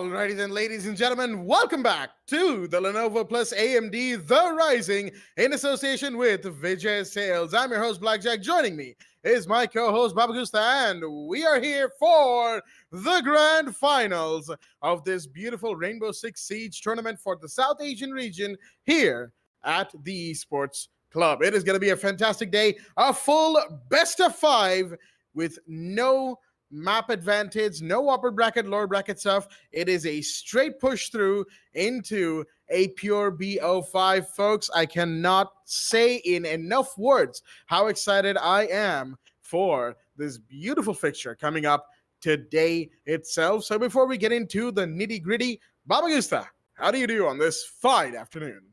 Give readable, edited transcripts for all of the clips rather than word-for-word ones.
Alrighty then, ladies and gentlemen, welcome back to the Lenovo plus AMD The Rising in association with Vijay Sales. I'm your host, Blackjack. Joining me is my co-host, Babagusta, and we are here for the grand finals of this beautiful Rainbow Six Siege tournament for the South Asian region here at the Esports Club. It is going to be a fantastic day, a full best of five with no map advantage, no upper bracket, lower bracket stuff. It is a straight push through into a pure BO5. Folks, I cannot say in enough words how excited I am for this beautiful fixture coming up today itself. So before we get into the nitty gritty, Baba Gusta, how do you do on this fine afternoon?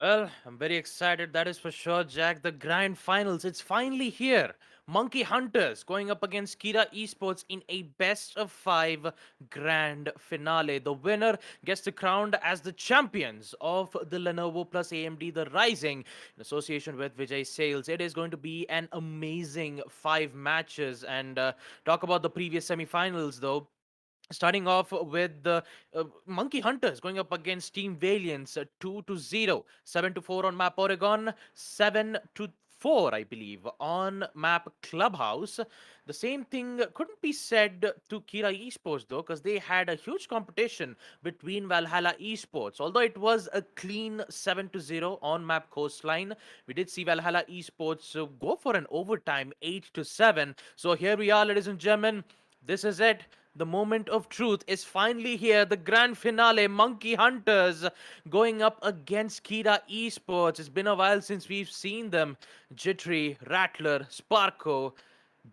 Well, I'm very excited, that is for sure, Jack. The grand finals, it's finally here. Monkey Hunters going up against Kira Esports in a best of five grand finale. The winner gets the crowned as the champions of the Lenovo plus AMD The Rising in association with Vijay Sales. It is going to be an amazing five matches. And talk about the previous semifinals, though. Starting off with the Monkey Hunters going up against Team Valiance 2-0, 7-4 on map Oregon, 7-4, I believe, on map Clubhouse. The same thing couldn't be said to Kira Esports though, because they had a huge competition between Valhalla Esports. Although it was a clean 7-0 on map Coastline, we did see Valhalla Esports go for an overtime 8-7. So here we are, ladies and gentlemen. This is it. The moment of truth is finally here. The grand finale, Monkey Hunters going up against Kira Esports. It's been a while since we've seen them. Jittery, Rattler, Sparko,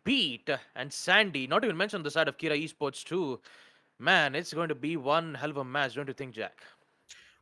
Beat, and Sandy. Not even mention the side of Kira Esports too. Man, it's going to be one hell of a match, don't you think, Jack?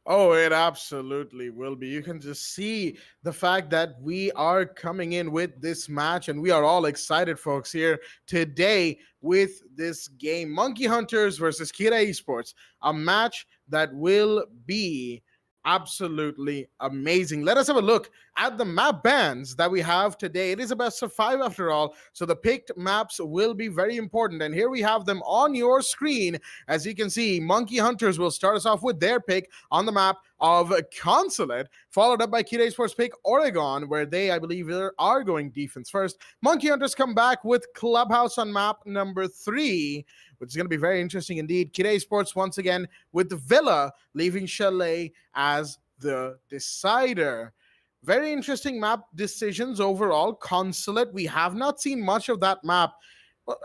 Oh, it absolutely will be. You can just see the fact that we are coming in with this match, and we are all excited, folks, here today with this game. Monkey Hunters versus Kira Esports, a match that will be absolutely amazing. Let us have a look at the map bands that we have today. It is a best of five after all, so the picked maps will be very important. And here we have them on your screen. As you can see, Monkey Hunters will start us off with their pick on the map of Consulate, followed up by Kira Sports pick Oregon, where they, I believe, are going defense first. Monkey Hunters come back with Clubhouse on map number 3, which is going to be very interesting indeed. Kira Sports once again with the Villa leaving Chalet as the decider. Very interesting map decisions overall. Consulate, we have not seen much of that map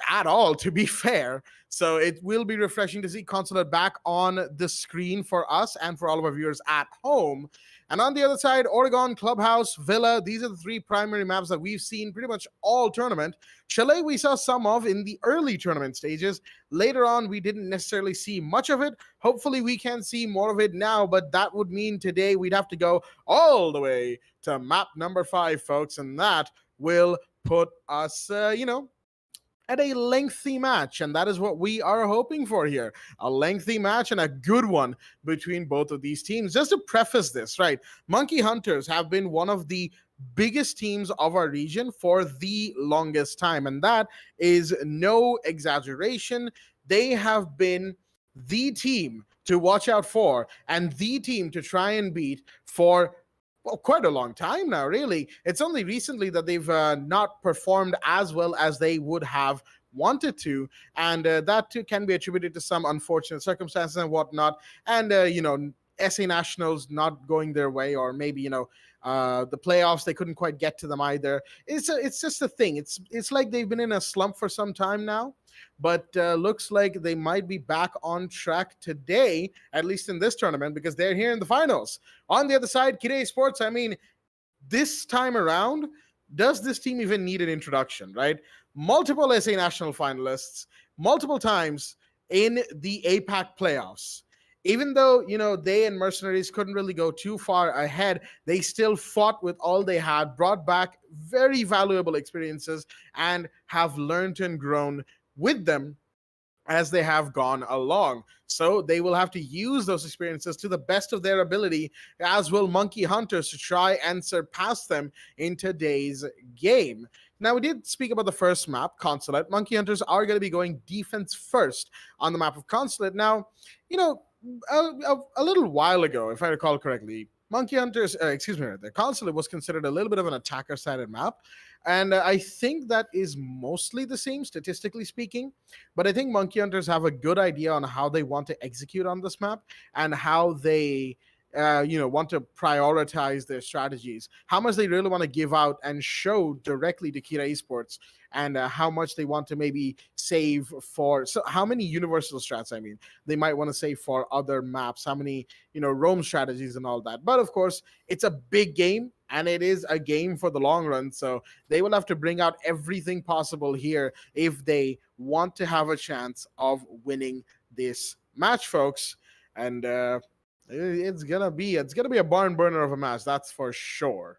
at all, to be fair. So it will be refreshing to see Consulate back on the screen for us and for all of our viewers at home. And on the other side, Oregon, Clubhouse, Villa, these are the three primary maps that we've seen pretty much all tournament. Chalet, we saw some of in the early tournament stages. Later on, we didn't necessarily see much of it. Hopefully, we can see more of it now, but that would mean today we'd have to go all the way to map number 5, folks, and that will put us, at a lengthy match, and that is what we are hoping for here. A lengthy match and a good one between both of these teams. Just to preface this, right, Monkey Hunters have been one of the biggest teams of our region for the longest time, and that is no exaggeration. They have been the team to watch out for and the team to try and beat for quite a long time now, really. It's only recently that they've not performed as well as they would have wanted to, and that too can be attributed to some unfortunate circumstances and whatnot, and SA Nationals not going their way, or maybe the playoffs, they couldn't quite get to them either. It's just a thing. It's like they've been in a slump for some time now, but looks like they might be back on track today, at least in this tournament, because they're here in the finals. On the other side, Kira Sports, I mean, this time around, does this team even need an introduction, right? Multiple SA national finalists, multiple times in the APAC playoffs. Even though, they and Mercenaries couldn't really go too far ahead, they still fought with all they had, brought back very valuable experiences, and have learned and grown with them as they have gone along. So they will have to use those experiences to the best of their ability, as will Monkey Hunters, to try and surpass them in today's game. Now, we did speak about the first map, Consulate. Monkey Hunters are going to be going defense first on the map of Consulate. Now, you know, a little while ago, if I recall correctly, Monkey Hunters, excuse me, the Consulate was considered a little bit of an attacker-sided map, and I think that is mostly the same statistically speaking. But I think Monkey Hunters have a good idea on how they want to execute on this map and how they. Want to prioritize their strategies, how much they really want to give out and show directly to Kira Esports, and how much they want to maybe save for. So, how many universal strats? I mean, they might want to save for other maps, how many roam strategies and all that. But of course, it's a big game and it is a game for the long run, so they will have to bring out everything possible here if they want to have a chance of winning this match, folks. And it's gonna be a barn burner of a match, that's for sure.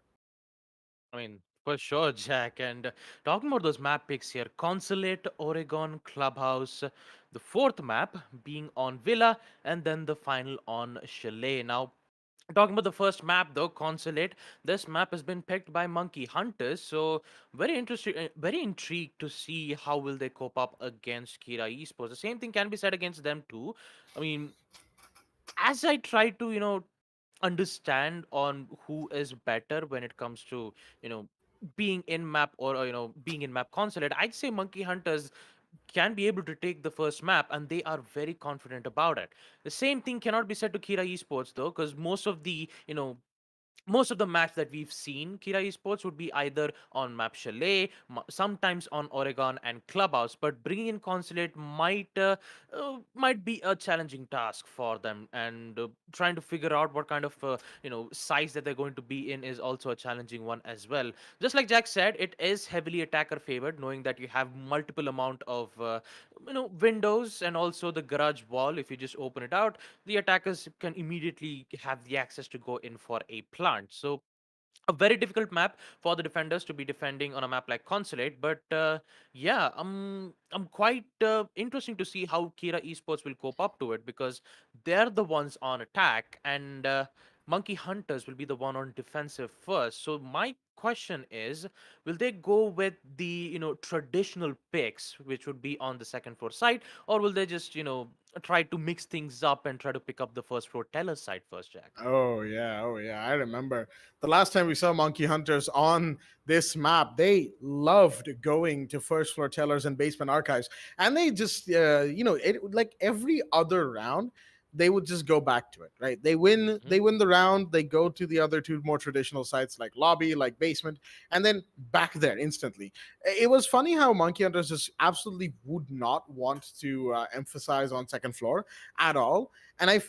I mean, for sure, Jack. And talking about those map picks here, Consulate, Oregon, Clubhouse, the fourth map being on Villa, and then the final on Chalet. Now, talking about the first map though, Consulate, this map has been picked by Monkey Hunters, so very interesting, very intrigued to see how will they cope up against Kira Esports. The same thing can be said against them too. I mean, as I try to understand on who is better when it comes to you know being in map or being in map Consulate, I'd say Monkey Hunters can be able to take the first map and they are very confident about it. The same thing cannot be said to Kira Esports though, because most of the match that we've seen Kira Esports would be either on map Chalet, sometimes on Oregon and Clubhouse. But bringing in Consulate might be a challenging task for them, and trying to figure out what kind of size that they're going to be in is also a challenging one as well. Just like Jack said, it is heavily attacker favored, knowing that you have multiple amount of windows and also the garage wall. If you just open it out, the attackers can immediately have the access to go in for a plant. So a very difficult map for the defenders to be defending on a map like Consulate. But yeah, I'm quite interesting to see how Kira Esports will cope up to it, because they're the ones on attack, and Monkey Hunters will be the one on defensive first. So my question is, will they go with the traditional picks, which would be on the second floor side, or will they just try to mix things up and try to pick up the first floor teller side first, Jack? Oh yeah, I remember the last time we saw Monkey Hunters on this map. They loved going to first floor tellers and basement archives, and they just it like every other round they would just go back to it. Right? Hmm. They win the round. They go to the other two more traditional sites like lobby, like basement, and then back there instantly. It was funny how Monkey Hunters just absolutely would not want to emphasize on second floor at all. And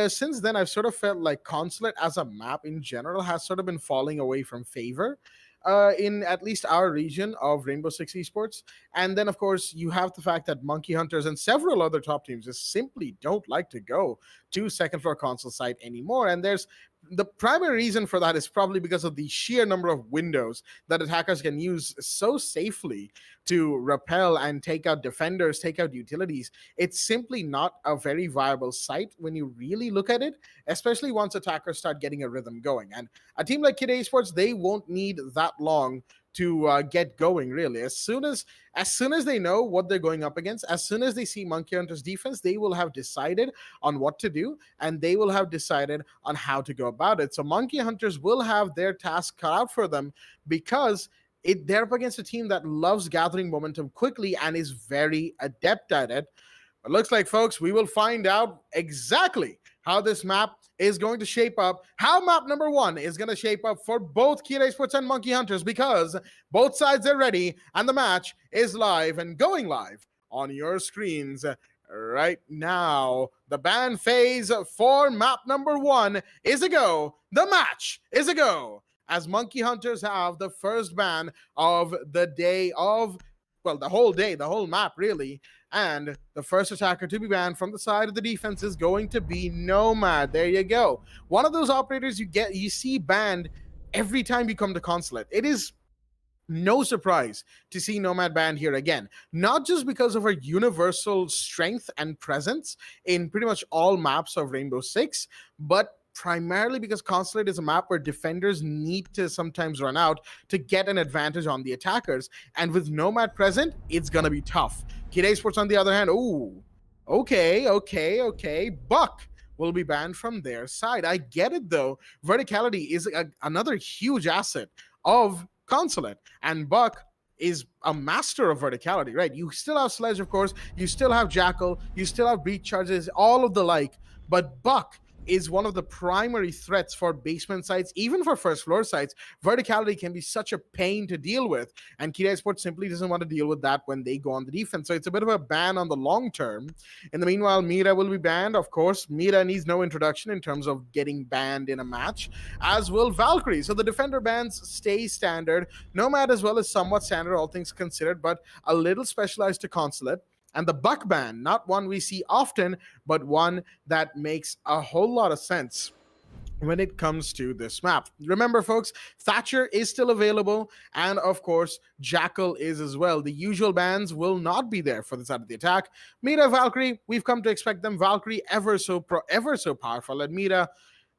since then I've sort of felt like Consulate as a map in general has sort of been falling away from favor in at least our region of Rainbow Six Esports. And then, of course, you have the fact that Monkey Hunters and several other top teams just simply don't like to go to second floor console site anymore. And there's the primary reason for that is probably because of the sheer number of windows that attackers can use so safely to repel and take out defenders, take out utilities. It's simply not a very viable site when you really look at it, especially once attackers start getting a rhythm going. And a team like Kid Esports, they won't need that long to get going. Really, as soon as they know what they're going up against, as soon as they see Monkey Hunter's defense, they will have decided on what to do, and they will have decided on how to go about it. So Monkey Hunters will have their task cut out for them, because they're up against a team that loves gathering momentum quickly and is very adept at it. But looks like, folks, we will find out exactly how this map is going to shape up, how map number one is going to shape up for both Kira Sports and Monkey Hunters, because both sides are ready and the match is live and going live on your screens right now. The ban phase for map number one is a go. The match is a go, as Monkey Hunters have the first ban of the day of, well, the whole day, the whole map, really. And the first attacker to be banned from the side of the defense is going to be Nomad. There you go. One of those operators you see banned every time you come to Consulate. It is no surprise to see Nomad banned here again, not just because of her universal strength and presence in pretty much all maps of Rainbow Six, but primarily because Consulate is a map where defenders need to sometimes run out to get an advantage on the attackers. And with Nomad present, it's going to be tough. Kid Sports, on the other hand, ooh. Okay. Buck will be banned from their side. I get it though. Verticality is another huge asset of Consulate, and Buck is a master of verticality, right? You still have Sledge, of course. You still have Jackal. You still have Breach Charges, all of the like. But Buck is one of the primary threats for basement sites, even for first floor sites. Verticality can be such a pain to deal with, and Kita Esports simply doesn't want to deal with that when they go on the defense. So it's a bit of a ban on the long term. In the meanwhile, Mira will be banned. Of course, Mira needs no introduction in terms of getting banned in a match, as will Valkyrie. So the defender bans stay standard. Nomad as well is somewhat standard, all things considered, but a little specialized to Consulate. And the Buck ban, not one we see often, but one that makes a whole lot of sense when it comes to this map. Remember, folks, Thatcher is still available, and of course, Jackal is as well. The usual bans will not be there for the side of the attack. Mira, Valkyrie, we've come to expect them. Valkyrie ever so powerful, and Mira,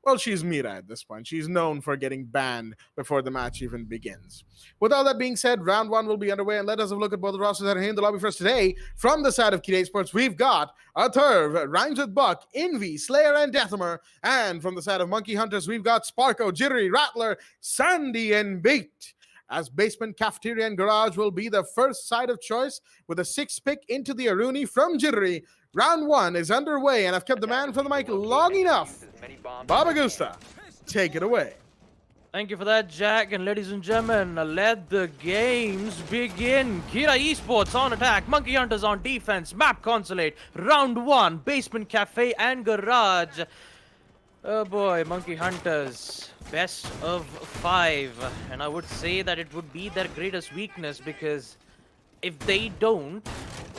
well, she's Mira at this point. She's known for getting banned before the match even begins. With all that being said, round one will be underway, and let us have a look at both the rosters that are here in the lobby for us today. From the side of Kita Esports, we've got a Turv, Rhymes with Buck, Envy, Slayer, and Deathmer. And from the side of Monkey Hunters, we've got Sparko, Jittery, Rattler, Sandy, and Bait. As Basement, Cafeteria, and Garage will be the first side of choice with a 6th pick into the Aruni from Jittery. Round one is underway, and I've kept the man for the mic long enough. Baba Gusta, take it away. Thank you for that, Jack. And ladies and gentlemen, let the games begin. Kita Esports on attack, Monkey Hunters on defense, Map Consulate, round one, Basement, Cafe, and Garage. Oh boy, Monkey Hunters, best of 5. And I would say that it would be their greatest weakness, because if they don't,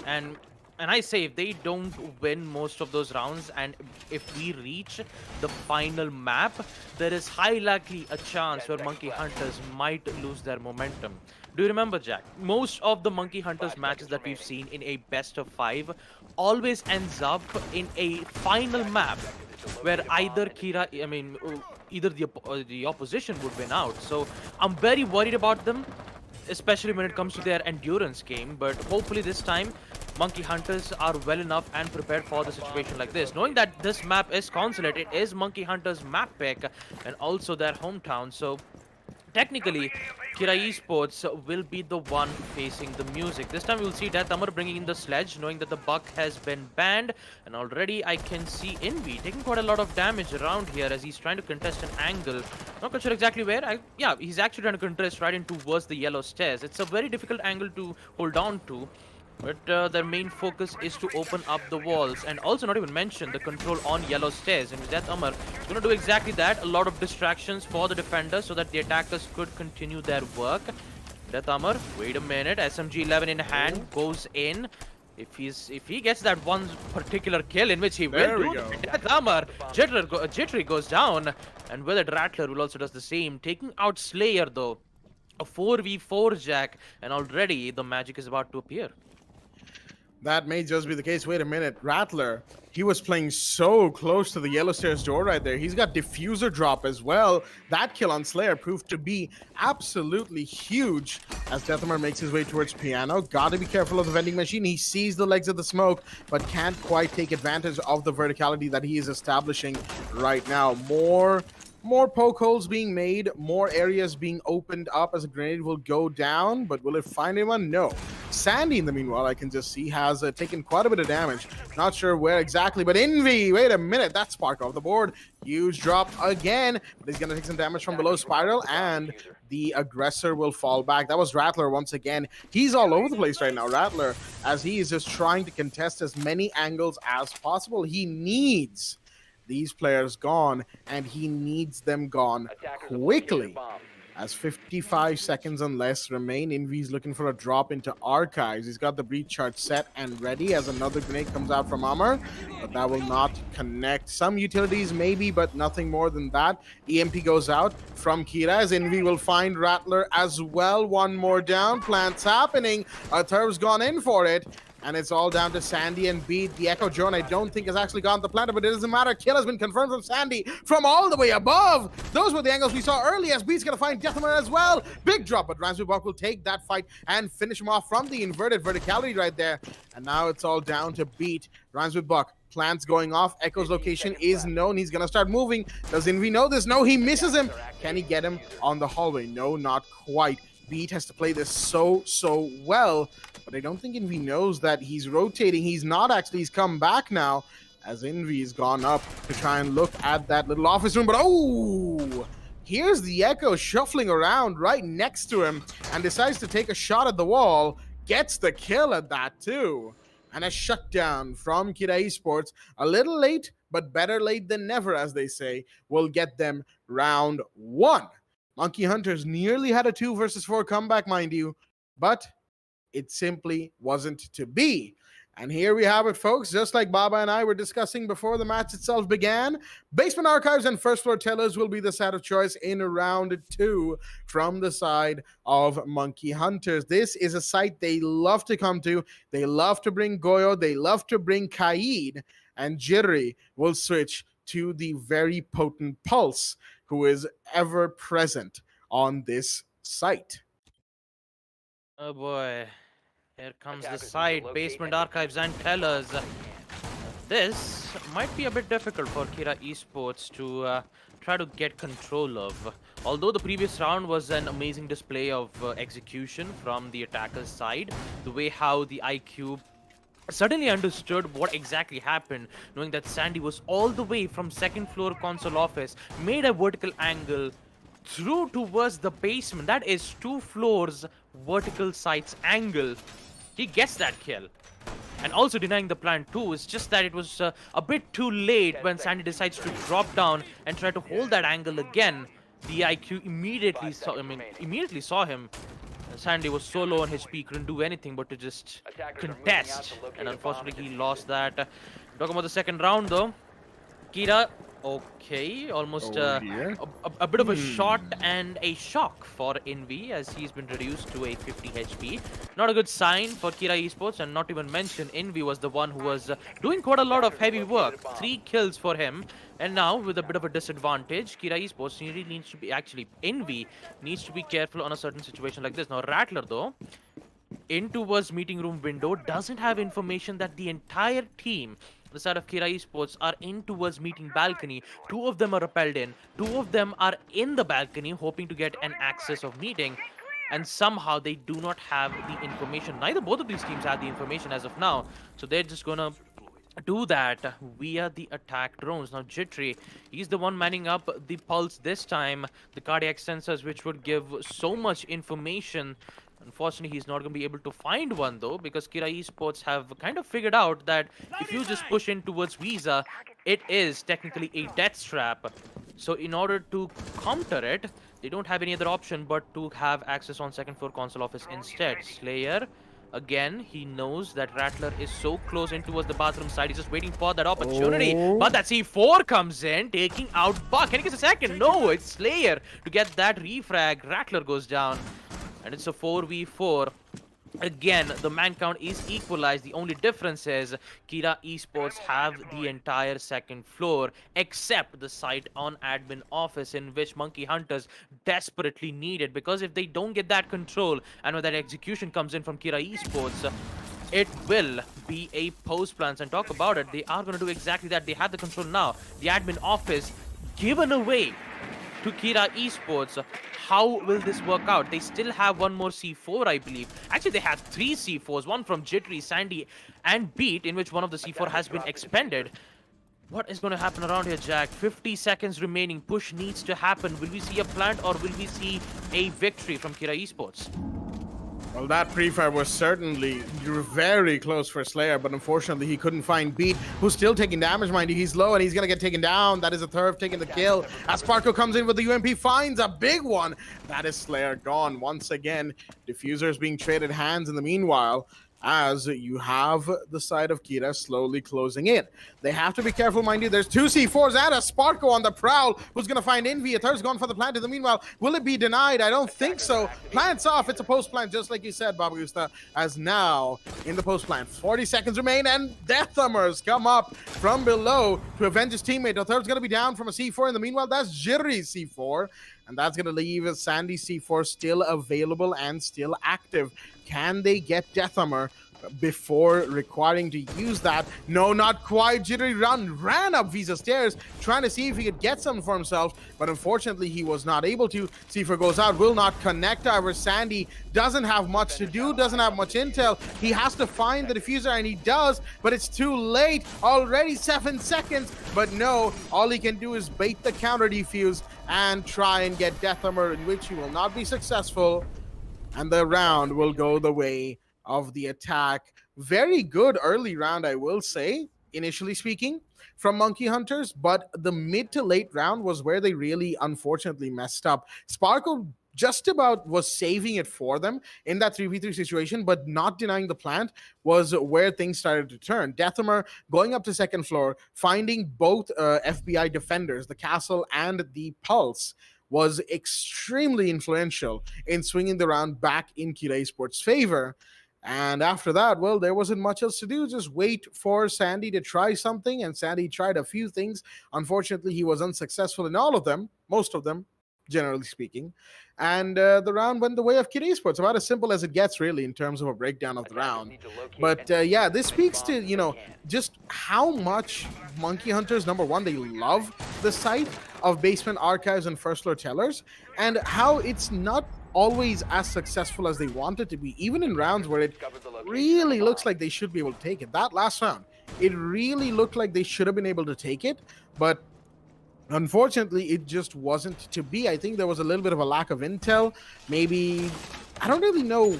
and I say if they don't win most of those rounds, and if we reach the final map, there is high likely a chance where Monkey Hunters might lose their momentum. Do you remember, Jack? Most of the Monkey Hunters matches that we've seen in a best of 5 always ends up in a final map where either the opposition would win out. So I'm very worried about them, especially when it comes to their endurance game. But hopefully this time, Monkey Hunters are well enough and prepared for the situation like this. Knowing that this map is Consulate, it is Monkey Hunters' map pick and also their hometown. So technically, Kita Esports will be the one facing the music. This time we will see Deathhammer bringing in the Sledge, knowing that the Buck has been banned. And already I can see Envy taking quite a lot of damage around here as he's trying to contest an angle. Not quite sure exactly where. Yeah, he's actually trying to contest right in towards the yellow stairs. It's a very difficult angle to hold on to. But their main focus is to open up the walls, and also not even mention the control on yellow stairs. And with Death Amar is going to do exactly that. A lot of distractions for the defenders so that the attackers could continue their work. Death Amar, wait a minute, SMG-11 in hand, goes in. If he gets that one particular kill, in which he will do, Death Amar, Jittery goes down, and with it, Rattler will also does the same, taking out Slayer though. A 4v4, Jack, and already the magic is about to appear. That may just be the case. Wait a minute. Rattler, he was playing so close to the yellow stairs door right there. He's got diffuser drop as well. That kill on Slayer proved to be absolutely huge as Deathhammer makes his way towards Piano. Gotta be careful of the vending machine. He sees the legs of the smoke, but can't quite take advantage of the verticality that he is establishing right now. More poke holes being made, more areas being opened up as a grenade will go down, but will it find anyone? No. Sandy, in the meanwhile, I can just see, has taken quite a bit of damage. Not sure where exactly, but Envy, wait a minute, that spark off the board. Huge drop again, but he's going to take some damage from below Spiral, and the aggressor will fall back. That was Rattler once again. He's all over the place right now, Rattler, as he is just trying to contest as many angles as possible. He needs these players gone, and he needs them gone quickly. As 55 seconds and less remain, Envy's looking for a drop into Archives. He's got the breach charge set and ready as another grenade comes out from Amar, but that will not connect. Some utilities maybe, but nothing more than that. EMP goes out from Kira as Envy will find Rattler as well. One more down. Plants happening. Turv's gone in for it. And it's all down to Sandy and Beat. The Echo Drone, I don't think, has actually gone to planet, but it doesn't matter. Kill has been confirmed from Sandy from all the way above. Those were the angles we saw earlier, as Beat's going to find Deathhammer as well. Big drop, but Ramsbach will take that fight and finish him off from the inverted verticality right there. And now it's all down to Beat. Ramsbach. Plants going off. Echo's location is known. He's going to start moving. Does Envy know this? No, he misses him. Can he get him on the hallway? No, not quite. Beat has to play this so well, but I don't think Envy knows that he's rotating. He's not actually. He's come back now as Envy's gone up to try and look at that little office room, but oh! Here's the Echo shuffling around right next to him and decides to take a shot at the wall. Gets the kill at that too. And a shutdown from Kira Esports. A little late, but better late than never, as they say, will get them round 1. Monkey Hunters nearly had a 2 versus 4 comeback, mind you, but it simply wasn't to be. And here we have it, folks. Just like Baba and I were discussing before the match itself began, Basement Archives and First Floor Tellers will be the side of choice in round 2 from the side of Monkey Hunters. This is a site they love to come to. They love to bring Goyo. They love to bring Kaid. And Jirri will switch to the very potent Pulse, who is ever present on this site. Oh boy. Here comes the side, Basement Archives and Tellers. This might be a bit difficult for Kira Esports to try to get control of. Although the previous round was an amazing display of execution from the attacker's side, the way how the IQ suddenly understood what exactly happened, knowing that Sandy was all the way from second floor console office, made a vertical angle through towards the basement. That is 2 floors vertical sights angle. He gets that kill. And also denying the plan too. It's just that it was a bit too late when Sandy decides to drop down and try to hold that angle again. The IQ immediately saw him. Sandy was so low on HP, couldn't do anything but to just contest. And unfortunately he lost that. Talking about the second round though. Kira, okay, almost a bit of a shot and a shock for Envy as he's been reduced to a 50 HP. Not a good sign for Kira Esports, and not even mention Envy was the one who was doing quite a lot of heavy work. 3 kills for him, and now with a bit of a disadvantage, Kira Esports really needs to be, actually Envy needs to be careful on a certain situation like this. Now Rattler though, in towards meeting room window, doesn't have information that the entire team, the side of Kira Esports, are in towards meeting balcony. 2 of them are repelled in. 2 of them are in the balcony hoping to get an access of meeting. And somehow they do not have the information. Neither both of these teams have the information as of now. So they're just gonna do that via the attack drones. Now Jittery, he's the one manning up the pulse this time. The cardiac sensors, which would give so much information. Unfortunately, he's not going to be able to find one though, because Kira Esports have kind of figured out that if you just push in towards Visa, it is technically a death trap. So in order to counter it, they don't have any other option but to have access on second floor console office instead. Slayer, again, he knows that Rattler is so close in towards the bathroom side. He's just waiting for that opportunity. But that C4 comes in, taking out Buck. Can he get a second? No, it's Slayer to get that refrag. Rattler goes down. And it's a 4v4. Again, the man count is equalized. The only difference is Kira Esports have the entire second floor, except the site on admin office, in which Monkey Hunters desperately need it. Because if they don't get that control, and when that execution comes in from Kira Esports, it will be a post plans. And talk about it, they are going to do exactly that. They have the control now. The admin office given away to Kira Esports. How will this work out? They still have one more C4, I believe. Actually, they have 3 C4s, one from Jittery, Sandy, and Beat, in which one of the C4 has been expended. What is going to happen around here, Jack? 50 seconds remaining. Push needs to happen. Will we see a plant, or will we see a victory from Kira Esports? Well, that pre-fire was certainly very close for Slayer, but unfortunately he couldn't find Beat, who's still taking damage, mind you. He's low and he's going to get taken down. That is a Thurf taking the kill. As Sparko comes in with the UMP, finds a big one. That is Slayer gone once again. Diffuser is being traded hands in the meanwhile. as you have the side of Kira slowly closing in. They have to be careful, mind you. There's two C4s and a Sparko on the prowl who's going to find Envy. A third's gone for the plant. In the meanwhile, will it be denied? I don't think so. Plant's off. It's a post plant, just like you said, Babagusta, as now in the post plant. 40 seconds remain, and Death Thumbers come up from below to avenge his teammate. A third's going to be down from a C4. In the meanwhile, that's Jiri's C4. And that's going to leave Sandy C4 still available and still active. Can they get Deathhammer before requiring to use that? No, not quite. Jittery ran up Visa stairs, trying to see if he could get some for himself, but unfortunately he was not able to. C4 goes out, will not connect. However, Sandy doesn't have much to do, doesn't have much intel. He has to find the diffuser, and he does, but it's too late. Already 7 seconds, but no, all he can do is bait the counter defuse and try and get Deathhammer, in which he will not be successful. And the round will go the way of the attack. Very good early round, I will say, initially speaking, from Monkey Hunters, but the mid to late round was where they really unfortunately messed up. Sparkle just about was saving it for them in that 3v3 situation, but not denying the plant was where things started to turn. Deathhammer going up to second floor, finding both FBI defenders, the castle and the pulse, was extremely influential in swinging the round back in Kira Esports' favor. And after that, well, there wasn't much else to do. Just wait for Sandy to try something. And Sandy tried a few things. Unfortunately, he was unsuccessful in all of them, most of them, generally speaking. And the round went the way of Kid Esports. About as simple as it gets, really, in terms of a breakdown of the round. But yeah, this speaks to, just how much Monkey Hunters, number one, they love the site of Basement Archives and First Floor Tellers, and how it's not always as successful as they want it to be, even in rounds where it really looks like they should be able to take it. That last round, it really looked like they should have been able to take it, but unfortunately, it just wasn't to be. I think there was a little bit of a lack of intel. Maybe, I don't really know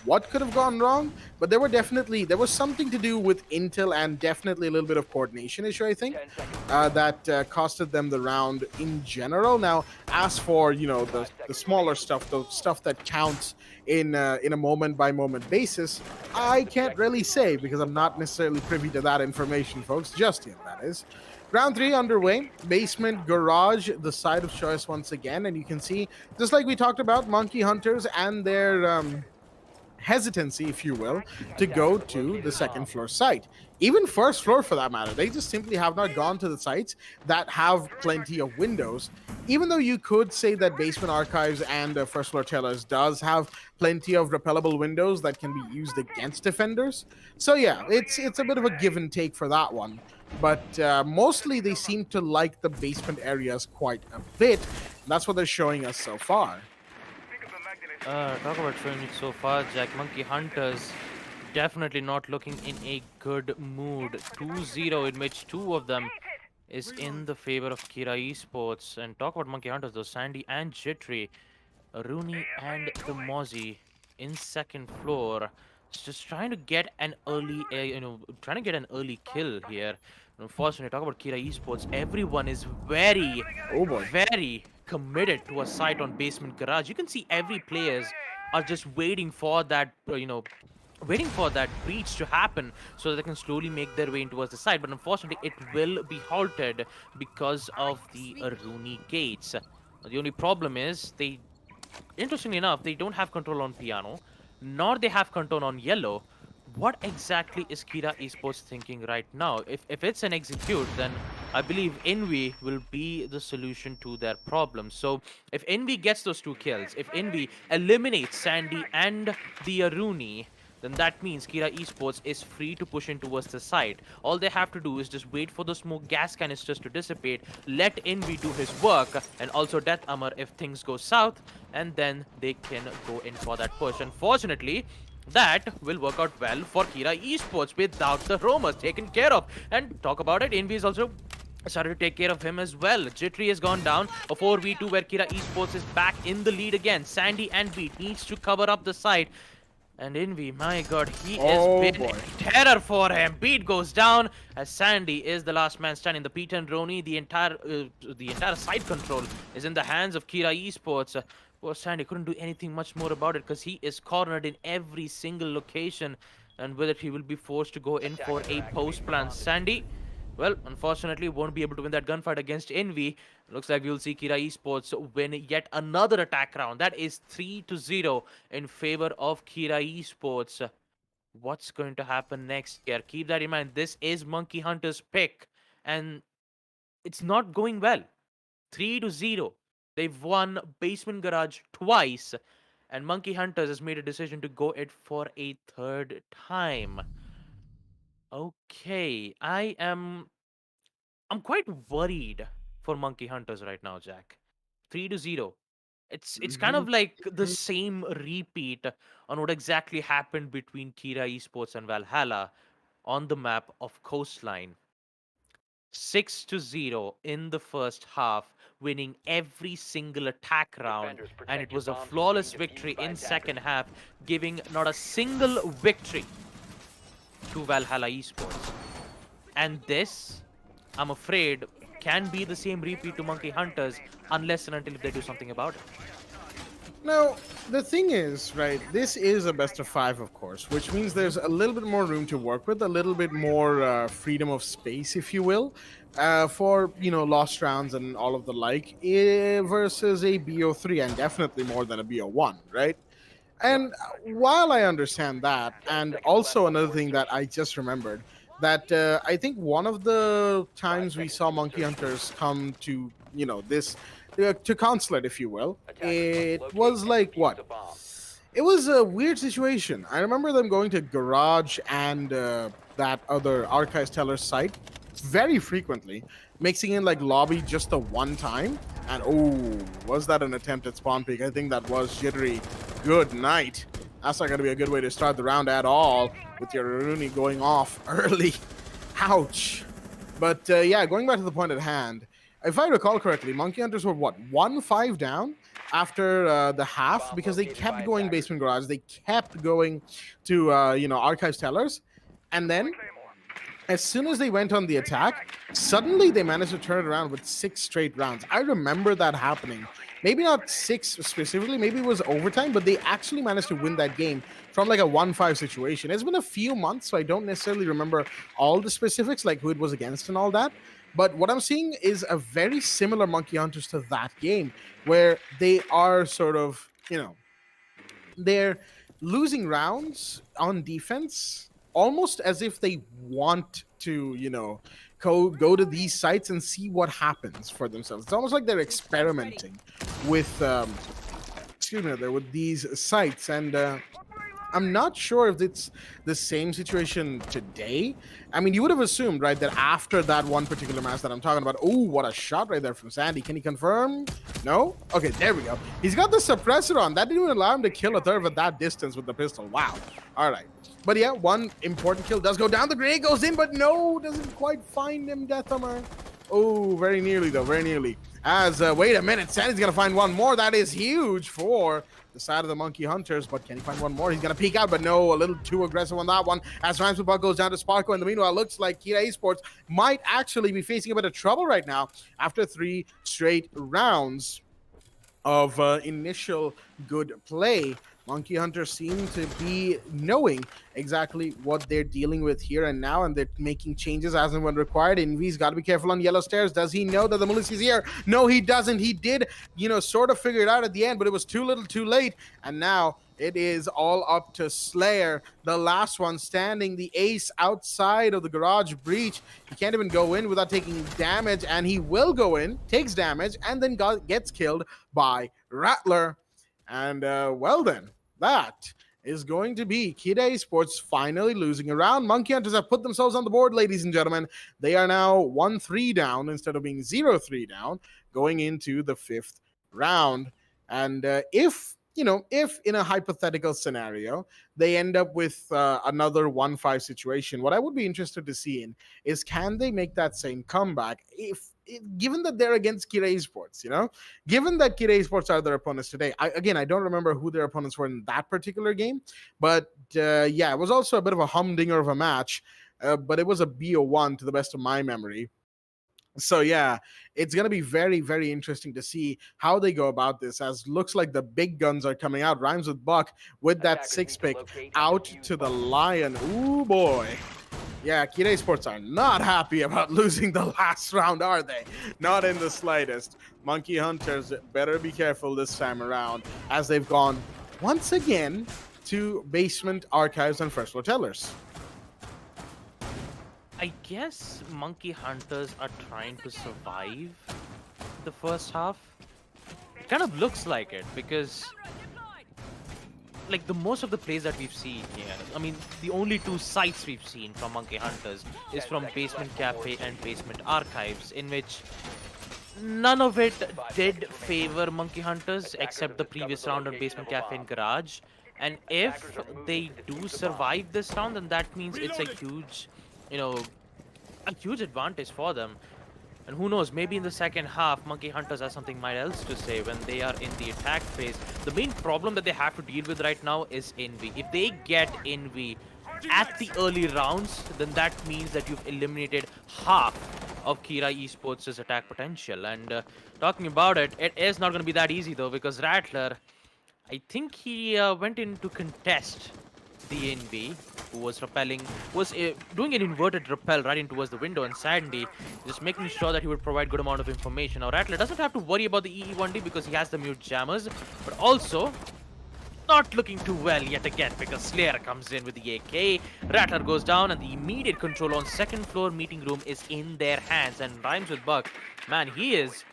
what could have gone wrong, but there was something to do with intel and definitely a little bit of coordination issue, I think, that costed them the round in general. Now, as for, the smaller stuff, the stuff that counts in a moment-by-moment basis, I can't really say because I'm not necessarily privy to that information, folks, just yet, that is. Round 3 underway. Basement Garage, the side of choice once again. And you can see, just like we talked about, Monkey Hunters and their hesitancy, if you will, to go to the second floor site. Even first floor, for that matter. They just simply have not gone to the sites that have plenty of windows. Even though you could say that Basement Archives and First Floor Tellers does have plenty of repellable windows that can be used against defenders. So yeah, it's a bit of a give and take for that one. But mostly they seem to like the basement areas quite a bit. That's what they're showing us so far. Talk about showing it so far, Jack. Monkey Hunters definitely not looking in a good mood. 2-0, in which two of them is in the favor of Kira Esports. And talk about Monkey Hunters, though. Sandy and Jitri, Rooney and the Mozzie in second floor. Just trying to get an early, trying to get an early kill here. Unfortunately, talk about Kira Esports. Everyone is very, very committed to a site on Basement Garage. You can see every players are just waiting for that, waiting for that breach to happen so that they can slowly make their way towards the site. But unfortunately, it will be halted because of the Rooney gates. The only problem is interestingly enough, they don't have control on piano, nor they have control on yellow. What exactly is Kira Esports thinking right now? If it's an execute, then I believe Envy will be the solution to their problem. So if Envy gets those 2 kills, if Envy eliminates Sandy and the Rooney, then that means Kira Esports is free to push in towards the site. All they have to do is just wait for the smoke gas canisters to dissipate, let Envy do his work, and also Death Amar if things go south, and then they can go in for that push. Unfortunately, that will work out well for Kira Esports without the roamers taken care of. And talk about it, Envy is also started to take care of him as well. Jitri has gone down. A 4v2 where Kira Esports is back in the lead again. Sandy and Beat needs to cover up the site. And Envy, my god, he is been terror for him. Beat goes down as Sandy is the last man standing. The Pete and Roni, the entire side control is in the hands of Kira Esports. Poor Sandy couldn't do anything much more about it because he is cornered in every single location. and with it, he will be forced to go in for a post plan. Sandy, well, unfortunately, won't be able to win that gunfight against Envy. Looks like we'll see Kira Esports win yet another attack round. That is 3-0 in favor of Kira Esports. What's going to happen next here? Keep that in mind. This is Monkey Hunter's pick, and it's not going well. 3-0. They've won Basement Garage twice, and Monkey Hunters has made a decision to go it for a third time. Okay, I'm quite worried for Monkey Hunters right now, Jack. 3-0. It's kind Mhm. of like the same repeat on what exactly happened between Kira Esports and Valhalla on the map of Coastline. 6-0 in the first half, winning every single attack round, and it was a flawless victory in second half, giving not a single victory to Valhalla Esports. And this, I'm afraid, can be the same repeat to Monkey Hunters unless and until they do something about it. Now, the thing is, right, this is a best of five, of course, which means Mm-hmm. there's a little bit more room to work with, a little bit more freedom of space, if you will, for, lost rounds and all of the like, versus a BO3, and definitely more than a BO1, right? Yep. And while I understand that, and also another thing that I just remembered, that I think one of the times we saw Monkey Hunters come to, this, to Consulate, if you will, it was like what? It was a weird situation. I remember them going to Garage and that other Archives Teller site very frequently, mixing in like lobby just the one time. And oh, was that an attempt at spawn peek? I think that was jittery. Good night. That's not going to be a good way to start the round at all, with your Rooney going off early. Ouch. But yeah, going back to the point at hand, if I recall correctly, Monkey Hunters were what, 1-5 down after the half, because they kept going Basement Garage, they kept going to Archives Tellers, and then as soon as they went on the attack, suddenly they managed to turn it around with 6 straight rounds. I remember that happening. Maybe not 6 specifically, maybe it was overtime, but they actually managed to win that game from like a 1-5 situation. It's been a few months, so I don't necessarily remember all the specifics, like who it was against and all that. But what I'm seeing is a very similar Monkey Hunters to that game, where they are sort of, they're losing rounds on defense almost as if they want to, go to these sites and see what happens for themselves. It's almost like they're experimenting with, excuse me, with these sites. And I'm not sure if it's the same situation today. I mean, you would have assumed, right, that after that one particular match that I'm talking about, oh, what a shot right there from Sandy. Can he confirm? No? Okay, there we go. He's got the suppressor on. That didn't even allow him to kill a third at that distance with the pistol. Wow. All right. But yeah, one important kill does go down. The grenade goes in, but no, doesn't quite find him, Deathhammer. Oh, very nearly, though, very nearly. As, wait a minute, Sandy's going to find one more. That is huge for the side of the Monkey Hunters, but can he find one more? He's going to peek out, but no, a little too aggressive on that one. As Ramsey goes down to Sparko. In the meanwhile, it looks like Kira Esports might actually be facing a bit of trouble right now after 3 straight rounds of initial good play. Monkey Hunters seem to be knowing exactly what they're dealing with here and now, and they're making changes as and when required. Envy's got to be careful on yellow stairs. Does he know that the Melissa's here? No, he doesn't. He did, sort of figure it out at the end, but it was too little too late. And now it is all up to Slayer, the last one standing, the ace outside of the garage breach. He can't even go in without taking damage, and he will go in, takes damage, and then gets killed by Rattler. And well then, that is going to be Kira Esports finally losing a round. Monkey Hunters have put themselves on the board, ladies and gentlemen. They are now 1-3 down instead of being 0-3 down going into the 5th round. And if in a hypothetical scenario they end up with another 1-5 situation, what I would be interested to see in is, can they make that same comeback given that they're against Kira Esports, given that Kira Esports are their opponents today. I don't remember who their opponents were in that particular game, but yeah, it was also a bit of a humdinger of a match, but it was a BO1 to the best of my memory. So yeah, it's gonna be very, very interesting to see how they go about this. As looks like the big guns are coming out. Rhymes with Buck with that six pick out to the Lion. Ooh boy. Yeah, Kira Esports are not happy about losing the last round, are they? Not in the slightest. Monkey Hunters better be careful this time around, as they've gone once again to basement archives and first floor tellers. I guess Monkey Hunters are trying to survive the first half. It kind of looks like it because like the most of the plays that we've seen here, I mean, the only two sites we've seen from Monkey Hunters is from Basement Cafe and Basement Archives, in which none of it did favor Monkey Hunters except the previous round on Basement Cafe and Garage. And if they do survive this round, then that means it's a huge, you know, a huge advantage for them. And who knows, maybe in the second half, Monkey Hunters has something might else to say when they are in the attack phase. The main problem that they have to deal with right now is Envy. If they get Envy at the early rounds, then that means that you've eliminated half of Kira Esports' attack potential. And talking about it, it is not going to be that easy though, because Rattler, I think he went in to contest the NB, who was doing an inverted rappel right in towards the window, and Sandy just making sure that he would provide good amount of information. Now Rattler doesn't have to worry about the EE1D because he has the mute jammers, but also not looking too well yet again because Slayer comes in with the AK. Rattler goes down and the immediate control on second floor meeting room is in their hands, and Rhymes with Buck, man, he is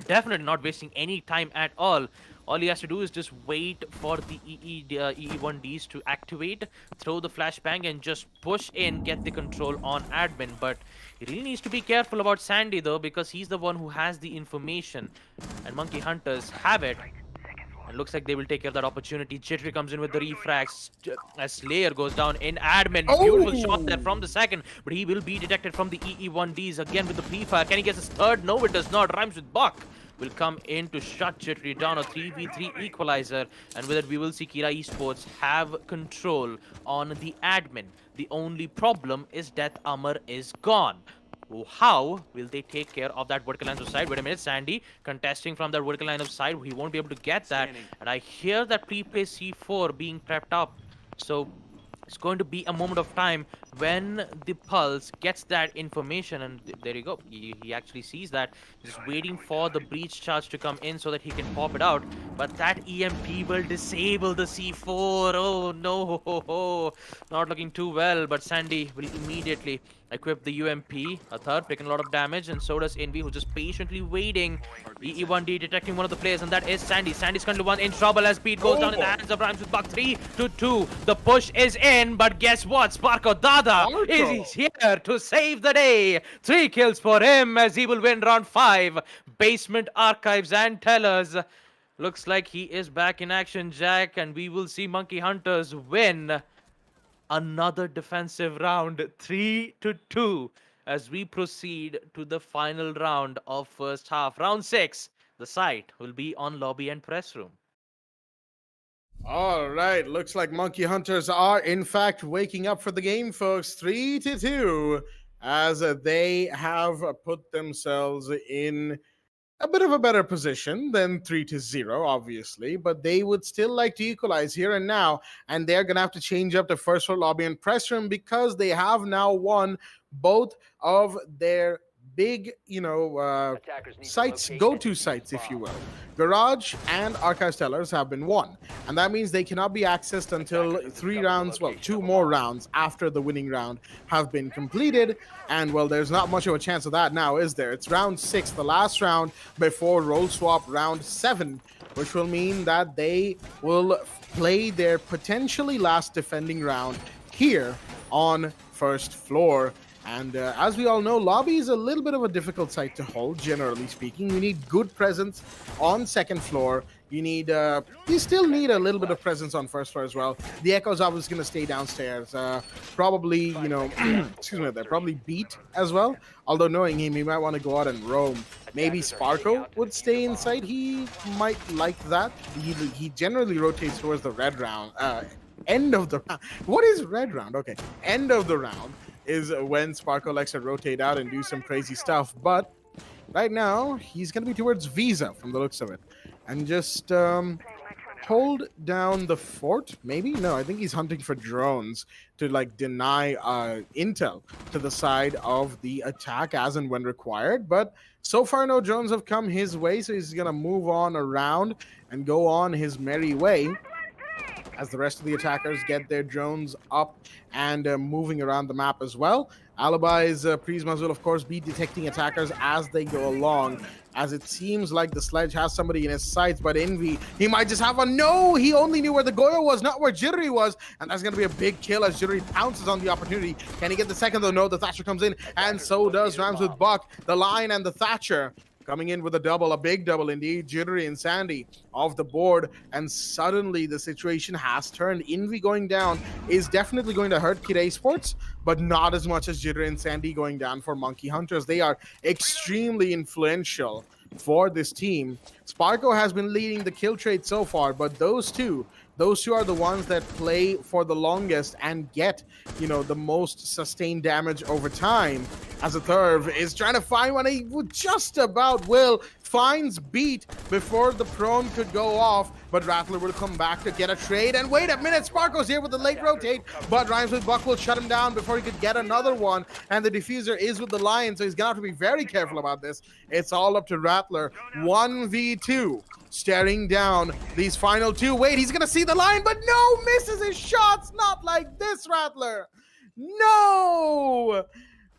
definitely not wasting any time at all. All he has to do is just wait for the EE1Ds to activate, throw the flashbang, and just push in, get the control on admin. But he really needs to be careful about Sandy, though, because he's the one who has the information. And Monkey Hunters have it. And looks like they will take care of that opportunity. Jittery comes in with the refrags as Slayer goes down in admin. Beautiful shot there from the second, but he will be detected from the EE1Ds again with the pre-fire. Can he get his third? No, it does not. Rhymes with Buck will come in to shut Jittery down, a 3v3 equalizer, and with it we will see Kira Esports have control on the admin. The only problem is Death Armor is gone. How will they take care of that vertical line of sight? Wait a minute, Sandy contesting from that vertical line of sight. He won't be able to get that. And I hear that pre-play C4 being prepped up. So it's going to be a moment of time when the Pulse gets that information, and there you go. He actually sees that. Just waiting for the breach charge to come in so that he can pop it out. But that EMP will disable the C4. Oh no, not looking too well. But Sandy will immediately equip the UMP, a third, taking a lot of damage, and so does Envy, who's just patiently waiting. EE1D detecting one of the players, and that is Sandy. Sandy's currently one in trouble as Pete goes down in the hands of Rhymes with Buck. 3-2. The push is in, but guess what? Sparko Dada is here to save the day. 3 kills for him as he will win round 5. Basement Archives and Tellers. Looks like he is back in action, Jack, and we will see Monkey Hunters win another defensive round, 3-2, as we proceed to the final round of first half. Round 6, the site will be on lobby and press room. All right, looks like Monkey Hunters are in fact waking up for the game, folks. 3-2, as they have put themselves in a bit of a better position than 3-0, obviously, but they would still like to equalize here and now, and they're gonna have to change up the first floor lobby and press room because they have now won both of their big, sites, go-to sites, if you will. Garage and Archive Tellers have been won, and that means they cannot be accessed until 3 rounds, well, 2 more rounds after the winning round have been completed. And well, there's not much of a chance of that now, is there? It's round 6, the last round before roll swap round 7, which will mean that they will play their potentially last defending round here on first floor. And as we all know, lobby is a little bit of a difficult site to hold, generally speaking. You need good presence on second floor. You still need a little bit of presence on first floor as well. The Echo's obviously going to stay downstairs. Probably, excuse me, they're probably beat as well. Although knowing him, he might want to go out and roam. Maybe Sparko would stay inside. He might like that. He generally rotates towards the red round. End of the round. What is red round? Okay, end of the round. is when Sparko likes to rotate out and do some crazy stuff. But right now, he's going to be towards Visa from the looks of it. And just hold down the fort, maybe? No, I think he's hunting for drones to like deny intel to the side of the attack as and when required. But so far, no drones have come his way, so he's going to move on around and go on his merry way as the rest of the attackers get their drones up and moving around the map as well. Alibi's Prismas will, of course, be detecting attackers as they go along, as it seems like the Sledge has somebody in his sights, but Envy, he might just have a... No! He only knew where the Goyo was, not where Jittery was, and that's going to be a big kill as Jittery pounces on the opportunity. Can he get the second, though? No, the Thatcher comes in, and so does Rams with Buck, the Lion, and the Thatcher. Coming in with a double, a big double indeed. Jittery and Sandy off the board, and suddenly the situation has turned. Envy going down is definitely going to hurt Kid Esports, but not as much as Jittery and Sandy going down for Monkey Hunters. They are extremely influential for this team. Sparko has been leading the kill trade so far, but those two are the ones that play for the longest and get, you know, the most sustained damage over time. As a Thurv is trying to find one, he just about will, finds Beat before the prone could go off, but Rattler will come back to get a trade. And wait a minute, Sparko's here with the late rotate, but Rhymes with Buck will shut him down before he could get another one, and the diffuser is with the Lion, so he's gonna have to be very careful about this. It's all up to Rattler. 1v2. Staring down these final two. Wait, he's gonna see the Lion, but no, misses his shots. Not like this, Rattler. No!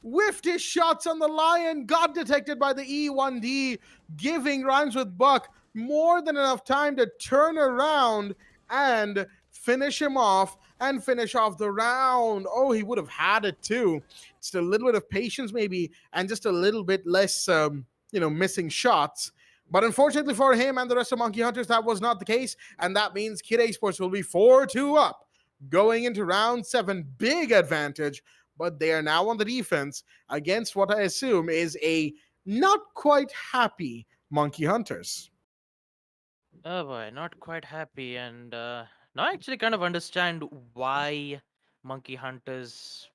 Whiffed his shots on the Lion, got detected by the E1D, giving Rhymes with Buck more than enough time to turn around and finish him off and finish off the round. Oh, he would have had it too. Just a little bit of patience maybe, and just a little bit less, missing shots. But unfortunately for him and the rest of Monkey Hunters, that was not the case, and that means Kid Esports will be 4-2 up going into round 7. Big advantage, but they are now on the defense against what I assume is a not quite happy Monkey Hunters. Oh boy, not quite happy, and now I actually kind of understand why Monkey Hunters,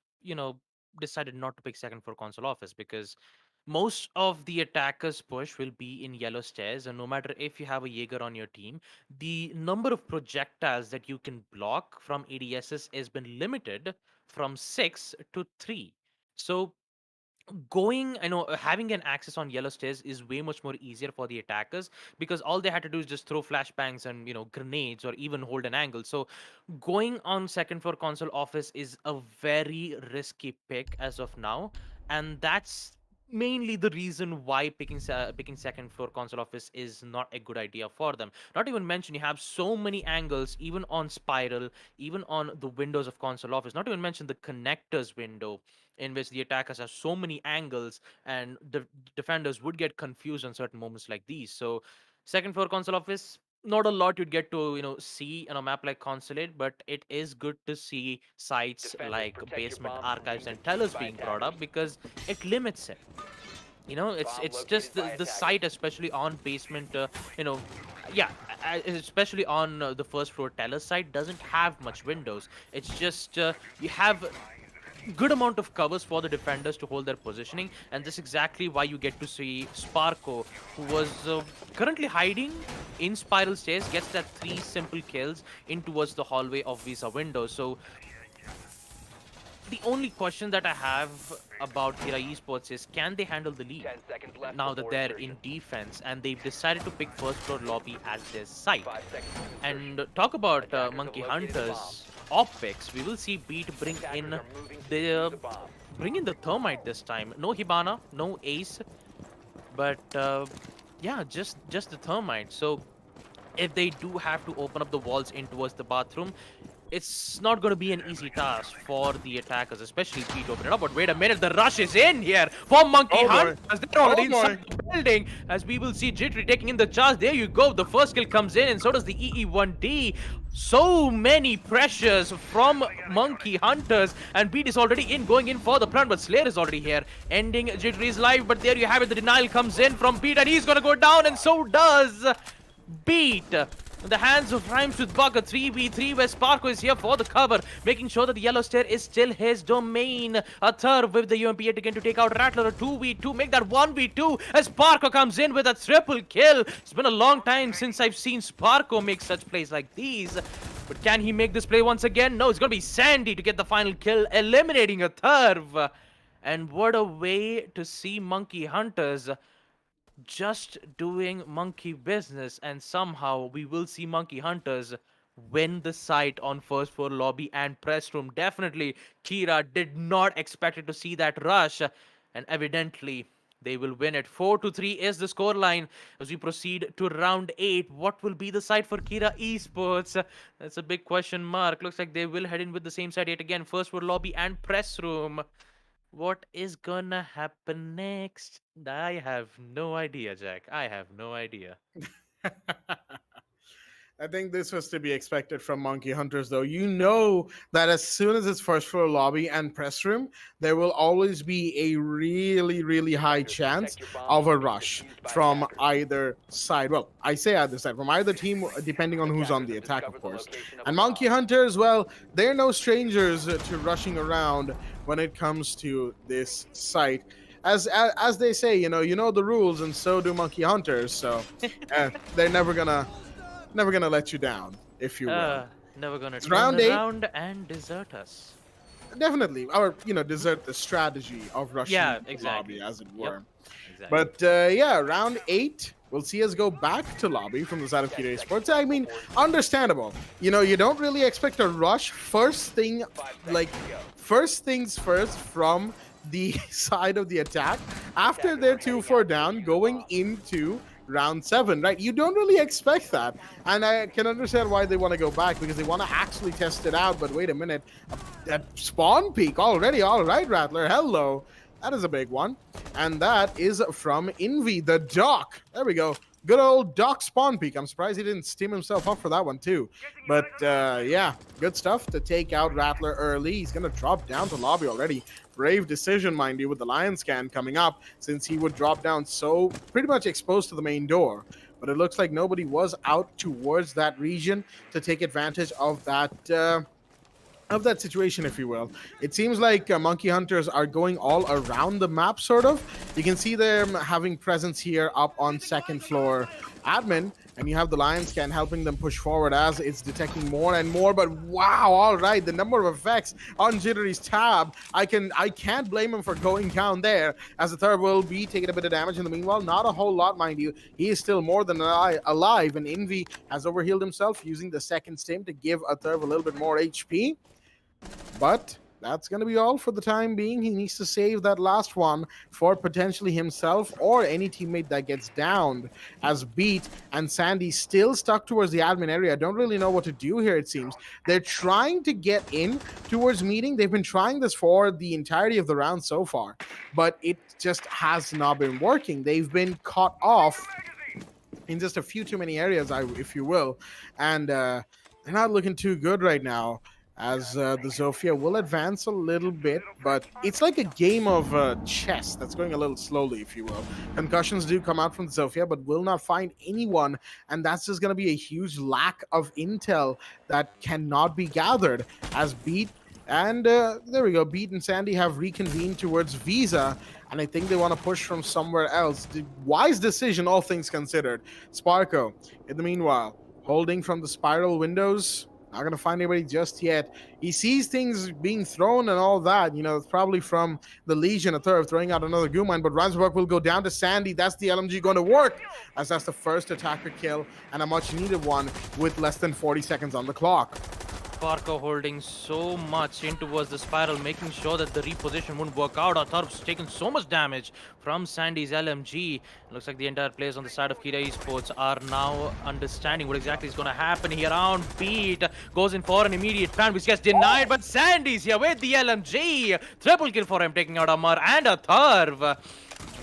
decided not to pick second for console office, because most of the attackers push will be in yellow stairs, and no matter if you have a Jaeger on your team, the number of projectiles that you can block from ADSs has been limited from 6 to 3. So having an access on yellow stairs is way much more easier for the attackers, because all they had to do is just throw flashbangs and grenades, or even hold an angle. So going on second floor console office is a very risky pick as of now, and that's mainly the reason why picking second floor console office is not a good idea for them. Not even mention, you have so many angles, even on spiral, even on the windows of console office. Not even mention the connectors window, in which the attackers have so many angles, and the defenders would get confused on certain moments like these. So second floor console office, not a lot you'd get to see on a map like Consulate, but it is good to see sites like basement archives and tellers being brought up, because it limits it. It's just the site, especially on basement, especially on the first floor teller site, doesn't have much windows. It's just you have good amount of covers for the defenders to hold their positioning, and this is exactly why you get to see Sparko, who was currently hiding in spiral stairs, gets that 3 simple kills in towards the hallway of Visa window. So the only question that I have about Kira Esports is, can they handle the lead now that they're in defense and they've decided to pick first floor lobby as their site? And talk about Monkey Hunters optics, we will see Beat bring in the thermite this time. No Hibana, no Ace, but just the thermite. So if they do have to open up the walls in towards the bathroom, it's not going to be an easy task for the attackers, especially Pete open it up. But wait a minute, the rush is in here for Monkey Hunt, as they're already inside the building, as we will see Jittery taking in the charge. There you go, the first kill comes in, and so does the EE1D. So many pressures from Monkey Hunters, and Beat is already in, going in for the plant, but Slayer is already here, ending Jittery's life. But there you have it, the denial comes in from Beat, and he's going to go down, and so does Beat. In the hands of Rhymes with Bug, a 3v3 where Sparko is here for the cover, making sure that the yellow stair is still his domain. A third with the UMP yet again to take out Rattler, a 2v2, make that 1v2 as Sparko comes in with a triple kill. It's been a long time since I've seen Sparko make such plays like these. But can he make this play once again? No, it's going to be Sandy to get the final kill, eliminating a Thurv. And what a way to see Monkey Hunters just doing monkey business, and somehow we will see Monkey Hunters win the site on first floor lobby and press room. Definitely, Kira did not expect it to see that rush, and evidently they will win it. 4-3 is the scoreline as we proceed to round 8. What will be the site for Kira Esports? That's a big question mark. Looks like they will head in with the same side yet again. First floor lobby and press room. What is gonna happen next? I have no idea, Jack. I have no idea. I think this was to be expected from Monkey Hunters, though. You know that as soon as it's first floor lobby and press room, there will always be a really, really high chance of a rush from either side. Well, I say either side, from either team, depending on who's on the attack, of course. And Monkey Hunters, well, they're no strangers to rushing around when it comes to this site. As they say, you know the rules, and so do Monkey Hunters. So they're never gonna let you down, if you will. Never gonna It's turn round 8. around and desert us. Definitely, or desert the strategy of rushing the lobby, as it were. Exactly. But round 8. We'll see us go back to lobby from the side of Kira Esports. I mean, understandable. You don't really expect a rush first things first from the side of the attack after they're 2-4 down going into round 7, right? You don't really expect that, and I can understand why they want to go back, because they want to actually test it out. But wait a minute, that spawn peak already. All right, Rattler, hello. That is a big one, and that is from Envy, the Doc. There we go. Good old Doc spawn peak. I'm surprised he didn't steam himself up for that one too. But yeah, good stuff to take out Rattler early. He's going to drop down to lobby already. Brave decision, mind you, with the Lion scan coming up, since he would drop down so pretty much exposed to the main door. But it looks like nobody was out towards that region to take advantage of that situation, if you will. It seems like Monkey Hunters are going all around the map, sort of. You can see them having presence here up on second floor admin, and you have the Lion scan helping them push forward as it's detecting more and more. But wow, all right, the number of effects on Jittery's tab, I can't blame him for going down there, as the third will be taking a bit of damage in the meanwhile. Not a whole lot, mind you. He is still more than alive, and Envy has overhealed himself using the second stim to give a third a little bit more HP. But that's going to be all for the time being. He needs to save that last one for potentially himself or any teammate that gets downed, as Beat and Sandy still stuck towards the admin area. Don't really know what to do here, it seems. They're trying to get in towards meeting. They've been trying this for the entirety of the round so far, but it just has not been working. They've been caught off in just a few too many areas, if you will, and they're not looking too good right now, as the Zofia will advance a little bit, but it's like a game of chess that's going a little slowly, if you will. Concussions do come out from the Zofia, but will not find anyone, and that's just going to be a huge lack of intel that cannot be gathered, as Beat and there we go, Beat and Sandy have reconvened towards Visa, and I think they want to push from somewhere else. Wise decision, all things considered. Sparko, in the meanwhile, holding from the spiral windows. Not going to find anybody just yet. He sees things being thrown and all that. It's probably from the Legion, a third, throwing out another goo mine. But Ransburg will go down to Sandy. That's the LMG going to work, as that's the first attacker kill, and a much-needed one with less than 40 seconds on the clock. Sparko holding so much in towards the spiral, making sure that the reposition wouldn't work out. Atharv's taken so much damage from Sandy's LMG. Looks like the entire players on the side of Kira Esports are now understanding what exactly is going to happen here. Around Beat goes in for an immediate plan, which gets denied, but Sandy's here with the LMG. Triple kill for him, taking out Amar and Atharv.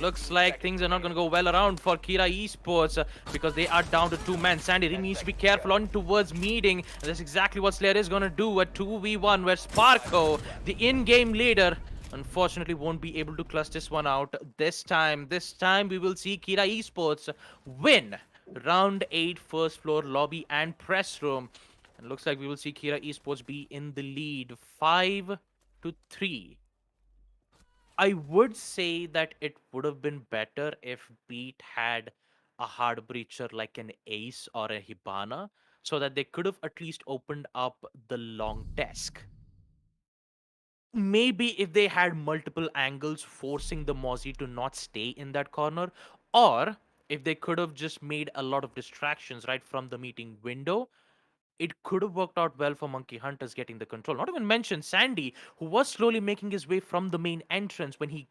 Looks like things are not going to go well around for Kira Esports because they are down to 2 men. Sandy really needs to be careful on towards meeting. And that's exactly what Slayer is going to do, a 2v1 where Sparko, the in-game leader, unfortunately won't be able to clutch this one out this time. This time we will see Kira Esports win Round 8, first floor lobby and press room. And looks like we will see Kira Esports be in the lead 5 to 3. I would say that it would have been better if Beat had a hard breacher like an Ace or a Hibana so that they could have at least opened up the long desk. Maybe if they had multiple angles forcing the Mozzie to not stay in that corner, or if they could have just made a lot of distractions right from the meeting window, it could have worked out well for Monkey Hunters getting the control. Not even mention Sandy, who was slowly making his way from the main entrance when he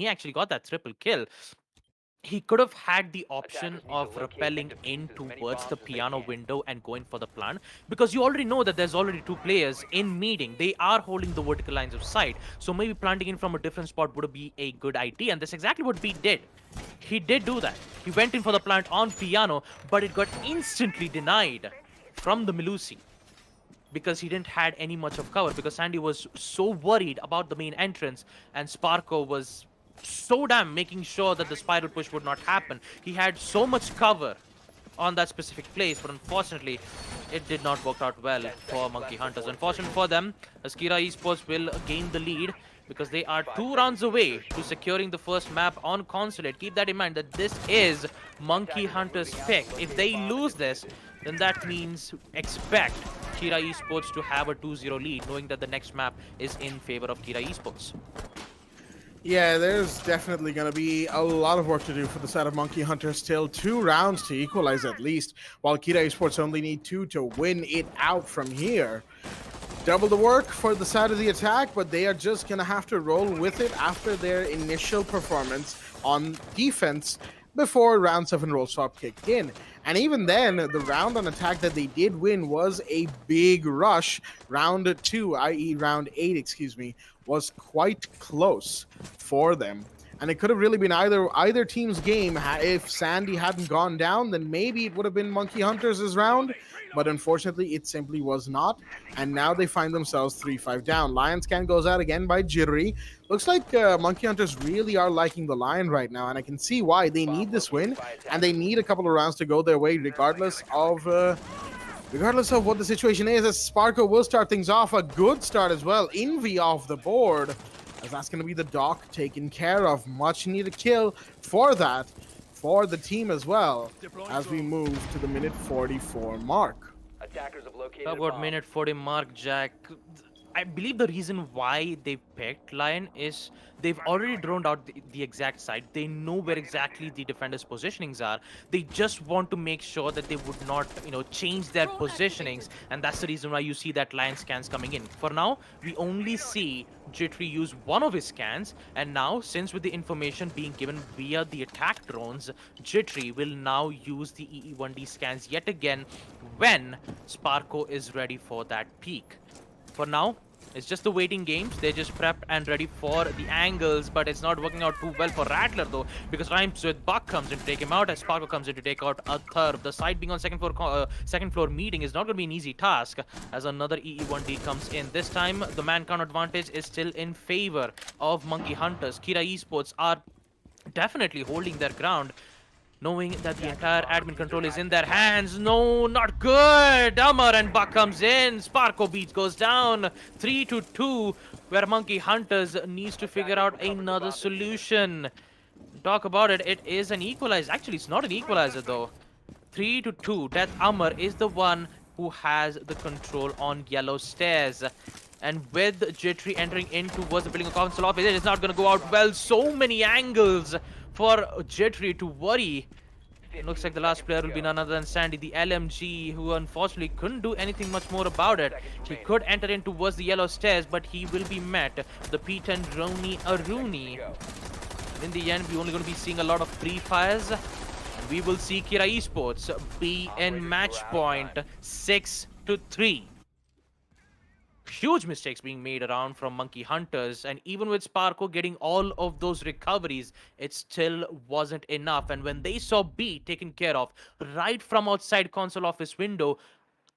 actually got that triple kill. He could have had the option of rappelling in towards the piano window and going for the plant, because you already know that there's already two players in meeting. They are holding the vertical lines of sight, so maybe planting in from a different spot would be a good idea, and that's exactly what Pete did. He did do that. He went in for the plant on piano, but it got instantly denied from the Melusi because he didn't had any much of cover, because Sandy was so worried about the main entrance and Sparko was so damn making sure that the spiral push would not happen. He had so much cover on that specific place, but unfortunately it did not work out well for Monkey Hunters. Unfortunate for them, Askira Esports will gain the lead because they are 2 rounds away to securing the first map on Consulate. Keep that in mind that this is Monkey Hunters' pick. If they lose this, then that means expect Kira Esports to have a 2-0 lead, knowing that the next map is in favor of Kira Esports. Yeah, there's definitely going to be a lot of work to do for the side of Monkey Hunter. Still 2 rounds to equalize at least, while Kira Esports only need 2 to win it out from here. Double the work for the side of the attack, but they are just going to have to roll with it after their initial performance on defense before round 7 roll swap kicked in. And even then, the round on attack that they did win was a big rush. Round 2, i.e. round 8, excuse me, was quite close for them. And it could have really been either team's game. If Sandy hadn't gone down, then maybe it would have been Monkey Hunters' round. But unfortunately, it simply was not. And now they find themselves 3-5 down. Lion scan goes out again by Jittery. Looks like Monkey Hunters really are liking the Lion right now. And I can see why. They need this win. And they need a couple of rounds to go their way, regardless of what the situation is. As Sparko will start things off. A good start as well. Envy off the board, as that's going to be the Doc taken care of. Much needed kill for that, for the team as well, as we move to the minute 44 mark. About minute 40 mark, Jack. I believe the reason why they picked Lion is they've already droned out the exact site. They know where exactly the defenders' positionings are. They just want to make sure that they would not, change their positionings, and that's the reason why you see that Lion scans coming in. For now, we only see Jittery use one of his scans, and now, since with the information being given via the attack drones, Jittery will now use the EE1D scans yet again when Sparko is ready for that peak. For now, it's just the waiting games. They're just prepped and ready for the angles, but it's not working out too well for Rattler though, because Rhymes with Buck comes in to take him out as Sparko comes in to take out a third. The side being on second floor meeting is not going to be an easy task, as another EE1D comes in. This time, the man count advantage is still in favor of Monkey Hunters. Kira Esports are definitely holding their ground, knowing that the entire admin control is in their hands. No, not good. Amar and Buck comes in. Sparko Beats goes down 3-2, where Monkey Hunters needs to figure out another solution. Talk about it. It is an equalizer. Actually, it's not an equalizer though. 3-2. Death Amar is the one who has the control on yellow stairs. And with Jittery entering in towards the building of console office, it is not going to go out well. So many angles for Jittery to worry. It looks like the last player will be none other than Sandy, the LMG, who unfortunately couldn't do anything much more about it. He could enter in towards the yellow stairs, but he will be met. The P10 Roni Aruni. In the end, we're only going to be seeing a lot of pre-fires. And we will see Kira Esports be in match point 6-3. Huge mistakes being made around from Monkey Hunters, and even with Sparko getting all of those recoveries, it still wasn't enough. And when they saw B taken care of right from outside console office window,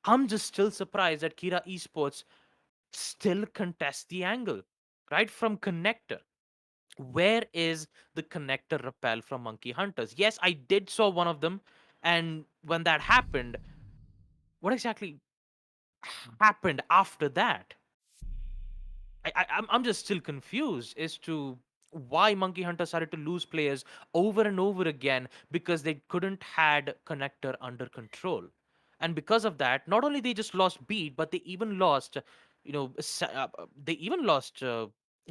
I'm just still surprised that Kira Esports still contests the angle right from connector. Where is the connector rappel from Monkey Hunters? Yes, I did saw one of them And when that happened, what exactly happened after that? I'm just still confused as to why Monkey Hunter started to lose players over and over again because they couldn't had connector under control, and because of that, not only they just lost beat, but they even lost, they even lost.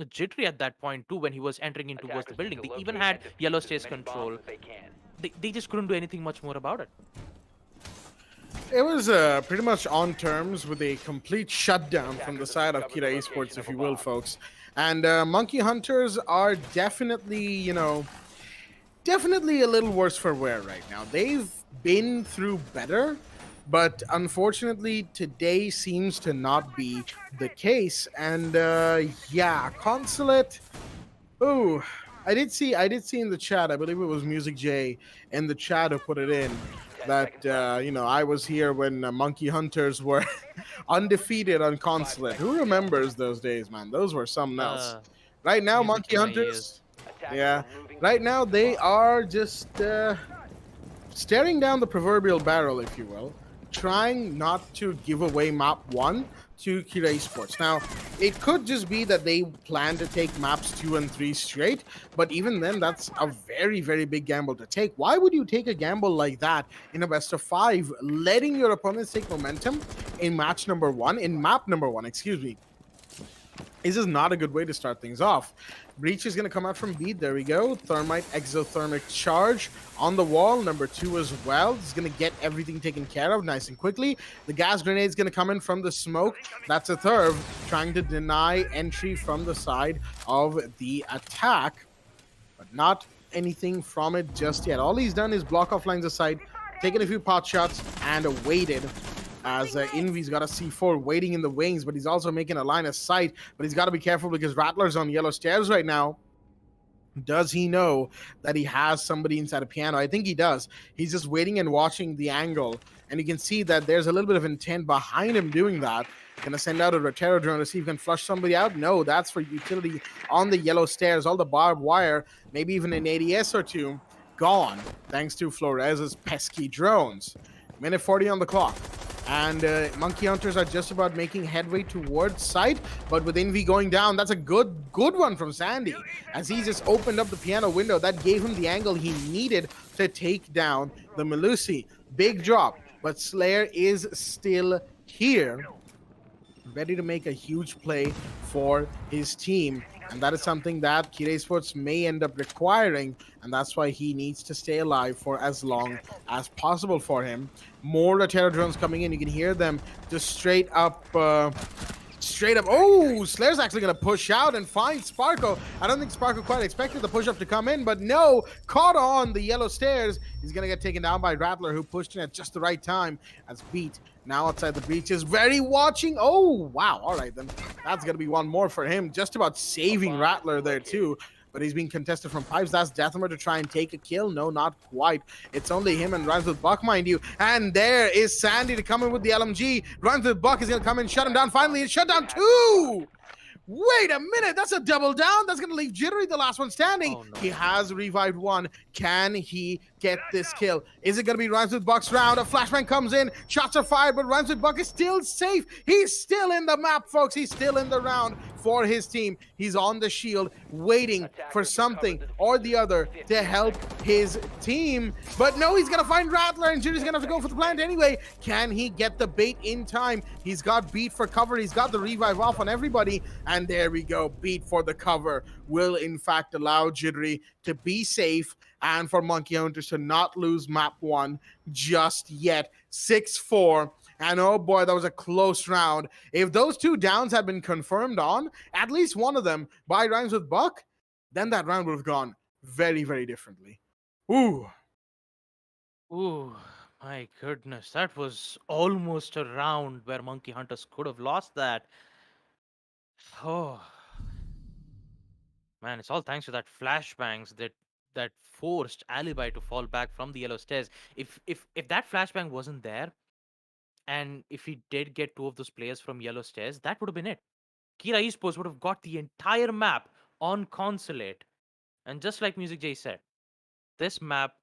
Jittery at that point too when he was entering in towards the building. They even had Yellow State's control. They just couldn't do anything much more about it. It was pretty much on terms with a complete shutdown from the side of Kira Esports, if you will, folks. And Monkey Hunters are definitely, definitely a little worse for wear right now. They've been through better, but unfortunately, today seems to not be the case. And yeah, Consulate. Oh, I did see in the chat. I believe it was Music J in the chat who put it in that I was here when Monkey Hunters were undefeated on Consulate. Who remembers those days, man? Those were something else. Uh, Right now, music Monkey to my ears. Hunters, yeah. Right now, they are just staring down the proverbial barrel, if you will, trying not to give away map one to Kira Esports. Now, it could just be that they plan to take maps 2 and 3 straight, but even then, that's a very, very big gamble to take. Why would you take a gamble like that in a best of five, letting your opponents take momentum in match number one, in map number one, excuse me? This is not a good way to start things off. Breach is going to come out from B. There we go. Thermite exothermic charge on the wall. Number 2 as well. He's going to get everything taken care of nice and quickly. The gas grenade is going to come in from the smoke. That's a third trying to deny entry from the side of the attack, but not anything from it just yet. All he's done is block off lines aside, taken a few pot shots, and waited as Envy's got a C4 waiting in the wings, but he's also making a line of sight. But he's got to be careful because Rattler's on yellow stairs right now. Does he know that he has somebody inside a piano? I think he does. He's just waiting and watching the angle, and you can see that there's a little bit of intent behind him doing that. Gonna send out a Rotero drone to see if he can flush somebody out. No, that's for utility on the yellow stairs. All the barbed wire, maybe even an ADS or two, gone thanks to Flores's pesky drones. Minute 40 on the clock. And Monkey Hunters are just about making headway towards site, but with Envy going down, that's a good one from Sandy, as he just opened up the piano window. That gave him the angle he needed to take down the Melusi. Big drop, but Slayer is still here, ready to make a huge play for his team. And that is something that Kira Esports may end up requiring, and that's why he needs to stay alive for as long as possible for him. More Rotero drones coming in. You can hear them just straight up. Oh, Slayer's actually going to push out and find Sparko. I don't think Sparko quite expected the push-up to come in, but no, caught on the yellow stairs. He's going to get taken down by Rattler, who pushed in at just the right time as Beat now outside the breach is very watching. Oh, wow. All right, then. That's going to be one more for him. Just about saving Rattler there, too. But he's being contested from pipes. That's Deathmer to try and take a kill. No, not quite. It's only him and runs with Buck, mind you. And there is Sandy to come in with the LMG. Runs with Buck is going to come in, shut him down. Finally, it's shut down two. Wait a minute, that's a double down. That's going to leave Jittery the last one standing. Oh, no. He has revived one. Can he get this kill? Is it going to be Rhymes with Buck's round? A flashbang comes in. Shots are fired, but Rhymes with Buck is still safe. He's still in the map, folks. He's still in the round for his team. He's on the shield, waiting for something or the other to help his team. But no, he's going to find Rattler, and Jittery's going to have to go for the plant anyway. Can he get the bait in time? He's got Beat for cover. He's got the revive off on everybody. And there we go. Beat for the cover will, in fact, allow Jittery to be safe and for Monkey Hunters to not lose map one just yet. 6-4. And oh boy, that was a close round. If those two downs had been confirmed on, at least one of them, by Rhymes with Buck, then that round would have gone very, very differently. Ooh. Ooh, my goodness. That was almost a round where Monkey Hunters could have lost that. Oh, man, it's all thanks to that flashbangs that forced Alibi to fall back from the yellow stairs. If that flashbang wasn't there, and if he did get two of those players from yellow stairs, that would have been it. Kira Esports would have got the entire map on Consulate. And just like Music J said, this map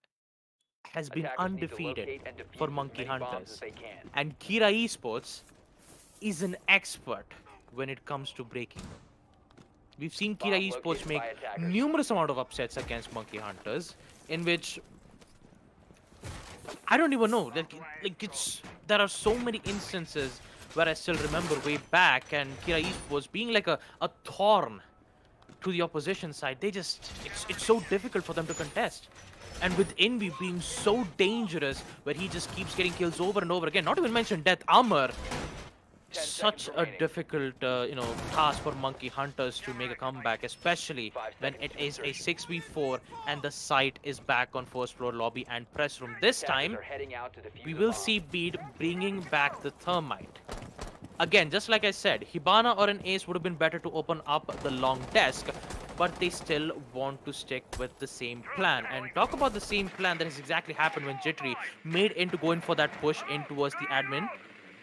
has been undefeated for Monkey Hunters. And Kira Esports is an expert when it comes to breaking. We've seen Kira Esports make numerous amount of upsets against Monkey Hunters, in which I don't even know. Like it's there are so many instances where I still remember way back, and Kira Esports being like a thorn to the opposition side. It's so difficult for them to contest. And with Envy being so dangerous, where he just keeps getting kills over and over again. Not even mention Death Armor. Such a difficult, task for Monkey Hunters to make a comeback, especially when it is a 6v4 and the site is back on first floor lobby and press room. This time, we will see Beat bringing back the Thermite. Again, just like I said, Hibana or an Ace would have been better to open up the long desk, but they still want to stick with the same plan. And talk about the same plan that has exactly happened when Jittery made in to go in for that push in towards the admin.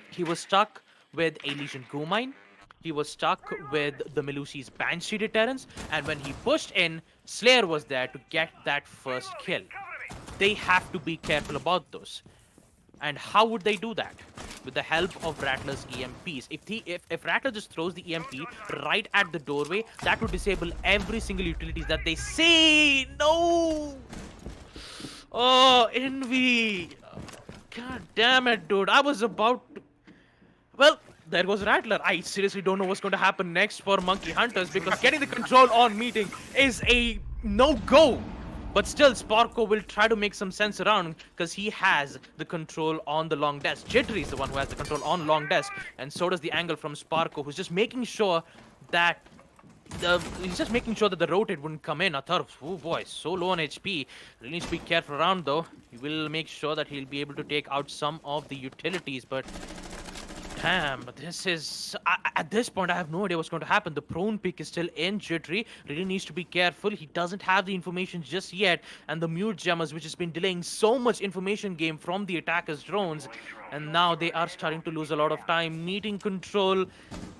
He was stuck with a Legion Gomine. He was stuck with the Melusi's Banshee deterrence, and when he pushed in, Slayer was there to get that first kill. They have to be careful about those. And how would they do that? With the help of Rattler's EMPs. If Rattler just throws the EMP right at the doorway, that would disable every single utility that they see. No! Oh, Envy! God damn it, dude. I was about to... Well, there goes Rattler. I seriously don't know what's going to happen next for Monkey Hunters, because getting the control on meeting is a no-go. But still, Sparko will try to make some sense around, because he has the control on the long desk. Jittery is the one who has the control on long desk, and so does the angle from Sparko, who's just making sure that the rotate wouldn't come in. Athar, oh boy, so low on HP. Really needs to be careful around though. He will make sure that he'll be able to take out some of the utilities, but damn, this is... at this point, I have no idea what's going to happen. The prone pick is still in. Jittery really needs to be careful. He doesn't have the information just yet. And the mute jammers, which has been delaying so much information game from the attackers' drones. And now they are starting to lose a lot of time. Meeting control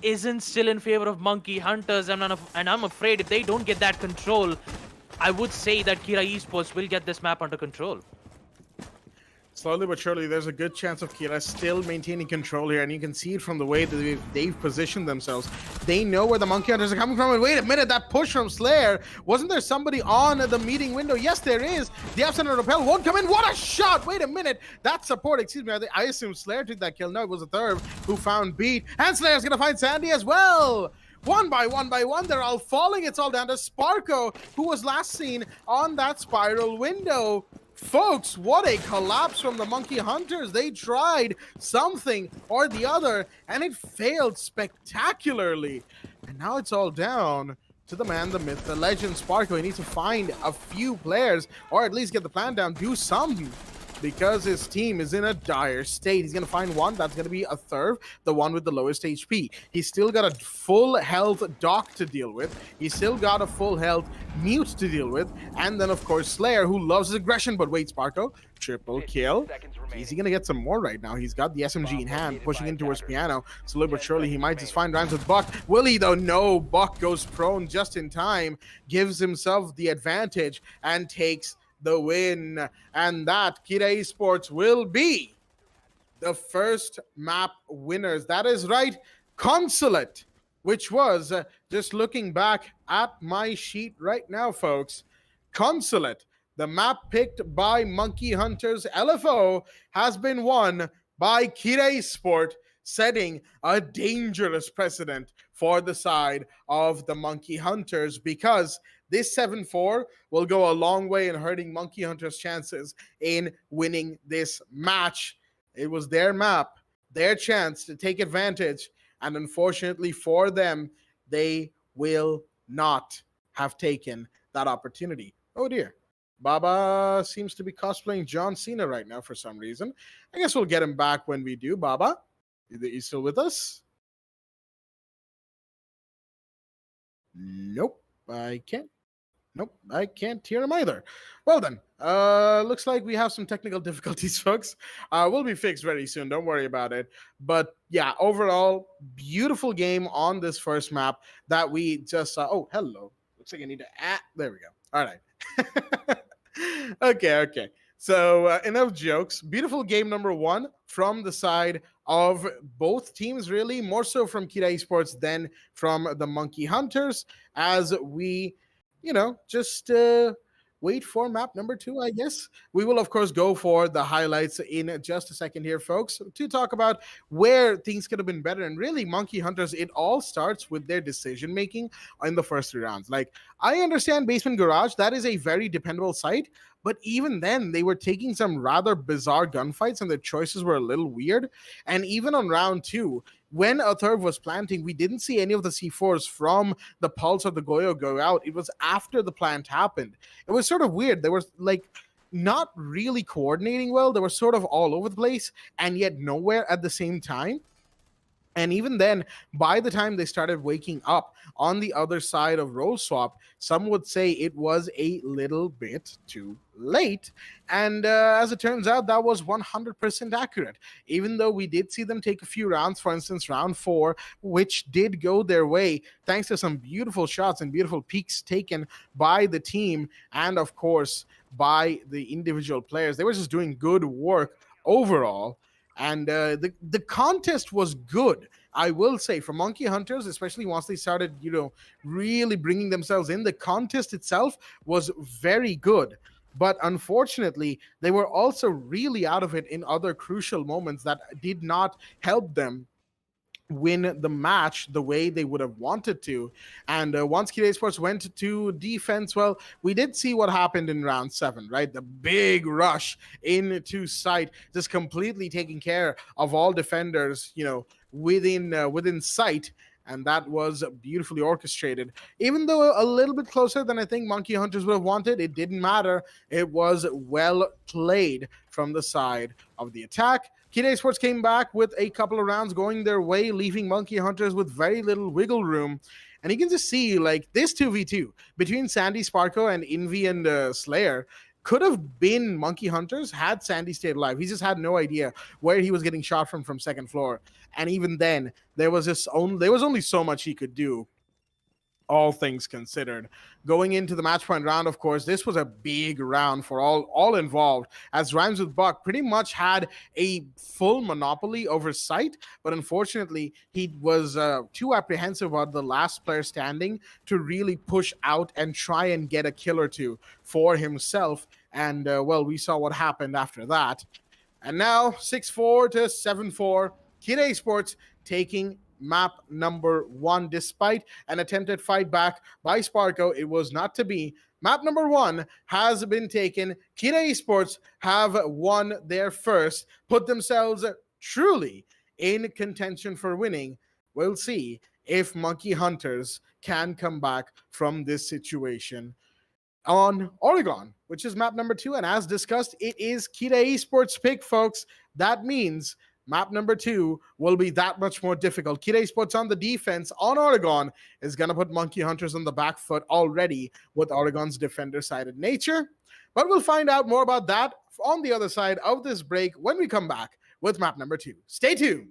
isn't still in favor of Monkey Hunters. And I'm afraid if they don't get that control, I would say that Kira Esports will get this map under control. Slowly but surely, there's a good chance of Kira still maintaining control here, and you can see it from the way that they've positioned themselves. They know where the Monkey Hunters are coming from, and wait a minute, that push from Slayer, wasn't there somebody on the meeting window? Yes, there is. The absent repel won't come in. What a shot! Wait a minute, that support, excuse me, I assume Slayer took that kill. No, it was a third who found Beat, and Slayer's gonna find Sandy as well. One by one, they're all falling. It's all down to Sparko, who was last seen on that spiral window. Folks, what a collapse from the Monkey Hunters. They tried something or the other, and it failed spectacularly. And now it's all down to the man, the myth, the legend, Sparko. He needs to find a few players, or at least get the plan down, do something, because his team is in a dire state. He's going to find one. That's going to be a third, the one with the lowest HP. He's still got a full health Doc to deal with. He's still got a full health Mute to deal with. And then, of course, Slayer, who loves his aggression. But wait, Sparko, triple kill. Is he going to get some more right now? He's got the SMG in hand, pushing in towards Piano. Slowly but surely, he might just find rounds with Buck. Will he, though? No. Buck goes prone just in time, gives himself the advantage, and takes the win. And that, Kira Esports will be the first map winners. That is right, Consulate, which was, just looking back at my sheet right now, folks, Consulate, the map picked by Monkey Hunters LFO, has been won by Kira Esports, setting a dangerous precedent for the side of the Monkey Hunters, because this 7-4 will go a long way in hurting Monkey Hunter's chances in winning this match. It was their map, their chance to take advantage, and unfortunately for them, they will not have taken that opportunity. Oh dear. Baba seems to be cosplaying John Cena right now for some reason. I guess we'll get him back when we do. Baba, you still with us? Nope, I can't. Nope, I can't hear him either. Well then, looks like we have some technical difficulties, folks. Will be fixed very soon, don't worry about it. But yeah, overall, beautiful game on this first map that we just saw. Oh, hello. Looks like I need to there we go. All right. Okay. So enough jokes. Beautiful game number one from the side of both teams, really more so from Kira Esports than from the Monkey Hunters. As we, just wait for map number two, I guess. We will, of course, go for the highlights in just a second here, folks, to talk about where things could have been better. And really, Monkey Hunters, it all starts with their decision making in the first 3 rounds. Like, I understand Basement Garage, that is a very dependable site, but even then, they were taking some rather bizarre gunfights and their choices were a little weird. And even on round two, when Atharv was planting, we didn't see any of the C4s from the Pulse or the Goyo go out. It was after the plant happened. It was sort of weird. They were like not really coordinating well. They were sort of all over the place and yet nowhere at the same time. And even then, by the time they started waking up on the other side of role swap, some would say it was a little bit too late. And as it turns out, that was 100% accurate. Even though we did see them take a few rounds, for instance, round four, which did go their way thanks to some beautiful shots and beautiful peaks taken by the team and, of course, by the individual players. They were just doing good work overall. And the contest was good, I will say, for Monkey Hunters, especially once they started, really bringing themselves in. The contest itself was very good. But unfortunately, they were also really out of it in other crucial moments that did not help them win the match the way they would have wanted to. And once Kira Esports went to defense, well, we did see what happened in round 7, right? The big rush into site, just completely taking care of all defenders, within sight. And that was beautifully orchestrated. Even though a little bit closer than I think Monkey Hunters would have wanted, it didn't matter. It was well played from the side of the attack. Kira Esports came back with a couple of rounds going their way, leaving Monkey Hunters with very little wiggle room. And you can just see, like, this 2v2 between Sandy Sparko and Envy and Slayer could have been Monkey Hunters had Sandy stayed alive. He just had no idea where he was getting shot from second floor. And even then, there was only so much he could do, all things considered. Going into the match point round, of course, this was a big round for all involved, as Rhymes with Buck pretty much had a full monopoly over sight, but unfortunately, he was too apprehensive about the last player standing to really push out and try and get a kill or two for himself. And, well, we saw what happened after that. And now, 6-4 to 7-4, Kira Esports taking map number 1. Despite an attempted fight back by Sparko, it was not to be. Map number 1 has been taken. Kira Esports have won their first, put themselves truly in contention for winning. We'll see if Monkey Hunters can come back from this situation on Oregon, which is map number 2. And as discussed, it is Kira Esports' pick, folks. That means map number 2 will be that much more difficult. Kira Esports on the defense on Oregon is going to put Monkey Hunters on the back foot already with Oregon's defender-sided nature. But we'll find out more about that on the other side of this break when we come back with map number 2. Stay tuned.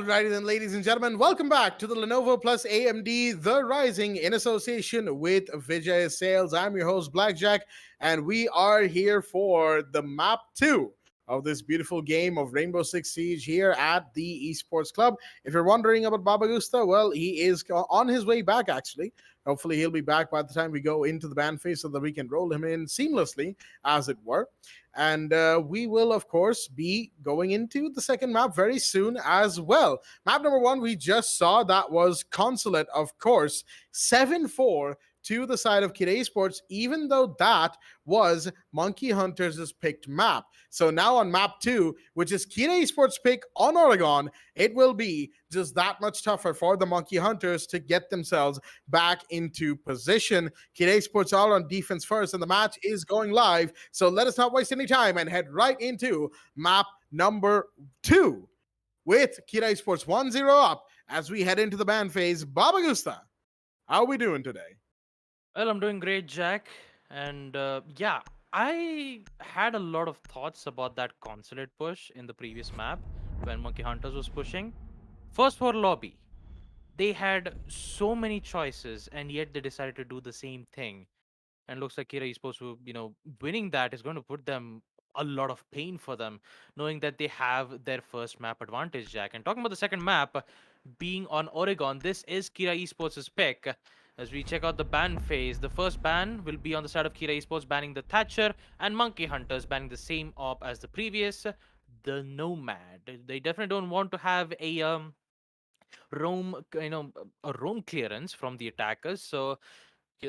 Alrighty then, ladies and gentlemen, welcome back to the Lenovo plus AMD The Rising in association with Vijay Sales. I'm your host, Blackjack, and we are here for the map 2 of this beautiful game of Rainbow Six Siege here at the Esports Club. If you're wondering about Baba Gusta, well, he is on his way back, actually. Hopefully, he'll be back by the time we go into the ban phase so that we can roll him in seamlessly, as it were. And we will, of course, be going into the second map very soon as well. Map number 1, we just saw that was Consulate, of course, 7-4 to the side of Kid Esports, even though that was Monkey Hunters' picked map. So now on map 2, which is Kid Esports' pick on Oregon, it will be just that much tougher for the Monkey Hunters to get themselves back into position. Kid Esports are on defense first, and the match is going live. So let us not waste any time and head right into map number 2 with Kid Esports 1-0 up as we head into the ban phase. Baba Gusta, how are we doing today? Well, I'm doing great, Jack. And yeah, I had a lot of thoughts about that Consulate push in the previous map when Monkey Hunters was pushing. First for lobby, they had so many choices, and yet they decided to do the same thing. And looks like Kira Esports, winning that is going to put them a lot of pain for them, knowing that they have their first map advantage, Jack. And talking about the second map being on Oregon, this is Kira Esports' pick. As we check out the ban phase, the first ban will be on the side of Kira Esports, banning the Thatcher, and Monkey Hunters banning the same op as the previous, the Nomad. They definitely don't want to have a a roam clearance from the attackers. So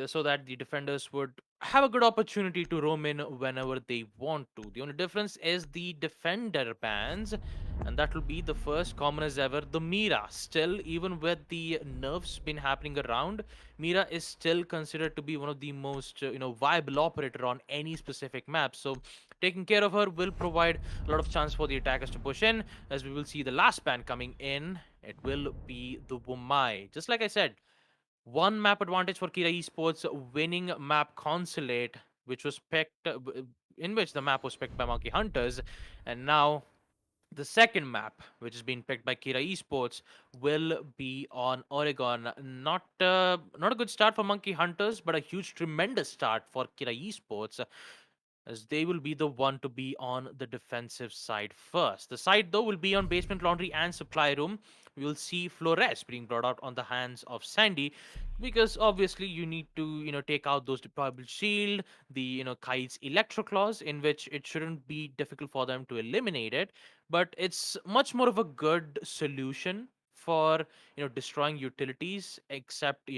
so that the defenders would have a good opportunity to roam in whenever they want to. The only difference is the defender bans, and that will be the first common as ever, the Mira. Still, even with the nerfs been happening around, Mira is still considered to be one of the most viable operator on any specific map. So taking care of her will provide a lot of chance for the attackers to push in. As we will see the last ban coming in, it will be the Wumai. Just like I said, one map advantage for Kira Esports, winning map Consulate, which was picked, in which the map was picked by Monkey Hunters, and now the second map, which has been picked by Kira Esports, will be on Oregon. Not a good start for Monkey Hunters, but a huge, tremendous start for Kira Esports, as they will be the one to be on the defensive side first. The side, though, will be on basement laundry and supply room. We will see Flores being brought out on the hands of Sandy, because obviously you need to, take out those deployable shield, the, Kite's electro claws, in which it shouldn't be difficult for them to eliminate it, but it's much more of a good solution for destroying utilities, except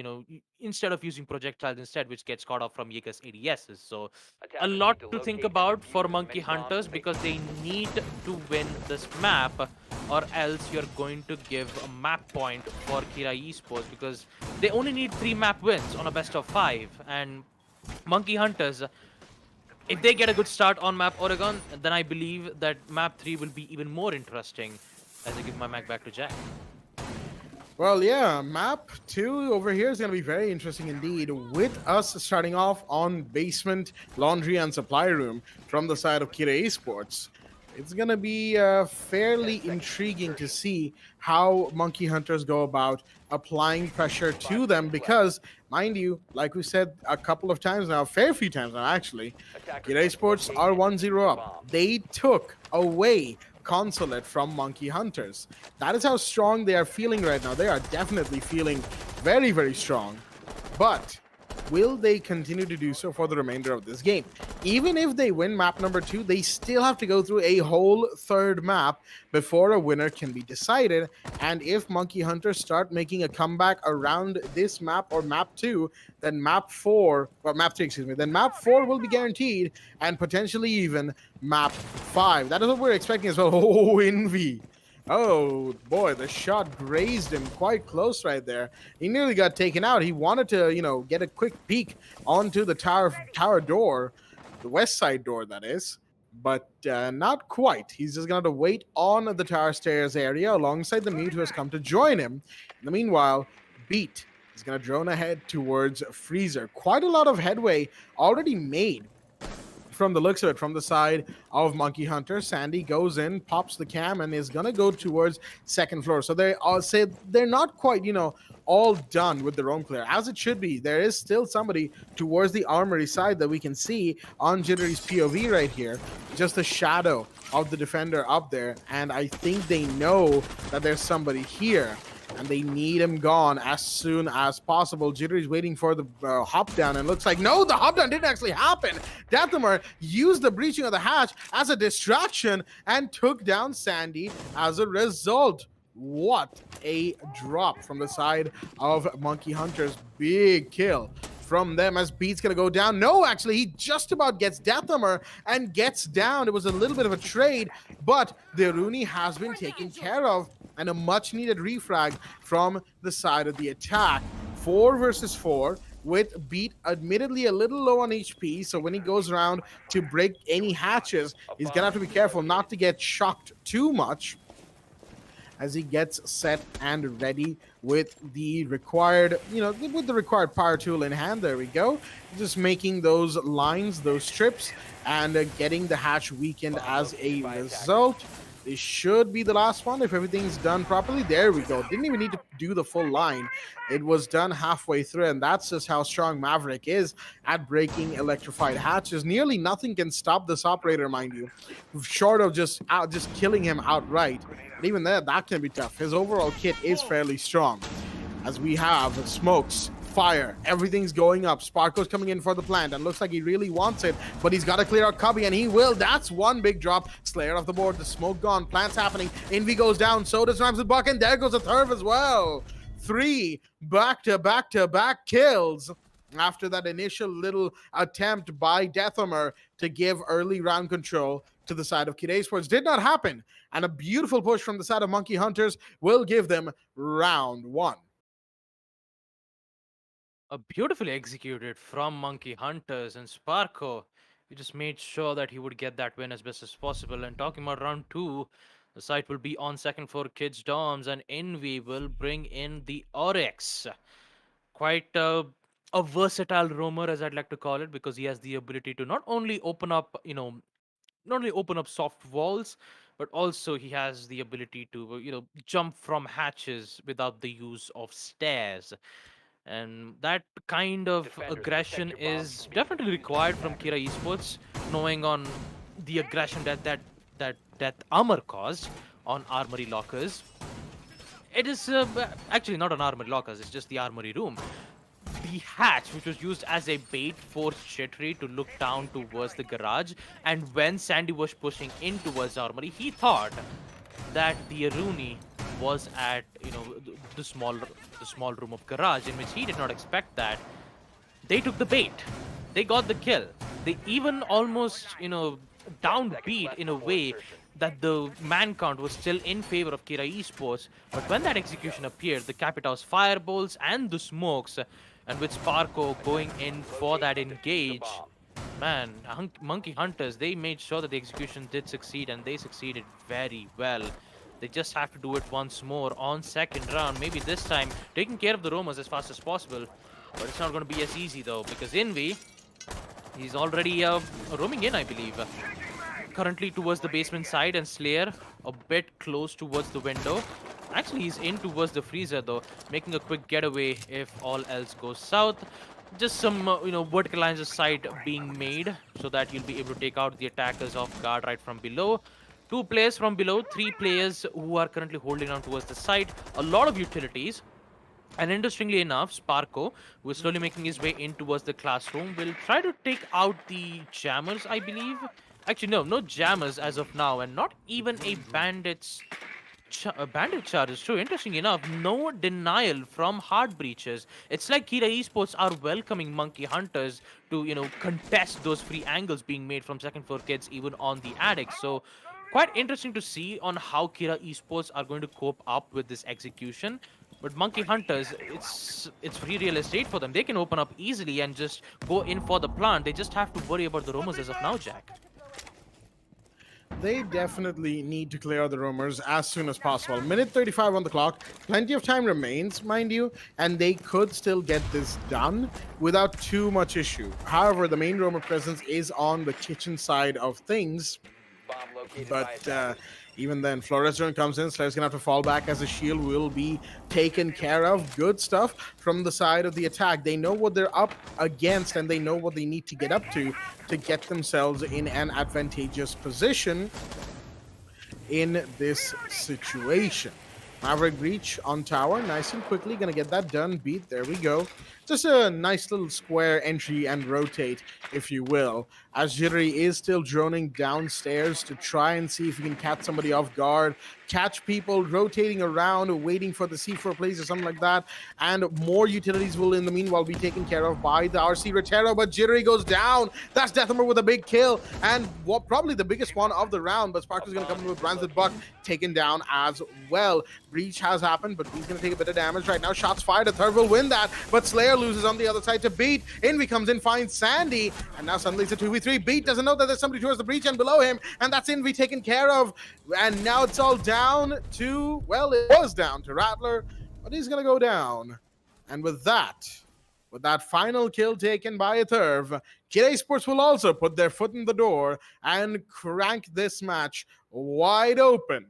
instead of using projectiles instead, which gets caught off from Jaeger's ADSs. So a lot to think about for Monkey Hunters, because they need to win this map, or else you're going to give a map point for Kira Esports, because they only need 3 map wins on a best of 5. And Monkey Hunters, if they get a good start on map Oregon, then I believe that map 3 will be even more interesting. As I give my mic back to Jack. Well, yeah, map 2 over here is going to be very interesting indeed, with us starting off on basement, laundry, and supply room from the side of Kira Esports. It's going to be fairly intriguing to see how Monkey Hunters go about applying pressure to them, because, mind you, like we said a couple of times now, a fair few times now actually, Kira Esports are 1-0 up. They took away Consulate from Monkey Hunters. That is how strong they are feeling right now. They are definitely feeling very, very strong. But will they continue to do so for the remainder of this game? Even if they win map number 2, they still have to go through a whole third map before a winner can be decided. And if Monkey Hunters start making a comeback around this map or map 2, then map 4, or map 3, excuse me, then map 4 will be guaranteed, and potentially even map 5. That is what we're expecting as well. Oh, Envy. Oh, boy, the shot grazed him quite close right there. He nearly got taken out. He wanted to, get a quick peek onto the tower door, the west side door, that is. But not quite. He's just going to wait on the tower stairs area alongside the mute who has come to join him. In the meanwhile, Beat is going to drone ahead towards Freezer. Quite a lot of headway already made from the looks of it, from the side of Monkey Hunter. Sandy goes in, pops the cam, and is gonna go towards second floor. So they all say they're not quite, all done with the roam clear, as it should be. There is still somebody towards the armory side that we can see on Jittery's POV right here. Just a shadow of the defender up there, and I think they know that there's somebody here, and they need him gone as soon as possible. Jittery's waiting for the hop down, and looks like, no, the hop down didn't actually happen. Deathhammer used the breaching of the hatch as a distraction and took down Sandy as a result. What a drop from the side of Monkey Hunter's. Big kill from them as Beat's gonna go down. No, actually, he just about gets Deathhammer and gets down. It was a little bit of a trade, but the Rooney has been taken care of, and a much needed refrag from the side of the attack. 4 versus 4 with Beat admittedly a little low on HP, so when he goes around to break any hatches, he's gonna have to be careful not to get shocked too much as he gets set and ready with the required, with the required power tool in hand. There we go. Just making those lines, those strips, and getting the hatch weakened as a result. This should be the last one if everything's done properly. There we go. Didn't even need to do the full line. It was done halfway through, and that's just how strong Maverick is at breaking electrified hatches. Nearly nothing can stop this operator, mind you, short of just killing him outright. But even that can be tough. His overall kit is fairly strong. As we have smokes, fire, everything's going up. Sparko's coming in for the plant, and looks like he really wants it, but he's got to clear out Cubby, and he will. That's one big drop. Slayer off the board, the smoke gone, plant's happening. Envy goes down, so does Rams with Buck, and there goes a Thurv as well. 3 back-to-back kills after that initial little attempt by Deathhammer to give early round control to the side of Kid Esports. Did not happen, and a beautiful push from the side of Monkey Hunters will give them round 1. Beautifully executed from Monkey Hunters, and Sparko, he just made sure that he would get that win as best as possible. And talking about round 2, the site will be on second floor Kids Dorms, and Envy will bring in the Oryx. Quite a versatile roamer, as I'd like to call it, because he has the ability to not only open up, soft walls, but also he has the ability to, jump from hatches without the use of stairs. And that kind of aggression is definitely required from Kira Esports, knowing on the aggression that armor caused on armory lockers. It is actually not on armory lockers, it's just the armory room. The hatch, which was used as a bait, forced Jittery to look down towards the garage, and when Sandy was pushing in towards armory, he thought that the Aruni was at the small room of garage, in which he did not expect that. They took the bait, they got the kill, they even almost downbeat in a way that the man count was still in favor of Kira Esports. But when that execution appeared, the Capitals fireballs and the smokes, and with Sparko going in for that engage, man, Monkey Hunters, they made sure that the execution did succeed, and they succeeded very well. They just have to do it once more on second round. Maybe this time taking care of the roamers as fast as possible. But it's not going to be as easy though, because Envy, he's already roaming in, I believe. Currently towards the basement side, and Slayer a bit close towards the window. Actually, he's in towards the freezer though, making a quick getaway if all else goes south. Just some, vertical lines of sight being made so that you'll be able to take out the attackers off guard right from below. 2 players from below, 3 players who are currently holding on towards the side. A lot of utilities. And interestingly enough, Sparko, who is slowly making his way in towards the classroom, will try to take out the jammers, I believe. Actually, no jammers as of now, and not even a bandit charge is true. Interesting enough, no denial from hard breaches. It's like Kira Esports are welcoming Monkey Hunters to, contest those free angles being made from second floor kids, even on the attic. So quite interesting to see on how Kira Esports are going to cope up with this execution. But Monkey Hunters, it's free real estate for them. They can open up easily and just go in for the plant. They just have to worry about the roamers as of now, Jack. they definitely need to clear the rumors as soon as possible. Minute 35 on the clock. Plenty of time remains, mind you, and they could still get this done without too much issue. However, the main rumor presence is on the kitchen side of things. But even then, Flores drone comes in. Slayer's gonna have to fall back as the shield will be taken care of. Good stuff from the side of the attack. They know what they're up against and they know what they need to get up to get themselves in an advantageous position in this situation. Maverick Breach on tower, nice and quickly, gonna get that done. Beat, there we go. Just a nice little square entry and rotate, if you will, as Jittery is still droning downstairs to try and see if he can catch somebody off guard, catch people rotating around, waiting for the C4 plays or something like that, and more utilities will in the meanwhile be taken care of by the RC Retero, but Jittery goes down. That's Deathhammer with a big kill, and what probably the biggest one of the round, but Sparkle's gonna come in with Branded Buck taken down as well. Breach has happened, but he's gonna take a bit of damage right now. Shots fired, a third will win that, but Slayer loses on the other side to Beat. Envy comes in, finds Sandy, and now suddenly it's a 2v3. Beat doesn't know that there's somebody towards the breach and below him, and that's Envy taken care of. And now it's all down to, well, it was down to Rattler, but he's gonna go down. And with that final kill taken by a Turv, Chalet Esports will also put their foot in the door and crank this match wide open,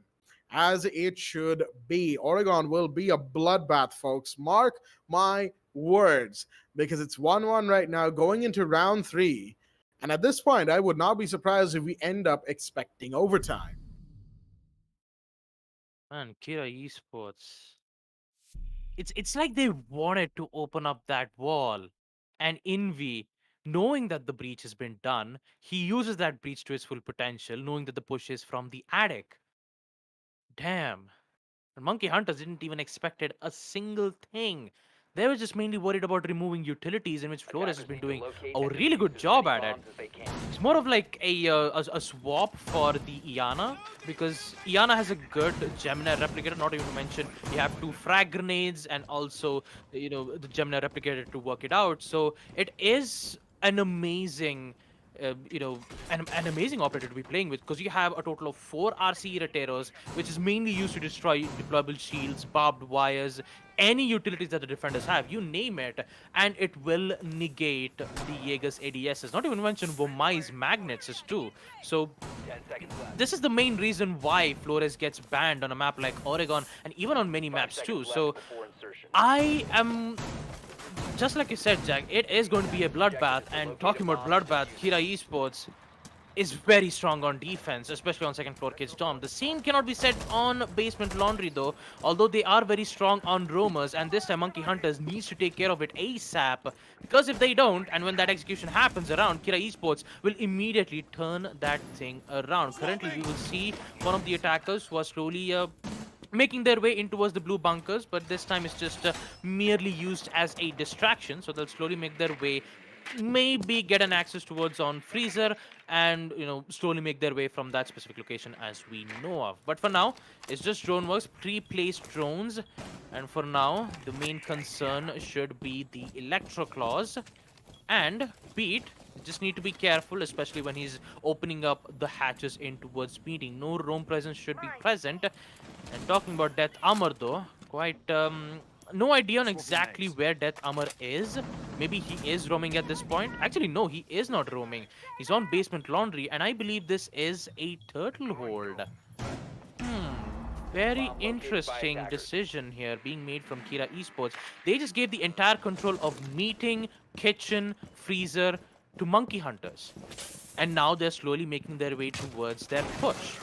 as it should be. Oregon will be a bloodbath, folks. Mark my words, because it's 1-1 right now going into round 3. And at this point, I would not be surprised if we end up expecting overtime. Man, Kira Esports. It's like they wanted to open up that wall. And Envy, knowing that the breach has been done, he uses that breach to its full potential, knowing that the push is from the attic. Damn. And Monkey Hunters didn't even expected a single thing. They were just mainly worried about removing utilities, in which Flores has been doing a really good job at it. It's more of like a swap for the Iana, because Iana has a good Gemini replicator, not even to mention you have 2 frag grenades and also, the Gemini replicator to work it out. So it is an amazing an amazing operator to be playing with, because you have a total of 4 RC Reteros, which is mainly used to destroy deployable shields, barbed wires, any utilities that the defenders have, you name it, and it will negate the Jaeger's ADSs. Not even mention Vomai's magnets too. So this is the main reason why Flores gets banned on a map like Oregon, and even on many maps too. So I am, just like you said, Jack, it is going to be a bloodbath. And talking about bloodbath, Kira Esports is very strong on defense, especially on second floor kids dorm. The same cannot be said on basement laundry though, although they are very strong on roamers, and this time Monkey Hunters needs to take care of it ASAP, because if they don't, and when that execution happens around, Kira Esports will immediately turn that thing around. Currently we will see one of the attackers who are slowly making their way in towards the blue bunkers, but this time it's just merely used as a distraction, so they'll slowly make their way, maybe get an access towards on Freezer, and slowly make their way from that specific location as we know of. But for now, it's just drone works, pre-placed drones, and for now the main concern should be the Electro Claws and Beat. Just need to be careful, especially when he's opening up the hatches in towards meeting. No roam presence should be present. And talking about Death Armor though, quite no idea on exactly where Death Armor is. Maybe he is roaming at this point. Actually, no, he is not roaming. He's on basement laundry, and I believe this is a turtle hold. Very interesting decision here being made from Kira Esports. They just gave the entire control of meeting, kitchen, freezer to Monkey Hunters. And now they're slowly making their way towards their push.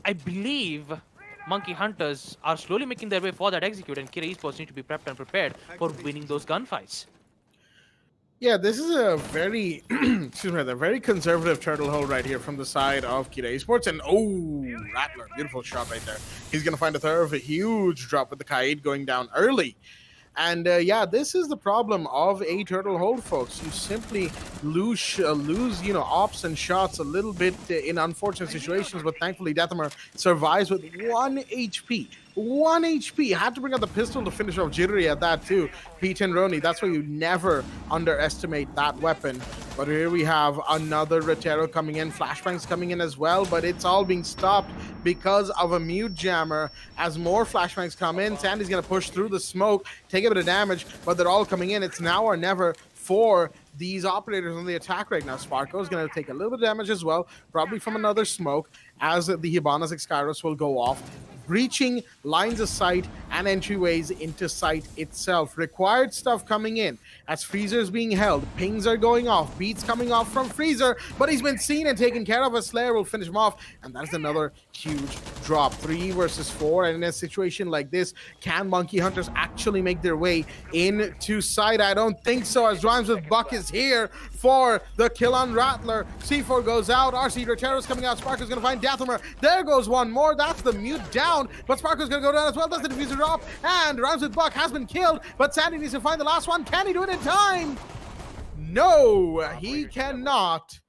I believe Monkey Hunters are slowly making their way for that execute, and Kira Esports need to be prepped and prepared for winning those gunfights. Yeah, this is a very, excuse me, a very conservative turtle hole right here from the side of Kira Esports. And Rattler, beautiful shot right there. He's going to find a third, a huge drop with the Kaid going down early. And yeah, this is the problem of a turtle hold, folks. You simply lose ops and shots a little bit in unfortunate situations, but thankfully Deathhammer survives with 1 HP. 1 HP. Had to bring out the pistol to finish off Jittery at that too. Pete and Roni, that's why you never underestimate that weapon. But here we have another Rotero coming in, flashbangs coming in as well, but it's all being stopped because of a mute jammer. As more flashbangs come in, Sandy's going to push through the smoke, take a bit of damage, but they're all coming in. It's now or never for these operators on the attack right now. Sparko is going to take a little bit of damage as well, probably from another smoke, as the Hibana's Exkyros will go off, breaching lines of sight and entryways into site itself. Required stuff coming in as Freezer's being held. Pings are going off. Beats coming off from Freezer, but he's been seen and taken care of. A Slayer will finish him off, and that is another huge drop. 3 versus 4, and in a situation like this, can Monkey Hunters actually make their way into site? I don't think so, as Rhymes with Buck is here for the kill on Rattler. C4 goes out. RC Rotero's coming out. Sparko's going to find Deathhammer. There goes one more. That's the mute down, but Sparko's going to go down as well. Does the diffuser drop? And Rhymes with Buck has been killed, but Sandy needs to find the last one. Can he do it in time? No, he cannot.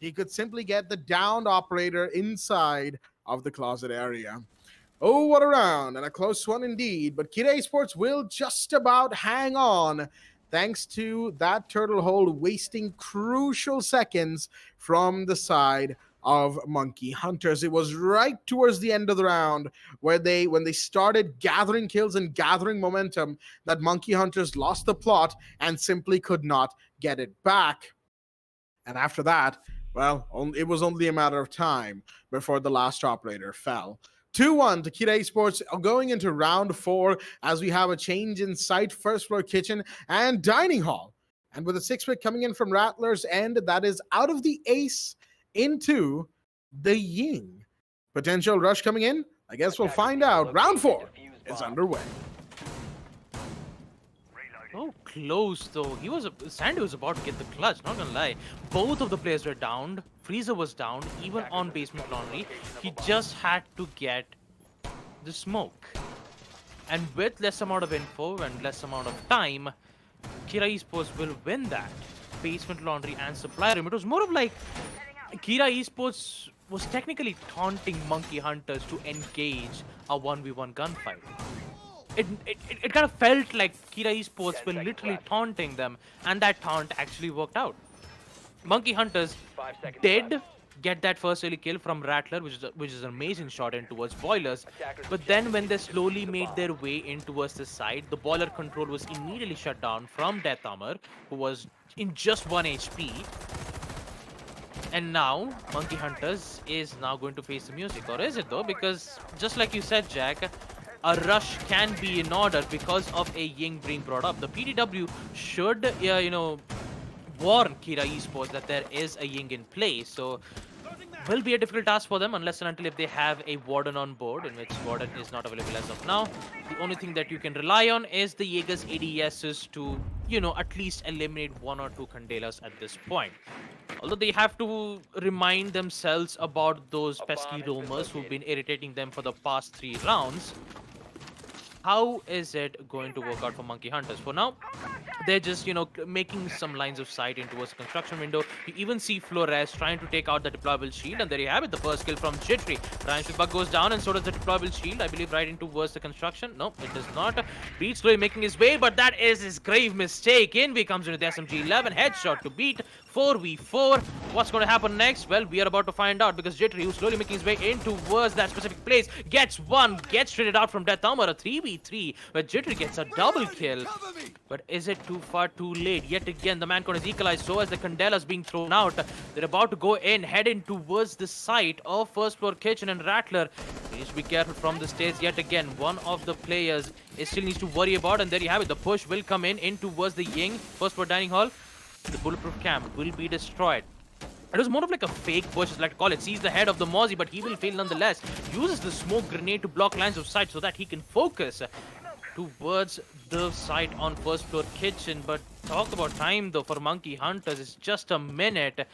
He could simply get the downed operator inside of the closet area. Oh, what a round, and a close one indeed. But Kid Esports will just about hang on, thanks to that turtle hole wasting crucial seconds from the side of Monkey Hunters. It was right towards the end of the round where when they started gathering kills and gathering momentum, that Monkey Hunters lost the plot and simply could not get it back. And after that, well, it was only a matter of time before the last operator fell. 2-1 to Kid Esports going into round 4 as we have a change in sight, first floor kitchen and dining hall. And with a 6-pick coming in from Rattler's end, that is out of the ace into the Ying. Potential rush coming in? I guess we'll find out. Round 4 is underway. Oh, close though. Sandy was about to get the clutch, not gonna lie. Both of the players were downed. Freezer was down, even on basement laundry. He just had to get the smoke. And with less amount of info and less amount of time, Kira Esports will win that. Basement laundry and supply room. It was more of like Kira Esports was technically taunting Monkey Hunters to engage a 1v1 gunfight. It kind of felt like Kira Esports were literally taunting them, and that taunt actually worked out. Monkey Hunters did get that first early kill from Rattler, which is an amazing shot in towards Boilers, but then when they slowly made their way in towards the side, the Boiler control was immediately shut down from Deathhammer, who was in just 1 HP. And now, Monkey Hunters is now going to face the music. Or is it though? Because just like you said, Jack, a rush can be in order because of a Ying being brought up. The PDW should, warn Kira Esports that there is a Ying in play. So, will be a difficult task for them unless and until if they have a Warden on board, in which Warden is not available as of now. The only thing that you can rely on is the Jaeger's ADSs to, at least eliminate 1 or 2 Candelas at this point. Although they have to remind themselves about those pesky roamers who've been irritating them for the past 3 rounds. How is it going to work out for Monkey Hunters? For now, they're just, making some lines of sight in towards the construction window. You even see Flores trying to take out the deployable shield, and there you have it, the first kill from Jittery. Ryan Bug goes down, and so does the deployable shield, I believe, right into towards the construction. No, it does not. Beat slowly making his way, but that is his grave mistake. In we comes into the SMG-11, headshot to Beat. 4v4. What's going to happen next? Well, we are about to find out, because Jittery, who's slowly making his way in towards that specific place, gets one, gets traded out from Deathhammer, a 3v3, where Jittery gets a double kill. But is it too far too late? Yet again, the man count is equalized, so as the Candelas being thrown out. They're about to go in, head in towards the site of first floor kitchen, and Rattler needs to be careful from the stairs yet again. One of the players still needs to worry about, and there you have it. The push will come in towards the Ying, first floor dining hall. The bulletproof camp will be destroyed. It was more of like a fake push, as I like to call it. Sees the head of the Mozzie, but he will fail nonetheless. Uses the smoke grenade to block lines of sight so that he can focus towards the site on first floor kitchen. But talk about time though for Monkey Hunters. It's just a minute.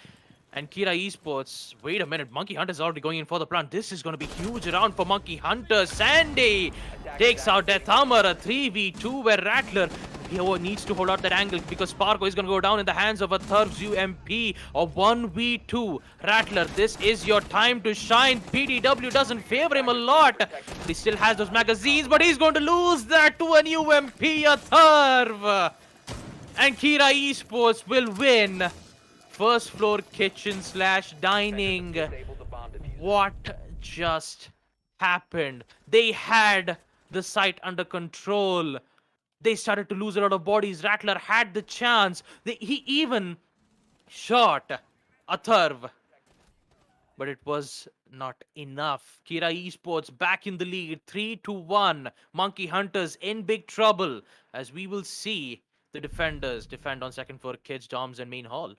And Kira Esports, wait a minute, Monkey Hunters already going in for the plant. This is going to be huge round for Monkey Hunters. Sandy takes out Deathhammer, a 3v2 where Rattler needs to hold out that angle because Sparko is going to go down in the hands of a Thurbs UMP, a 1v2. Rattler, this is your time to shine. PDW doesn't favor him a lot. He still has those magazines, but he's going to lose that to an UMP, a Thurb. And Kira Esports will win First floor kitchen slash dining. What just happened? They had the site under control. They started to lose a lot of bodies. Rattler had the chance. He even shot a Thurv, but it was not enough. Kira Esports back in the lead, 3-1. Monkey Hunters in big trouble, as we will see the defenders defend on second floor, kids, dorms, and main hall.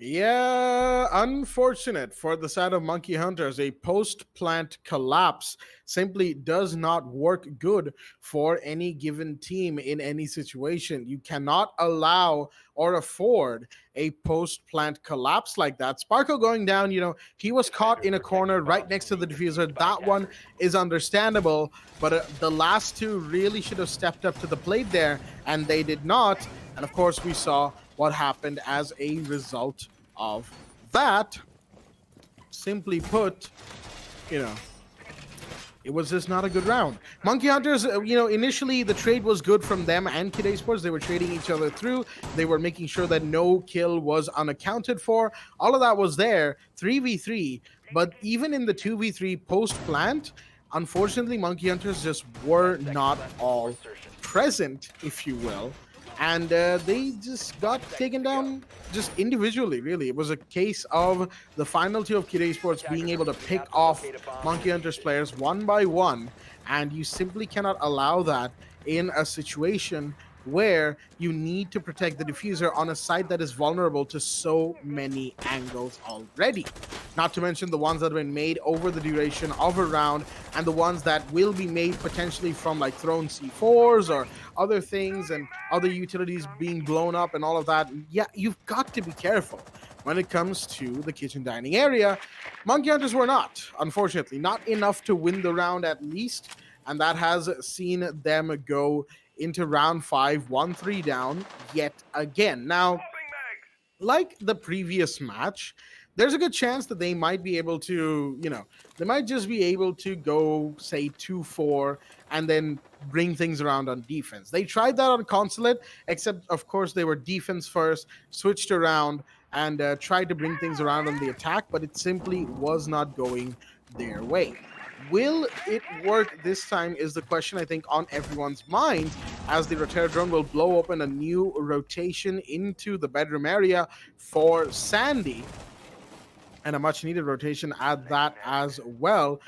Yeah, unfortunate for the side of Monkey Hunters. A post plant collapse simply does not work good for any given team in any situation. You cannot allow or afford a post plant collapse like that. Sparko going down, he was caught in a corner right next to the diffuser. That one is understandable, but the last two really should have stepped up to the plate there, and they did not. And of course, we saw what happened as a result of that. Simply put, you know, it was just not a good round. Monkey Hunters, initially the trade was good from them and Kid Esports. They were trading each other through. They were making sure that no kill was unaccounted for. All of that was there, 3v3. But even in the 2v3 post-plant, unfortunately, Monkey Hunters just were not all present, if you will. And they just got taken down just individually, really. It was a case of the final two of Kid Esports being able to pick off Monkey Hunters players one by one, and you simply cannot allow that in a situation where you need to protect the diffuser on a site that is vulnerable to so many angles already. Not to mention the ones that have been made over the duration of a round, and the ones that will be made potentially from like thrown C4s or other things and other utilities being blown up and all of that. Yeah, you've got to be careful when it comes to the kitchen dining area. Monkey Hunters were not, unfortunately, not enough to win the round at least, and that has seen them go into round 5, 1-3 down yet again. Now, like the previous match, there's a good chance that they might be able to, they might just be able to go, say, 2-4 and then bring things around on defense. They tried that on Consulate, except, of course, they were defense first, switched around, and tried to bring things around on the attack, but it simply was not going their way. Will it work this time is the question, I think, on everyone's mind, as the Rotera drone will blow open a new rotation into the bedroom area for Sandy, and a much needed rotation at that as well,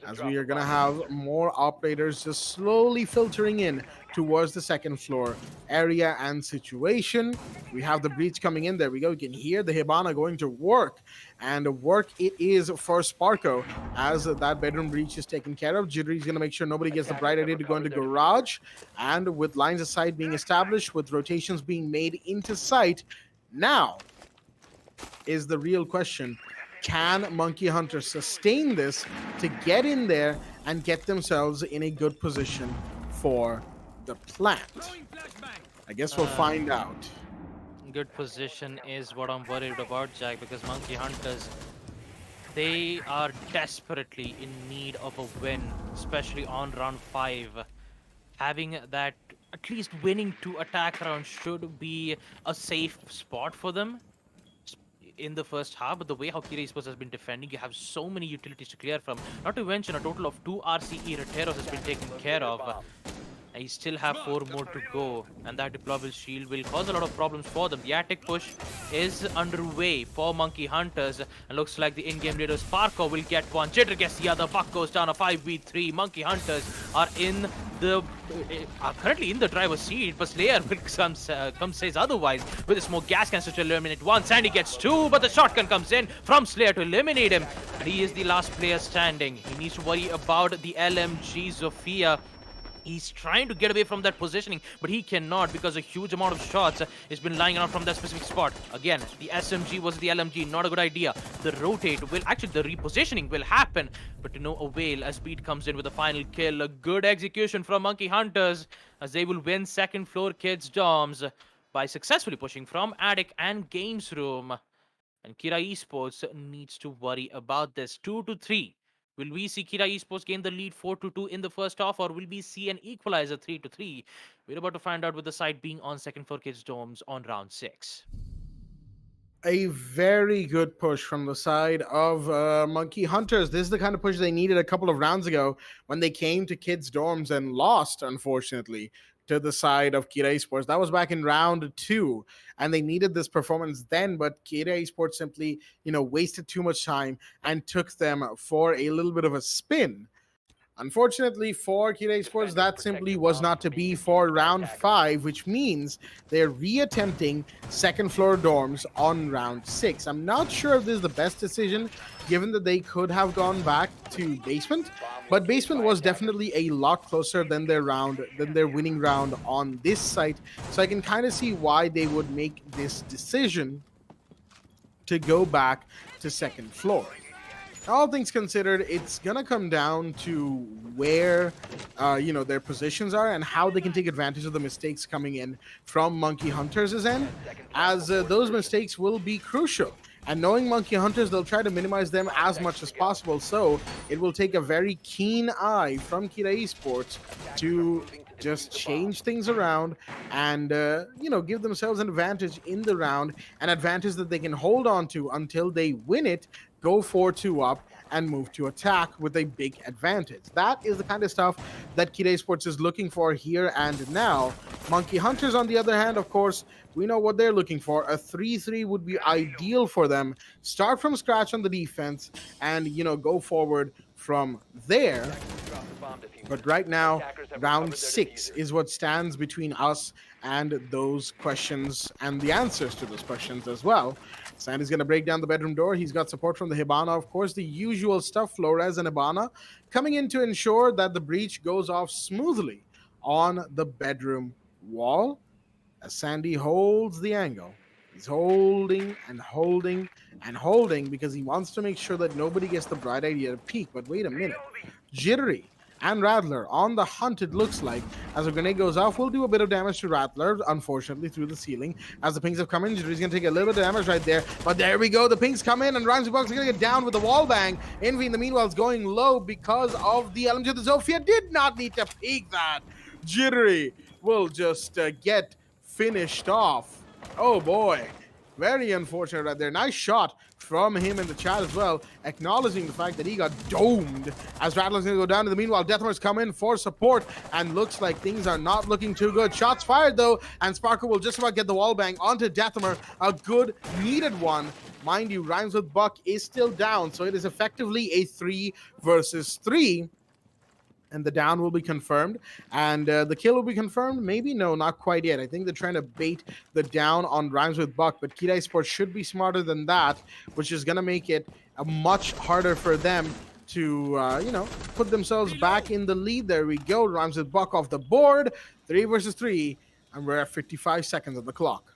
as we are going to have more operators just slowly filtering in towards the second floor area and situation. We have the breach coming in. There we go. You can hear the Hibana going to work, and work it is for Sparko as that bedroom breach is taken care of. Jittery's going to make sure nobody gets the bright idea to go into garage, and with lines of sight being established, with rotations being made into sight, now is the real question. Can Monkey Hunter sustain this to get in there and get themselves in a good position for the plant? I guess we'll find out. Good position is what I'm worried about, Jack, because Monkey Hunters, they are desperately in need of a win, especially on round 5. Having that, at least winning 2 attack rounds should be a safe spot for them in the first half. But the way how Kira Esports has been defending, you have so many utilities to clear from. Not to mention a total of 2 RCE Reteros has been taken care of. I still have 4 more to go, and that deployable shield will cause a lot of problems for them. The attic push is underway for Monkey Hunters, and looks like the in-game leader Sparko will get one. Jitter gets the other. Buck goes down a 5v3. Monkey Hunters are in the currently in the driver's seat, but Slayer will come says otherwise with a smoke gas canister to eliminate one. Sandy gets 2, but the shotgun comes in from Slayer to eliminate him, and he is the last player standing. He needs to worry about the LMG Zofia. He's trying to get away from that positioning, but he cannot because a huge amount of shots has been lying around from that specific spot. Again, the SMG was the LMG, not a good idea. The rotate will, actually the repositioning will happen, but to no avail as Beat comes in with a final kill. A good execution from Monkey Hunters as they will win second floor kids dorms by successfully pushing from attic and games room. And Kira Esports needs to worry about this. 2-3. Will we see Kira Esports gain the lead 4-2 in the first half, or will we see an equalizer 3-3? We're about to find out with the side being on second for kids dorms on round 6. A very good push from the side of Monkey Hunters. This is the kind of push they needed a couple of rounds ago when they came to kids' dorms and lost, unfortunately, to the side of Kira Esports. That was back in round two, and they needed this performance then, but Kira Esports simply, wasted too much time and took them for a little bit of a spin. Unfortunately for Kira Esports, that simply was not to be for round 5, which means they're reattempting second floor dorms on round 6. I'm not sure if this is the best decision, given that they could have gone back to basement, but basement was definitely a lot closer than their winning round on this site. So I can kind of see why they would make this decision to go back to second floor. All things considered, it's gonna come down to where their positions are and how they can take advantage of the mistakes coming in from Monkey Hunters' end, as those mistakes will be crucial. And knowing Monkey Hunters, they'll try to minimize them as much as possible. So it will take a very keen eye from Kira Esports to just change things around and give themselves an advantage in the round, an advantage that they can hold on to until they win it, go 4-2 up, and move to attack with a big advantage. That is the kind of stuff that Kira Sports is looking for here and now. Monkey Hunters, on the other hand, of course, we know what they're looking for. A 3-3 would be ideal for them. Start from scratch on the defense and, go forward from there. But right now, round 6 is what stands between us and those questions and the answers to those questions as well. Sandy's going to break down the bedroom door. He's got support from the Hibana, of course, the usual stuff, Flores and Hibana, coming in to ensure that the breach goes off smoothly on the bedroom wall as Sandy holds the angle. He's holding and holding and holding because he wants to make sure that nobody gets the bright idea to peek. But wait a minute. Jittery and Rattler on the hunt, it looks like. As a grenade goes off, will do a bit of damage to Rattler, unfortunately, through the ceiling. As the pings have come in, Jittery's going to take a little bit of damage right there. But there we go. The pings come in, and Rhymes Bucks are going to get down with the wall bang. Envy, in the meanwhile, is going low because of the LMG. The Zofia did not need to peek that. Jittery will just get finished off. Oh boy. Very unfortunate right there. Nice shot from him in the chat as well, acknowledging the fact that he got domed as Rattler's going to go down. In the meanwhile, Deathmer's come in for support, and looks like things are not looking too good. Shots fired, though, and Sparkle will just about get the wall bang onto Deathmer. A good, needed one. Mind you, Rhymes with Buck is still down, so it is effectively a 3 versus 3. And the down will be confirmed, and the kill will be confirmed. Maybe no, not quite yet. I think they're trying to bait the down on Rhymes with Buck, but Kira Sports should be smarter than that, which is going to make it much harder for them to, put themselves back in the lead. There we go. Rhymes with Buck off the board. 3 versus 3, and we're at 55 seconds on the clock.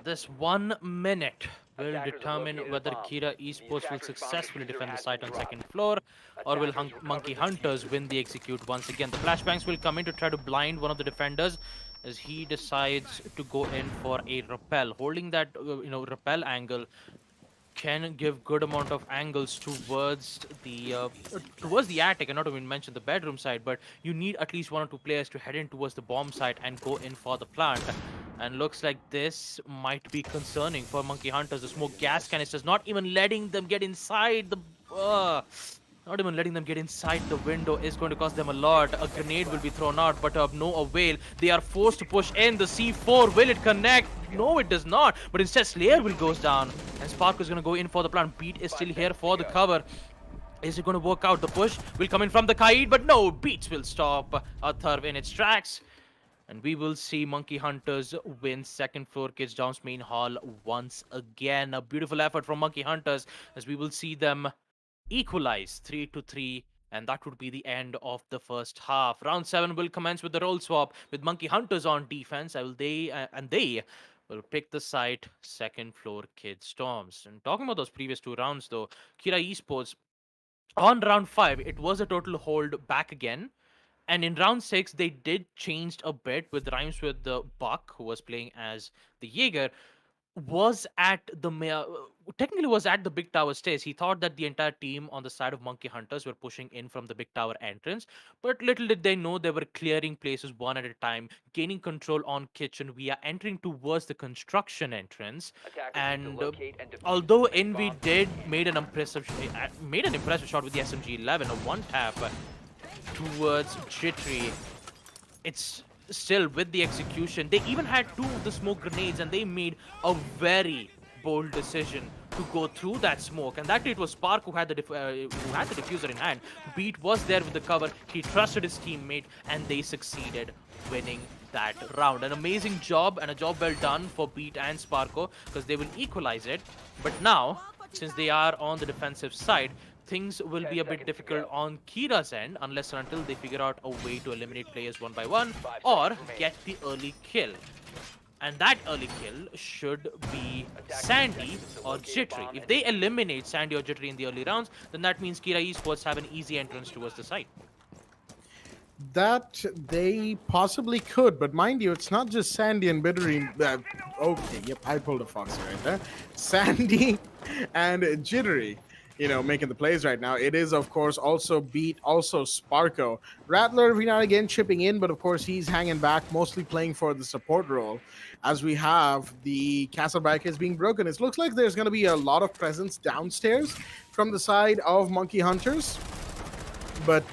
This 1 minute will determine whether Kira Esports will successfully defend the site on second floor, or will Monkey Hunters win the execute once again. The flashbangs will come in to try to blind one of the defenders as he decides to go in for a rappel. Holding that, rappel angle can give good amount of angles towards the attic, and not even mention the bedroom side, but you need at least 1 or 2 players to head in towards the bomb site and go in for the plant. And looks like this might be concerning for Monkey Hunters. The smoke gas canisters not even letting them get inside the window is going to cost them a lot. A grenade will be thrown out, but of no avail. They are forced to push in. The C4, will it connect? No, it does not. But instead, Slayer will goes down, and Spark is going to go in for the plant. Beat is still here for the cover. Is it going to work out? The push will come in from the Kaid, but no, Beats will stop Atharv in its tracks. And we will see Monkey Hunters win second floor Kids Downs main hall once again. A beautiful effort from Monkey Hunters, as we will see them equalize 3-3, and that would be the end of the first half. Round 7 will commence with the role swap with Monkey Hunters on defense. They will pick the site second floor Kid Storms. And talking about those previous 2 rounds, though, Kira Esports on round 5, it was a total hold back again. And in round 6, they did changed a bit with Rhymes with the Buck, who was playing as the Jaeger. was at the technically was at the big tower stairs. He thought that the entire team on the side of Monkey Hunters were pushing in from the big tower entrance, but little did they know they were clearing places one at a time, gaining control on kitchen via entering towards the construction entrance. And although Envy did made an impressive shot with the SMG-11, a one tap towards Jittery, it's still with the execution. They even had two of the smoke grenades, and they made a very bold decision to go through that smoke. And that it was Spark who had who had the diffuser in hand. Beat was there with the cover. He trusted his teammate, and they succeeded, winning that round. An amazing job and a job well done for Beat and Sparko, because they will equalize it. But now, since they are on the defensive side, things will be a bit difficult on Kira's end unless and until they figure out a way to eliminate players one by one or get the early kill. And that early kill should be Sandy or Jittery. If they eliminate Sandy or Jittery in the early rounds, then that means Kira Esports have an easy entrance towards the site. That they possibly could, but mind you, it's not just Sandy and Bittery. Okay, yep, I pulled a foxy right there. Sandy and Jittery, making the plays right now. It is, of course, also Beat, also Sparko. Rattler every now and again chipping in, but of course he's hanging back, mostly playing for the support role. As we have the castle barricades being broken, it looks like there's going to be a lot of presence downstairs from the side of Monkey Hunters. But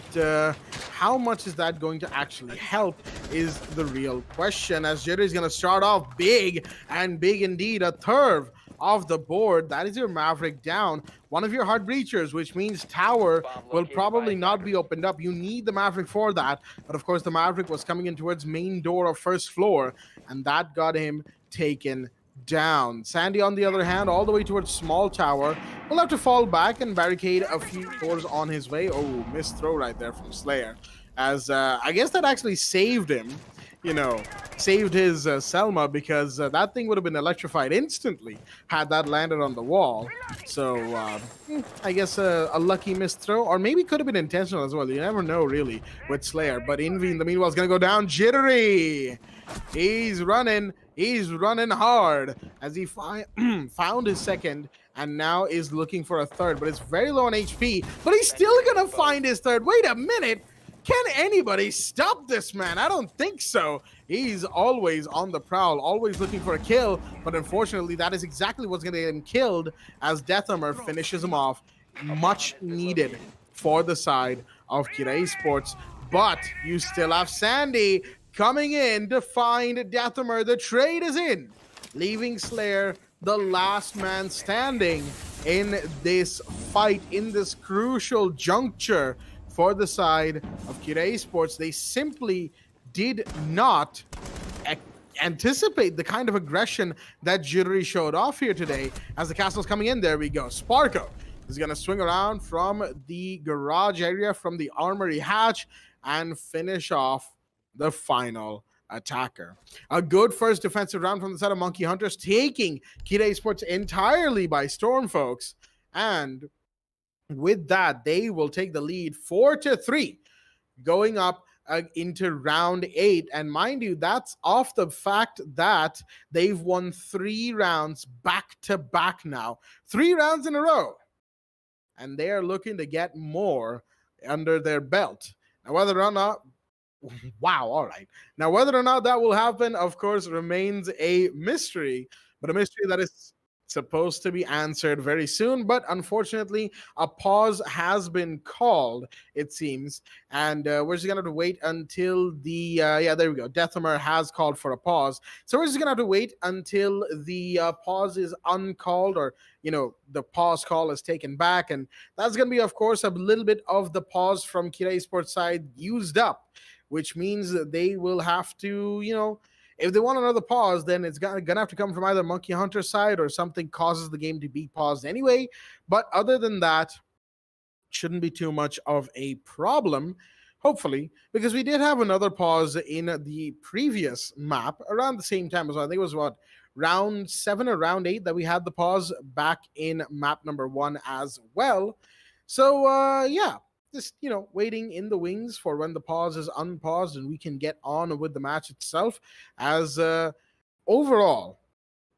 how much is that going to actually help is the real question, as Jittery is going to start off big, and big indeed. A third of the board. That is your Maverick down. One of your hard breachers, which means tower will probably not be opened up. You need the Maverick for that. But of course, the Maverick was coming in towards main door of first floor, and that got him taken down. Sandy, on the other hand, all the way towards small tower, will have to fall back and barricade a few doors on his way. Oh, missed throw right there from Slayer. As I guess that actually saved him, saved his Selma, because that thing would have been electrified instantly had that landed on the wall. So I guess a lucky missed throw, or maybe could have been intentional as well. You never know really with Slayer. But Envy in the meanwhile is going to go down. Jittery, he's running hard as he found his second and now is looking for a third, but it's very low on HP, but he's still gonna find his third. Wait a minute, can anybody stop this man? I don't think so. He's always on the prowl, always looking for a kill, but unfortunately that is exactly what's gonna get him killed as Death Armor finishes him off. Much needed for the side of Kira Esports, but you still have Sandy coming in to find Deathamer. The trade is in, leaving Slayer the last man standing in this fight, in this crucial juncture for the side of Kira Esports. They simply did not anticipate the kind of aggression that Jittery showed off here today. As the castle's coming in, there we go. Sparko is going to swing around from the garage area, from the armory hatch, and finish off the final attacker. A good first defensive round from the side of Monkey Hunters, taking Kira Esports entirely by storm, folks. And with that, they will take the lead 4-3, going up into round 8. And mind you, that's off the fact that they've won 3 rounds back to back now. 3 rounds in a row. And they are looking to get more under their belt. Now, whether or not wow, all right. Now, whether or not that will happen, of course, remains a mystery, but a mystery that is supposed to be answered very soon. But unfortunately, a pause has been called, it seems, and we're just going to have to wait until the, there we go. Deathamer has called for a pause. So we're just going to have to wait until the pause is uncalled, or, the pause call is taken back. And that's going to be, of course, a little bit of the pause from Kira Esports side used up, which means that they will have to, if they want another pause, then it's going to have to come from either Monkey Hunter side or something causes the game to be paused anyway. But other than that, shouldn't be too much of a problem, hopefully, because we did have another pause in the previous map around the same time as well. I think it was round 7 or round 8 that we had the pause back in map number 1 as well. So, just waiting in the wings for when the pause is unpaused and we can get on with the match itself. As overall,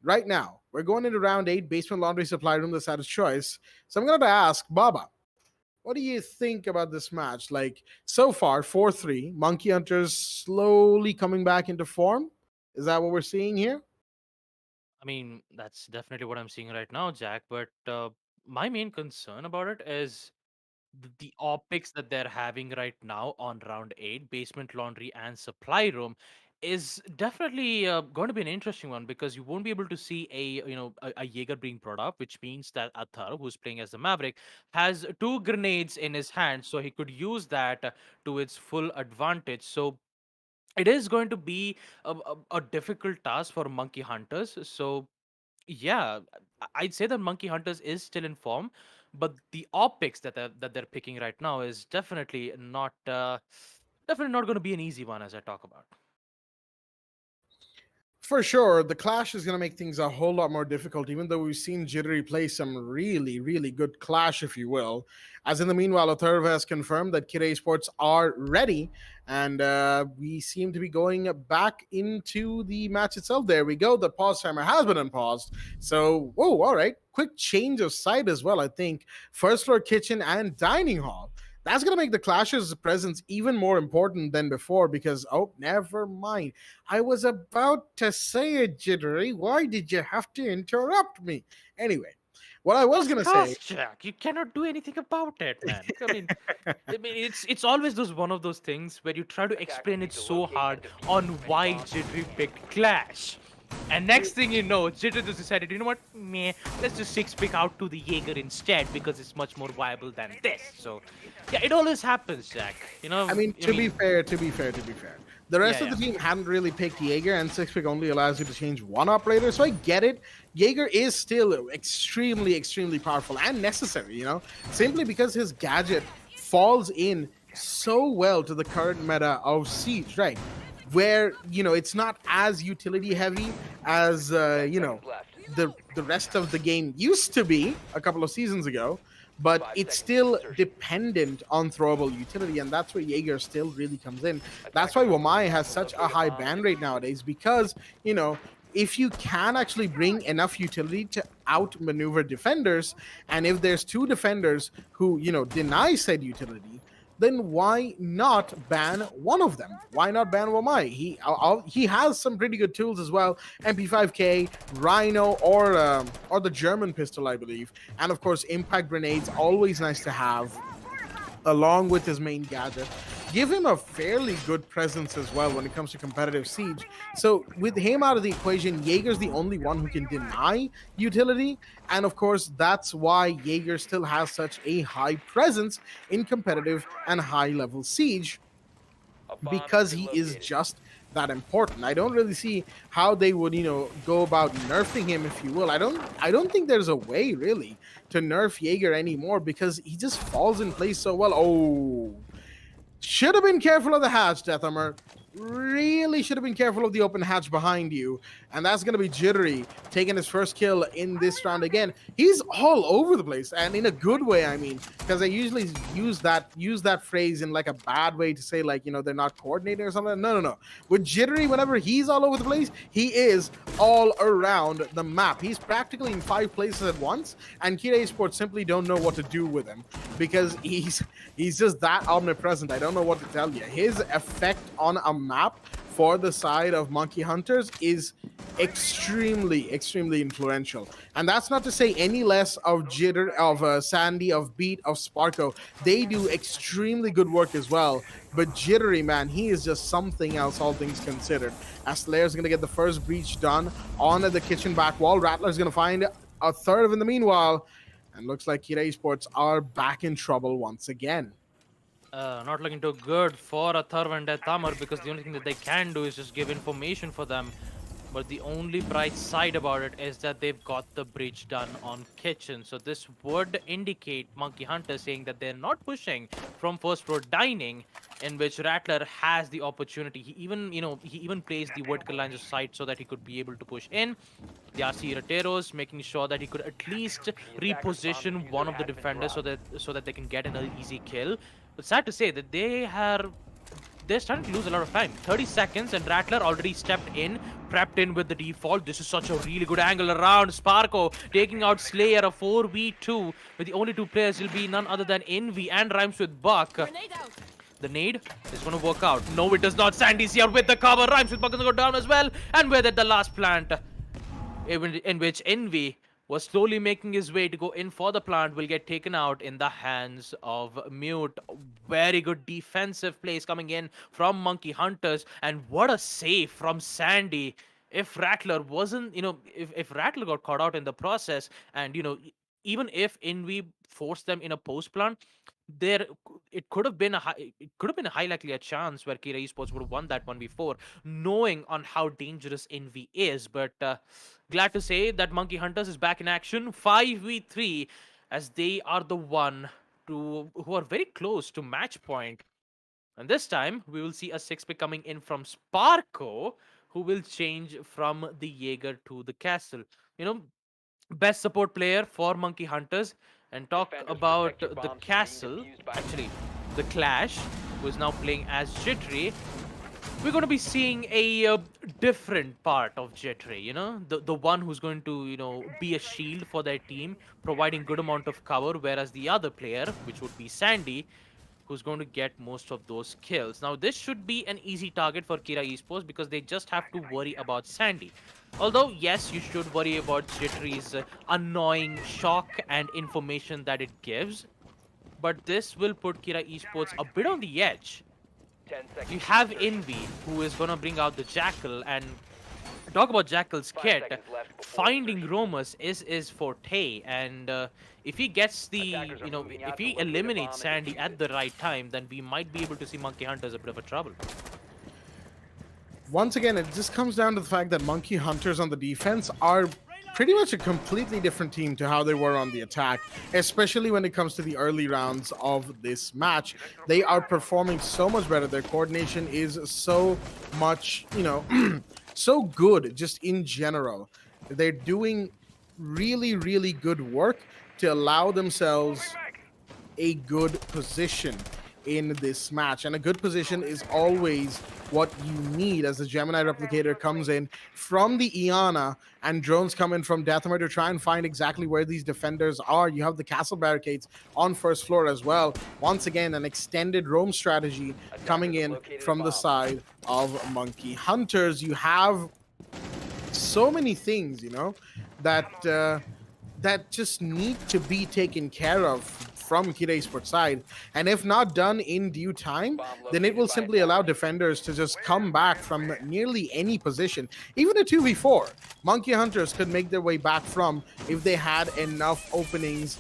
right now, We're going into round 8, basement laundry supply room, the side of choice. So I'm going to ask Baba, what do you think about this match? Like, so far, 4-3, Monkey Hunters slowly coming back into form. Is that what we're seeing here? I mean, that's definitely what I'm seeing right now, Jack. But my main concern about it is the optics that they're having right now on round 8, basement laundry and supply room, is definitely going to be an interesting one, because you won't be able to see a Jaeger being brought up, which means that Athar, who's playing as the Maverick, has two grenades in his hand, so he could use that to its full advantage. So it is going to be a difficult task for Monkey Hunters. So yeah, I'd say that Monkey Hunters is still in form, but the optics that they're picking right now is definitely not going to be an easy one, as I talk about. For sure, the clash is going to make things a whole lot more difficult, even though we've seen Jittery play some really, really good clash, if you will. As in the meanwhile, Atharva has confirmed that Kid Esports are ready, and we seem to be going back into the match itself. There we go. The pause timer has been unpaused. So, whoa, all right. Quick change of site as well, I think. First floor kitchen and dining hall. That's going to make the Clash's presence even more important than before because, oh, never mind. I was about to say it, Jittery. Why did you have to interrupt me? Anyway, what I was going to say. Discuss, Jack. You cannot do anything about it, man. I mean, it's always those one of those things where you try to explain it so hard on why Jittery picked Clash. And next thing you know, Jitter just decided, you know what, meh, let's just six pick out to the Jaeger instead because it's much more viable than this. So, yeah, it always happens, Jack. I mean, to be fair, the rest Yeah, of the yeah. team hadn't really picked Jaeger, and six pick only allows you to change one operator. So I get it. Jaeger is still extremely, extremely powerful and necessary. Simply because his gadget falls in so well to the current meta of Siege, right? Where it's not as utility heavy as the rest of the game used to be a couple of seasons ago, but it's still dependent on throwable utility, and that's where Jaeger still really comes in. That's why Wamai has such a high ban rate nowadays, because if you can actually bring enough utility to outmaneuver defenders, and if there's two defenders who deny said utility, then why not ban one of them? Why not ban Wamai? He has some pretty good tools as well. MP5K, Rhino, or the German pistol, I believe, and of course impact grenades. Always nice to have, along with his main gadget. Give him a fairly good presence as well when it comes to competitive Siege. So with him out of the equation, Jaeger's the only one who can deny utility. And of course, that's why Jaeger still has such a high presence in competitive and high-level Siege, because he is just that important. I don't really see how they would, go about nerfing him, if you will. I don't think there's a way really to nerf Jaeger anymore, because he just falls in place so well. Oh, should have been careful of the hatch, Deathammer. Really should have been careful of the open hatch behind you. And that's going to be Jittery taking his first kill in this round again. He's all over the place, and in a good way, I mean, because I usually use that phrase in like a bad way to say, like, they're not coordinating or something. No. With Jittery, whenever he's all over the place, he is all around the map. He's practically in 5 places at once, and Kid Esports simply don't know what to do with him, because he's just that omnipresent. I don't know what to tell you. His effect on a map for the side of Monkey Hunters is extremely, extremely influential. And that's not to say any less of Sandy, of Beat, of Sparko. They do extremely good work as well. But Jittery, man, he is just something else, all things considered. As Slayer's going to get the first breach done on the kitchen back wall. Rattler's going to find a third of in the meanwhile. And looks like Kira Esports are back in trouble once again. Not looking too good for Atharva and Deathammer, because the only thing that they can do is just give information for them. But the only bright side about it is that they've got the breach done on kitchen. So this would indicate Monkey Hunter saying that they're not pushing from first floor dining, in which Rattler has the opportunity. He even plays the vertical lines of sight so that he could be able to push in. The RC Rateros making sure that he could at least reposition one of the defenders so that they can get an easy kill. But sad to say that they're starting to lose a lot of time. 30 seconds, and Rattler already stepped in prepped in with the default. This is such a really good angle around. Sparko taking out Slayer, a 4v2 with the only two players will be none other than Envy and Rhymes with Buck. The nade is going to work out. No, it does not. Sandy's here with the cover. Rhymes with Buck is going to go down as well. And with it, the last plant in which Envy was slowly making his way to go in for the plant will get taken out in the hands of Mute. Very good defensive plays coming in from Monkey Hunters. And what a save from Sandy. If Rattler wasn't, if Rattler got caught out in the process and, even if Envy forced them in a post plant, there it could have been a high likely a chance where Kira Esports would have won that one before, knowing on how dangerous Envy is. But glad to say that Monkey Hunters is back in action, 5v3, as they are the one who are very close to match point. And this time we will see a 6-pick coming in from Sparko, who will change from the Jaeger to the Castle. Best support player for Monkey Hunters. And talk about the Castle, actually, the Clash, who is now playing as Jittery. We're going to be seeing a different part of Jittery, the one who's going to, be a shield for their team, providing good amount of cover, whereas the other player, which would be Sandy, who's going to get most of those kills. Now, this should be an easy target for Kira Esports because they just have to worry about Sandy. Although, yes, you should worry about Jittery's annoying shock and information that it gives. But this will put Kira Esports a bit on the edge. You have Envy, who is going to bring out the Jackal, and talk about Jackal's kit. Finding Romus is his forte, and if he gets if he eliminates Sandy at the right time, then we might be able to see Monkey Hunters a bit of a trouble. Once again, it just comes down to the fact that Monkey Hunters on the defense are pretty much a completely different team to how they were on the attack, especially when it comes to the early rounds of this match. They are performing so much better. Their coordination is so much, so good just in general. They're doing really, really good work to allow themselves a good position in this match. And a good position is always what you need as the Gemini Replicator comes in from the Iana and drones come in from Deathhammer to try and find exactly where these defenders are. You have the castle barricades on first floor as well. Once again, an extended roam strategy coming in from the side of Monkey Hunters. You have so many things, that just need to be taken care of from Kira Esports side, and if not done in due time, then it will simply allow defenders to just come back from nearly any position. Even a 2v4, Monkey Hunters could make their way back from if they had enough openings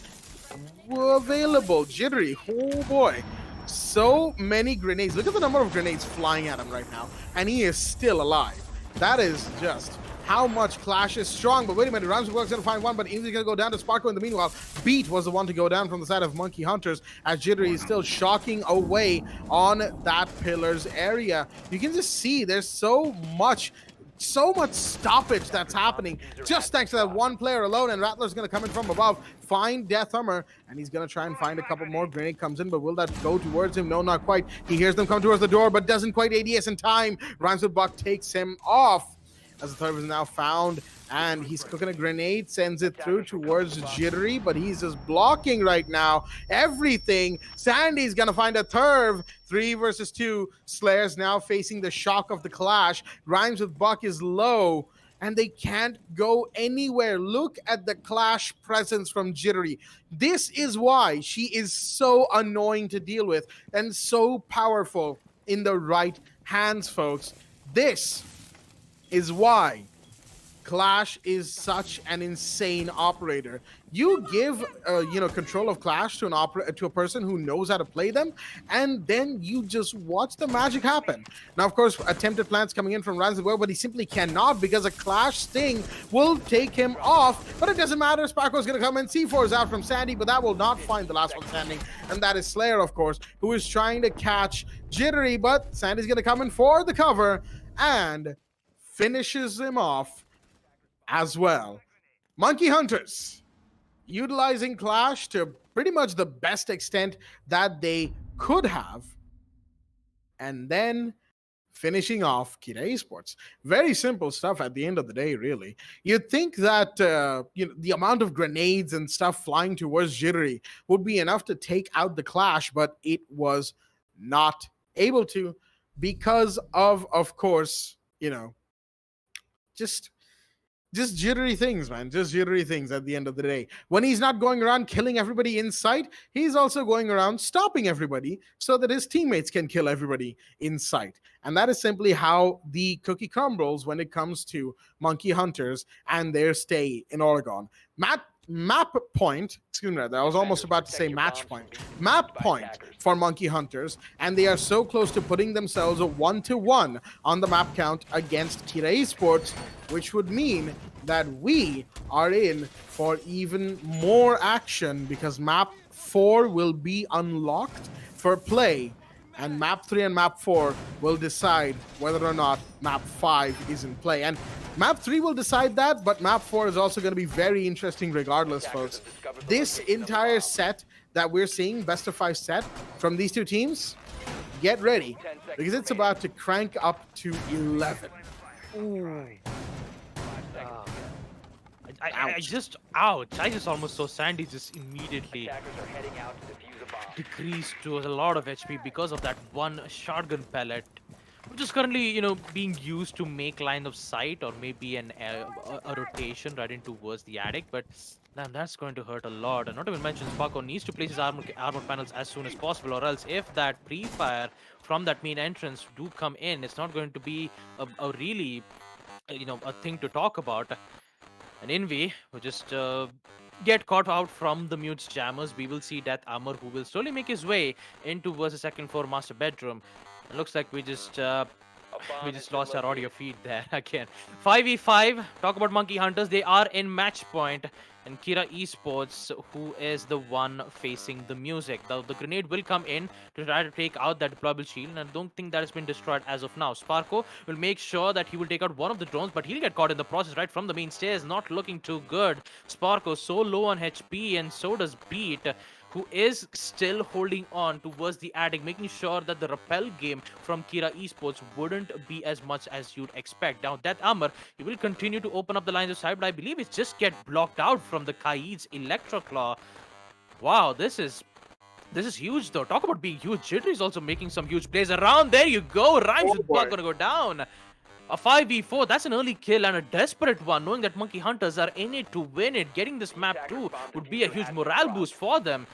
available. Jittery, oh boy, so many grenades. Look at the number of grenades flying at him right now, and he is still alive. That is just how much Clash is strong. But wait a minute, Ramsey's going to find one, but Ingrid's going to go down to Sparko in the meanwhile. Beat was the one to go down from the side of Monkey Hunters, as Jittery is still shocking away on that Pillars area. You can just see there's so much stoppage that's happening just thanks to that one player alone, and Rattler's going to come in from above, find Deathhammer, and he's going to try and find a couple more. Grenade comes in, but will that go towards him? No, not quite. He hears them come towards the door, but doesn't quite ADS in time. Rhymes with Buck takes him off, as the third is now found, and he's cooking a grenade, sends it through towards Jittery, but he's just blocking right now everything. Sandy's gonna find a Turv. 3 versus 2. Slayer's now facing the shock of the Clash. Rhymes with Buck is low, and they can't go anywhere. Look at the Clash presence from Jittery. This is why she is so annoying to deal with and so powerful in the right hands, folks. This is why Clash is such an insane operator. You give control of Clash to a person who knows how to play them, and then you just watch the magic happen. Now, of course, attempted plants coming in from Rhymes as well, but he simply cannot because a Clash sting will take him off. But it doesn't matter. Sparko's going to come in. C4 is out from Sandy, but that will not find the last one standing, and that is Slayer, of course, who is trying to catch Jittery, but Sandy's going to come in for the cover and finishes him off as well. Monkey Hunters utilizing Clash to pretty much the best extent that they could have, and then finishing off Kita Esports. Very simple stuff at the end of the day, really. You'd think that the amount of grenades and stuff flying towards Jittery would be enough to take out the clash, but it was not able to because of course, just just jittery things, man. Just jittery things at the end of the day. When he's not going around killing everybody in sight, he's also going around stopping everybody so that his teammates can kill everybody in sight. And that is simply how the cookie crumbles when it comes to Monkey Hunters and their stay in Oregon. Map point, excuse me, I was almost about to say match point. Map point for Monkey Hunters, and they are so close to putting themselves a 1-1 on the map count against Kira Esports, which would mean that we are in for even more action because map 4 will be unlocked for play, and map 3 and map 4 will decide whether or not map 5 is in play. And map 3 will decide that, but map 4 is also going to be very interesting regardless, folks. This entire set that we're seeing, best of 5 set from these two teams, get ready because it's about to crank up to 11. Ooh. I just almost saw Sandy just immediately decrease to a lot of HP because of that one shotgun pellet, which is currently, being used to make line of sight or maybe a rotation right in towards the attic. But man, that's going to hurt a lot. And not even mention, Sparko needs to place his armor panels as soon as possible, or else if that pre-fire from that main entrance do come in, it's not going to be a really, a thing to talk about. And Envy will just get caught out from the Mute's jammers. We will see Death Armor, who will slowly make his way in towards the second floor master bedroom. It looks like we just lost our audio feed there again. 5v5. Talk about Monkey Hunters. They are in match point. And Kira Esports, who is the one facing the music. The grenade will come in to try to take out that deployable shield, and I don't think that has been destroyed as of now. Sparko will make sure that he will take out one of the drones, but he'll get caught in the process right from the main stairs. Not looking too good. Sparko so low on HP, and so does Beat, who is still holding on towards the attic, making sure that the repel game from Kira Esports wouldn't be as much as you'd expect. Now, Death Armor, he will continue to open up the lines of sight, but I believe it's just get blocked out from the Kaid's Electroclaw. Wow, this is huge, though. Talk about being huge. Jittery is also making some huge plays around. There you go. Rhymes with block gonna go down. A 5v4, that's an early kill and a desperate one, knowing that Monkey Hunters are in it to win it. Getting this map too would be a huge morale boost for them.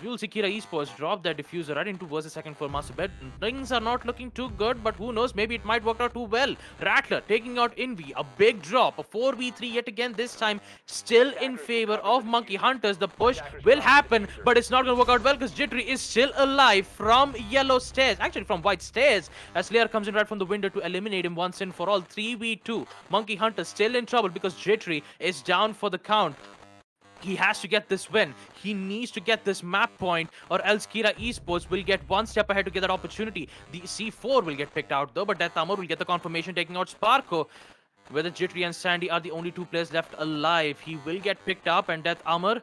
We will see Kira Esports drop their diffuser right into versus second floor master bed. Things are not looking too good, but who knows, maybe it might work out too well. Rattler taking out Envy, a big drop, a 4v3 yet again, this time still in favor of Monkey Hunters. The push will happen, but it's not going to work out well because Jittery is still alive from yellow stairs, actually from white stairs, as Slayer comes in right from the window to eliminate him once and for all. 3v2. Monkey Hunters still in trouble because Jittery is down for the count. He has to get this win. He needs to get this map point, or else Kira Esports will get one step ahead to get that opportunity. The C4 will get picked out though, but Death Armor will get the confirmation, taking out Sparko. Whether Jittery and Sandy are the only two players left alive, he will get picked up, and Death Armor,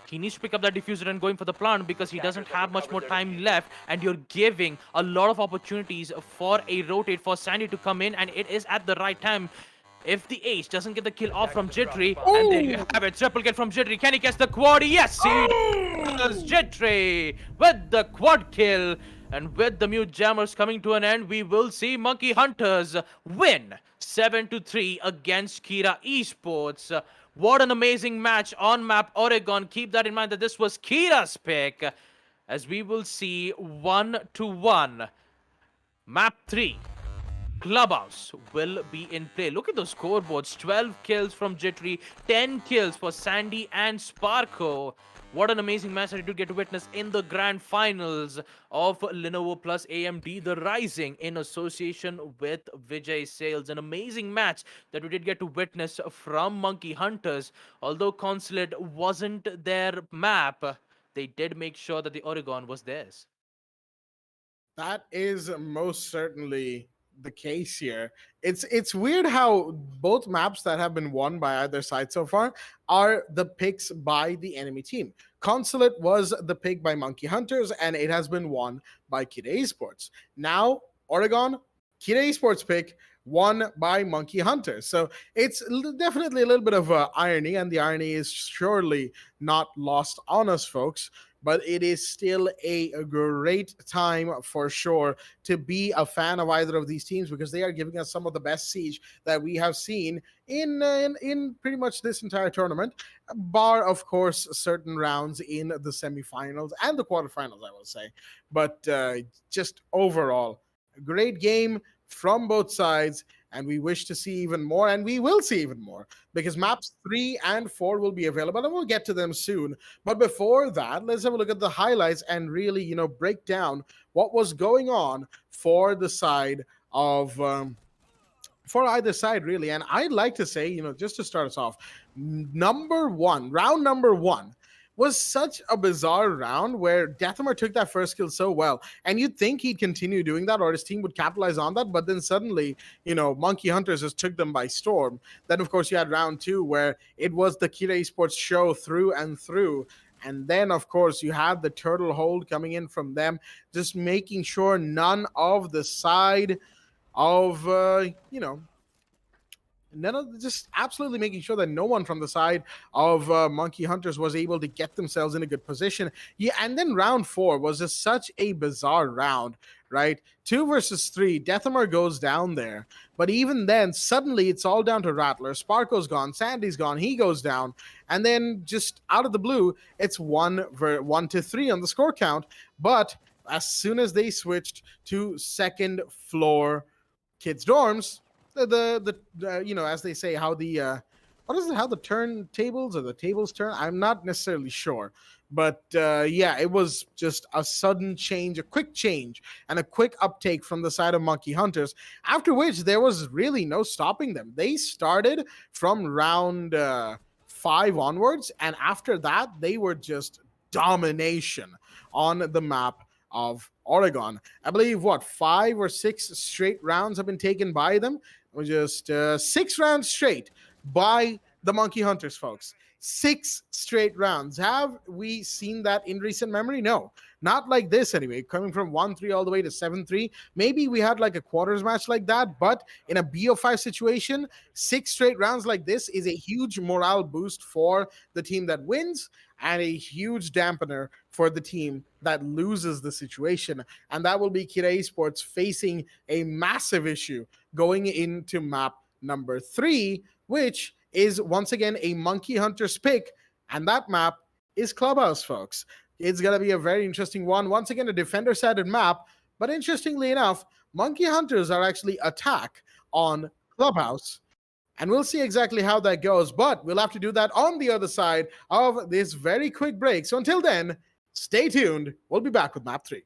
he needs to pick up that diffuser and going for the plant because he doesn't have much more time left, and you're giving a lot of opportunities for a rotate for Sandy to come in, and it is at the right time. If the ace doesn't get the kill off from Jittery, and there you have it, triple kill from Jittery. Can he catch the quad? Yes, he does. Jittery with the quad kill. And with the Mute Jammers coming to an end, we will see Monkey Hunters win 7-3 against Kira Esports. What an amazing match on map Oregon. Keep that in mind that this was Kira's pick, as we will see 1-1. Map 3. Clubhouse will be in play. Look at those scoreboards. 12 kills from Jittery, 10 kills for Sandy and Sparko. What an amazing match that we did get to witness in the grand finals of Lenovo plus AMD, The Rising, in association with Vijay Sales. An amazing match that we did get to witness from Monkey Hunters. Although Consulate wasn't their map, they did make sure that the Oregon was theirs. That is most certainly the case here. It's weird how both maps that have been won by either side so far are the picks by the enemy team. Consulate was the pick by Monkey Hunters, and it has been won by Kid Esports. Now, Oregon, Kira Esports pick won by Monkey Hunter. So it's definitely a little bit of irony, and the irony is surely not lost on us, folks. But it is still a great time for sure to be a fan of either of these teams because they are giving us some of the best siege that we have seen in pretty much this entire tournament, bar of course certain rounds in the semifinals and the quarterfinals, I will say. But just overall, a great game from both sides, and we wish to see even more, and we will see even more because maps 3 and 4 will be available, and we'll get to them soon. But before that, let's have a look at the highlights and really, break down what was going on for the side of for either side, really. And I'd like to say, just to start us off, round number one was such a bizarre round where Deathhammer took that first kill so well. And you'd think he'd continue doing that or his team would capitalize on that. But then suddenly, Monkey Hunters just took them by storm. Then, of course, you had round two where it was the Kira Esports show through and through. And then, of course, you had the turtle hold coming in from them, just making sure none of the side of, just absolutely making sure that no one from the side of Monkey Hunters was able to get themselves in a good position. Yeah, and then round four was just such a bizarre round, right? 2 versus 3, Deathhammer goes down there. But even then, suddenly it's all down to Rattler. Sparko's gone, Sandy's gone, he goes down. And then just out of the blue, it's 1 to 3 on the score count. But as soon as they switched to second floor kids' dorms, as they say, how the what is it, how the turntables or the tables turn, I'm not necessarily sure, but it was just a sudden change, a quick change, and a quick uptake from the side of Monkey Hunters, after which there was really no stopping them. They started from round 5 onwards, and after that they were just domination on the map of Oregon. I believe 5 or 6 straight rounds have been taken by them. Just 6 rounds straight by the Monkey Hunters, folks. 6 straight rounds. Have we seen that in recent memory? No, not like this anyway. Coming from 1-3 all the way to 7-3. Maybe we had like a quarters match like that, but in a BO5 situation, 6 straight rounds like this is a huge morale boost for the team that wins and a huge dampener for the team that loses the situation. And that will be Kira Esports facing a massive issue going into map number 3, which is once again a Monkey Hunters pick. And that map is Clubhouse, folks. It's going to be a very interesting one. Once again, a defender-sided map. But interestingly enough, Monkey Hunters are actually attack on Clubhouse. And we'll see exactly how that goes, but we'll have to do that on the other side of this very quick break. So until then, stay tuned. We'll be back with map 3.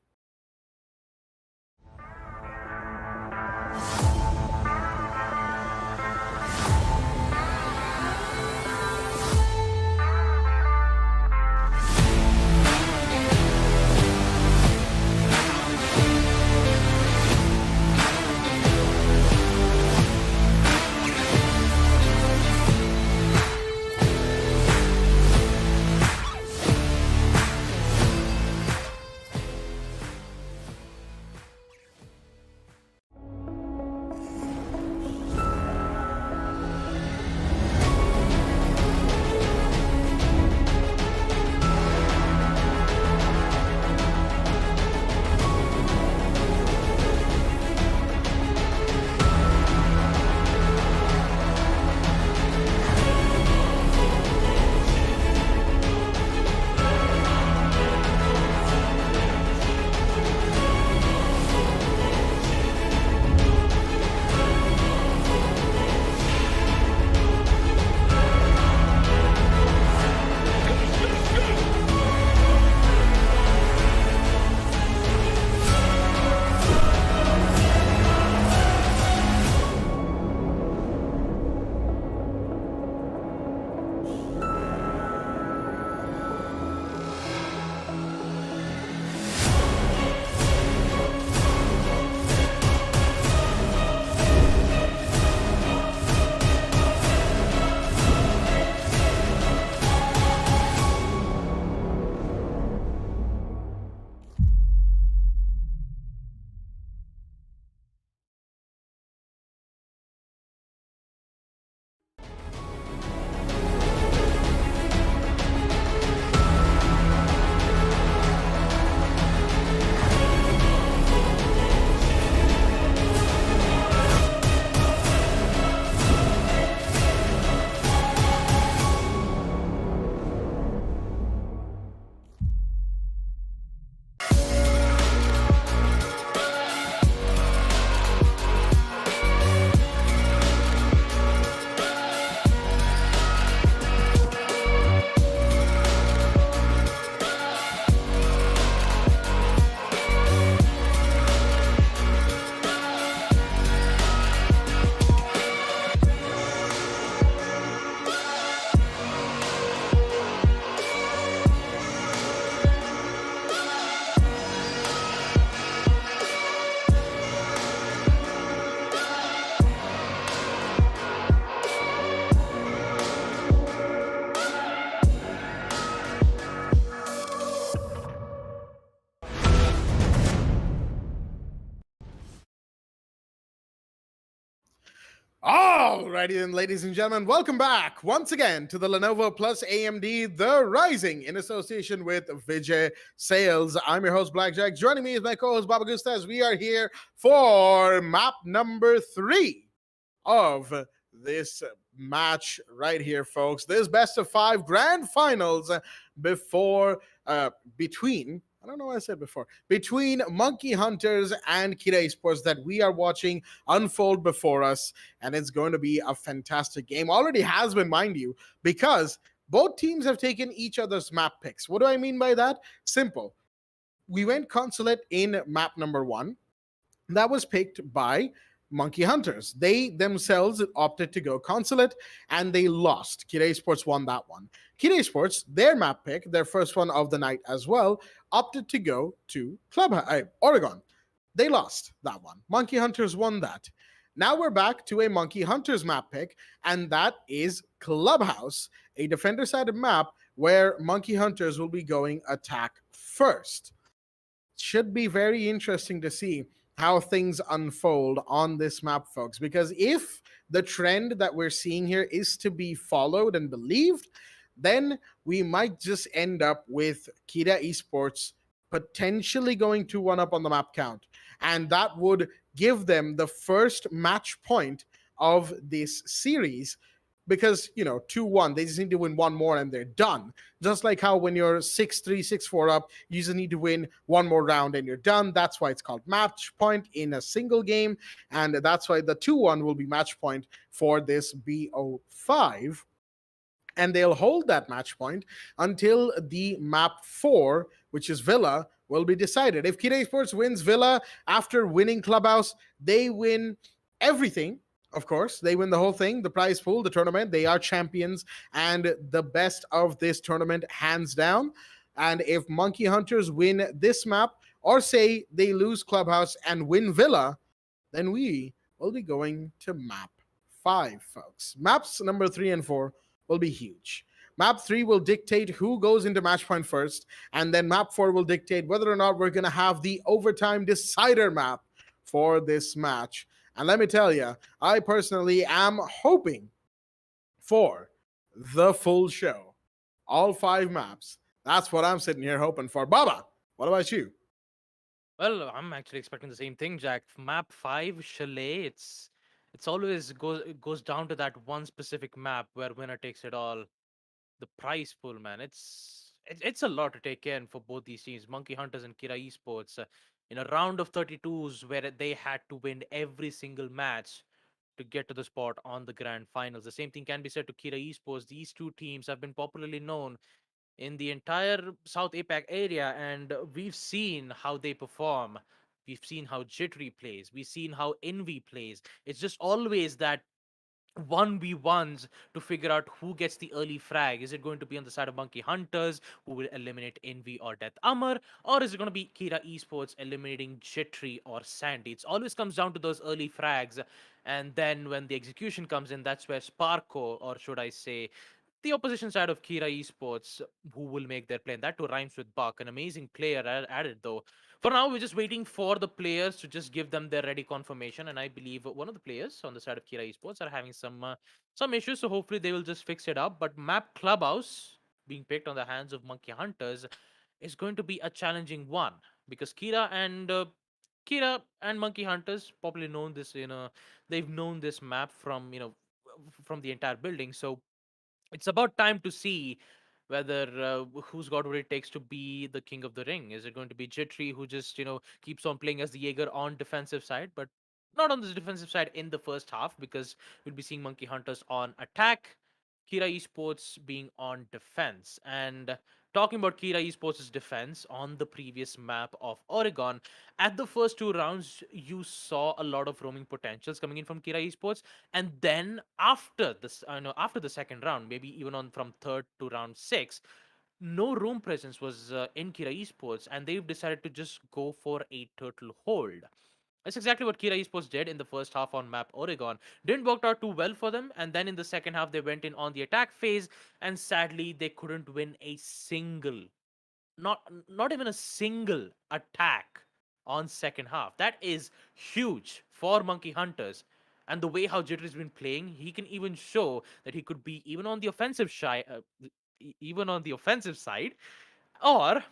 Alrighty then, ladies and gentlemen, welcome back once again to the Lenovo plus AMD The Rising in association with Vijay Sales. I'm your host, Blackjack. Joining me is my co-host, Baba Gustas. We are here for map number 3 of this match right here, folks. This best of 5 grand finals before, between, I don't know what I said before, between Monkey Hunters and Kira Esports that we are watching unfold before us. And it's going to be a fantastic game. Already has been, mind you, because both teams have taken each other's map picks. What do I mean by that? Simple. We went Consulate in map number 1. That was picked by Monkey Hunters. They themselves opted to go Consulate and they lost. Kira Sports won that one. Kira Sports, their map pick, their first one of the night as well, opted to go to Oregon. They lost that one. Monkey Hunters won that. Now we're back to a Monkey Hunters map pick, and that is Clubhouse, a defender sided map where Monkey Hunters will be going attack first. Should be very interesting to see how things unfold on this map, folks, because if the trend that we're seeing here is to be followed and believed, then we might just end up with Kira Esports potentially going to 1 up on the map count. And that would give them the first match point of this series because, 2-1, they just need to win one more and they're done. Just like how when you're 6-3, 6-4 up, you just need to win one more round and you're done. That's why it's called match point in a single game. And that's why the 2-1 will be match point for this BO5. And they'll hold that match point until the map 4, which is Villa, will be decided. If Kira Esports wins Villa after winning Clubhouse, they win everything. Of course, they win the whole thing, the prize pool, the tournament. They are champions and the best of this tournament, hands down. And if Monkey Hunters win this map, or say they lose Clubhouse and win Villa, then we will be going to map 5, folks. Maps number 3 and 4 will be huge. Map 3 will dictate who goes into match point first, and then map 4 will dictate whether or not we're going to have the overtime decider map for this match. And let me tell you, I personally am hoping for the full show. All 5 maps. That's what I'm sitting here hoping for. Baba, what about you? Well, I'm actually expecting the same thing, Jack. Map 5, Chalet, it's always goes down to that one specific map where winner takes it all. The prize pool, man. It's a lot to take in for both these teams, Monkey Hunters and Kira Esports. In a round of 32s where they had to win every single match to get to the spot on the grand finals. The same thing can be said to Kira Esports. These two teams have been popularly known in the entire South APAC area, and we've seen how they perform. We've seen how Jittery plays. We've seen how Envy plays. It's just always that 1v1s to figure out who gets the early frag. Is it going to be on the side of Monkey Hunters, who will eliminate Envy or Death Amar, or is it going to be Kira Esports eliminating Jittery or Sandy? It always comes down to those early frags, and then when the execution comes in, that's where Sparko, or should I say, the opposition side of Kira Esports, who will make their play. And that too rhymes with Buck, an amazing player added though. For now, we're just waiting for the players to just give them their ready confirmation. And I believe one of the players on the side of Kira Esports are having some issues, so hopefully they will just fix it up. But Map Clubhouse being picked on the hands of Monkey Hunters is going to be a challenging one because Kira and Monkey Hunters probably known this, they've known this map from from the entire building. So it's about time to see whether who's got what it takes to be the king of the ring. Is it going to be Jittery, who just keeps on playing as the Jaeger on defensive side, but not on the defensive side in the first half, because we'll be seeing Monkey Hunters on attack, Kira Esports being on defense. And talking about Kira Esports' defense on the previous map of Oregon, at the first 2 rounds, you saw a lot of roaming potentials coming in from Kira Esports, and then after this, I know after the second round, maybe even on from third to round 6, no room presence was in Kira Esports, and they've decided to just go for a turtle hold. That's exactly what Kira Esports did in the first half on map Oregon. Didn't work out too well for them, and then in the second half they went in on the attack phase, and sadly they couldn't win a single, not even a single attack on second half. That is huge for Monkey Hunters. And the way how Jittery's been playing, he can even show that he could be even on the even on the offensive side, or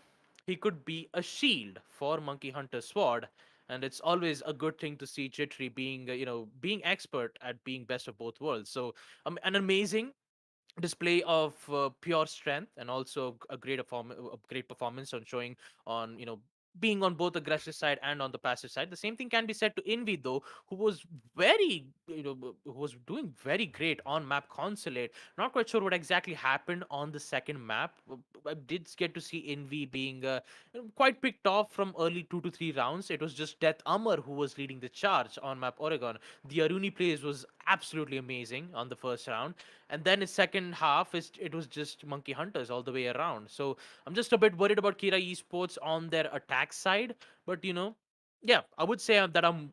he could be a shield for Monkey Hunter's sword. And it's always a good thing to see Jittery being, being expert at being best of both worlds. So an amazing display of pure strength, and also a great performance on showing on, being on both aggressive side and on the passive side. The same thing can be said to Envy though, who was very, who was doing very great on map Consulate. Not quite sure what exactly happened on the second map. I did get to see Envy being quite picked off from early 2 to 3 rounds. It was just Death Amar who was leading the charge on map Oregon. The Aruni plays was absolutely amazing on the first round, and then his second half it was just Monkey Hunters all the way around. So I'm just a bit worried about Kira Esports on their attack side, but yeah, I would say that I'm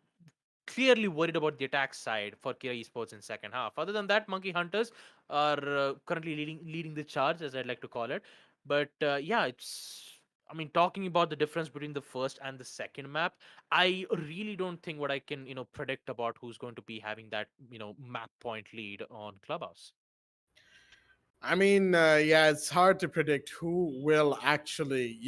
clearly worried about the attack side for Kira Esports in second half. Other than that, Monkey Hunters are currently leading the charge, as I'd like to call it. But yeah, it's. I mean, talking about the difference between the first and the second map, I really don't think what I can predict about who's going to be having that map point lead on Clubhouse. I mean, yeah, it's hard to predict who will actually,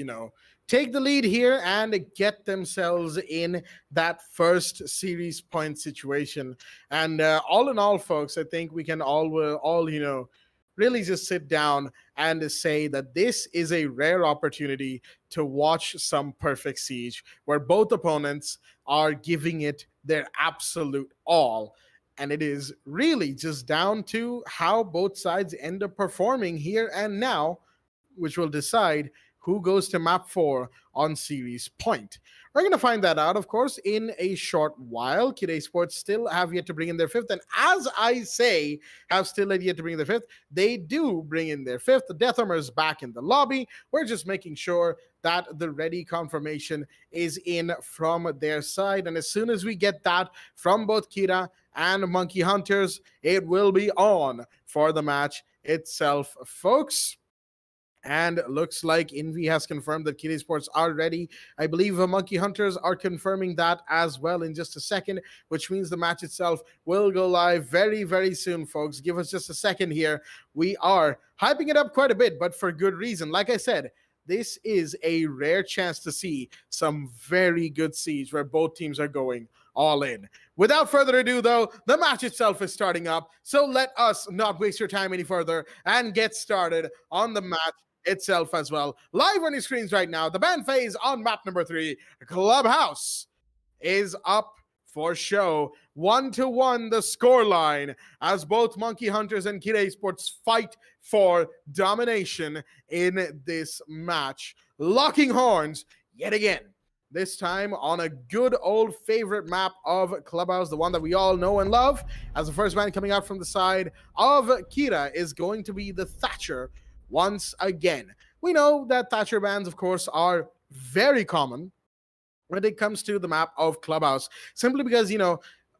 take the lead here and get themselves in that first series point situation. And all in all, folks, I think we can all, really just sit down and say that this is a rare opportunity to watch some perfect siege where both opponents are giving it their absolute all, and it is really just down to how both sides end up performing here and now, which will decide who goes to map 4 on series point. We're going to find that out, of course, in a short while. Kid Esports still have yet to bring in their fifth, and as I say, have still yet to bring in their fifth, they do bring in their fifth. The Death Armor is back in the lobby. We're just making sure that the ready confirmation is in from their side, and as soon as we get that from both Kira and Monkey Hunters, it will be on for the match itself, folks. And looks like Envy has confirmed that Kid Sports are ready. I believe the Monkey Hunters are confirming that as well in just a second, which means the match itself will go live very, very soon, folks. Give us just a second here. We are hyping it up quite a bit, but for good reason. Like I said, this is a rare chance to see some very good siege where both teams are going all in. Without further ado, though, the match itself is starting up. So let us not waste your time any further and get started on the match itself as well. Live on your screens right now, the band phase on map number 3, Clubhouse, is up for show. 1-1 the scoreline as both Monkey Hunters and Kid Esports fight for domination in this match. Locking horns yet again. This time on a good old favorite map of Clubhouse, the one that we all know and love. As the first band coming out from the side of Kira is going to be the Thatcher once again. We know that Thatcher bands, of course, are very common when it comes to the map of Clubhouse, simply because,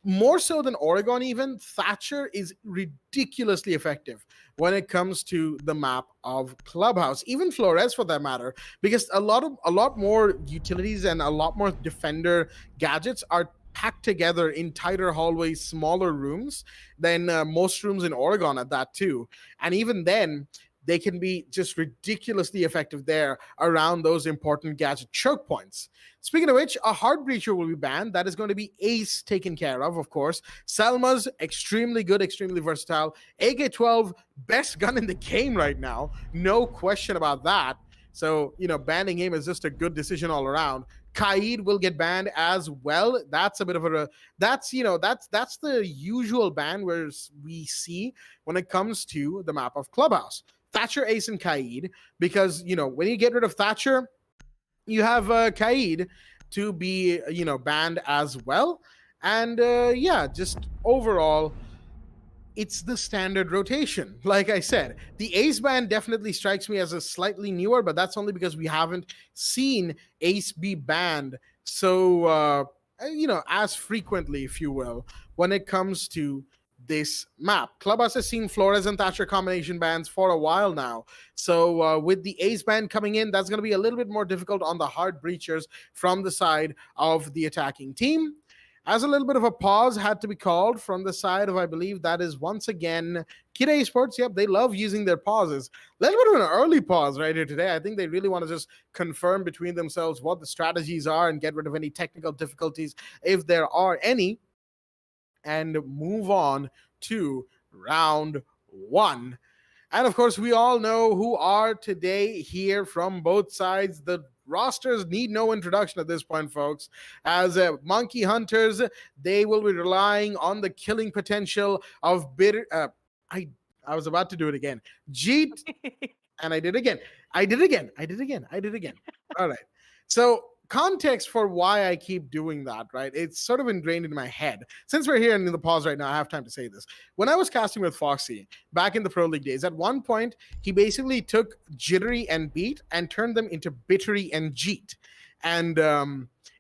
more so than Oregon, even Thatcher is ridiculously effective when it comes to the map of Clubhouse, even Flores for that matter, because a lot more utilities and a lot more defender gadgets are packed together in tighter hallways, smaller rooms than most rooms in Oregon at that too. And even then, they can be just ridiculously effective there around those important gadget choke points. Speaking of which, a hard breacher will be banned. That is going to be Ace taken care of course. Selma's extremely good, extremely versatile. AK-12, best gun in the game right now. No question about that. So, banning him is just a good decision all around. Kaid will get banned as well. That's a bit of that's the usual ban where we see when it comes to the map of Clubhouse. Thatcher, Ace, and Kaid, because, when you get rid of Thatcher, you have Kaid to be, banned as well. And yeah, just overall, it's the standard rotation. Like I said, the Ace ban definitely strikes me as a slightly newer, but that's only because we haven't seen Ace be banned so, as frequently, if you will, when it comes to this map. Clubhouse has seen Flores and Thatcher combination bans for a while now. So with the Ace ban coming in, that's going to be a little bit more difficult on the hard breachers from the side of the attacking team. As a little bit of a pause had to be called from the side of, I believe that is once again Chalet Esports. Yep, they love using their pauses. A little bit of an early pause right here today. I think they really want to just confirm between themselves what the strategies are and get rid of any technical difficulties if there are any, and move on to round one. And of course, we all know who are today here from both sides. The rosters need no introduction at this point, folks. As Monkey Hunters, they will be relying on the killing potential of bitter. I I was about to do it again. Jeet, and I did again. I did again. I did again. I did again. All right. So context for why I keep doing that, right? It's sort of ingrained in my head. Since we're here in the pause right now, I have time to say this. When I was casting with Foxy back in the Pro League days, at one point he basically took Jittery and Beat and turned them into Bittery and Jeet. And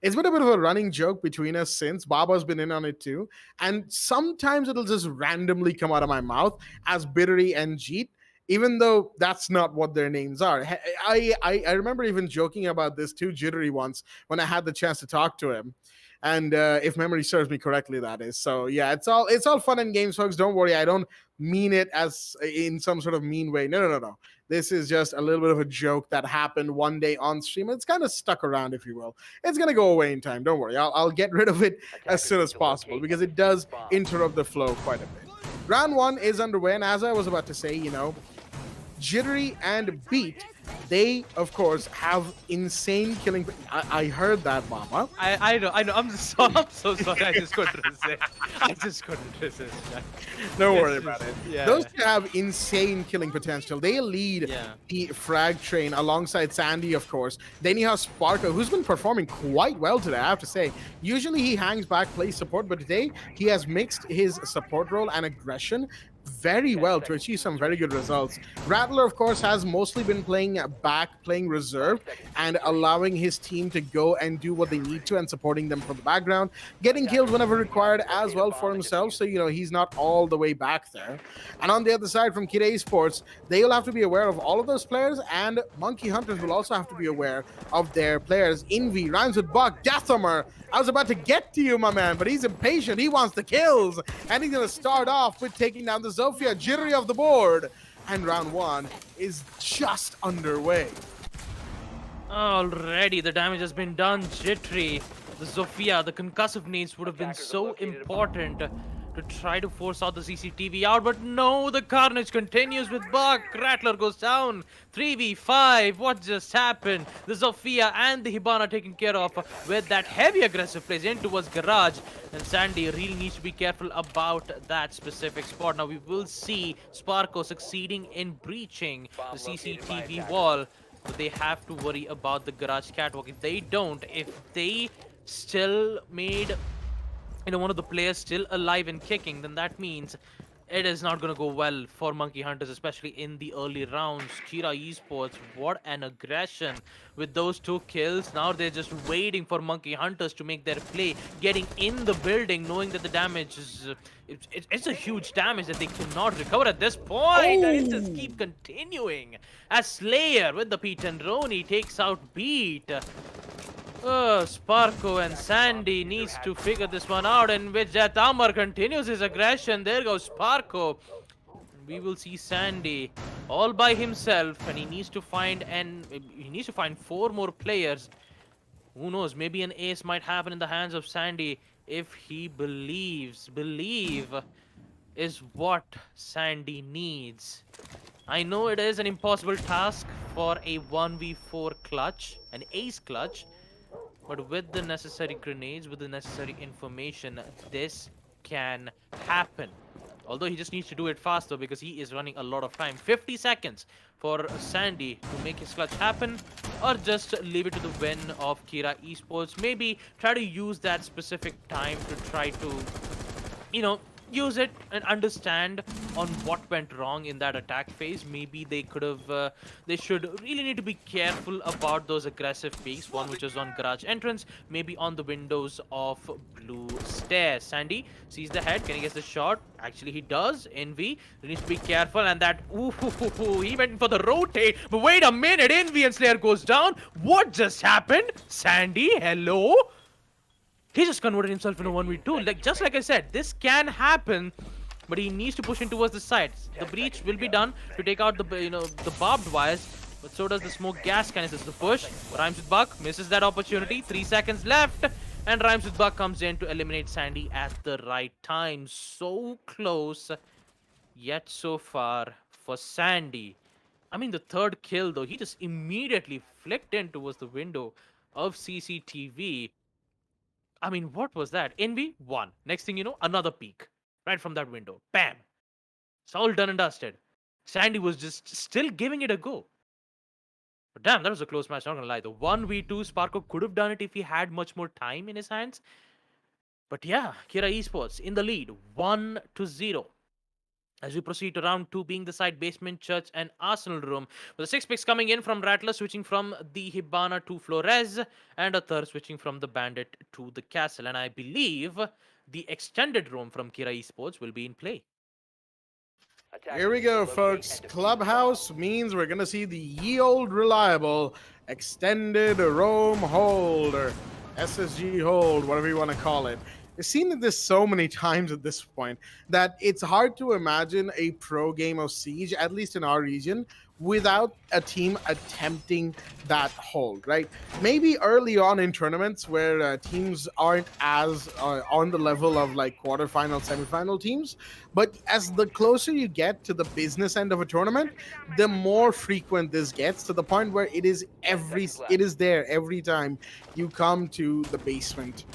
it's been a bit of a running joke between us since. Baba's been in on it too. And sometimes it'll just randomly come out of my mouth as Bittery and Jeet, even though that's not what their names are. I remember even joking about this to Jittery once when I had the chance to talk to him. And if memory serves me correctly, that is. So yeah, it's all fun and games, folks. Don't worry, I don't mean it as in some sort of mean way. No. This is just a little bit of a joke that happened one day on stream. It's kind of stuck around, if you will. It's gonna go away in time. Don't worry. I'll get rid of it as soon as possible because it does interrupt the flow quite a bit. Round one is underway, and as I was about to say, Jittery and Beat, they of course have insane killing. I heard that, Mama. I know. I'm so sorry. I just couldn't resist. Don't worry about it. Yeah. Those two have insane killing potential. They lead the frag train alongside Sandy, of course. Then you have Sparko, who's been performing quite well today, I have to say. Usually he hangs back, plays support, but today he has mixed his support role and aggression very well to achieve some very good results. Rattler, of course, has mostly been playing back, playing reserve, and allowing his team to go and do what they need to and supporting them from the background, getting kills whenever required as well for himself, so he's not all the way back there. And on the other side from Kid Esports, they will have to be aware of all of those players, and Monkey Hunters will also have to be aware of their players. Envy rhymes with Buck. Deathomer, I was about to get to you, my man, but he's impatient. He wants the kills, and he's going to start off with taking down the Zofia. Jittery of the board, and round one is just underway. Already, the damage has been done. Jittery, the Zofia, the concussive nades would have been so important to try to force out the CCTV out, but no, the carnage continues with Buck. Rattler goes down. 3v5. What just happened? The Zofia and the Hibana taken care of with that heavy aggressive plays in towards Garage, and Sandy really needs to be careful about that specific spot. Now we will see Sparko succeeding in breaching the CCTV wall, but they have to worry about the Garage catwalk. If they still made one of the players still alive and kicking, then that means it is not going to go well for Monkey Hunters, especially in the early rounds. Kira Esports, what an aggression with those 2 kills. Now they're just waiting for Monkey Hunters to make their play, getting in the building, knowing that the damage is it's a huge damage that they cannot recover at this point. And it just keep continuing as Slayer with the P10 Roni takes out Beat. Sparko and Sandy needs to figure this one out, in which Jatamar continues his aggression. There goes Sparko. We will see Sandy all by himself, and he needs to find 4 more players. Who knows? Maybe an ace might happen in the hands of Sandy if he believes. Believe is what Sandy needs. I know it is an impossible task for a 1v4 clutch, an ace clutch. But with the necessary grenades, with the necessary information, this can happen. Although he just needs to do it faster because he is running a lot of time. 50 seconds for Sandy to make his clutch happen, or just leave it to the win of Kira Esports. Maybe try to use that specific time to try to, use it and understand on what went wrong in that attack phase. Maybe they should really need to be careful about those aggressive peaks, one which is on garage entrance, maybe on the windows of blue stairs. Sandy sees the head. Can he get the shot? Actually he does. Envy needs to be careful, and that he went for the rotate, but wait a minute, Envy and Slayer goes down. What just happened? Sandy, hello? He just converted himself into 1v2. Like, just like I said, this can happen, but he needs to push in towards the sides. The breach will be done to take out the barbed wires, but so does the smoke gas canisters. The push, Rhymes with Buck misses that opportunity. 3 seconds left, and Rhymes with Buck comes in to eliminate Sandy at the right time. So close, yet so far for Sandy. I mean, the third kill, though, he just immediately flicked in towards the window of CCTV. I mean, what was that? Envy, one. Next thing you know, another peek. Right from that window. Bam! It's all done and dusted. Sandy was just still giving it a go. But damn, that was a close match, not gonna lie. The 1v2, Sparko could have done it if he had much more time in his hands. But yeah, Kira Esports in the lead, 1-0. As we proceed to round 2, being the side basement, church, and Arsenal room. With the 6 picks coming in from Rattler, switching from the Hibana to Flores, and a third switching from the Bandit to the Castle. And I believe the extended room from Kira Esports will be in play. Here we go, folks. Clubhouse means we're going to see the ye old reliable extended Rome hold, or SSG hold, whatever you want to call it. We've seen this so many times at this point that it's hard to imagine a pro game of Siege, at least in our region, without a team attempting that hold, right? Maybe early on in tournaments where teams aren't as on the level of like quarterfinal, semifinal teams, but as the closer you get to the business end of a tournament, the more frequent this gets, to the point where it is there every time you come to the basement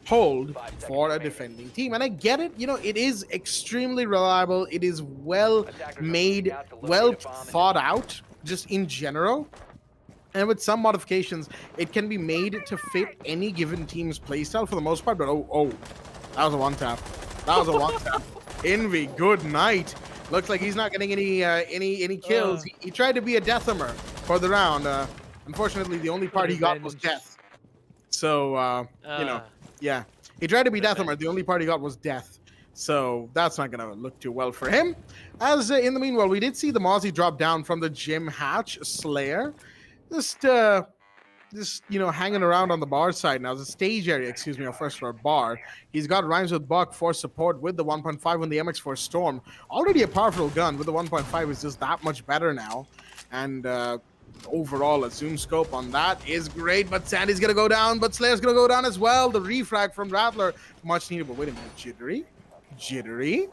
hold for a defending team. And I get it, it is extremely reliable. It is well made, well thought out, just in general. And with some modifications, it can be made to fit any given team's playstyle for the most part. But that was a one tap. Envy, good night. Looks like he's not getting any kills. He tried to be a deathamer for the round. Unfortunately, the only part he got was death. So, yeah, he tried to be Deathhammer. The only part he got was death. So that's not going to look too well for him. As in the meanwhile, we did see the Mozzie drop down from the gym hatch. Slayer just hanging around on the bar side now. The stage area, of first floor bar. He's got Rhymes with Buck for support with the 1.5 on the MX4 Storm. Already a powerful gun, with the 1.5 is just that much better now. And overall, a zoom scope on that is great, but Sandy's gonna go down, but Slayer's gonna go down as well. The refrag from Rattler, much needed, but wait a minute, Jittery.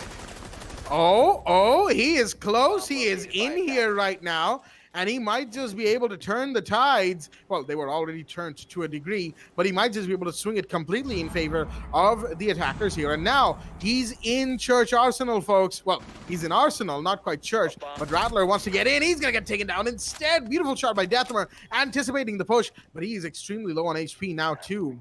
Oh, he is close. He is in here right now, and he might just be able to turn the tides. Well, they were already turned to a degree, but he might just be able to swing it completely in favor of the attackers here. And now he's in Church Arsenal, folks. Well, he's in Arsenal, not quite Church, but Rattler wants to get in. He's going to get taken down instead. Beautiful shot by Deathhammer, anticipating the push, but he is extremely low on HP now, too,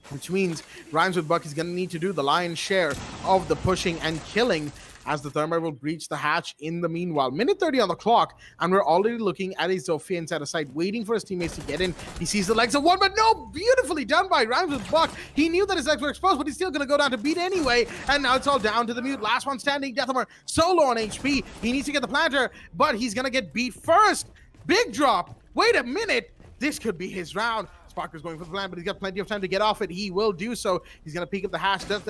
which means Rhymes with Buck is going to need to do the lion's share of the pushing and killing, as the Thermite will breach the hatch in the meanwhile. Minute 30 on the clock, and we're already looking at a Zofia inside a site, waiting for his teammates to get in. He sees the legs of one, but no, beautifully done by Rhymes with Buck. He knew that his legs were exposed, but he's still going to go down to beat anyway, and now it's all down to the mute. Last one standing, Deathhammer, solo on HP. He needs to get the planter, but he's going to get beat first. Big drop. Wait a minute. This could be his round. Sparker's going for the plan, but he's got plenty of time to get off it. He will do so. He's going to peek at the hash. Does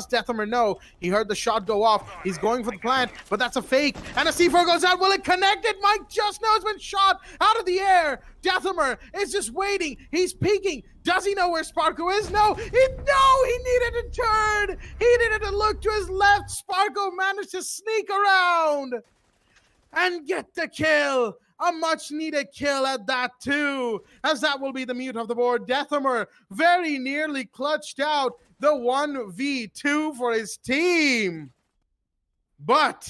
Deathhammer know? He heard the shot go off. He's going for the plant, but that's a fake. And a C4 goes out. Will it connect it? Mike just knows it's been shot out of the air. Deathhammer is just waiting. He's peeking. Does he know where Sparko is? No, he needed to turn. He needed to look to his left. Sparko managed to sneak around and get the kill. A much-needed kill at that, too, as that will be the mute of the board. Deathhammer very nearly clutched out the 1v2 for his team. But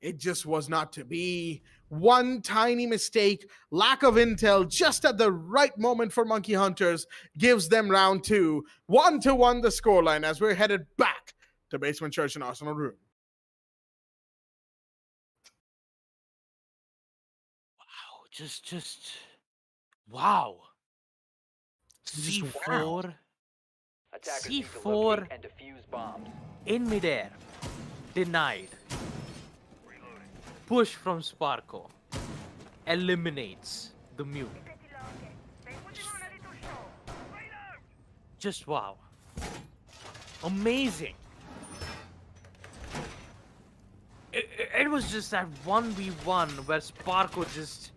it just was not to be. One tiny mistake, lack of intel, just at the right moment for Monkey Hunters, gives them round 2. 1-1 the scoreline as we're headed back to Basement Church and Arsenal Room. Just wow. C4 and defuse bombs in midair, denied. Push from Sparko eliminates the mute. Just wow. Amazing. It was just that 1v1 where Sparko just...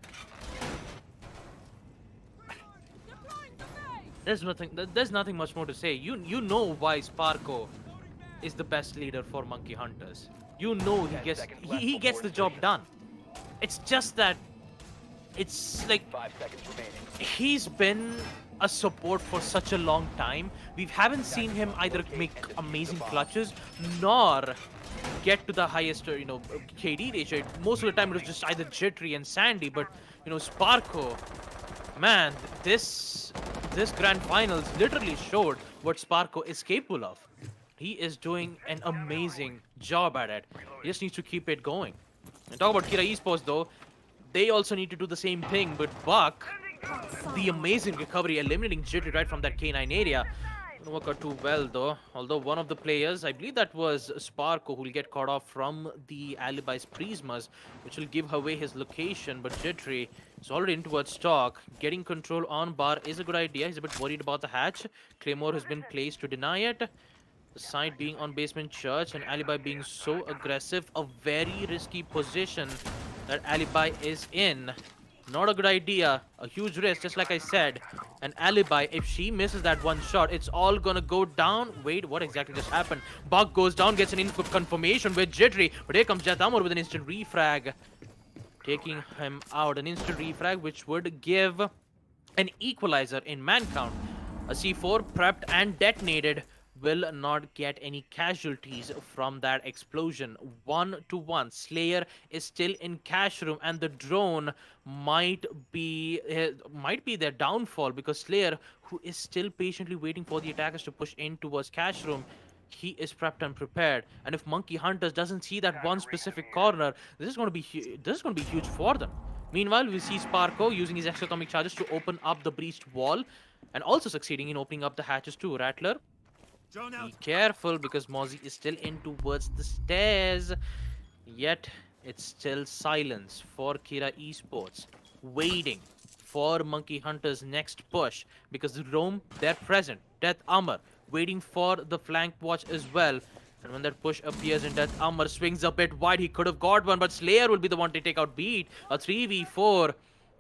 There's nothing much more to say. You know why Sparko is the best leader for Monkey Hunters. You know he gets the job done. It's just that it's like 5 seconds remaining. he's been a support for such a long time. We haven't seen him either make amazing clutches nor get to the highest, KD ratio. Most of the time it was just either Jittery and Sandy, but Sparko, man, this grand finals literally showed what Sparko is capable of. He is doing an amazing job at it. He just needs to keep it going. And talk about Kira Esports though, they also need to do the same thing, but Buck, the amazing recovery, eliminating Jittery right from that K9 area. Didn't work out too well though, although one of the players, I believe that was Sparko, who will get caught off from the Alibi's Prismas, which will give away his location, but Jittery is already in towards stock. Getting control on Bar is a good idea. He's a bit worried about the hatch. Claymore has been placed to deny it. The side being on Basement Church and Alibi being so aggressive, a very risky position that Alibi is in. Not a good idea. A huge risk, just like I said. An Alibi, if she misses that one shot, it's all gonna go down. Wait, what exactly just happened? Buck goes down, gets an info confirmation with Jittery, but here comes Jatamur with an instant refrag. Taking him out, an instant refrag, which would give an equalizer in man count. A C4 prepped and detonated will not get any casualties from that explosion. 1-1. Slayer is still in cash room, and the drone might be their downfall, because Slayer, who is still patiently waiting for the attackers to push in towards cash room, he is prepped and prepared. And if Monkey Hunters doesn't see that one specific corner, this is going to be huge for them. Meanwhile, we see Sparko using his extra atomic charges to open up the breached wall, and also succeeding in opening up the hatches too. Rattler, be careful, because Mozzie is still in towards the stairs. Yet, it's still silence for Kira Esports, waiting for Monkey Hunter's next push, because the Rome, they're present. Death Armor, waiting for the flank watch as well. And when that push appears and Death Armor swings a bit wide, he could have got one, but Slayer will be the one to take out Beat. A 3v4.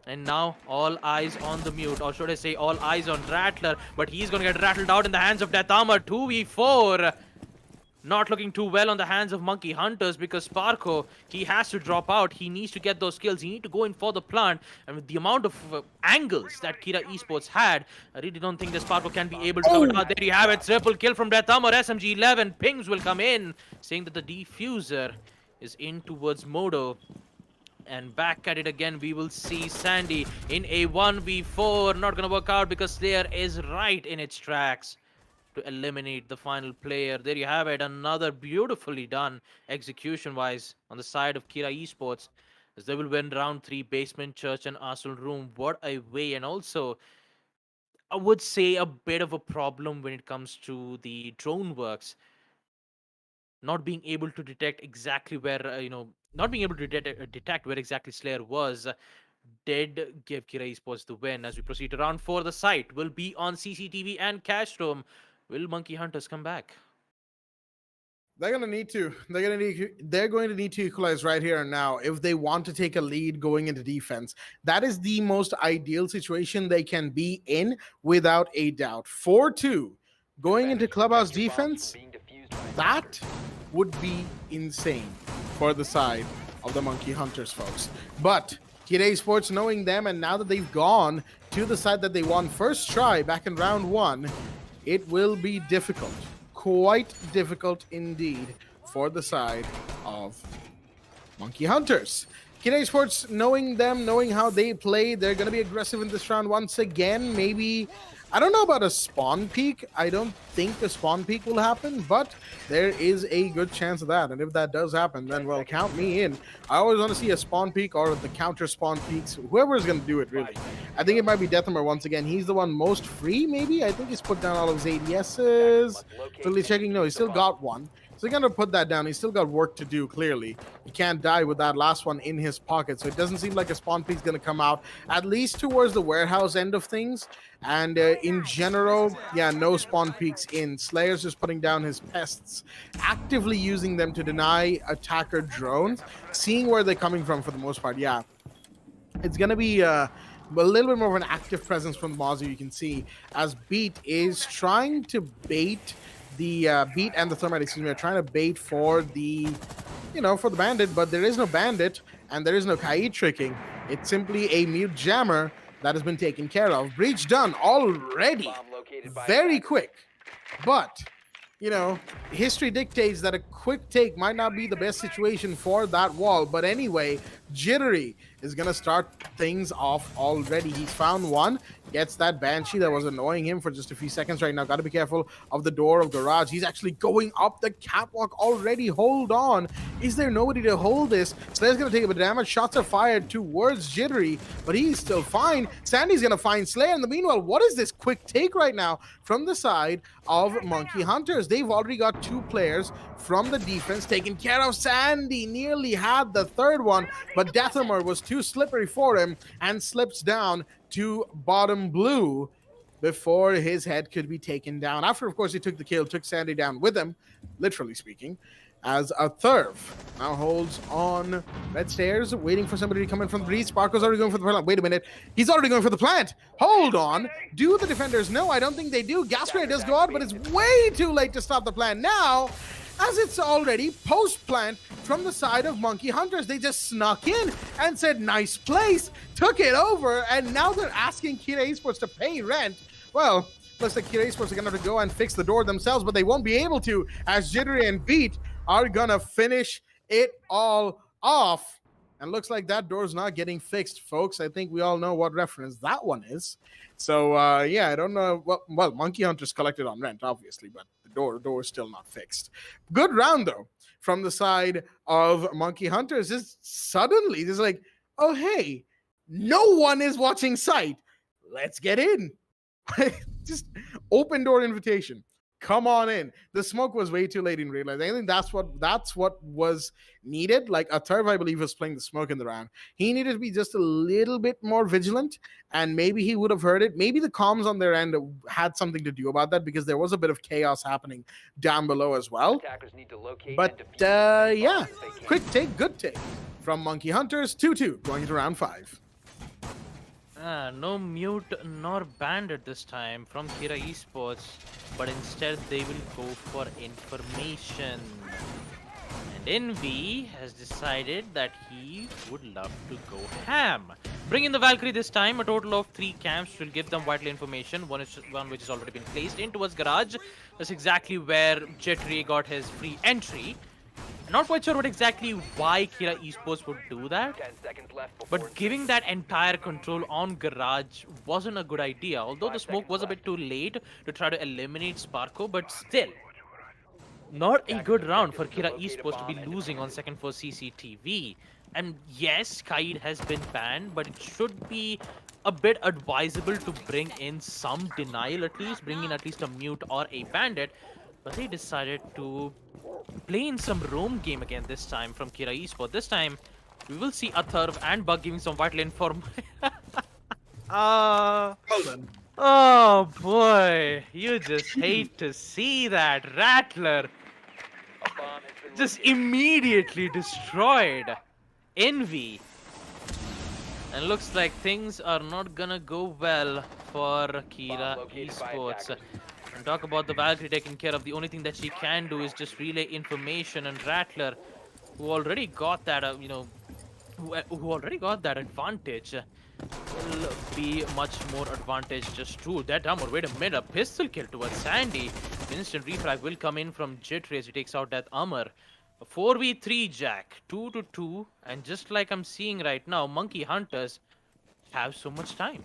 And now all eyes on the mute, or should I say all eyes on Rattler, but he's going to get rattled out in the hands of Death Armor. 2v4. Not looking too well on the hands of Monkey Hunters, because Sparko, he has to drop out. He needs to get those kills. He needs to go in for the plant. And with the amount of angles that Kira Esports had, I really don't think that Sparko can be able to cover it out. There you have it. Triple kill from Death Armor. SMG 11. Pings will come in, saying that the diffuser is in towards Modo. And back at it again, we will see Sandy in a 1v4. Not going to work out, because Slayer is right in its tracks to eliminate the final player. There you have it. Another beautifully done execution-wise on the side of Kira Esports, as they will win round 3, Basement Church and Arsenal Room. What a way. And also, I would say a bit of a problem when it comes to the drone works. Not being able to detect exactly where, not being able to detect where exactly Slayer was, did give Kira Esports the win. As we proceed to round 4, the site will be on CCTV and Cash Room. Will Monkey Hunters come back? They're going to need to. They're going to need to equalize right here and now if they want to take a lead going into defense. That is the most ideal situation they can be in, without a doubt. 4-2 going into Clubhouse defense. That would be insane for the side of the Monkey Hunters, folks. But Kira Esports, knowing them, and now that they've gone to the side that they won first try back in round 1, it will be difficult. Quite difficult indeed for the side of Monkey Hunters. Kira Esports, knowing them, knowing how they play, they're going to be aggressive in this round once again. Maybe, I don't know about a spawn peek. I don't think a spawn peek will happen, but there is a good chance of that. And if that does happen, then, well, count me in. I always want to see a spawn peek or the counter spawn peeks. Whoever is going to do it, really. I think it might be Deathhammer once again. He's the one most free, maybe. I think he's put down all of his ADSs. Really checking. No, he's still got one. So he's going to put that down. He's still got work to do, clearly. He can't die with that last one in his pocket. So it doesn't seem like a spawn peak's going to come out, at least towards the warehouse end of things. And in general, yeah, no spawn peaks in. Slayer's just putting down his pests, actively using them to deny attacker drones, seeing where they're coming from for the most part. Yeah, it's going to be a little bit more of an active presence from Mozzie, you can see, as Beat is trying to bait the Beat and the Thermite, excuse me, are trying to bait for the, for the bandit, but there is no bandit and there is no Kaid tricking. It's simply a mute jammer that has been taken care of. Breach done already. Very quick. But, history dictates that a quick take might not be the best situation for that wall. But anyway, Jittery is going to start things off already. He's found one, gets that Banshee that was annoying him for just a few seconds right now. Got to be careful of the door of garage. He's actually going up the catwalk already. Hold on. Is there nobody to hold this? Slayer's going to take a bit of damage. Shots are fired towards Jittery, but he's still fine. Sandy's going to find Slayer. In the meanwhile, what is this quick take right now from the side of Monkey Hunters? They've already got two players from the defense taken care of. Sandy nearly had the third one, but Deathermer was too slippery for him and slips down to bottom blue before his head could be taken down. After, of course, he took the kill, took Sandy down with him, literally speaking, as a Thurv now holds on red stairs, waiting for somebody to come in from the breeze. Sparko's already going for the plant. Wait a minute. He's already going for the plant. Hold on. Do the defenders know? I don't think they do. Gas grenade does go out, but it's way too late to stop the plant now, as it's already post-plant from the side of Monkey Hunters. They just snuck in and said, nice place, took it over, and now they're asking Kira Esports to pay rent. Well, looks like Kira Esports are going to have to go and fix the door themselves, but they won't be able to, as Jittery and Beat are going to finish it all off. And looks like that door's not getting fixed, folks. I think we all know what reference that one is. So, yeah, I don't know. Well, Monkey Hunters collected on rent, obviously, but the door is still not fixed. Good round, though, from the side of Monkey Hunters. Is suddenly, there's like, oh, hey, no one is watching sight. Let's get in. Just open door invitation. Come on in. The smoke was way too late in realizing. I think that's what was needed. Like a Thurv, I believe, was playing the smoke in the round. He needed to be just a little bit more vigilant, and maybe he would have heard it. Maybe the comms on their end had something to do about that, because there was a bit of chaos happening down below as well. But yeah, quick take, good take from Monkey Hunters. 2-2 going into round 5. No mute nor bandit this time from Kira Esports, but instead they will go for information. And Envy has decided that he would love to go ham. Bring in the Valkyrie this time. A total of 3 camps will give them vital information. One which has already been placed in towards garage. That's exactly where Jittery got his free entry. Not quite sure exactly why Kira Esports would do that, but giving that entire control on garage wasn't a good idea. Although the smoke was a bit too late to try to eliminate Sparko, but still, not a good round for Kira Esports to be losing on second for CCTV. And yes, Kaid has been banned, but it should be a bit advisable to bring in some denial at least, bring in at least a mute or a bandit. But they decided to play in some roam game again this time from Kira Esports. This time, we will see a Thurv and Bug giving some vital inform. Oh boy, you just hate to see that. Rattler just immediately destroyed Envy. And looks like things are not gonna go well for Kira Esports. And talk about the Valkyrie taking care of. The only thing that she can do is just relay information, and Rattler, who already got that, who already got that advantage, will be much more advantage just true. That armor, wait a minute, a pistol kill towards Sandy. Instant refrag will come in from Jittery as he takes out that armor. A 4v3 Jack, 2-2, and just like I'm seeing right now, Monkey Hunters have so much time.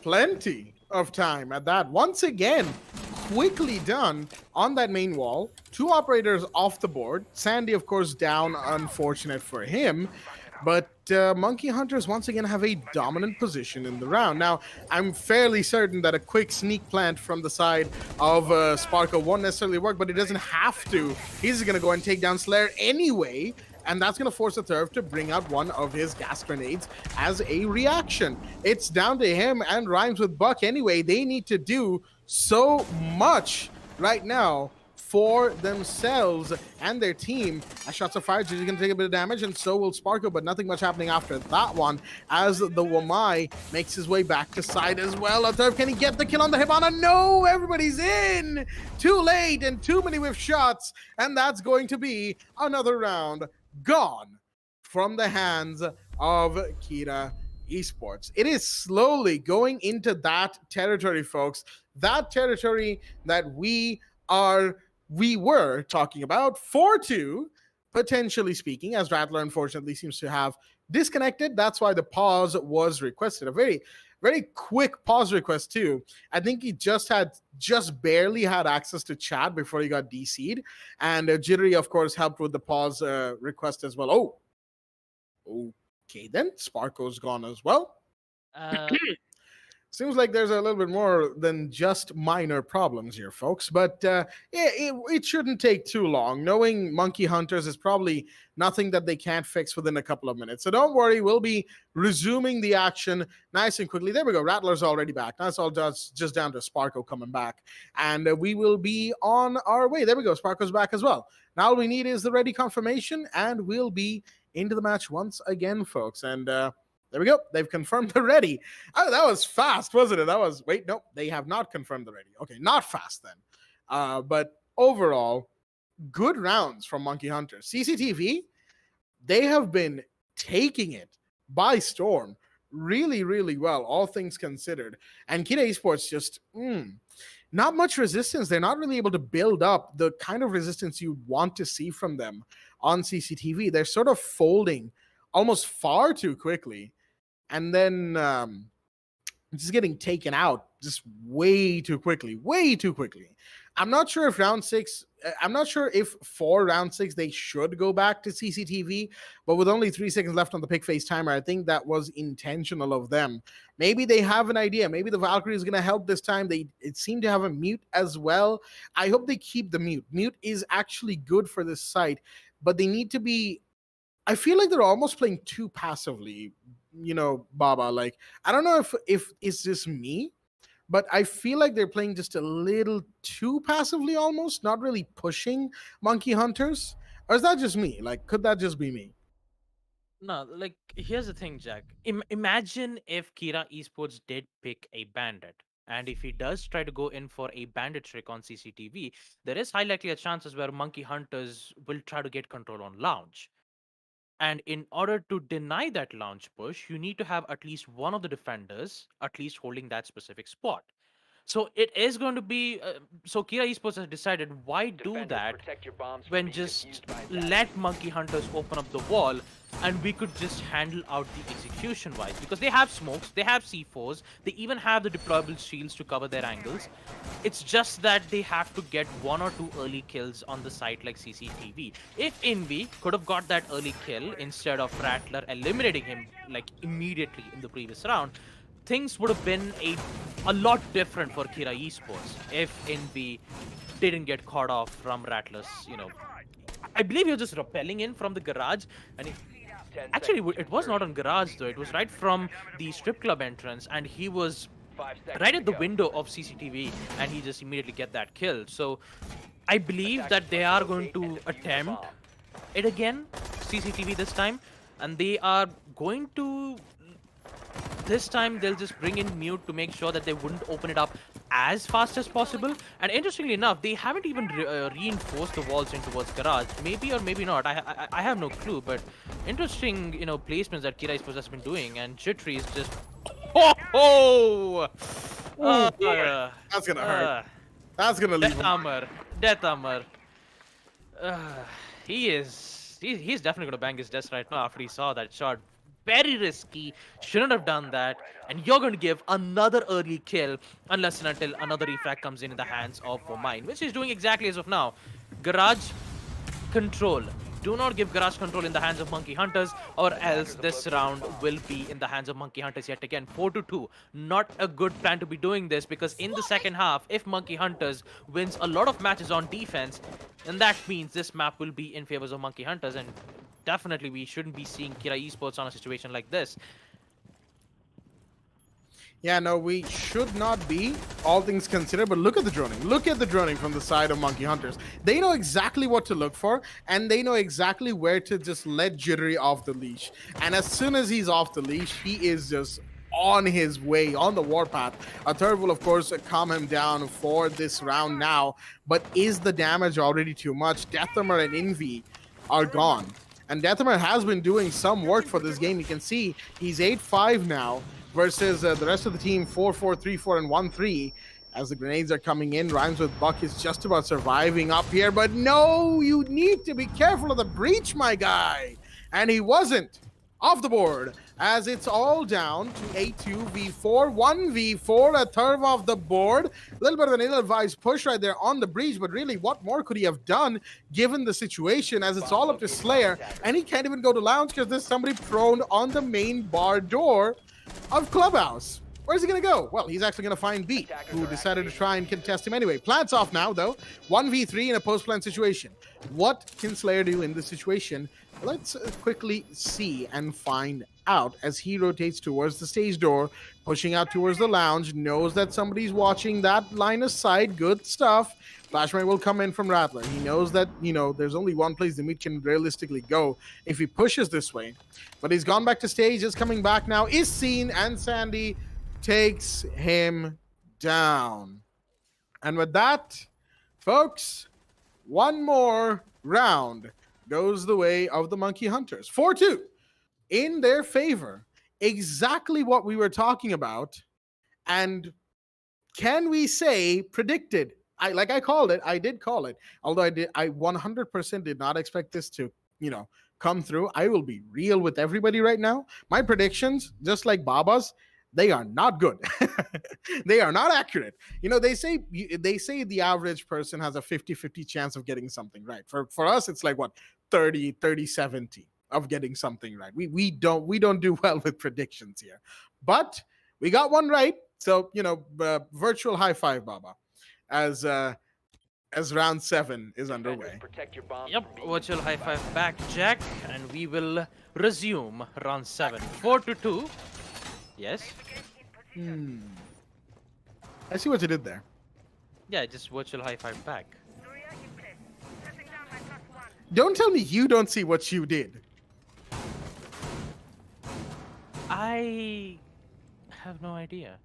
Plenty of time at that. Once again, quickly done on that main wall. 2 operators off the board. Sandy, of course, down, unfortunate for him. But Monkey Hunters once again have a dominant position in the round. Now, I'm fairly certain that a quick sneak plant from the side of Sparko won't necessarily work, but it doesn't have to. He's going to go and take down Slayer anyway, and that's going to force the Turf to bring out one of his gas grenades as a reaction. It's down to him and Rhymes with Buck anyway. They need to do so much right now for themselves and their team. As shots are fired, Gigi's going to take a bit of damage, and so will Sparko, but nothing much happening after that one as the Wamai makes his way back to side as well. Aturf, can he get the kill on the Hibana? No, everybody's in! Too late and too many with shots, and that's going to be another round gone from the hands of Kira Esports. It is slowly going into that territory, folks. That territory that we were talking about 4-2, potentially speaking, as Rattler unfortunately seems to have disconnected. That's why the pause was requested. A very, very quick pause request, too. I think he just barely had access to chat before he got DC'd. And Jittery, of course, helped with the pause request as well. Oh, okay then. Sparko's gone as well. Seems like there's a little bit more than just minor problems here, folks. But it shouldn't take too long. Knowing Monkey Hunters is probably nothing that they can't fix within a couple of minutes. So don't worry, we'll be resuming the action nice and quickly. There we go. Rattler's already back. That's all just down to Sparko coming back. And we will be on our way. There we go. Sparko's back as well. Now all we need is the ready confirmation, and we'll be into the match once again, folks. And there we go. They've confirmed the ready. Oh, that was fast, wasn't it? Wait, no, they have not confirmed the ready. Okay, not fast then. But overall, good rounds from Monkey Hunter. CCTV, they have been taking it by storm really, really well, all things considered. And Kira Esports just, not much resistance. They're not really able to build up the kind of resistance you want to see from them on CCTV. They're sort of folding almost far too quickly. And then just getting taken out just way too quickly. I'm not sure if for round 6 they should go back to CCTV, but with only 3 seconds left on the pick phase timer, I think that was intentional of them. Maybe they have an idea. Maybe the Valkyrie is going to help this time. It seemed to have a mute as well. I hope they keep the mute. Mute is actually good for this site, but they need to be. I feel like they're almost playing too passively, Baba. Like, I don't know if it's just me, but I feel like they're playing just a little too passively almost, not really pushing Monkey Hunters. Or is that just me? Like, could that just be me? No, like, here's the thing, Jack. Imagine if Kira Esports did pick a bandit. And if he does try to go in for a bandit trick on CCTV, there is high likely a chances where Monkey Hunters will try to get control on launch. And in order to deny that launch push, you need to have at least one of the defenders at least holding that specific spot. So it is going to be. So Kira Esports has decided why do that when just let Monkey Hunters open up the wall and we could just handle out the execution wise, because they have smokes, they have C4s, they even have the deployable shields to cover their angles. It's just that they have to get 1 or 2 early kills on the site like CCTV. If Envy could have got that early kill instead of Rattler eliminating him like immediately in the previous round, things would have been a lot different for Kira Esports if Envy didn't get caught off from Rattler's, I believe he was just rappelling in from the garage, and actually it was not on garage though, it was right from the strip club entrance, and he was right at the window of CCTV, and he just immediately get that kill. So I believe that they are going to attempt it again, CCTV this time, and they are going to. This time they'll just bring in mute to make sure that they wouldn't open it up as fast as possible. And interestingly enough, they haven't even reinforced the walls in towards garage. Maybe or maybe not. I have no clue. But interesting, placements that Kira Esports has been doing. And Jittery is just. Oh! That's gonna hurt. That's gonna leave Death Armor. He's definitely gonna bang his desk right now after he saw that shot. Very risky, shouldn't have done that, and you're going to give another early kill unless and until another refrag comes in the hands of Mine, which is doing exactly as of now. Garage, control. Do not give garage control in the hands of Monkey Hunters, or else this round will be in the hands of Monkey Hunters yet again. 4-2. Not a good plan to be doing this, because in the second half, if Monkey Hunters wins a lot of matches on defense, then that means this map will be in favors of Monkey Hunters, and definitely we shouldn't be seeing Kira Esports on a situation like this. Yeah, no, we should not be, all things considered, but look at the droning. Look at the droning from the side of Monkey Hunters. They know exactly what to look for, and they know exactly where to just let Jittery off the leash. And as soon as he's off the leash, he is just on his way, on the warpath. A third will, of course, calm him down for this round now, but is the damage already too much? Deathermer and Envy are gone. And Deathermer has been doing some work for this game. You can see he's 8-5 now, versus the rest of the team 4-4, 3-4, and 1-3. As the grenades are coming in, Rhymes with Buck is just about surviving up here, but no, you need to be careful of the breach, my guy. And he wasn't. Off the board, as it's all down to a 2v4, 1v4, a third off the board. A little bit of an ill-advised push right there on the breach, but really, what more could he have done given the situation, as it's all up to Slayer, and he can't even go to lounge because there's somebody prone on the main bar door of Clubhouse. Where's he going to go? Well, he's actually going to find Beat, who decided to try and contest him anyway. Plants off now, though. 1v3 in a post-plant situation. What can Slayer do in this situation? Let's quickly see and find out as he rotates towards the stage door, pushing out towards the lounge, knows that somebody's watching that line of sight. Good stuff. Flashbang will come in from Rattler. He knows that, there's only one place the meat can realistically go if he pushes this way. But he's gone back to stage, is coming back now, is seen, and Sandy takes him down. And with that, folks, one more round goes the way of the Monkey Hunters. 4-2 in their favor. Exactly what we were talking about. And can we say predicted? I called it. I did call it. Although I 100% did not expect this to, come through. I will be real with everybody right now. My predictions, just like Baba's, they are not good. They are not accurate. They say the average person has a 50-50 chance of getting something right. For us, it's like what, 30-70 of getting something right. We don't do well with predictions here. But we got one right. So, virtual high five, Baba, as round 7 is underway. Yep, virtual high five back, Jack, and we will resume round 7. 4-2. Yes? I see what you did there. Yeah, just virtual high five back. Don't tell me you don't see what you did. I have no idea.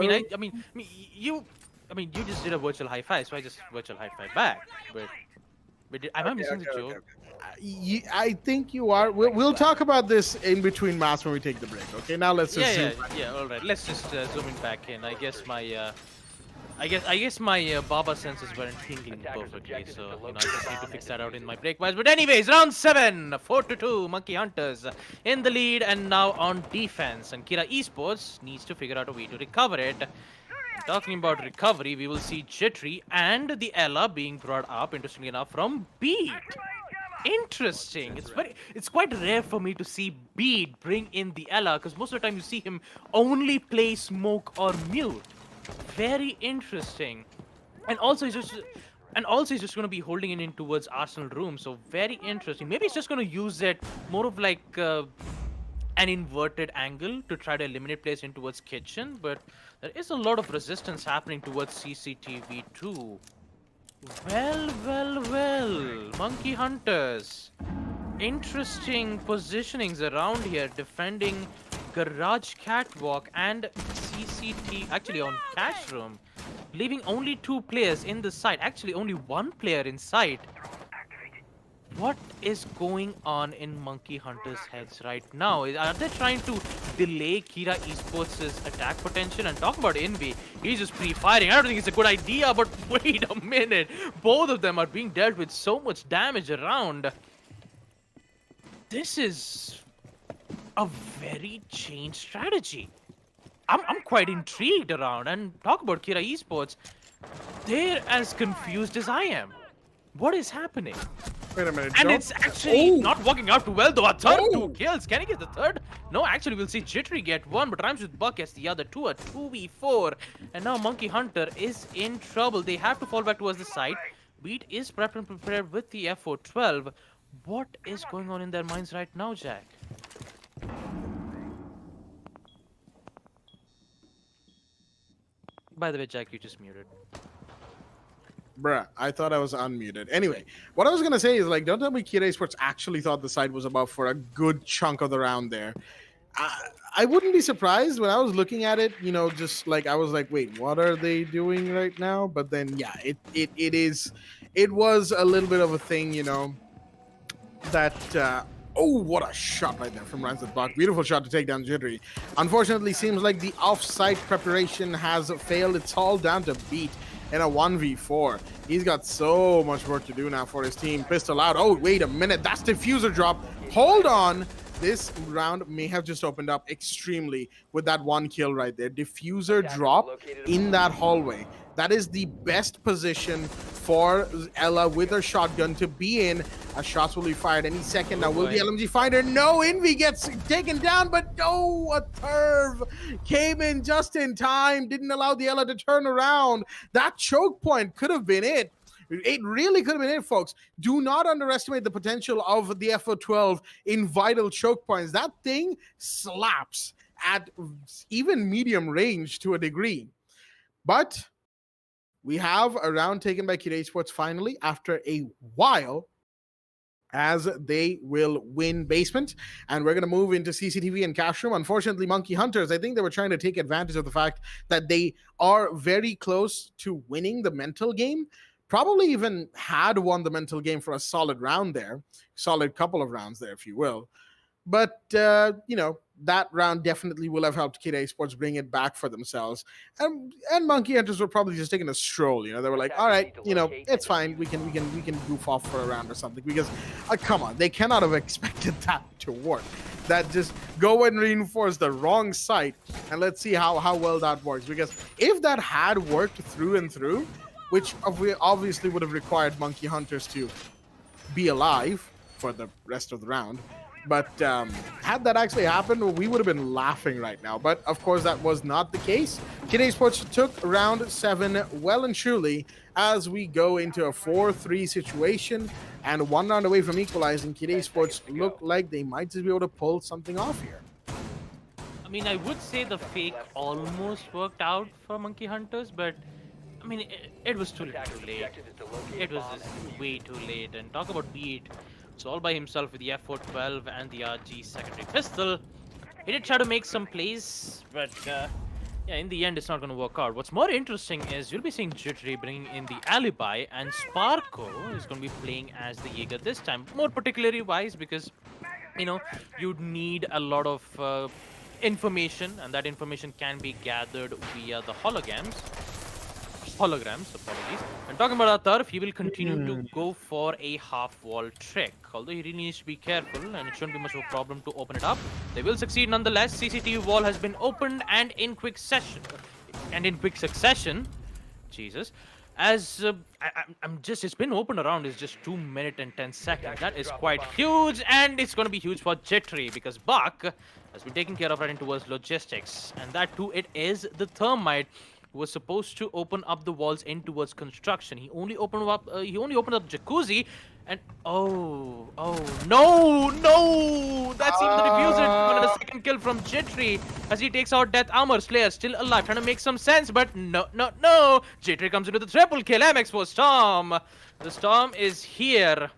You just did a virtual high five, so I just virtual high five back. But am I missing the joke? I think you are. We'll talk about this in between maps when we take the break. Okay, now let's just zoom. All right. Let's just zoom in back in. I guess my Baba senses weren't tingling perfectly, so I just need to fix that out in my break wise. But anyways, round 7, 4-2, Monkey Hunters in the lead and now on defense, and Kira Esports needs to figure out a way to recover it. Talking about recovery, we will see Jittery and the Ella being brought up, interestingly enough, from Beat. Interesting. It's quite rare for me to see Beat bring in the Ella, because most of the time you see him only play smoke or mute. Very interesting. And also he's just going to be holding it in towards Arsenal room, so very interesting. Maybe he's just going to use it more of like an inverted angle to try to eliminate players in towards kitchen, but there is a lot of resistance happening towards CCTV too. Well, Monkey Hunters. Interesting positionings around here, defending Garage Catwalk and CCTV, actually on Cash Room, leaving only 2 players in the site, actually only 1 player in sight. What is going on in Monkey Hunters' heads right now? Are they trying to delay Kira Esports' attack potential? And talk about Envy, he's just pre-firing. I don't think it's a good idea, but wait a minute. Both of them are being dealt with so much damage around. This is a very changed strategy. I'm quite intrigued around. And talk about Kira Esports, they're as confused as I am. What is happening? Wait a minute. And Don't. it's actually not working out too well, though. A third, Oh. 2 kills. Can he get the third? No, actually, we'll see Jittery get one, but Rhymes with Buck gets the other two. A 2v4. And now Monkey Hunter is in trouble. They have to fall back towards the side. Beat is prepped and prepared with the FO12. What is going on in their minds right now, Jack? By the way, Jack, you just muted. Bruh, I thought I was unmuted. Anyway, what I was gonna say is like, don't tell me Kira Esports actually thought the side was above for a good chunk of the round there. I wouldn't be surprised when I was looking at it, you know, just like I was like, wait, what are they doing right now? But then yeah, it was a little bit of a thing, you know, that oh, what a shot right there from Rancid Buck. Beautiful shot to take down Jittery. Unfortunately, seems like the off-site preparation has failed. It's all down to Beat in a 1v4. He's got so much work to do now for his team. Pistol out. Oh, wait a minute. That's diffuser drop. Hold on. This round may have just opened up extremely with that one kill right there. Diffuser drop in that hallway. That is the best position for Ella with her shotgun to be in. Shots will be fired any second. Now, will the LMG find her? No, Envy gets taken down, but no, a Turv came in just in time. Didn't allow the Ella to turn around. That choke point could have been it. It really could have been it, folks. Do not underestimate the potential of the FO12 in vital choke points. That thing slaps at even medium range to a degree. But we have a round taken by Kid Esports finally after a while, as they will win basement. And we're going to move into CCTV and cash room. Unfortunately, Monkey Hunters, I think they were trying to take advantage of the fact that they are very close to winning the mental game. Probably even had won the mental game for a solid round there, solid couple of rounds there, if you will. But, you know, that round definitely will have helped Kid Esports bring it back for themselves. And Monkey Hunters were probably just taking a stroll. You know, they were like, all right, you know, it's fine. We can goof off for a round or something. Because, come on, they cannot have expected that to work. That just go and reinforce the wrong site, and let's see how well that works. Because if that had worked through and through, which obviously would have required Monkey Hunters to be alive for the rest of the round. But had that actually happened, we would have been laughing right now. But of course, that was not the case. Kid Esports took round 7 well and truly as we go into a 4-3 situation and 1 round away from equalizing. Kid Esports look like they might just be able to pull something off here. I mean, I would say the fake almost worked out for Monkey Hunters, but I mean, it was too late. It was just way too late. And talk about Beat. It's all by himself with the F412 and the RG secondary pistol. He did try to make some plays, but yeah, in the end, it's not going to work out. What's more interesting is you'll be seeing Jittery bringing in the alibi, and Sparko is going to be playing as the Jaeger this time. More particularly wise because, you know, you'd need a lot of information, and that information can be gathered via the holograms, apologies. And talking about our turf, he will continue to go for a half-wall trick. Although he really needs to be careful, and it shouldn't be much of a problem to open it up. They will succeed nonetheless. CCTV wall has been opened, and in quick succession, Jesus. As it's been opened around is just 2 minutes and 10 seconds. That is quite huge, and it's going to be huge for Jittery because Buck has been taken care of right in towards logistics, and that too, it is the Thermite who was supposed to open up the walls in towards construction. He only opened up Jacuzzi, and oh no, that's even the diffuser. And a second kill from Jittery as he takes out Death Armor. Slayer still alive, trying to make some sense, but no. Jittery comes into the triple kill. MX for Storm. The Storm is here.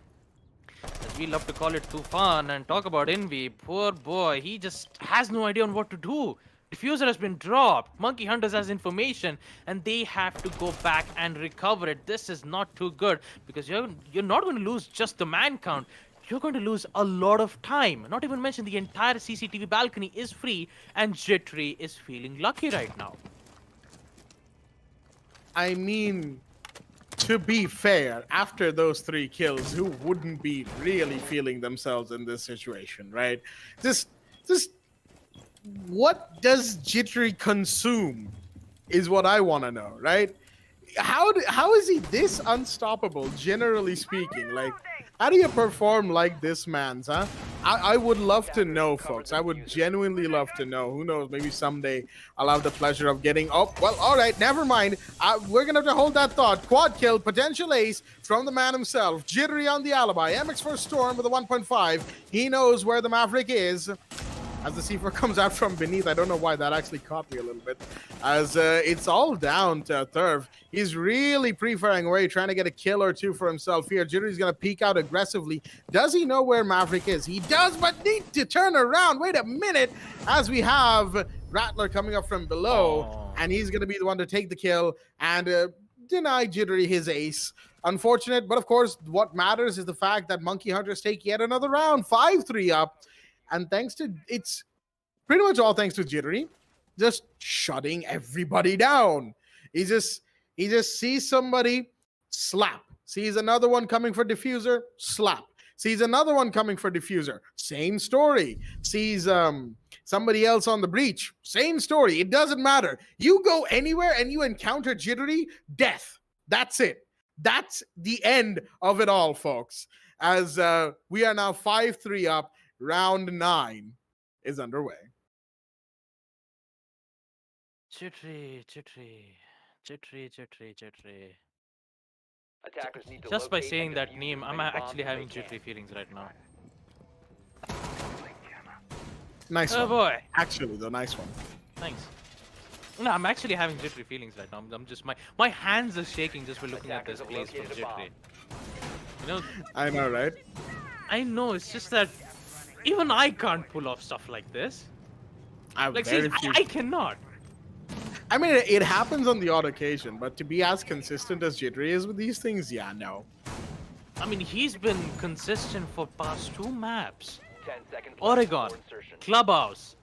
As we love to call it Tufan. And talk about Envy. Poor boy, he just has no idea on what to do. Diffuser has been dropped. Monkey Hunters has information, and they have to go back and recover it. This is not too good because you're not going to lose just the man count. You're going to lose a lot of time. Not even mention the entire CCTV balcony is free, and Jittery is feeling lucky right now. I mean, to be fair, after those 3 kills, who wouldn't be really feeling themselves in this situation, right? Just what does Jittery consume is what I want to know, right? How is he this unstoppable, generally speaking? Like, How do you perform like this, man's, huh? I would love to know, folks. I would genuinely love to know. Who knows? Maybe someday I'll have the pleasure of getting. Oh, well, all right, never mind. We're going to have to hold that thought. Quad kill, potential ace from the man himself. Jittery on the alibi. MX for Storm with a 1.5. He knows where the Maverick is. As the C4 comes out from beneath, I don't know why that actually caught me a little bit. As it's all down to Thurv. He's really pre-firing away, trying to get a kill or two for himself here. Jittery's going to peek out aggressively. Does he know where Maverick is? He does, but need to turn around. Wait a minute, as we have Rattler coming up from below, and he's going to be the one to take the kill and deny Jittery his ace. Unfortunate, but of course, what matters is the fact that Monkey Hunters take yet another round, 5-3 up. And it's pretty much all thanks to Jittery, just shutting everybody down. He just sees somebody, slap. Sees another one coming for diffuser, slap. Sees another one coming for diffuser, same story. Sees somebody else on the breach, same story. It doesn't matter. You go anywhere and you encounter Jittery, death. That's it. That's the end of it all, folks. As we are now 5-3 up. Round 9 is underway. Jittery. Attackers need to Just by locate saying and that defuse name, as I'm many actually bombs as having they jittery can. feelings right now. Nice Oh one. boy. Actually, the nice one. Thanks. No, I'm actually having jittery feelings right now. I'm just my hands are shaking just by looking at this Attackers have place from located a bomb. jittery. You know, I know, right? I know it's just that even I can't pull off stuff like this. I'm Like, very see, few. I cannot. I mean, it happens on the odd occasion, but to be as consistent as Jittery is with these things, yeah, no. I mean, he's been consistent for past 2 maps. 10 seconds left Oregon, before insertion. Clubhouse.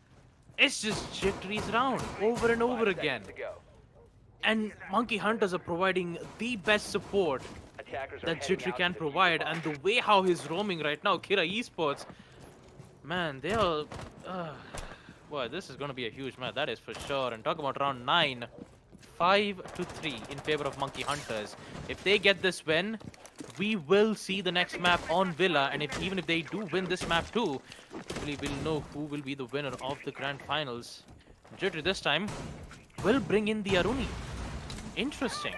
It's just jittery's round over and over 5 again. seconds to go. And Monkey Hunters are providing the best support Attackers are that heading Jittery out can to defuse provide, the bomb. and the way how he's roaming right now, Kira Esports, man, they are. Boy, this is going to be a huge match, that is for sure. And talk about round 9, 5-3 in favor of Monkey Hunters. If they get this win, we will see the next map on Villa, and even if they do win this map too, hopefully we'll know who will be the winner of the grand finals. Jittery this time will bring in the Aruni. Interesting.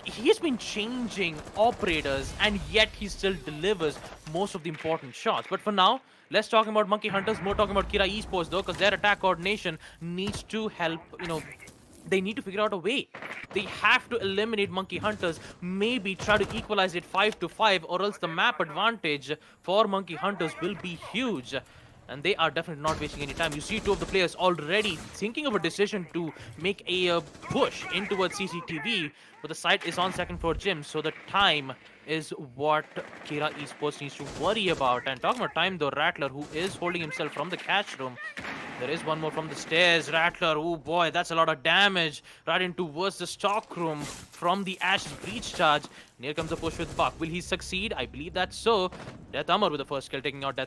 He's been changing operators, and yet he still delivers most of the important shots. But for now, less talking about Monkey Hunters, more talking about Kira Esports though, because their attack coordination needs to help, they need to figure out a way. They have to eliminate Monkey Hunters, maybe try to equalize it 5-5, or else the map advantage for Monkey Hunters will be huge. And they are definitely not wasting any time. You see 2 of the players already thinking of a decision to make a push in towards CCTV, but the site is on second floor gym, so the time is what Kira Esports needs to worry about. And talking about time though, Rattler, who is holding himself from the catch room, there is one more from the stairs. Rattler, oh boy, that's a lot of damage right in towards the stock room from the Ash's breach charge. And here comes the push with Buck. Will he succeed? I believe that's so. Death Armor with the first kill, taking out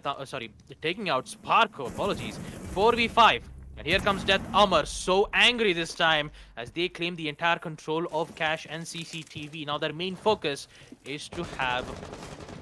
taking out Sparko. Apologies. 4v5. And here comes Death Armor, so angry this time as they claim the entire control of cache and CCTV. Now their main focus is to have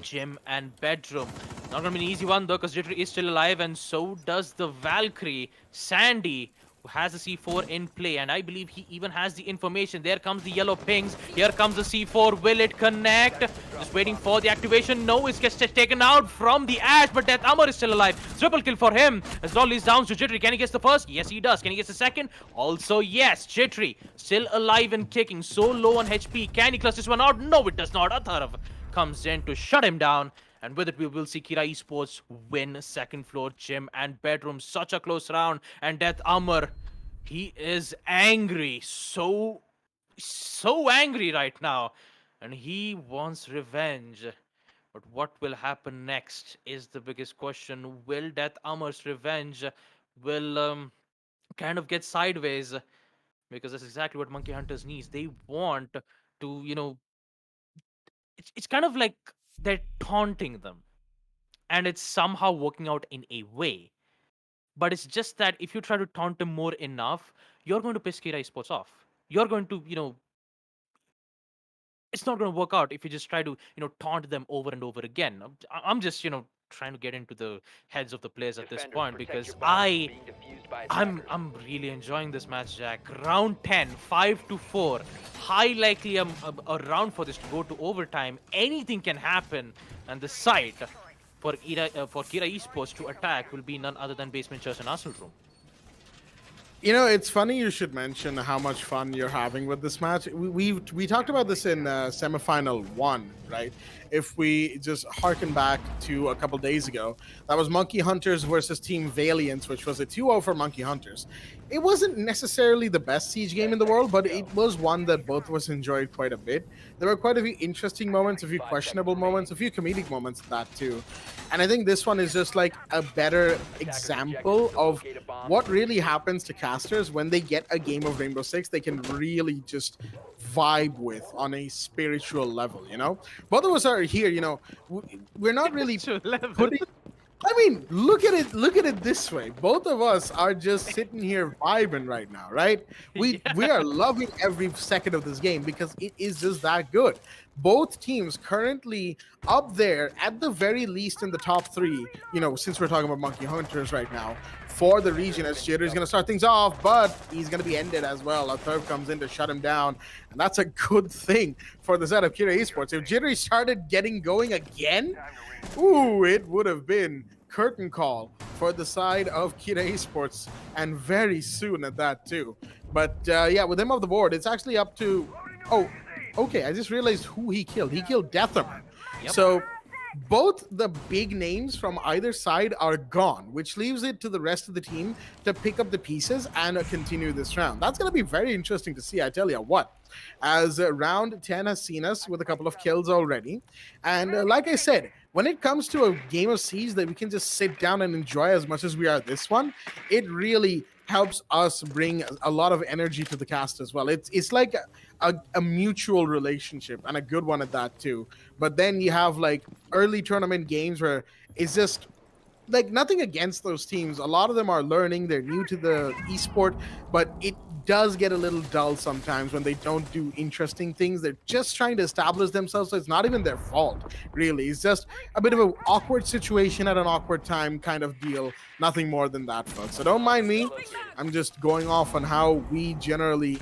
gym and bedroom. Not gonna be an easy one though, because Jittery is still alive, and so does the Valkyrie. Sandy, who has the C4 in play, and I believe he even has the information. There comes the yellow pings. Here comes the C4. Will it connect? Just waiting for the activation. No, it gets taken out from the Ash, but Death Armor is still alive. Triple kill for him. As Lolly is down to Jittery. Can he get the first? Yes, he does. Can he get the second? Also, yes. Jittery still alive and kicking. So low on HP. Can he clutch this one out? No, it does not. Atharv comes in to shut him down. And with it, we will see Kira Esports win second floor gym and bedroom. Such a close round. And Death Armor, he is angry. So angry right now. And he wants revenge. But what will happen next is the biggest question. Will Death Armor's revenge will kind of get sideways? Because that's exactly what Monkey Hunters needs. They want to, it's kind of like they're taunting them, and it's somehow working out in a way. But it's just that if you try to taunt them more enough, you're going to piss Kira Esports off. You're going to, it's not going to work out if you just try to taunt them over and over again. I'm just trying to get into the heads of the players at this point, because I'm really enjoying this match, Jack. Round 10, 5-4. High likely a round for this to go to overtime. Anything can happen, and the site for Kira Esports to attack will be none other than Basement Church and Arsenal Room. You know, it's funny you should mention how much fun you're having with this match. We talked about this in semifinal 1, right? If we just harken back to a couple days ago, that was Monkey Hunters versus Team Valiance, which was a 2-0 for Monkey Hunters. It wasn't necessarily the best Siege game in the world, but it was one that both of us enjoyed quite a bit. There were quite a few interesting moments, a few questionable moments, a few comedic moments of that too. And I think this one is just like a better example of what really happens to casters when they get a game of Rainbow Six they can really just vibe with on a spiritual level, you know? Both of us are here, you know, we're not really putting... I mean, look at it this way. Both of us are just sitting here vibing right now, right? We are loving every second of this game because it is just that good. Both teams currently up there at the very least in the top 3, you know, since we're talking about Monkey Hunters right now, for the region, as Jittery's going to start things off, but he's going to be ended as well. A third comes in to shut him down, and that's a good thing for the set of Kira Esports. If Jittery started getting going again, ooh, it would have been curtain call for the side of Kira Esports, and very soon at that too. But yeah, with him off the board, it's actually up to... Oh, okay, I just realized who he killed. He killed Deatherman. Yep. So both the big names from either side are gone, which leaves it to the rest of the team to pick up the pieces and continue this round. That's going to be very interesting to see, I tell you what, as round 10 has seen us with a couple of kills already. And like I said, when it comes to a game of Siege that we can just sit down and enjoy as much as we are this one, it really helps us bring a lot of energy to the cast as well. It's like a mutual relationship, and a good one at that too. But then you have like early tournament games where it's just like nothing against those teams. A lot of them are learning, they're new to the esport, but it does get a little dull sometimes when they don't do interesting things. They're just trying to establish themselves, so it's not even their fault, really. It's just a bit of an awkward situation at an awkward time kind of deal. Nothing more than that, folks. So don't mind me. I'm just going off on how we generally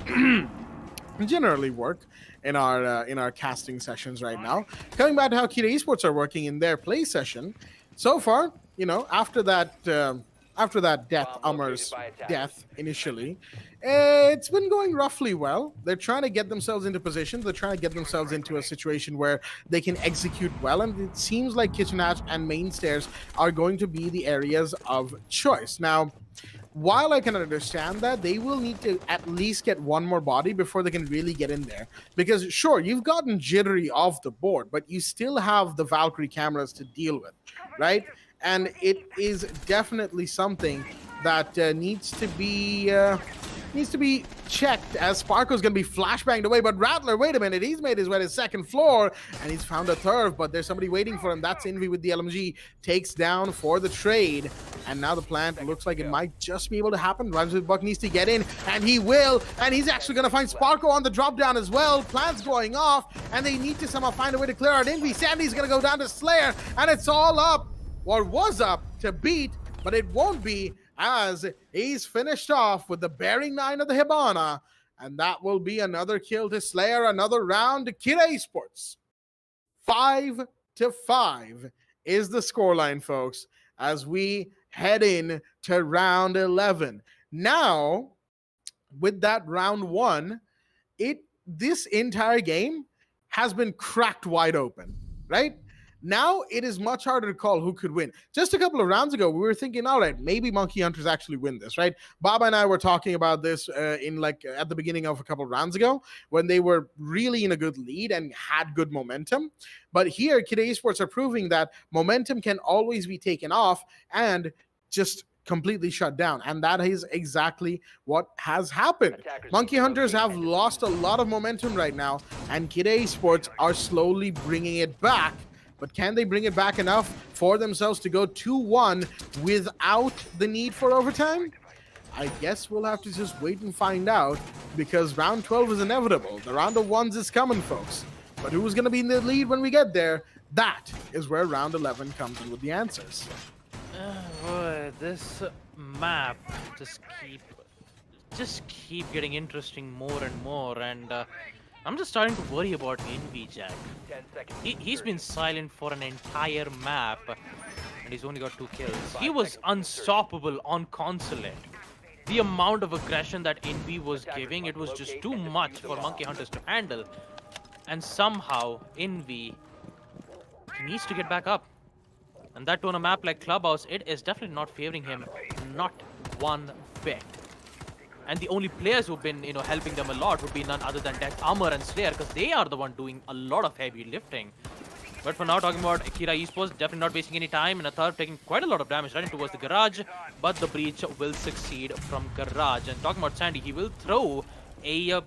work in our casting sessions right now. Coming back to how Kira Esports are working in their play session. So far, you know, after that death, Amar's death initially, it's been going roughly well. They're trying to get themselves into positions. They're trying to get themselves into a situation where they can execute well. And it seems like Kitchen Hatch and Main Stairs are going to be the areas of choice. Now, while I can understand that, they will need to at least get one more body before they can really get in there. Because sure, you've gotten Jittery off the board, but you still have the Valkyrie cameras to deal with, right? And it is definitely something that needs to be checked, as Sparko's going to be flashbanged away. But Rattler, wait a minute, he's made his way to second floor, and he's found a turf, but there's somebody waiting for him. That's Envy with the LMG, takes down for the trade. And now the plant looks like it might just be able to happen. Rhymes with Buck needs to get in, and he will, and he's actually going to find Sparko on the drop down as well. Plant's going off, and they need to somehow find a way to clear out Envy. Sandy's going to go down to Slayer, and it's all up, or was up, to beat, but it won't be, as he's finished off with the bearing 9 of the Hibana, and that will be another kill to Slayer, another round to Kira Esports. 5-5 is the scoreline, folks, as we head in to round 11. Now, with that round 1, this entire game has been cracked wide open, right? Now it is much harder to call who could win. Just a couple of rounds ago, we were thinking, all right, maybe Monkey Hunters actually win this, right? Baba and I were talking about this at the beginning of a couple of rounds ago when they were really in a good lead and had good momentum. But here, Kira Esports are proving that momentum can always be taken off and just completely shut down, and that is exactly what has happened. Monkey Hunters have lost a lot of momentum right now, and Kira Esports are slowly bringing it back. But can they bring it back enough for themselves to go 2-1 without the need for overtime? I guess we'll have to just wait and find out, because round 12 is inevitable. The round of ones is coming, folks. But who's going to be in the lead when we get there? That is where round 11 comes in with the answers. Boy, this map just keep getting interesting more and more, and I'm just starting to worry about Envy, Jack. He's been silent for an entire map, and he's only got 2 kills. He was unstoppable on Consulate. The amount of aggression that Envy was giving, it was just too much for Monkey Hunters to handle. And somehow, Envy, he needs to get back up. And that on a map like Clubhouse, it is definitely not favoring him, not one bit. And the only players who've been, helping them a lot would be none other than Death Armor and Slayer, because they are the one doing a lot of heavy lifting. But for now, talking about Akira Esports, definitely not wasting any time. And a third taking quite a lot of damage running towards the garage, but the breach will succeed from garage. And talking about Sandy, he will throw a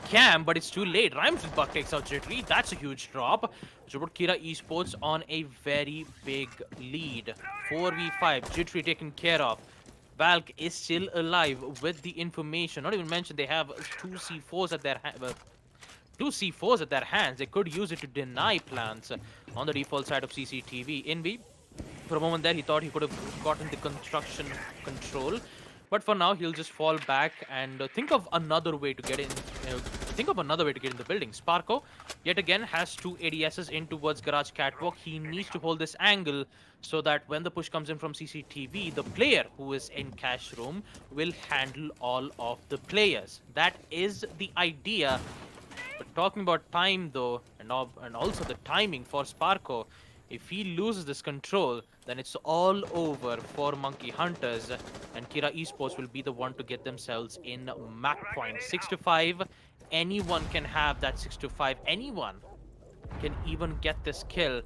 cam, but it's too late. Rhymes with Buck takes out Jittery. That's a huge drop. So put Kira Esports on a very big lead. 4v5, Jittery taken care of. Valk is still alive with the information. Not even mentioned they have two C4s at their hands. They could use it to deny plants on the default side of CCTV. Envy, for a moment there, he thought he could have gotten the construction control. But for now, he'll just fall back and think of another way to get in. Think of another way to get in the building. Sparko, yet again, has 2 ADSs in towards Garage Catwalk. He needs to hold this angle so that when the push comes in from CCTV, the player who is in cash room will handle all of the players. That is the idea. But talking about time, though, and also the timing for Sparko, if he loses this control, then it's all over for Monkey Hunters, and Kira Esports will be the one to get themselves in map point. 6-5, anyone can have that 6-5. Anyone can even get this kill,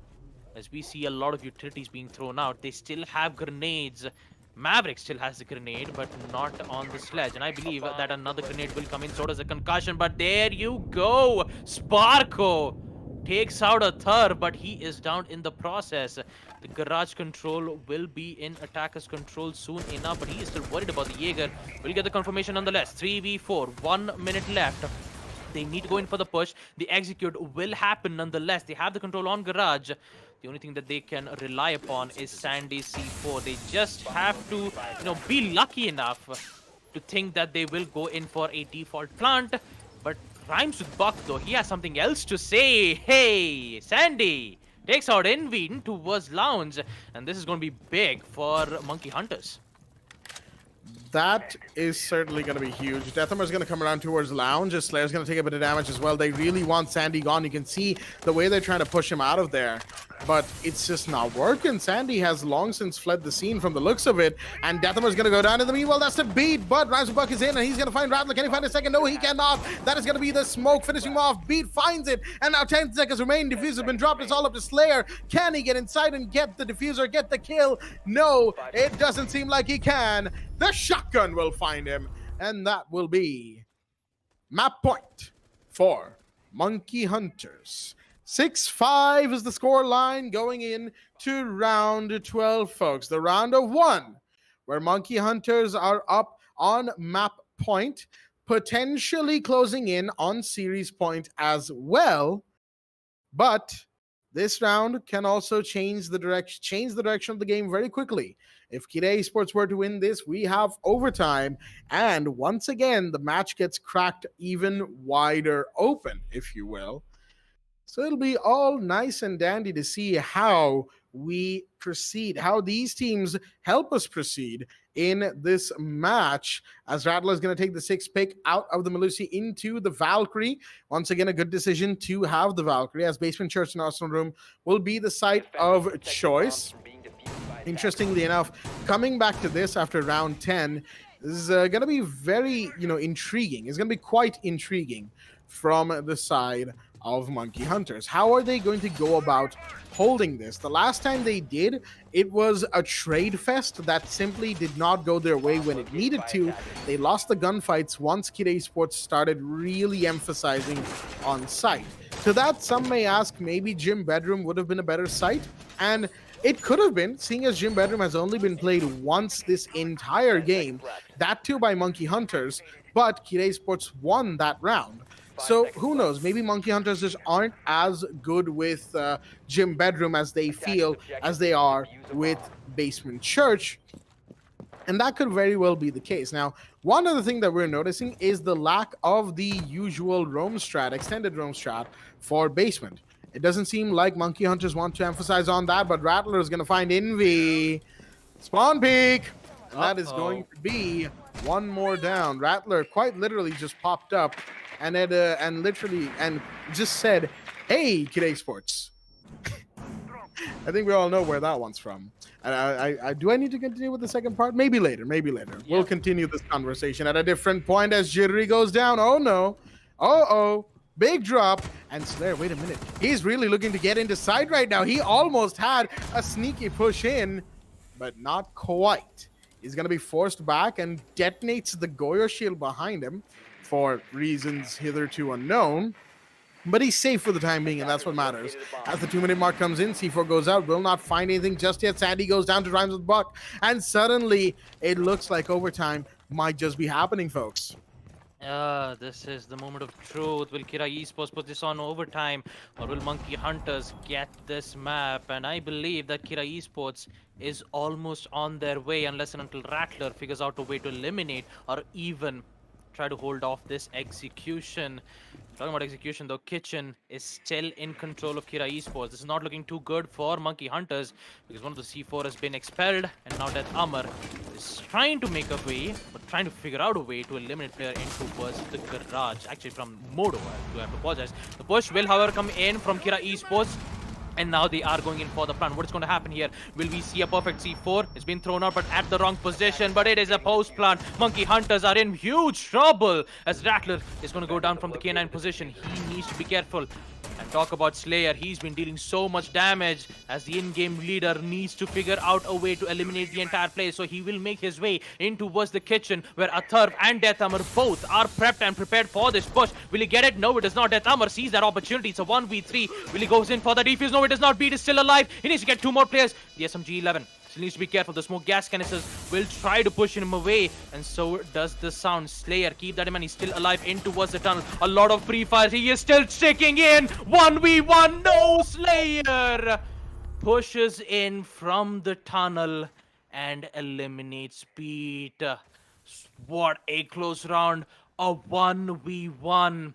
as we see a lot of utilities being thrown out. They still have grenades. Maverick still has the grenade, but not on the sledge. And I believe that another grenade will come in, so does a concussion. But there you go! Sparko takes out a third, but he is down in the process. The garage control will be in attacker's control soon enough, but he is still worried about the Jaeger. We'll get the confirmation nonetheless. 3v4, 1 minute left. They need to go in for the push. The execute will happen nonetheless. They have the control on garage. The only thing that they can rely upon is Sandy C4. They just have to, be lucky enough to think that they will go in for a default plant. But Rhymes with Buck, though, he has something else to say. Hey, Sandy takes out Envy towards Lounge, and this is going to be big for Monkey Hunters. That is certainly going to be huge. Deathhammer is going to come around towards Lounge. Slayer's going to take a bit of damage as well. They really want Sandy gone. You can see the way they're trying to push him out of there, but it's just not working. Sandy has long since fled the scene from the looks of it, and Deathhammer is going to go down. In the meanwhile, that's the beat, but Rhymes with Buck is in, and he's going to find Rattler. Can he find a second? No, he cannot. That is going to be the smoke finishing him off. Beat finds it, and now 10 seconds remain. Diffuser has been dropped. It's all up to Slayer. Can he get inside and get the diffuser, get the kill? No, it doesn't seem like he can. The shotgun will find him, and that will be map point for Monkey Hunters. 6-5 is the score line going in to round 12, folks. The round of 1, where Monkey Hunters are up on map point, potentially closing in on series point as well. But this round can also change the direction of the game very quickly. If Kira Esports were to win this, we have overtime, and once again, the match gets cracked even wider open, if you will. So it'll be all nice and dandy to see how we proceed, how these teams help us proceed in this match, as Rattler is going to take the 6th pick out of the Melusi into the Valkyrie. Once again, a good decision to have the Valkyrie, as Basement Church and Arsenal Room will be the site of choice. Interestingly enough, coming back to this after round 10 is going to be very, intriguing. It's going to be quite intriguing from the side of Monkey Hunters. How are they going to go about holding this? The last time they did, it was a trade fest that simply did not go their way when it needed to. They lost the gunfights once Kira Esports started really emphasizing on site. To that, some may ask, maybe Gym Bedroom would have been a better site, and it could have been, seeing as Gym Bedroom has only been played once this entire game, that too by Monkey Hunters, but Kira Esports won that round. So who knows? Maybe Monkey Hunters just aren't as good with Gym Bedroom as they feel as they are with Basement Church. And that could very well be the case. Now, one other thing that we're noticing is the lack of the usual roam strat, extended roam strat for Basement. It doesn't seem like Monkey Hunters want to emphasize on that, but Rattler is going to find Envy. Spawn peek! And that is going to be one more down. Rattler quite literally just popped up and just said, "Hey, Kid Esports." I think we all know where that one's from. Do I need to continue with the second part? Maybe later. Yeah. We'll continue this conversation at a different point as Jittery goes down. Oh no. Oh. Big drop. And Slayer, wait a minute. He's really looking to get into side right now. He almost had a sneaky push in, but not quite. He's going to be forced back and detonates the Goyo shield behind him for reasons hitherto unknown. But he's safe for the time being, and that's what matters. As the 2-minute mark comes in, C4 goes out, will not find anything just yet. Sandy goes down to Rhymes with Buck, and suddenly it looks like overtime might just be happening, folks. This is the moment of truth. Will Kira Esports put this on overtime, or will Monkey Hunters get this map? And I believe that Kira Esports is almost on their way, unless and until Rattler figures out a way to eliminate or even try to hold off this execution. Talking about execution though, Kitchen is still in control of Kira Esports. This is not looking too good for Monkey Hunters because one of the C4 has been expelled, and now Death Amar is trying to make a way, but trying to figure out a way to eliminate player into towards the garage. Actually from Modo, I have to apologize. The push will however come in from Kira Esports. And now they are going in for the plan. What is going to happen here? Will we see a perfect C4? It's been thrown out, but at the wrong position. But it is a post plan. Monkey Hunters are in huge trouble as Rattler is going to go down from the K9 position. He needs to be careful. And talk about Slayer. He's been dealing so much damage as the in-game leader needs to figure out a way to eliminate the entire play. So he will make his way in towards the kitchen where Atharv and Death Amar both are prepped and prepared for this push. Will he get it? No, it does not. Death Amar sees that opportunity. It's a 1v3. Will he goes in for the defuse? No, it does not. Beat is still alive. He needs to get 2 more players. The SMG-11 still needs to be careful. The smoke gas canisters will try to push him away, and so does the sound. Slayer, keep that in mind. He's still alive in towards the tunnel. A lot of free fires. He is still sticking in. 1v1. No, Slayer pushes in from the tunnel and eliminates Pete. What a close round. A 1v1.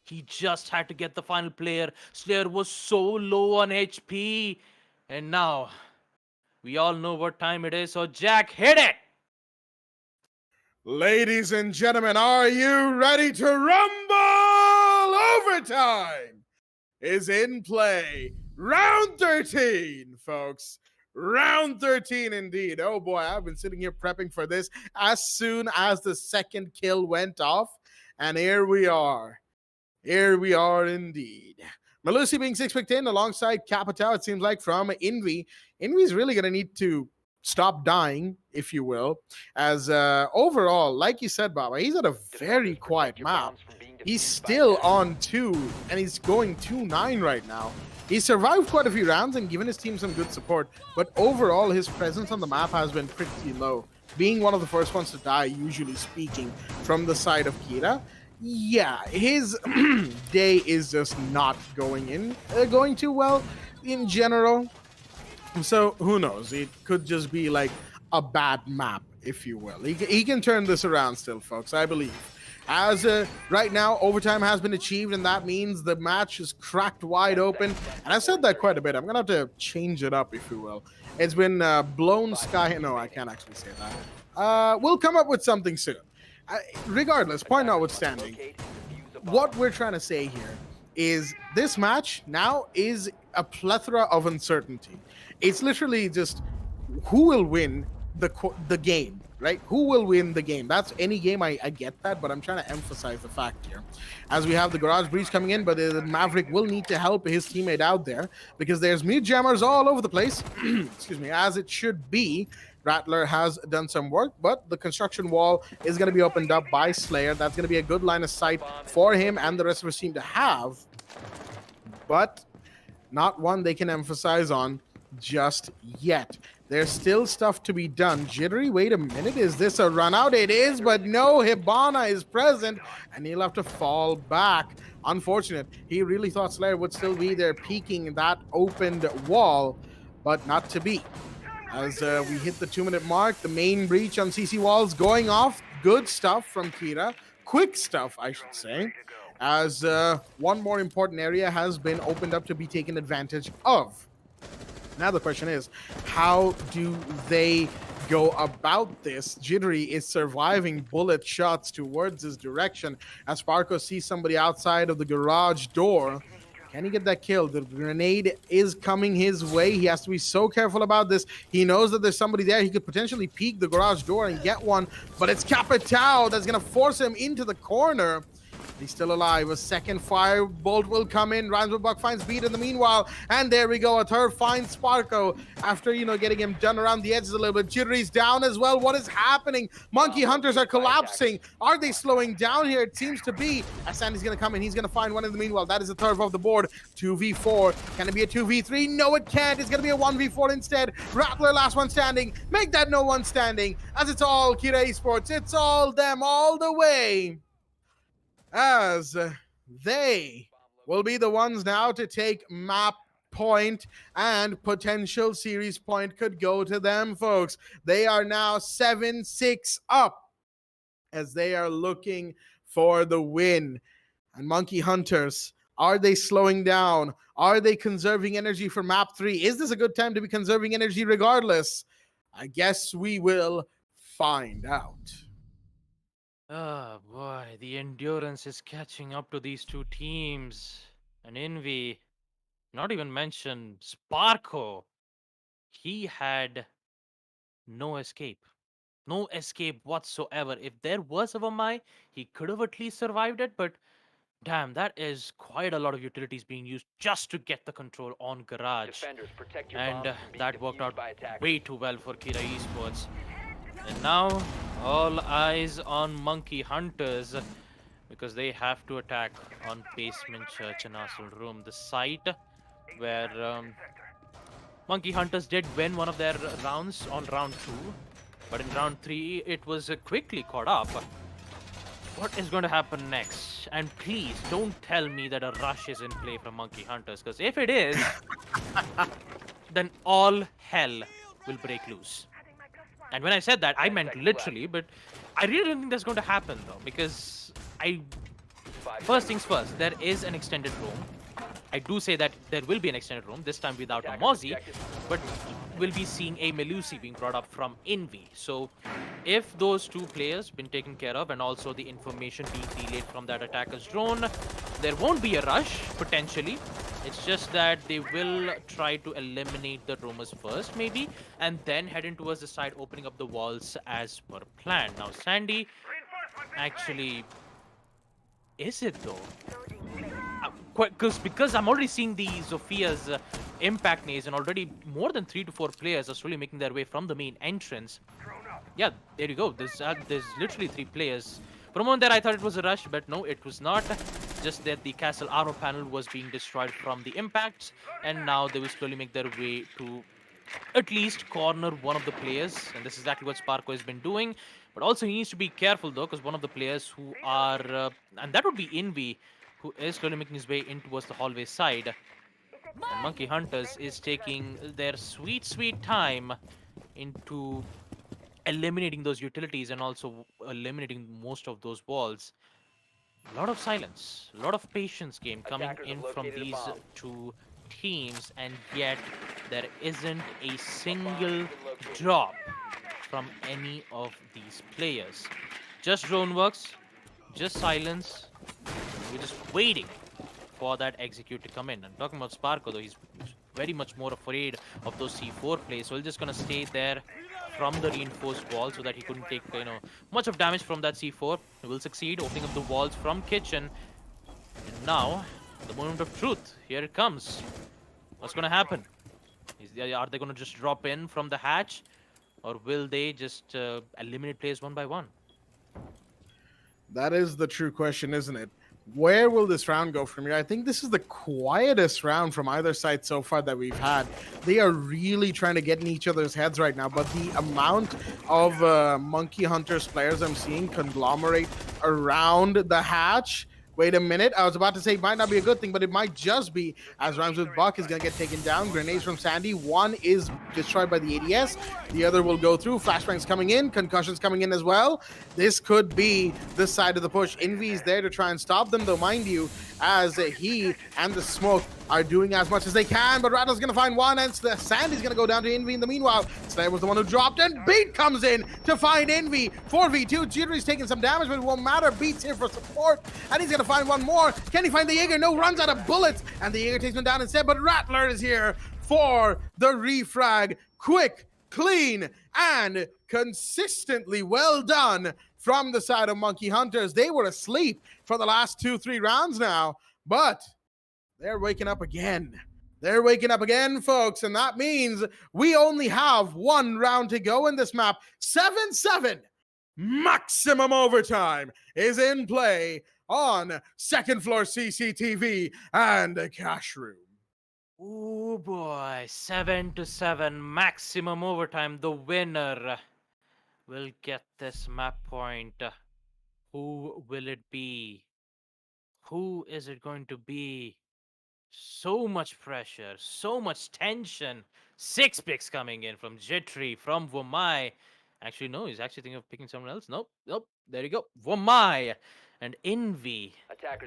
He just had to get the final player. Slayer was so low on HP, and now we all know what time it is, so Jack, hit it! Ladies and gentlemen, are you ready to rumble? Overtime is in play. Round 13, folks. Round 13 indeed. Oh boy, I've been sitting here prepping for this as soon as the second kill went off. And here we are. Here we are indeed. Malusi being 6-10 alongside Capitao, it seems like, from Envy. Envy's really going to need to stop dying, if you will, as overall, like you said, Baba, he's at a very quiet map. He's still on 2, and he's going 2-9 right now. He survived quite a few rounds and given his team some good support, but overall, his presence on the map has been pretty low, being one of the first ones to die, usually speaking, from the side of Kira. Yeah, his day is just not going too well in general. So who knows? It could just be like a bad map, if you will. He can turn this around still, folks, I believe. As right now, overtime has been achieved, and that means the match is cracked wide open. And I've said that quite a bit. I'm going to have to change it up, if you will. It's been blown sky. No, I can't actually say that. We'll come up with something soon. Regardless, point notwithstanding, what we're trying to say here is this match now is a plethora of uncertainty. It's literally just who will win the game, right? Who will win the game? That's any game, I get that, but I'm trying to emphasize the fact here. As we have the Garage Breach coming in, but the Maverick will need to help his teammate out there because there's mute jammers all over the place, excuse me, as it should be. Rattler has done some work, but the construction wall is going to be opened up by Slayer. That's going to be a good line of sight for him and the rest of his team to have, but not one they can emphasize on just yet. There's still stuff to be done. Jittery, wait a minute. Is this a run out? It is, but no, Hibana is present, and he'll have to fall back. Unfortunate. He really thought Slayer would still be there peeking that opened wall, but not to be. As we hit the 2-minute mark, the main breach on CC walls going off. Good stuff from Kira. Quick stuff, I should say. As one more important area has been opened up to be taken advantage of. Now the question is, how do they go about this? Jittery is surviving bullet shots towards his direction as Sparko sees somebody outside of the garage door. Can he get that kill? The grenade is coming his way. He has to be so careful about this. He knows that there's somebody there. He could potentially peek the garage door and get one, but it's Capitao that's going to force him into the corner. He's still alive. A second fire bolt will come in. Buck finds Beat in the meanwhile. And there we go. A third finds Sparko after, getting him done around the edges a little bit. Jittery's down as well. What is happening? Monkey Hunters are collapsing. Are they slowing down here? It seems to be. As Sandy's going to come in. He's going to find one in the meanwhile. That is the third off the board. 2v4. Can it be a 2v3? No, it can't. It's going to be a 1v4 instead. Rattler, last one standing. Make that no one standing. As it's all Kira Esports. It's all them all the way. As they will be the ones now to take map point, and potential series point could go to them, folks. They are now 7-6 up as they are looking for the win. And Monkey Hunters, are they slowing down? Are they conserving energy for map 3? Is this a good time to be conserving energy regardless? I guess we will find out. Oh boy, the endurance is catching up to these two teams. And Envy, not even mention Sparko. He had no escape. No escape whatsoever. If there was a Vamai, he could have at least survived it, but damn, that is quite a lot of utilities being used just to get the control on Garage. And that worked out way too well for Kira Esports. And now, all eyes on Monkey Hunters because they have to attack on Basement Church and Arsenal Room, the site where Monkey Hunters did win one of their rounds on round 2, but in round 3 it was quickly caught up. What is going to happen next? And please don't tell me that a rush is in play from Monkey Hunters, because if it is, then all hell will break loose. And when I said that, I meant literally, but I really don't think that's going to happen, though, because first things first, there is an extended room. I do say that there will be an extended room, this time without a Mozzie, but we'll be seeing a Melusi being brought up from Envy. So if those two players been taken care of and also the information being relayed from that attacker's drone, there won't be a rush, potentially. It's just that they will try to eliminate the roamers first, maybe, and then head in towards the side, opening up the walls as per plan. Now, Sandy, actually, is it though? Because I'm already seeing the Zophia's impact nades, and already more than 3 to 4 players are slowly making their way from the main entrance. Yeah, there you go. There's literally 3 players. For a moment there, I thought it was a rush, but no, it was not. Just that the castle armor panel was being destroyed from the impacts, and now they will slowly make their way to at least corner one of the players, and this is exactly what Sparko has been doing. But also he needs to be careful though, because one of the players who are, and that would be Envy, who is slowly making his way in towards the hallway side. And Monkey Hunters is taking their sweet, sweet time into eliminating those utilities and also eliminating most of those walls. A lot of silence, a lot of patience game coming in from these two teams, and yet there isn't a single drop from any of these players. Just drone works, just silence. We're just waiting for that execute to come in. And talking about Sparko though, he's very much more afraid of those C4 plays, so he's just gonna stay there from the reinforced wall so that he couldn't take much of damage from that C4. He will succeed opening up the walls from kitchen. And now the moment of truth, here it comes. What's gonna happen? Are they gonna just drop in from the hatch, or will they just eliminate players one by one? That is the true question, isn't it? Where will this round go from here? I think this is the quietest round from either side so far that we've had. They are really trying to get in each other's heads right now, but the amount of Monkey Hunters players I'm seeing conglomerate around the hatch. Wait a minute. I was about to say it might not be a good thing, but it might just be, as Rhymes with Buck is going to get taken down. Grenades from Sandy. One is destroyed by the ADS. The other will go through. Flashbangs coming in. Concussions coming in as well. This could be the side of the push. Envy is there to try and stop them, though, mind you, as he and the Smoke are doing as much as they can, but Rattle's going to find one, and Sandy's going to go down to Envy in the meanwhile. Slayer was the one who dropped, and Beat comes in to find Envy. 4v2, Jittery's taking some damage, but it won't matter. Beat's here for support, and he's going to find one more. Can he find the Jaeger? No, runs out of bullets, and the Jaeger takes him down instead, but Rattler is here for the refrag. Quick, clean, and consistently well done from the side of Monkey Hunters. They were asleep for the last 2-3 rounds now, but they're waking up again. They're waking up again, folks, and that means we only have one round to go in this map. 7-7 maximum overtime is in play on second floor CCTV and the cash room. Oh boy, 7-7 maximum overtime. The winner will get this map point. Who will it be? Who is it going to be? So much pressure, so much tension. 6 picks coming in from Jittery, from Vomai. Actually, no, he's actually thinking of picking someone else. Nope. There you go. Vomai and Envy.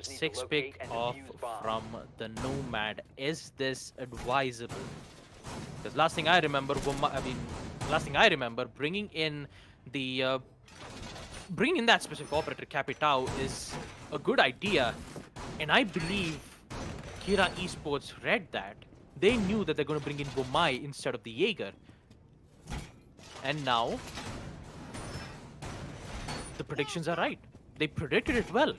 6 pick off from the Nomad. Is this advisable? Because last thing I remember, bringing in that specific operator Capitao is a good idea, and I believe Kira Esports read that. They knew that they're going to bring in Vomai instead of the Jaeger. And now, the predictions are right. They predicted it well.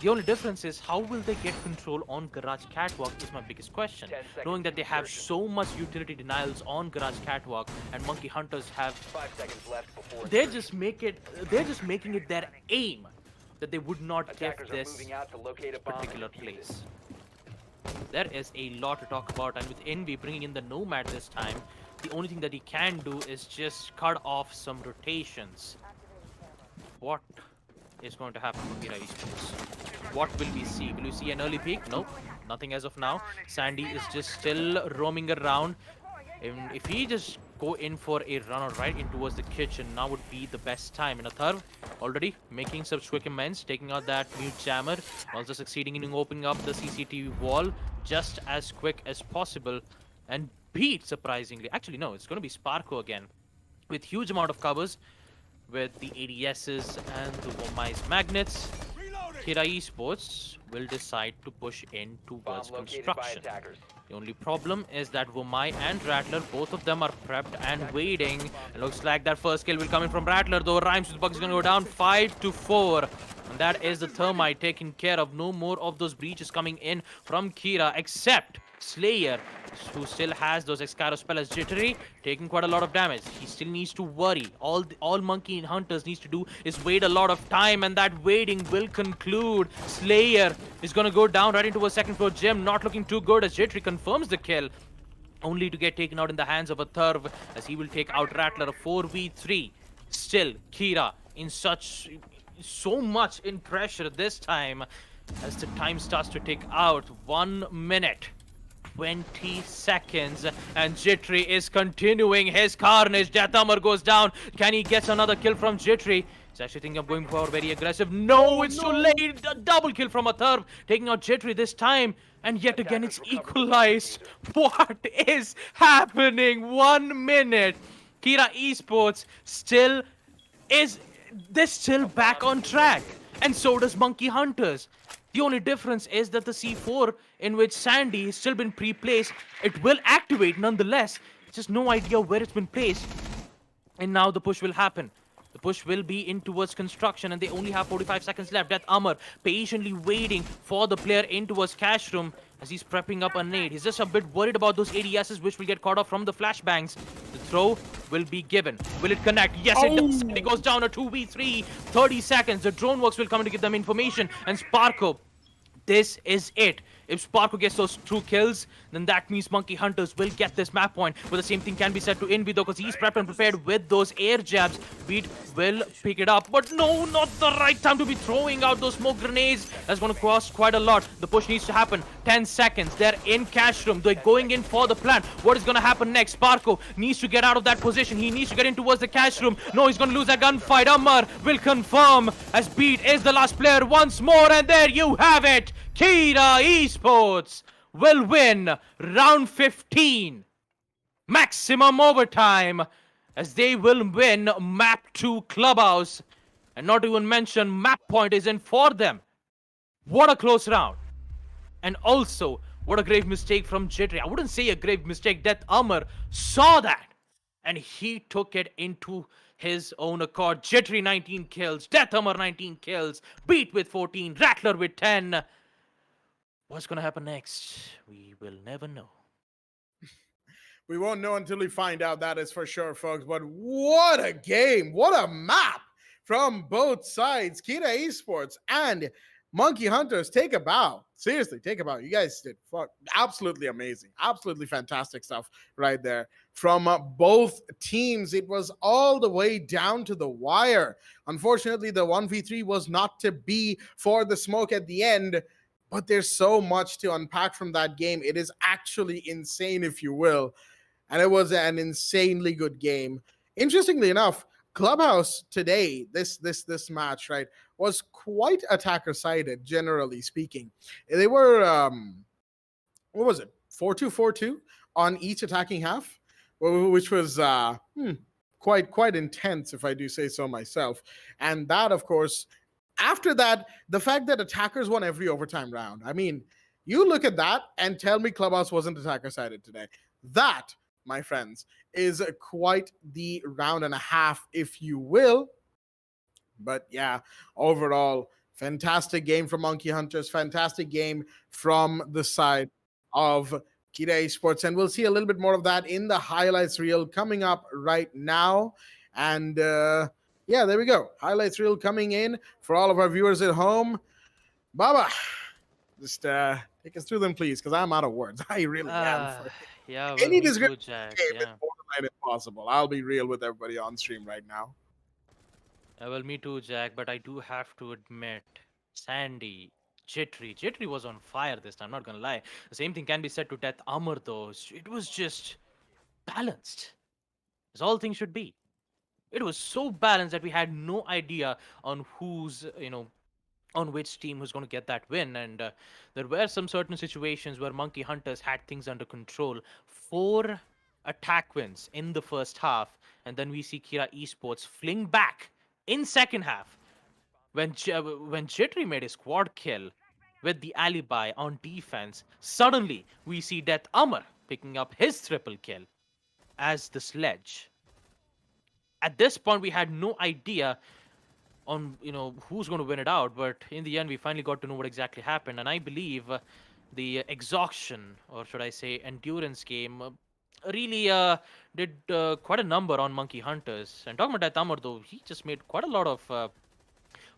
The only difference is how will they get control on Garage Catwalk is my biggest question. Knowing that they have so much utility denials on Garage Catwalk and Monkey Hunters have 5 seconds left before they're just making it their aim that they would not get this particular place. There is a lot to talk about, and with Envy bringing in the Nomad this time, the only thing that he can do is just cut off some rotations. What is going to happen for Kira Esports? What will we see? Will we see an early peak? Nope, nothing as of now. Sandy is just still roaming around. If he just go in for a run right in towards the kitchen, now would be the best time. And Atharv already making some quick amends, taking out that mute jammer, also succeeding in opening up the CCTV wall just as quick as possible. And Beat, surprisingly, actually no, it's going to be Sparko again with huge amount of covers with the ADSs and the Vomai's magnets. Kira Esports will decide to push in towards construction. The only problem is that Vomai and Rattler, both of them are prepped and waiting. It looks like that first kill will come in from Rattler, though Rhymes with Buck is going to go down 5-4. And that is the Thermite taken care of. No more of those breaches coming in from Kira, except Slayer, who still has those Excaro spell as Jittery, taking quite a lot of damage. He still needs to worry. All Monkey Hunters needs to do is wait a lot of time, and that waiting will conclude. Slayer is going to go down right into a second floor gym, not looking too good as Jittery confirms the kill, only to get taken out in the hands of a Therv as he will take out Rattler, a 4v3. Still, Kira in so much in pressure this time as the time starts to tick out. 1 minute 20 seconds, and Jittery is continuing his carnage. Death Hammer goes down. Can he get another kill from Jittery? He's actually thinking of going for very aggressive. No, it's too late. A double kill from a Therv, taking out Jittery this time, and yet again it's equalized. What is happening? 1 minute. Kira Esports still back on track, and so does Monkey Hunters. The only difference is that the C4 in which Sandy has still been pre-placed, it will activate nonetheless. Just no idea where it's been placed. And now the push will happen. The push will be in towards construction, and they only have 45 seconds left. Death Armor patiently waiting for the player in towards cash room as he's prepping up a nade. He's just a bit worried about those ADSs which will get caught off from the flashbangs. The throw will be given. Will it connect? Yes, it does. And it goes down a 2v3. 30 seconds. The drone works will come in to give them information. And Sparko, this is it. If Sparko gets those 2 kills, then that means Monkey Hunters will get this map point. But the same thing can be said to Invi though, because he's prepped and prepared with those air jabs. Beat will pick it up, but no, not the right time to be throwing out those smoke grenades. That's going to cost quite a lot. The push needs to happen. 10 seconds. They're in cash room. They're going in for the plant. What is going to happen next? Sparko needs to get out of that position. He needs to get in towards the cash room. No, he's going to lose that gunfight. Amar will confirm as Beat is the last player once more, and there you have it. Kira Esports will win round 15. Maximum overtime as they will win map 2 Clubhouse. And not even mention map point is in for them. What a close round. And also, what a grave mistake from Jittery. I wouldn't say a grave mistake. Death Armor saw that. And he took it into his own accord. Jittery 19 kills. Death Armor 19 kills. Beat with 14. Rattler with 10. What's going to happen next? We will never know. We won't know until we find out, that is for sure, folks. But what a game. What a map from both sides. Kira Esports and Monkey Hunters, take a bow. Seriously, take a bow. You guys did absolutely amazing. Absolutely fantastic stuff right there. From both teams, it was all the way down to the wire. Unfortunately, the 1v3 was not to be for the smoke at the end. But there's so much to unpack from that game. It is actually insane, if you will. And it was an insanely good game. Interestingly enough, Clubhouse today, this match, right, was quite attacker-sided, generally speaking. They were, what was it, 4-2-4-2 on each attacking half, which was quite intense, if I do say so myself. And that, of course, after that, the fact that attackers won every overtime round. I mean, you look at that and tell me Clubhouse wasn't attacker-sided today. That, my friends, is quite the round and a half, if you will. But yeah, overall, fantastic game from Monkey Hunters. Fantastic game from the side of Kira Esports. And we'll see a little bit more of that in the highlights reel coming up right now. And yeah, there we go. Highlights reel coming in for all of our viewers at home. Baba, just take us through them, please, because I'm out of words. I really am. Yeah, well, any me description too, Jack. is Yeah. borderline impossible. I'll be real with everybody on stream right now. Well, me too, Jack, but I do have to admit, Sandy, Jittery was on fire this time, not gonna lie. The same thing can be said to Death Armor, though. It was just balanced, as all things should be. It was so balanced that we had no idea on who's, on which team was going to get that win. And there were some certain situations where Monkey Hunters had things under control. 4 attack wins in the first half, and then we see Kira Esports fling back in second half when Jittery made his quad kill with the alibi on defense. Suddenly we see Death Armor picking up his triple kill as the sledge. At this point, we had no idea on who's going to win it out, but in the end, we finally got to know what exactly happened. And I believe the exhaustion, or should I say, endurance game, really did quite a number on Monkey Hunters. And talking about Death Armor, though, he just made quite a lot of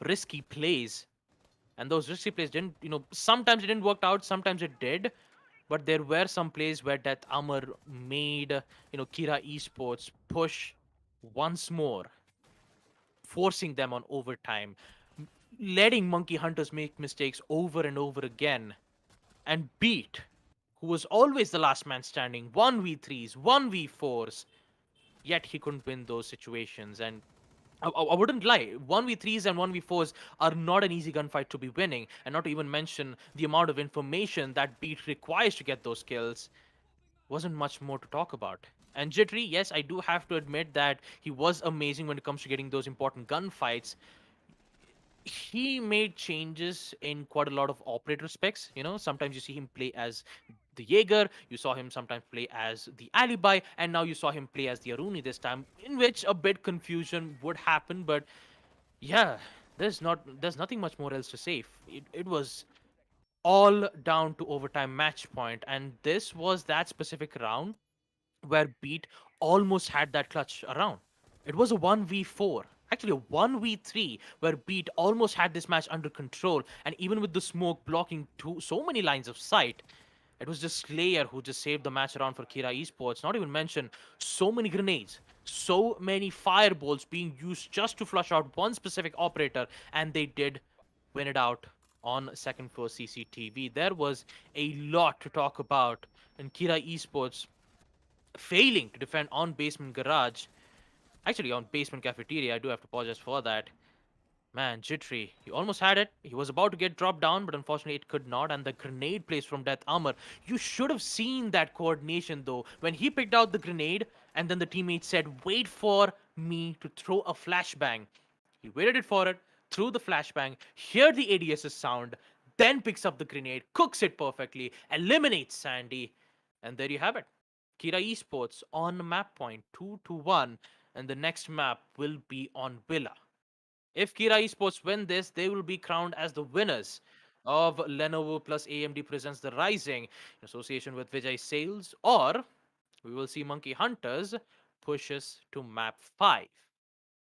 risky plays, and those risky plays didn't, sometimes it didn't work out, sometimes it did. But there were some plays where Death Armor made, Kira Esports push once more, forcing them on overtime, letting Monkey Hunters make mistakes over and over again. And Beat, who was always the last man standing, 1v3s, 1v4s, yet he couldn't win those situations. And I wouldn't lie, 1v3s and 1v4s are not an easy gunfight to be winning, and not to even mention the amount of information that Beat requires to get those kills. Wasn't much more to talk about. And Jittery, yes, I do have to admit that he was amazing when it comes to getting those important gunfights. He made changes in quite a lot of operator specs. Sometimes you see him play as the Jaeger, you saw him sometimes play as the alibi, and now you saw him play as the Aruni this time, in which a bit confusion would happen. But yeah, there's nothing much more else to say. It was all down to overtime match point, and this was that specific round where Beat almost had that clutch around. It was a 1v4, actually a 1v3, where Beat almost had this match under control, and even with the smoke blocking so many lines of sight, it was just Slayer who just saved the match around for Kira Esports. Not even mention so many grenades, so many fireballs being used just to flush out one specific operator, and they did win it out on second floor CCTV. There was a lot to talk about, and Kira Esports failing to defend on basement garage. Actually, on basement cafeteria. I do have to apologize for that. Man, Jittery, he almost had it. He was about to get dropped down, but unfortunately it could not. And the grenade placed from Death Armor. You should have seen that coordination though. When he picked out the grenade, and then the teammate said, wait for me to throw a flashbang. He waited for it, threw the flashbang, heard the ADS's sound, then picks up the grenade, cooks it perfectly, eliminates Sandy. And there you have it. Kira Esports on map point 2-1, and the next map will be on Villa. If Kira Esports win this, they will be crowned as the winners of Lenovo plus AMD presents The Rising in association with Vijay Sales, or we will see Monkey Hunters push us to map 5.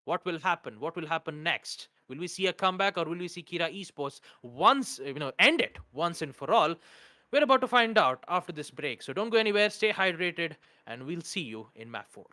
What will happen? What will happen next? Will we see a comeback, or will we see Kira Esports end it once and for all? We're about to find out after this break. So don't go anywhere, stay hydrated, and we'll see you in map 4.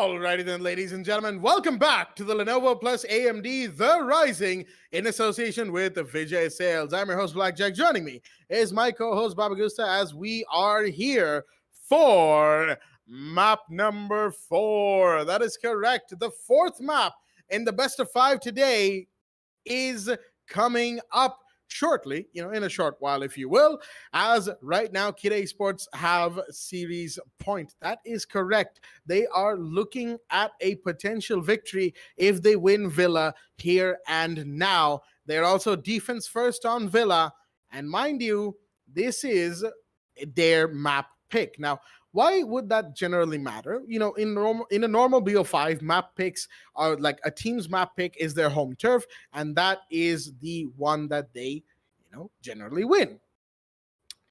Alrighty then, ladies and gentlemen, welcome back to the Lenovo plus AMD The Rising in association with Vijay Sales. I'm your host, Blackjack. Joining me is my co-host, Babagusta, as we are here for map number 4. That is correct. The fourth map in the best of 5 today is coming up shortly, in a short while, if you will, as right now Kid Esports have series point. That is correct. They are looking at a potential victory if they win Villa here and now. They're also defense first on Villa, and mind you, this is their map pick. Now, why would that generally matter? In a normal BO5, map picks are like a team's map pick is their home turf, and that is the one that they, generally win.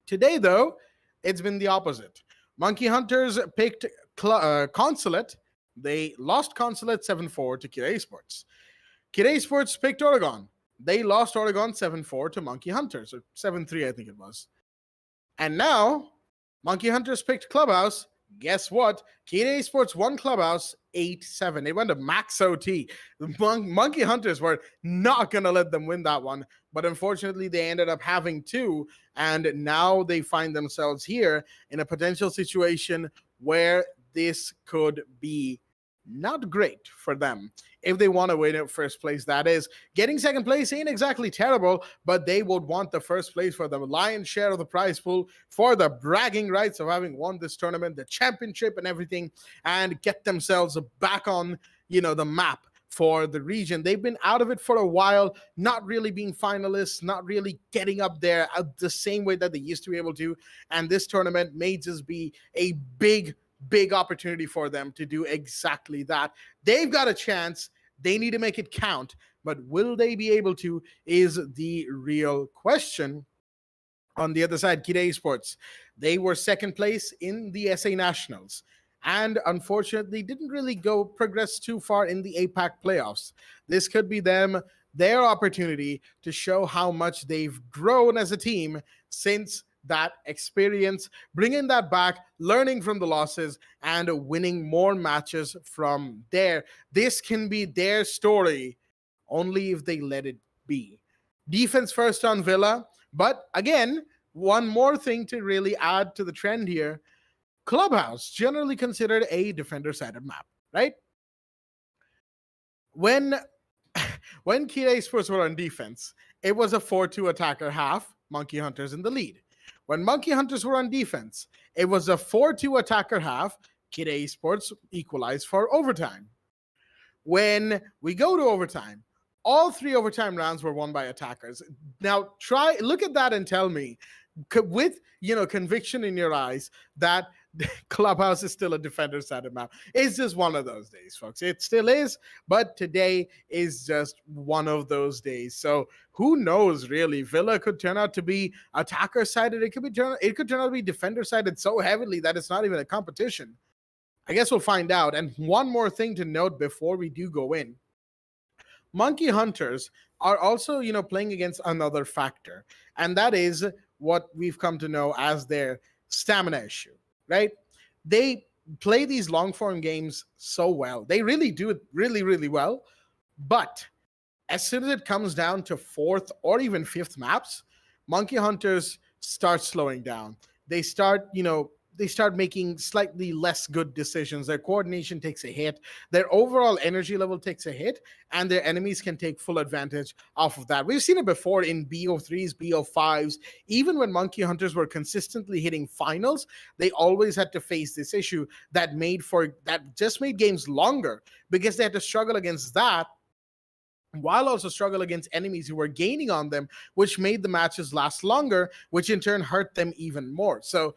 Today, though, it's been the opposite. Monkey Hunters picked Consulate. They lost Consulate 7-4 to Kid Esports. Kid Esports picked Oregon. They lost Oregon 7-4 to Monkey Hunters, or 7-3, I think it was. And now, Monkey Hunters picked Clubhouse. Guess what? Kid Esports won Clubhouse 8-7. They went to max OT. The Monkey Hunters were not going to let them win that one, but unfortunately, they ended up having to, and now they find themselves here in a potential situation where this could be not great for them if they want to win at first place. That is, getting second place ain't exactly terrible, but they would want the first place for the lion's share of the prize pool, for the bragging rights of having won this tournament, the championship and everything, and get themselves back on, the map for the region. They've been out of it for a while, not really being finalists, not really getting up there the same way that they used to be able to, and this tournament may just be a big opportunity for them to do exactly that. They've got a chance. They need to make it count, but will they be able to is the real question. On the other side, Kid Esports, they were second place in the SA Nationals and unfortunately didn't really progress too far in the APAC playoffs. This could be their opportunity to show how much they've grown as a team since that experience, bringing that back, learning from the losses, and winning more matches from there. This can be their story only if they let it be. Defense first on Villa, but again, one more thing to really add to the trend here. Clubhouse, generally considered a defender-sided map, right? When Kid Esports were on defense, it was a 4-2 attacker half, Monkey Hunters in the lead. When Monkey Hunters were on defense, it was a 4-2 attacker half. Kid Esports equalized for overtime. When we go to overtime, all 3 overtime rounds were won by attackers. Now, look at that and tell me, with conviction in your eyes, that Clubhouse is still a defender-sided map. It's just one of those days, folks. It still is, but today is just one of those days. So who knows, really? Villa could turn out to be attacker-sided. It could turn out to be defender-sided so heavily that it's not even a competition. I guess we'll find out. And one more thing to note before we do go in. Monkey Hunters are also, playing against another factor, and that is what we've come to know as their stamina issue, right? They play these long form games so well. They really do it really, really well. But as soon as it comes down to 4th or even 5th maps, Monkey Hunters start slowing down. They start making slightly less good decisions. Their coordination takes a hit. Their overall energy level takes a hit, and their enemies can take full advantage off of that. We've seen it before in BO3s, BO5s. Even when Monkey Hunters were consistently hitting finals, they always had to face this issue that just made games longer because they had to struggle against that while also struggle against enemies who were gaining on them, which made the matches last longer, which in turn hurt them even more. So,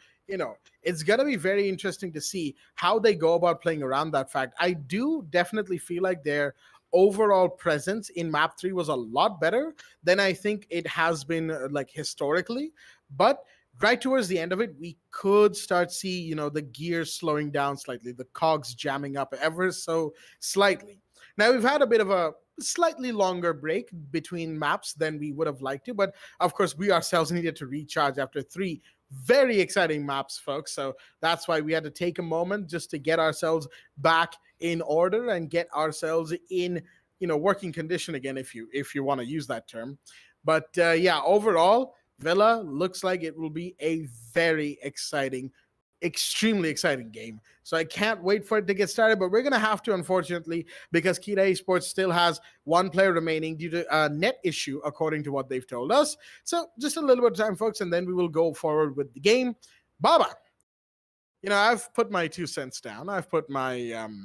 it's going to be very interesting to see how they go about playing around that fact. I do definitely feel like their overall presence in map 3 was a lot better than I think it has been historically. But right towards the end of it, we could start see, the gears slowing down slightly, the cogs jamming up ever so slightly. Now, we've had a bit of a slightly longer break between maps than we would have liked to, but of course, we ourselves needed to recharge after 3 Very exciting maps, folks. So that's why we had to take a moment just to get ourselves back in order and get ourselves in, working condition again, if you want to use that term. But yeah, overall, Villa looks like it will be a very exciting, extremely exciting game. So I can't wait for it to get started, but we're going to have to, unfortunately, because Kita Esports still has one player remaining due to a net issue, according to what they've told us. So just a little bit of time, folks, and then we will go forward with the game. Baba, I've put my 2 cents down. I put my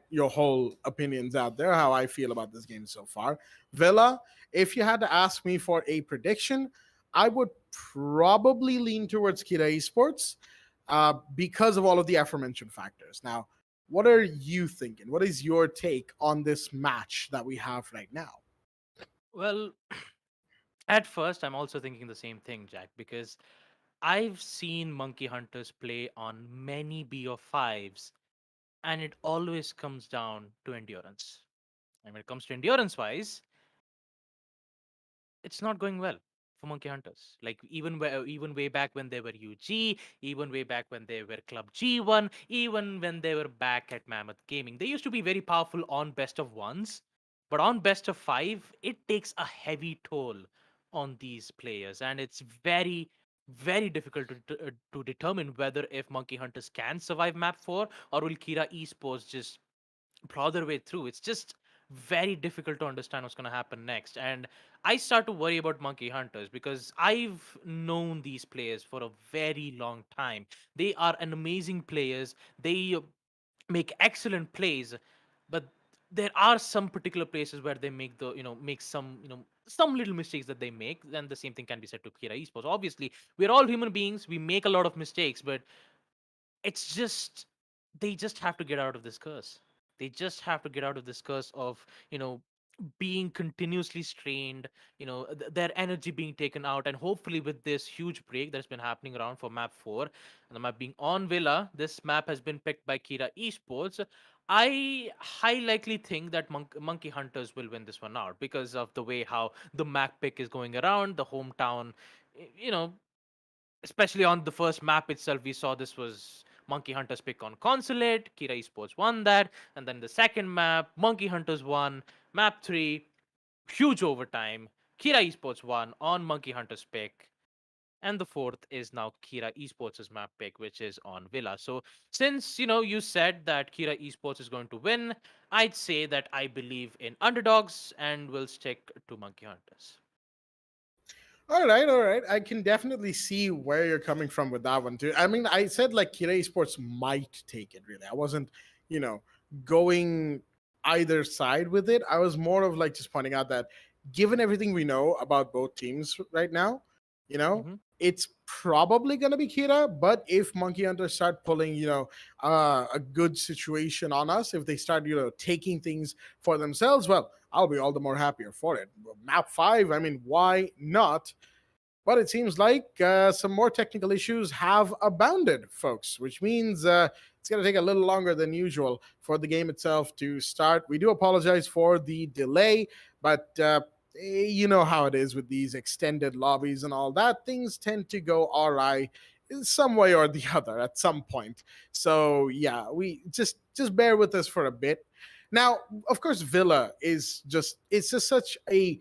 your whole opinions out there, how I feel about this game so far. Villa, if you had to ask me for a prediction, I would probably lean towards Kita Esports because of all of the aforementioned factors. Now, what are you thinking? What is your take on this match that we have right now? Well, at first, I'm also thinking the same thing, Jack, because I've seen Monkey Hunters play on many BO5s, and it always comes down to endurance. And when it comes to endurance wise, it's not going well for Monkey Hunters. Like even way back when they were UG, even way back when they were Club G1, even when they were back at Mammoth Gaming, they used to be very powerful on best of ones, but on best of five, it takes a heavy toll on these players, and it's very difficult to determine whether if Monkey Hunters can survive map 4 or will Kira Esports just plow their way through. It's just very difficult to understand what's going to happen next. And I start to worry about Monkey Hunters because I've known these players for a very long time. They are an amazing players. They make excellent plays, but there are some particular places where they make make some some little mistakes that they make. And the same thing can be said to Kira Esports. Obviously, we're all human beings. We make a lot of mistakes, but it's just they just have to get out of this curse. They just have to get out of this curse of being continuously strained, their energy being taken out. And hopefully with this huge break that's been happening around for map 4 and the map being on Villa, this map has been picked by Kira Esports. I high likely think that Monkey Hunters will win this one out because of the way how the map pick is going around the hometown. You know, especially on the first map itself, we saw this was Monkey Hunters pick on Consulate. Kira Esports won that. And then the second map, Monkey Hunters won. Map 3, huge overtime. Kira Esports won on Monkey Hunters pick. And the fourth is now Kira Esports' map pick, which is on Villa. So since you said that Kira Esports is going to win, I'd say that I believe in underdogs and will stick to Monkey Hunters. All right, all right. I can definitely see where you're coming from with that one too. I mean, I said like Kira Sports might take it. Really, I wasn't, you know, going either side with it. I was more of like just pointing out that given everything we know about both teams right now, Mm-hmm. it's probably gonna be Kira. But if Monkey Hunters start pulling, a good situation on us, if they start, taking things for themselves, well, I'll be all the more happier for it. Map 5, I mean, why not? But it seems like some more technical issues have abounded, folks, which means it's going to take a little longer than usual for the game itself to start. We do apologize for the delay, but you know how it is with these extended lobbies and all that. Things tend to go awry in some way or the other at some point. So yeah, we just bear with us for a bit. Now, of course, Villa is just such a,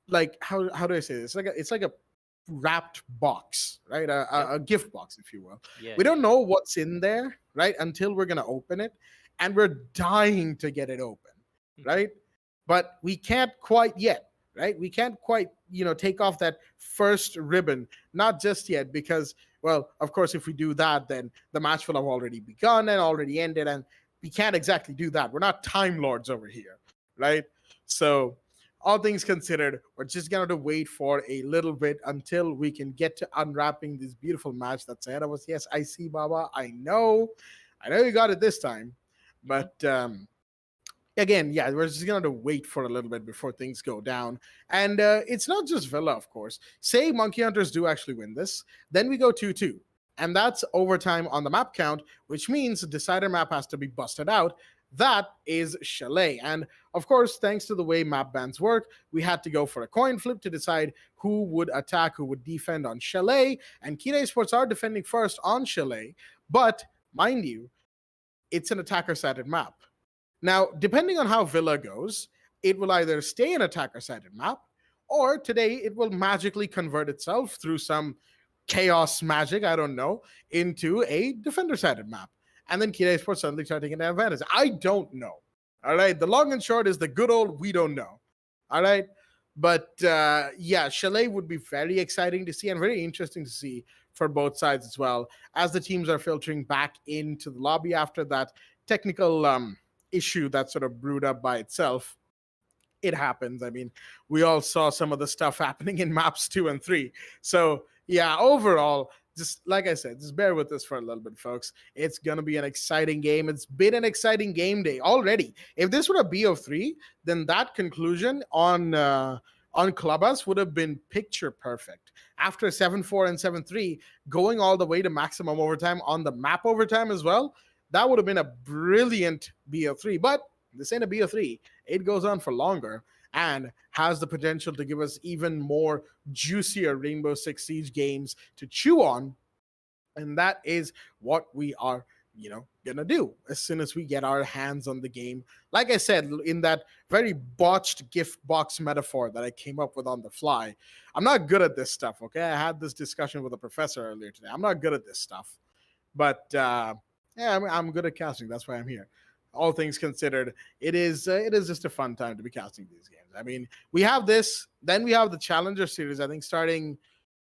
like, how do I say this? It's like a wrapped box, right? A, Yep. a, a gift box, if you will. Yeah, We yeah, don't yeah. know what's in there, right? Until we're gonna open it, and we're dying to get it open, Mhm. right? But we can't quite yet, right? We can't quite, take off that first ribbon, not just yet, because, well, of course, if we do that, then the match will have already begun and already ended, and we can't exactly do that. We're not time lords over here, right? So all things considered, we're just going to wait for a little bit until we can get to unwrapping this beautiful match that's ahead of us. Yes, I see, Baba. I know you got it this time, Mhm. but again, yeah, we're just going to wait for a little bit before things go down. And it's not just Villa, of course. Say Monkey Hunters do actually win this, then we go 2-2. And that's overtime on the map count, which means the decider map has to be busted out. That is Chalet. And of course, thanks to the way map bans work, we had to go for a coin flip to decide who would attack, who would defend on Chalet. And Kira Esports are defending first on Chalet. But mind you, it's an attacker-sided map. Now, depending on how Villa goes, it will either stay an attacker-sided map, or today it will magically convert itself through some chaos magic, I don't know, into a defender-sided map. And then Kira Sports suddenly start taking advantage. I don't know. All right. The long and short is the good old we don't know. All right. But yeah, Chalet would be very exciting to see and very interesting to see for both sides as well, as the teams are filtering back into the lobby after that technical issue that sort of brewed up by itself. It happens. I mean, we all saw some of the stuff happening in maps 2 and 3. So yeah, overall, just like I said, just bear with us for a little bit, folks. It's gonna be an exciting game. It's been an exciting game day already. If this were a BO3, then that conclusion on Clubhouse would have been picture perfect. After 7-4 and 7-3, going all the way to maximum overtime on the map overtime as well, that would have been a brilliant BO3. But this ain't a BO3. It goes on for longer and has the potential to give us even more juicier Rainbow Six Siege games to chew on. And that is what we are, gonna do as soon as we get our hands on the game. Like I said, in that very botched gift box metaphor that I came up with on the fly, I'm not good at this stuff, okay? I had this discussion with a professor earlier today. I'm not good at this stuff. But yeah, I'm good at casting. That's why I'm here. All things considered, it is just a fun time to be casting these games. I mean, we have this, then we have the Challenger series, I think, starting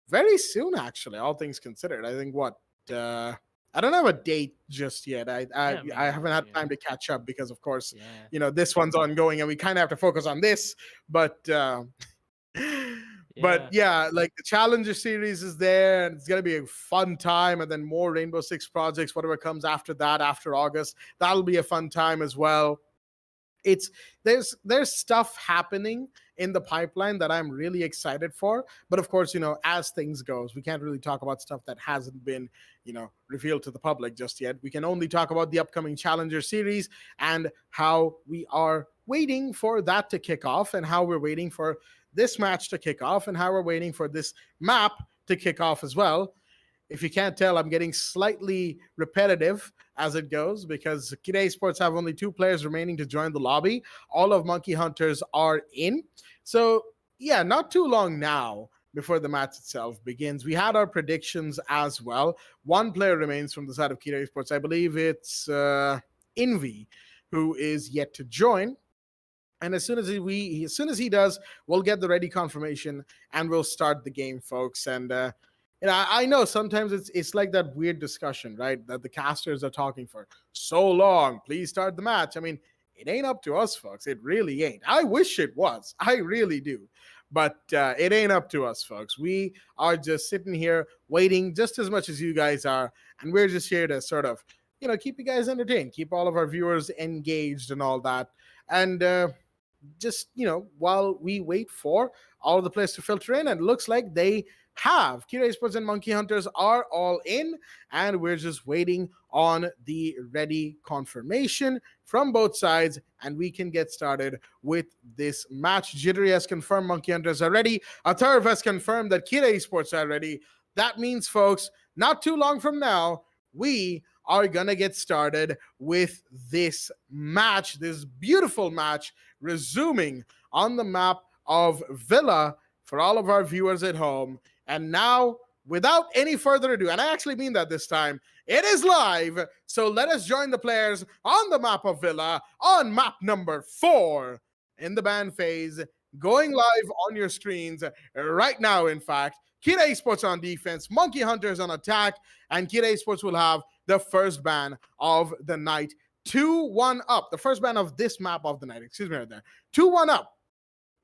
very soon, actually, all things considered. I think I don't have a date just yet. I haven't had time to catch up because, of course, this one's ongoing and we kind of have to focus on this. But but yeah, like the Challenger series is there and it's going to be a fun time. And then more Rainbow Six projects, whatever comes after that, after August, that'll be a fun time as well. There's stuff happening in the pipeline that I'm really excited for. But of course, as things goes, we can't really talk about stuff that hasn't been, revealed to the public just yet. We can only talk about the upcoming Challenger series and how we are waiting for that to kick off and how we're waiting for this match to kick off and how we're waiting for this map to kick off as well. If you can't tell, I'm getting slightly repetitive as it goes because Kira Esports have only 2 players remaining to join the lobby. All of Monkey Hunters are in. So yeah, not too long now before the match itself begins. We had our predictions as well. 1 player remains from the side of Kira Esports. I believe it's Envy, who is yet to join. And as soon as he does, we'll get the ready confirmation and we'll start the game, folks. And I know sometimes it's like that weird discussion, right? That the casters are talking for so long. Please start the match. I mean, it ain't up to us, folks. It really ain't. I wish it was. I really do. But it ain't up to us, folks. We are just sitting here waiting just as much as you guys are. And we're just here to sort of, keep you guys entertained, keep all of our viewers engaged and all that. And just, while we wait for all of the players to filter in, and it looks like they have. Kira Esports and Monkey Hunters are all in, and we're just waiting on the ready confirmation from both sides, and we can get started with this match. Jittery has confirmed Monkey Hunters are ready. Atharv has confirmed that Kira Esports are ready. That means, folks, not too long from now, we are gonna get started with this match, this beautiful match, resuming on the map of Villa for all of our viewers at home. And now, without any further ado, and I actually mean that this time, it is live. So let us join the players on the map of Villa on map number 4 in the ban phase, going live on your screens right now, in fact. Kira Esports on defense, Monkey Hunters on attack, and Kira Esports will have the first ban of the night. 2-1 up. The first ban of this map of the night. Excuse me right there. 2-1 up.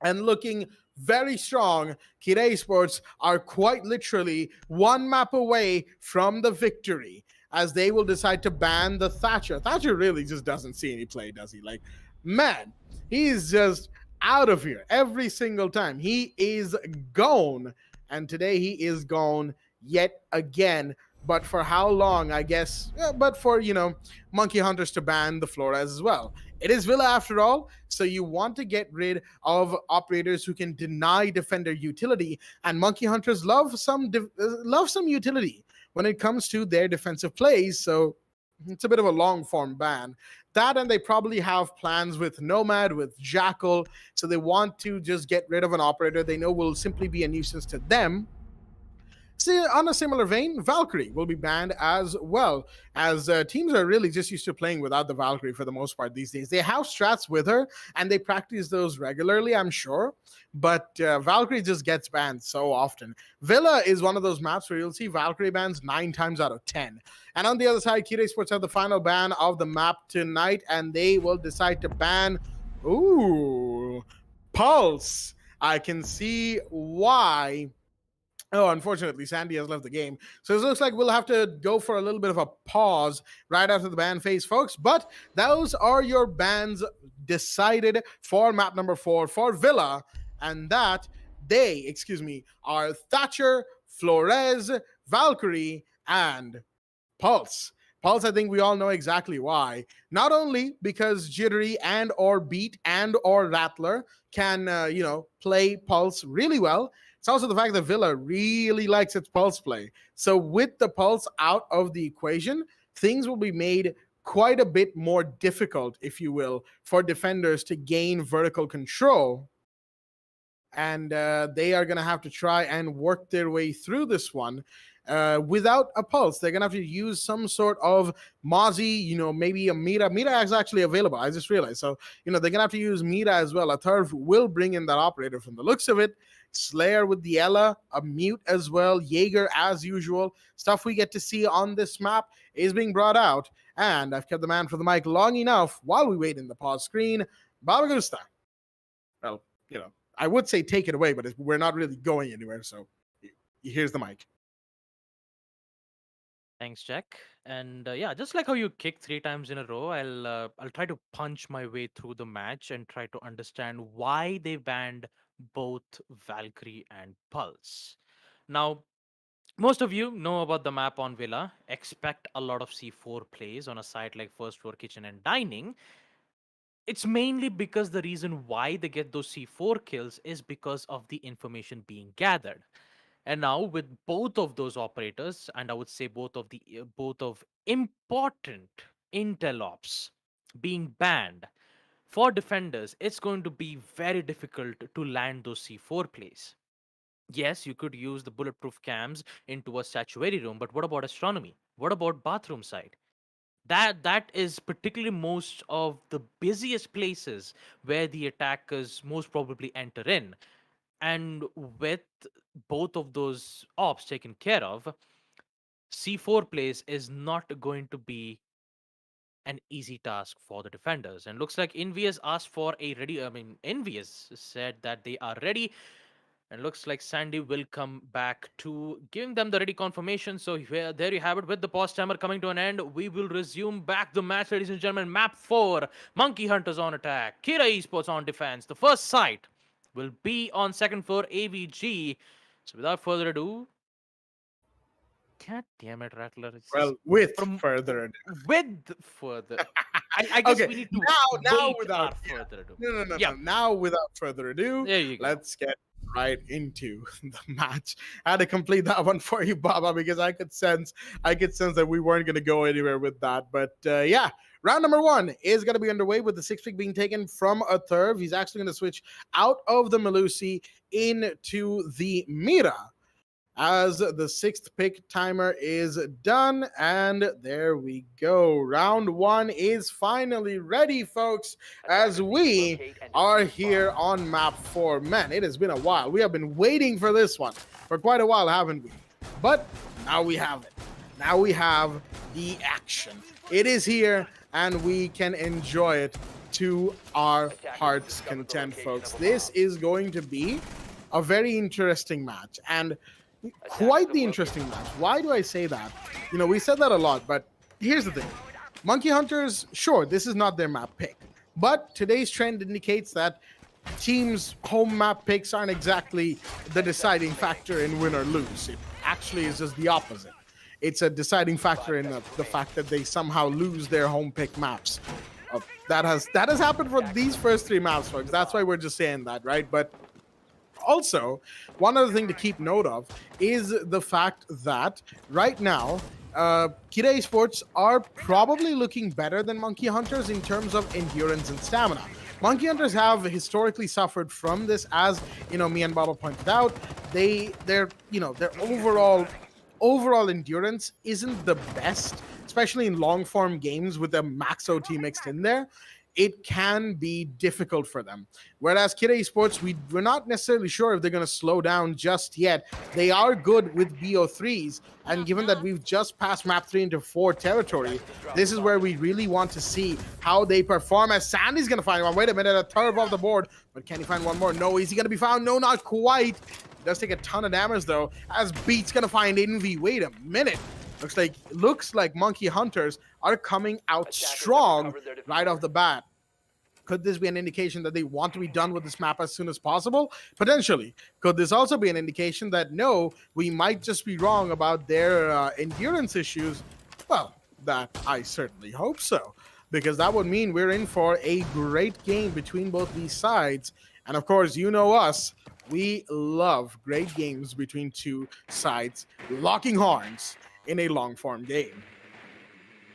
And looking very strong. Kira Esports are quite literally 1 map away from the victory, as they will decide to ban the Thatcher. Thatcher really just doesn't see any play, does he? Like, man, he's just out of here every single time. He is gone. And today he is gone yet again. but for how long, I guess. But for, Monkey Hunters to ban the Flores as well. It is Villa after all, so you want to get rid of operators who can deny defender utility, and Monkey Hunters love some utility when it comes to their defensive plays. So it's a bit of a long form ban. That, and they probably have plans with Nomad, with Jackal, so they want to just get rid of an operator they know will simply be a nuisance to them. See, on a similar vein, Valkyrie will be banned as well, as teams are really just used to playing without the Valkyrie for the most part these days. They have strats with her, and they practice those regularly, I'm sure, but Valkyrie just gets banned so often. Villa is one of those maps where you'll see Valkyrie bans 9 times out of 10. And on the other side, Kira Esports have the final ban of the map tonight, and they will decide to ban, Pulse. I can see why. Oh, unfortunately, Sandy has left the game. So it looks like we'll have to go for a little bit of a pause right after the ban phase, folks. But those are your bans decided for map number 4 for Villa. And that are Thatcher, Flores, Valkyrie, and Pulse. Pulse, I think we all know exactly why. Not only because Jittery and or Beat and or Rattler can, play Pulse really well. It's also the fact that Villa really likes its Pulse play. So with the Pulse out of the equation, things will be made quite a bit more difficult, if you will, for defenders to gain vertical control. And they are going to have to try and work their way through this one. Without a Pulse, they're going to have to use some sort of Mozzie, maybe a Mira. Mira is actually available, I just realized. So, they're going to have to use Mira as well. A Turf will bring in that operator from the looks of it. Slayer with the Ella, a Mute as well, Jaeger as usual. Stuff we get to see on this map is being brought out. And I've kept the man for the mic long enough while we wait in the pause screen. Baba Gusta. Well, I would say take it away, but we're not really going anywhere. So here's the mic. Thanks, Jack. And yeah, just like how you kicked 3 times in a row, I'll try to punch my way through the match and try to understand why they banned both Valkyrie and Pulse. Now, most of you know about the map on Villa. Expect a lot of C4 plays on a site like First Floor Kitchen and Dining. It's mainly because the reason why they get those C4 kills is because of the information being gathered. And now with both of those operators, and I would say both of important intel ops being banned for defenders, it's going to be very difficult to land those C4 plays. Yes, you could use the bulletproof cams into a statuary room, but what about astronomy? What about bathroom side? That is particularly most of the busiest places where the attackers most probably enter in. And with both of those ops taken care of, C4 plays is not going to be an easy task for the defenders. And looks like Envious asked for a ready. Envious said that they are ready. And looks like Sandy will come back to giving them the ready confirmation. So there you have it. With the pause timer coming to an end, we will resume back the match, ladies and gentlemen. Map 4, Monkey Hunters on attack, Kira Esports on defense. The first site will be on second floor AVG. So without further ado, God damn it, Rattler. It's Well, just with further ado. with further. I guess Okay, we need to now wait without further ado. no. Yeah. Now without further ado, There you go. let's get right into the match. I had to complete that one for you, Baba, because I could sense that we weren't going to go anywhere with that. But yeah, round number 1 is going to be underway with the 6th pick being taken from a Thurv. He's actually going to switch out of the Melusi into the Mira, as the 6th pick timer is done. And there we go. Round 1 is finally ready, folks, as we are here on map 4. Man, it has been a while. We have been waiting for this one for quite a while, haven't we? But now we have it. Now we have the action. It is here, and we can enjoy it to our heart's content, folks. This is going to be a very interesting match, and quite the interesting match. Why do I say that? We said that a lot, but here's the thing. Monkey Hunters, sure, this is not their map pick, but today's trend indicates that teams' home map picks aren't exactly the deciding factor in win or lose. It actually is just the opposite. it's a deciding factor in the fact that they somehow lose their home pick maps. That has happened for these first 3 maps, folks. That's why we're just saying that, right? But also, one other thing to keep note of is the fact that right now, Kira Esports are probably looking better than Monkey Hunters in terms of endurance and stamina. Monkey Hunters have historically suffered from this, as me and Baba pointed out. Their overall endurance isn't the best, especially in long form games with a max OT mixed in there. It can be difficult for them. Whereas Kira Esports, we're not necessarily sure if they're going to slow down just yet. They are good with BO3s, and given that we've just passed map 3 into 4 territory, this is where we really want to see how they perform, as Sandy's going to find one. Wait a minute, a turf off the board, but can he find one more? No, is he going to be found? No, not quite. Does take a ton of damage though, as Beat's going to find Envy. Wait a minute. Looks like Monkey Hunters are coming out strong right off the bat. Could this be an indication that they want to be done with this map as soon as possible? Potentially. Could this also be an indication that no, we might just be wrong about their endurance issues? Well, that I certainly hope so, because that would mean we're in for a great game between both these sides. And of course, you know us, we love great games between 2 sides locking horns in a long-form game.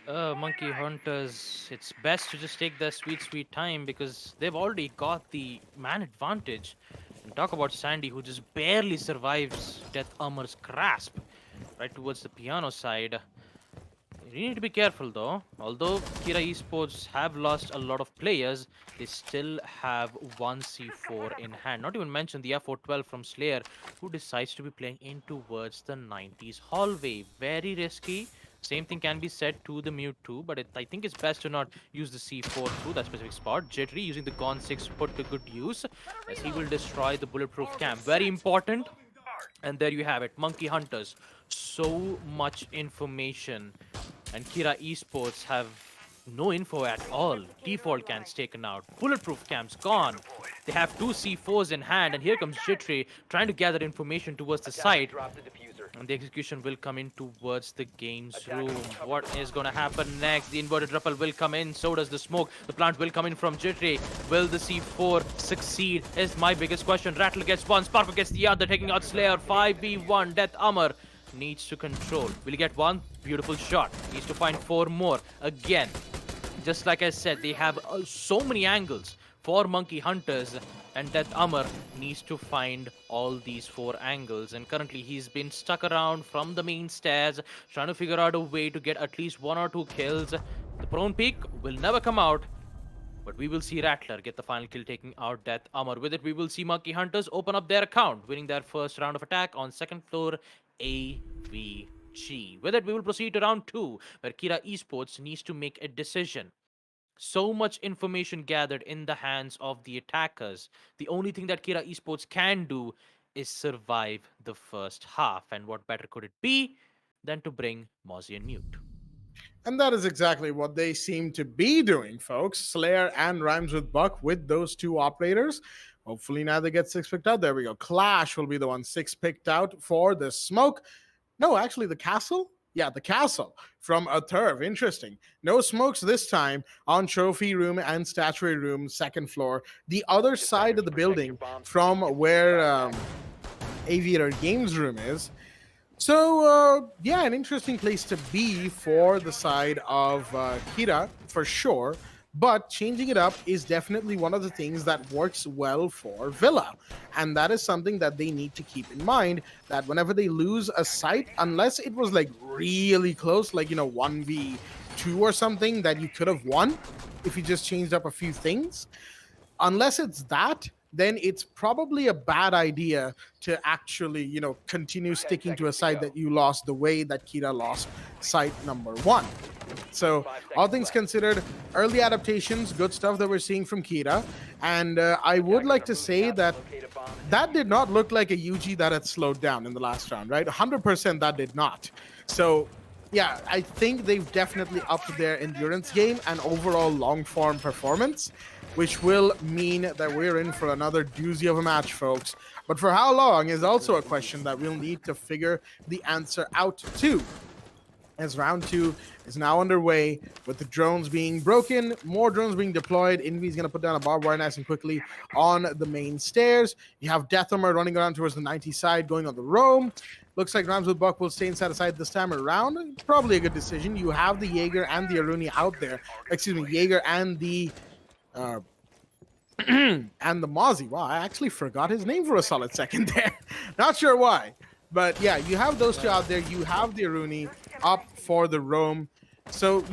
Monkey Hunters, it's best to just take their sweet time because they've already got the man advantage. And talk about Sandy, who just barely survives Death Armor's grasp right towards the piano side. You need to be careful though. Although Kira Esports have lost a lot of players, they still have 1 C4 in hand. Not even mention the F412 from Slayer, who decides to be playing in towards the 90s hallway. Very risky. Same thing can be said to the Mute too, but I think it's best to not use the C4 through that specific spot. Jittery using the Gone 6 put to good use, as he will destroy the bulletproof camp. Very important. And there you have it, Monkey Hunters. So much information. And Kira Esports have no info at all. Default cans taken out. Bulletproof camps gone. They have 2 C4s in hand, and here comes Jittery trying to gather information towards the site. And the execution will come in towards the game's room. What is going to happen next? The inverted ripple will come in. So does the smoke. The plant will come in from Jittery. Will the C4 succeed? Is my biggest question. Rattle gets one. Sparkle gets the other. Taking out Slayer. 5v1. Death Armor needs to control. Will he get one? Beautiful shot. Needs to find 4 more. Again, just like I said, they have so many angles for Monkey Hunters, and Death Armor needs to find all these 4 angles. And currently he's been stuck around from the main stairs, trying to figure out a way to get at least 1 or 2 kills. The prone peak will never come out, but we will see Rattler get the final kill, taking out Death Armor. With it, we will see Monkey Hunters open up their account, winning their first round of attack on second floor AVG. With it, we will proceed to round 2, where Kira Esports needs to make a decision. So much information gathered in the hands of the attackers. The only thing that Kira Esports can do is survive the first half. And what better could it be than to bring Mozzie and Mute? And that is exactly what they seem to be doing, folks. Slayer and Rhymes with Buck with those 2 operators. Hopefully now they get 6 picked out. There we go. Clash will be the one 6 picked out for the smoke. No, actually the castle. Yeah, the castle from a turf. Interesting. No smokes this time on trophy room and statuary room, second floor. The other side of the building from where Aviator Games room is. So, yeah, an interesting place to be for the side of Kira, for sure. But changing it up is definitely one of the things that works well for Villa. And that is something that they need to keep in mind, that whenever they lose a site, unless it was like really close, like, 1v2 or something that you could have won if you just changed up a few things, unless it's that, then it's probably a bad idea to actually, continue sticking to a site that you lost the way that Kira lost site number 1. So, all things considered, early adaptations, good stuff that we're seeing from Kira. And I would like to say that did not look like a UG that had slowed down in the last round, right? 100% that did not. So, yeah, I think they've definitely upped their endurance game and overall long-form performance, which will mean that we're in for another doozy of a match, folks. But for how long is also a question that we'll need to figure the answer out to. as round two is now underway with the drones being broken, more drones being deployed. Envy's going to put down a barbed wire nice and quickly on the main stairs. You have Deathhammer running around towards the 90 side, going on the roam. Looks like Rams with Buck will stay inside the side this time around. Probably a good decision. You have the Jaeger and the Aruni out there. Excuse me, Jaeger and the uh, and the Mozzie. Wow, I actually forgot his name for a solid second there. Not sure why. But yeah, you have those two out there. You have the Aruni up for the roam. So,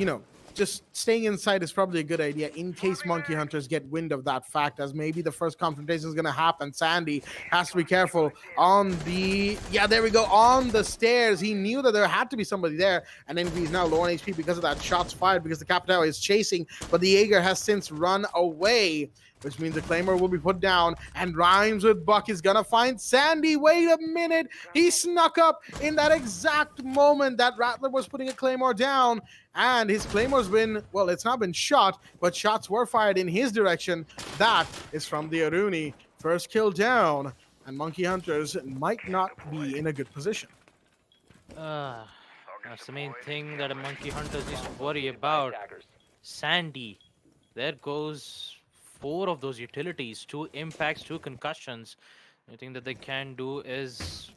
just staying inside is probably a good idea in case Monkey Hunters get wind of that fact, as maybe the first confrontation is going to happen. Sandy has to be careful on there we go, on the stairs. He knew that there had to be somebody there, and then he's now low on HP because of that shots fired, because the Capitao is chasing, but the Jaeger has since run away, which means the Claymore will be put down, and Rhymes with Buck is gonna find Sandy. Wait a minute, he snuck up in that exact moment that Rattler was putting a Claymore down, and his Claymore's been, well, it's not been shot, but shots were fired in his direction. That is from the Aruni. First kill down, and Monkey Hunters might not be in a good position. That's the main thing that a Monkey Hunters needs to worry about. Sandy. There goes 4 of those utilities, 2 impacts, 2 concussions. The thing that they can do is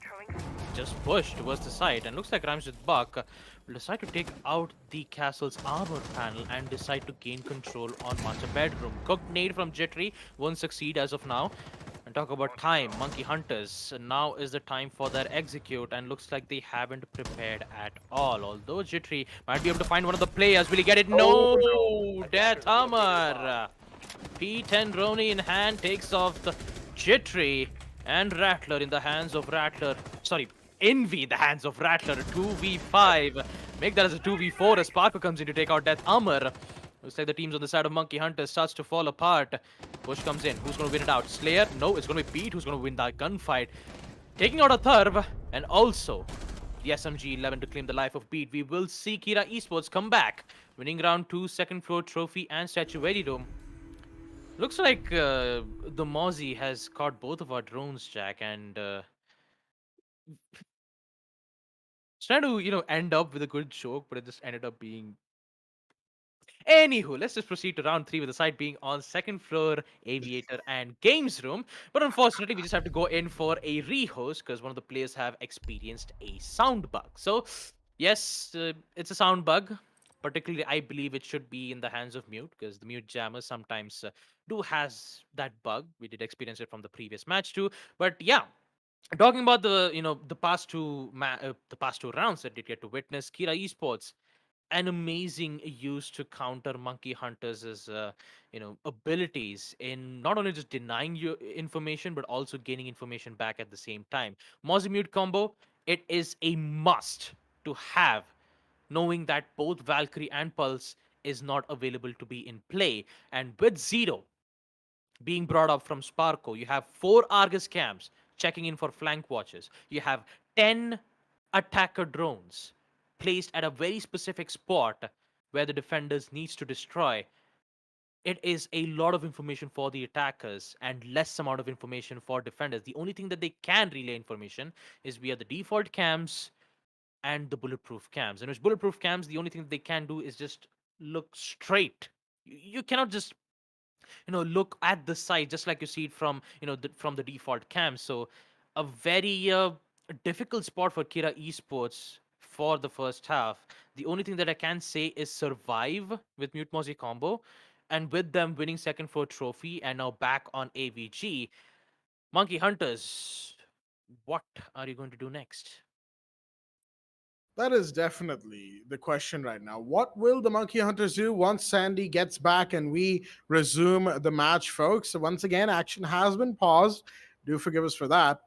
just push towards the side, and looks like Rhymes with Buck will decide to take out the castle's armor panel and decide to gain control on master bedroom. Cooked nade from Jittery won't succeed as of now. And talk about time, Monkey Hunters, now is the time for their execute, and looks like they haven't prepared at all. Although Jittery might be able to find one of the players. Will he get it? No! Death Hammer! P10 Roni in hand takes off the Jittery, and Rattler in the hands of Rattler. Sorry, Envy in the hands of Rattler. 2v5. Make that as a 2v4 as Parker comes in to take out Death Hammer. Looks like the teams on the side of Monkey Hunter starts to fall apart. Push comes in. Who's going to win it out? Slayer? No, it's going to be Pete who's going to win that gunfight. Taking out a Thurv, and also the SMG-11 to claim the life of Pete. We will see Kira Esports come back, winning round 2, second floor trophy and statuary room. Looks like the Mozzie has caught both of our drones, Jack, and it's trying to, end up with a good joke, but it just ended up being... Anywho, let's just proceed to round 3 with the side being on second floor, aviator, and games room. But unfortunately, we just have to go in for a rehost because one of the players have experienced a sound bug. So, yes, it's a sound bug. Particularly, I believe it should be in the hands of Mute, because the Mute jammers sometimes do has that bug. We did experience it from the previous match too. But yeah, talking about the past two rounds that did get to witness, Kira Esports, an amazing use to counter Monkey Hunters' abilities in not only just denying you information but also gaining information back at the same time. Mozzie Mute combo, it is a must to have, knowing that both Valkyrie and Pulse is not available to be in play. And with Zero being brought up from Sparko, you have 4 Argus cams checking in for flank watches. You have 10 attacker drones placed at a very specific spot where the defenders needs to destroy. It is a lot of information for the attackers and less amount of information for defenders. The only thing that they can relay information is via the default cams and the bulletproof cams. And with bulletproof cams, the only thing that they can do is just look straight. You cannot just look at the side just like you see it from from the default cam. So a very difficult spot for Kira Esports for the first half. The only thing that I can say is survive with Mute Mozzie combo, and with them winning second floor trophy and now back on AVG. Monkey Hunters, what are you going to do next? That is definitely the question right now. What will the Monkey Hunters do once Sandy gets back and we resume the match, folks? So once again, action has been paused. Do forgive us for that.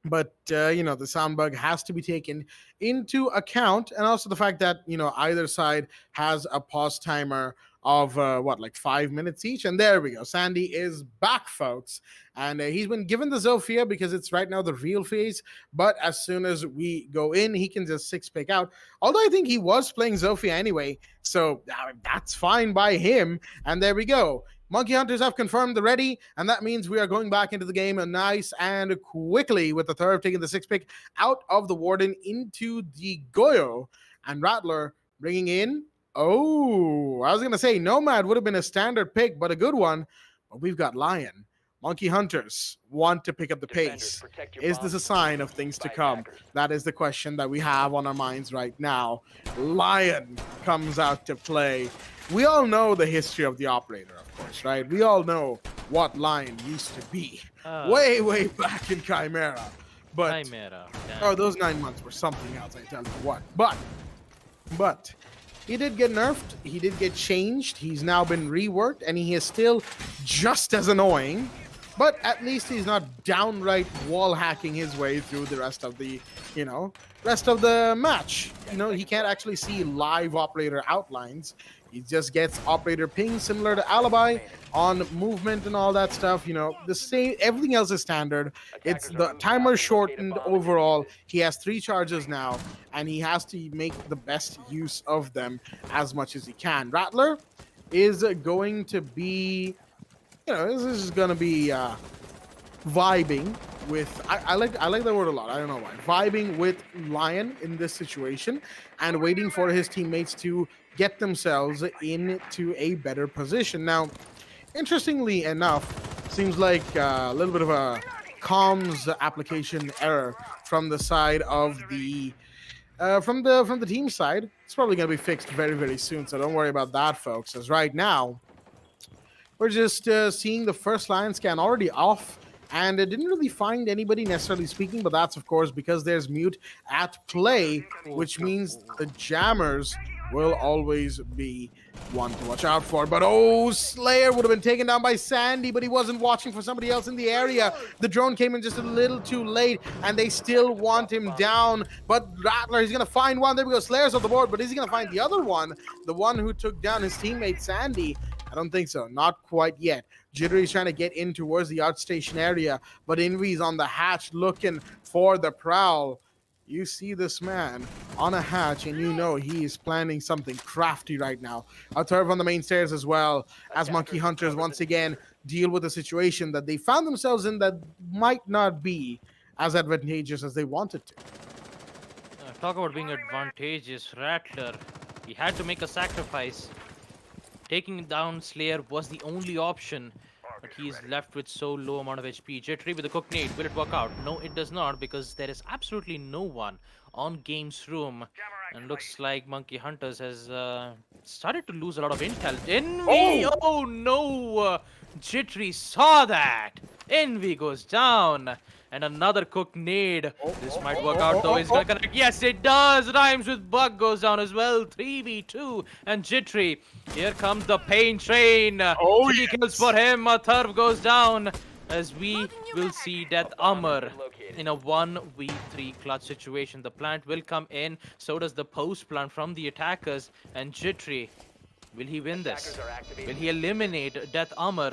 But the sound bug has to be taken into account, and also the fact that either side has a pause timer of like 5 minutes each. And there we go, Sandy is back, folks, and he's been given the Zofia because it's right now the real phase. But as soon as we go in, he can just 6-pick out, although I think he was playing Zofia anyway, so that's fine by him. And there we go, Monkey Hunters have confirmed the ready, and that means we are going back into the game nice and quickly with the Thurv taking the 6-pick out of the Warden into the Goyo. And Rattler bringing in, oh, I was going to say Nomad would have been a standard pick, but a good one. But we've got Lion. Monkey Hunters want to pick up the pace. Is this a sign of things to come? That is the question that we have on our minds right now. Lion comes out to play. We all know the history of the operator, of course, right? We all know what Lion used to be way back in Chimera. But Chimera. oh, those 9 months were something else, I tell you what. But he did get nerfed. He did get changed. He's now been reworked, and he is still just as annoying. But at least he's not downright wall hacking his way through the rest of the, rest of the match. He can't actually see live operator outlines. He just gets operator ping similar to Alibi on movement and all that stuff. The same, everything else is standard. It's the timer shortened overall. He has 3 charges now, and he has to make the best use of them as much as he can. Rattler is going to be, this is going to be vibing with, I like that word a lot. I don't know why. Vibing with Lion in this situation and waiting for his teammates to get themselves into a better position. Now, interestingly enough, seems like a little bit of a comms application error from the side of the from the team side. It's probably going to be fixed very, very soon, so don't worry about that, folks. As right now, we're just seeing the first Lion scan already off, and it didn't really find anybody necessarily speaking, but that's, of course, because there's mute at play, which means the jammers will always be one to watch out for. But Slayer would have been taken down by Sandy, but he wasn't watching for somebody else in the area. The drone came in just a little too late, and they still want him down. But Rattler, he's going to find one. There we go. Slayer's off the board, but is he going to find the other one? The one who took down his teammate Sandy? I don't think so. Not quite yet. Jittery's trying to get in towards the outstation area, but Envy's on the hatch looking for the prowl. You see this man on a hatch, and you know he is planning something crafty right now. A turf on the main stairs as well, as Monkey Hunters once again deal with a situation that they found themselves in that might not be as advantageous as they wanted to. Talk about being advantageous. Rattler, he had to make a sacrifice. Taking down Slayer was the only option, but he's left with so low amount of HP. Jittery with a cook nade. Will it work out? No, it does not, because there is absolutely no one on Game's room. And looks like Monkey Hunters has started to lose a lot of intel. Envy! Oh no! Jittery saw that! Envy goes down. And another cook nade. This might work out though. Is gonna connect. Yes, it does. Rhymes with Bug goes down as well. 3v2. And Jittery. Here comes the pain train. 3 kills for him. A turf goes down. As we will see Death Armor in a 1v3 clutch situation. The plant will come in. So does the post plant from the attackers. And Jittery. Will he win this? Will he eliminate Death Armor,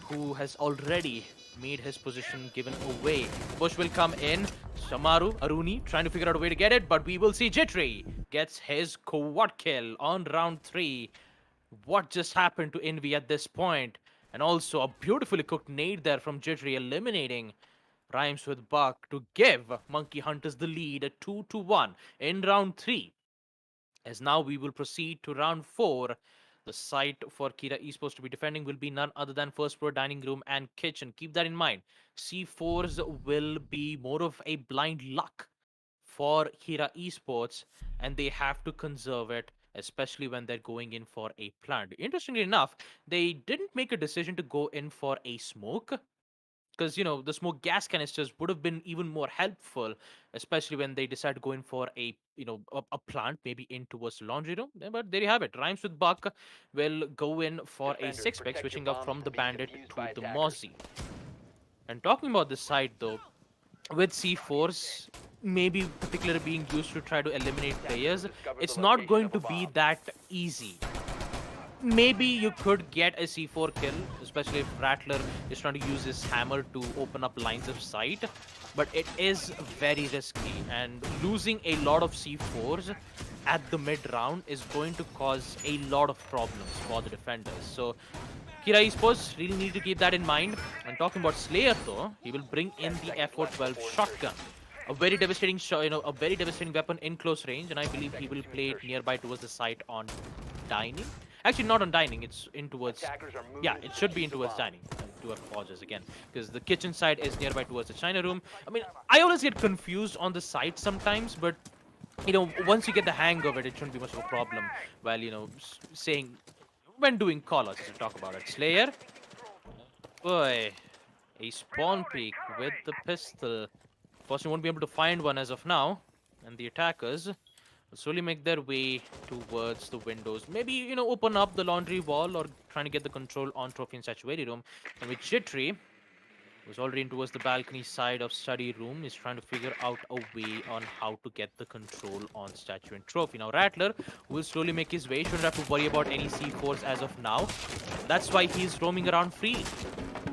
who has already made his position given away? Bush will come in. Shamaru, Aruni trying to figure out a way to get it, but we will see Jittery gets his quad kill on round 3. What just happened to Envy at this point? And also a beautifully cooked nade there from Jittery, eliminating Rhymes with Buck to give Monkey Hunters the lead at 2-1 in round 3. As now we will proceed to round 4. The site for Kira Esports to be defending will be none other than first floor dining room and kitchen. Keep that in mind. C4s will be more of a blind luck for Kira Esports, and they have to conserve it, especially when they're going in for a plant. Interestingly enough, they didn't make a decision to go in for a smoke, because the smoke gas canisters would have been even more helpful, especially when they decide to go in for a a plant, maybe in towards the laundry room. But there you have it. Rhymes with Buck will go in for a 6-pick, switching up from the bandit to the Mozzie. And talking about this side though, with C4s maybe particularly being used to try to eliminate players, it's not going to be that easy. Maybe you could get a C4 kill, especially if Rattler is trying to use his hammer to open up lines of sight. But it is very risky, and losing a lot of C4s at the mid-round is going to cause a lot of problems for the defenders. So Kira Esports really need to keep that in mind. And talking about Slayer though, he will bring in the FO12 shotgun. A very devastating shot, a very devastating weapon in close range, and I believe he will play it nearby towards the site on dining. Actually, not on dining. It's in towards. Yeah, it should be in towards dining. I do apologize again because the kitchen side is nearby towards the China room. I mean, I always get confused on the site sometimes, but once you get the hang of it, it shouldn't be much of a problem. While saying when doing call-outs to talk about it. Slayer, boy, a spawn peek with the pistol. Fortunately, won't be able to find one as of now, and the attackers will slowly make their way towards the windows. Maybe, open up the laundry wall or trying to get the control on Trophy and Statuary room. And with Jittery, who's already in towards the balcony side of study room, is trying to figure out a way on how to get the control on Statue and Trophy. Now, Rattler will slowly make his way. Shouldn't have to worry about any C4s as of now. That's why he's roaming around freely.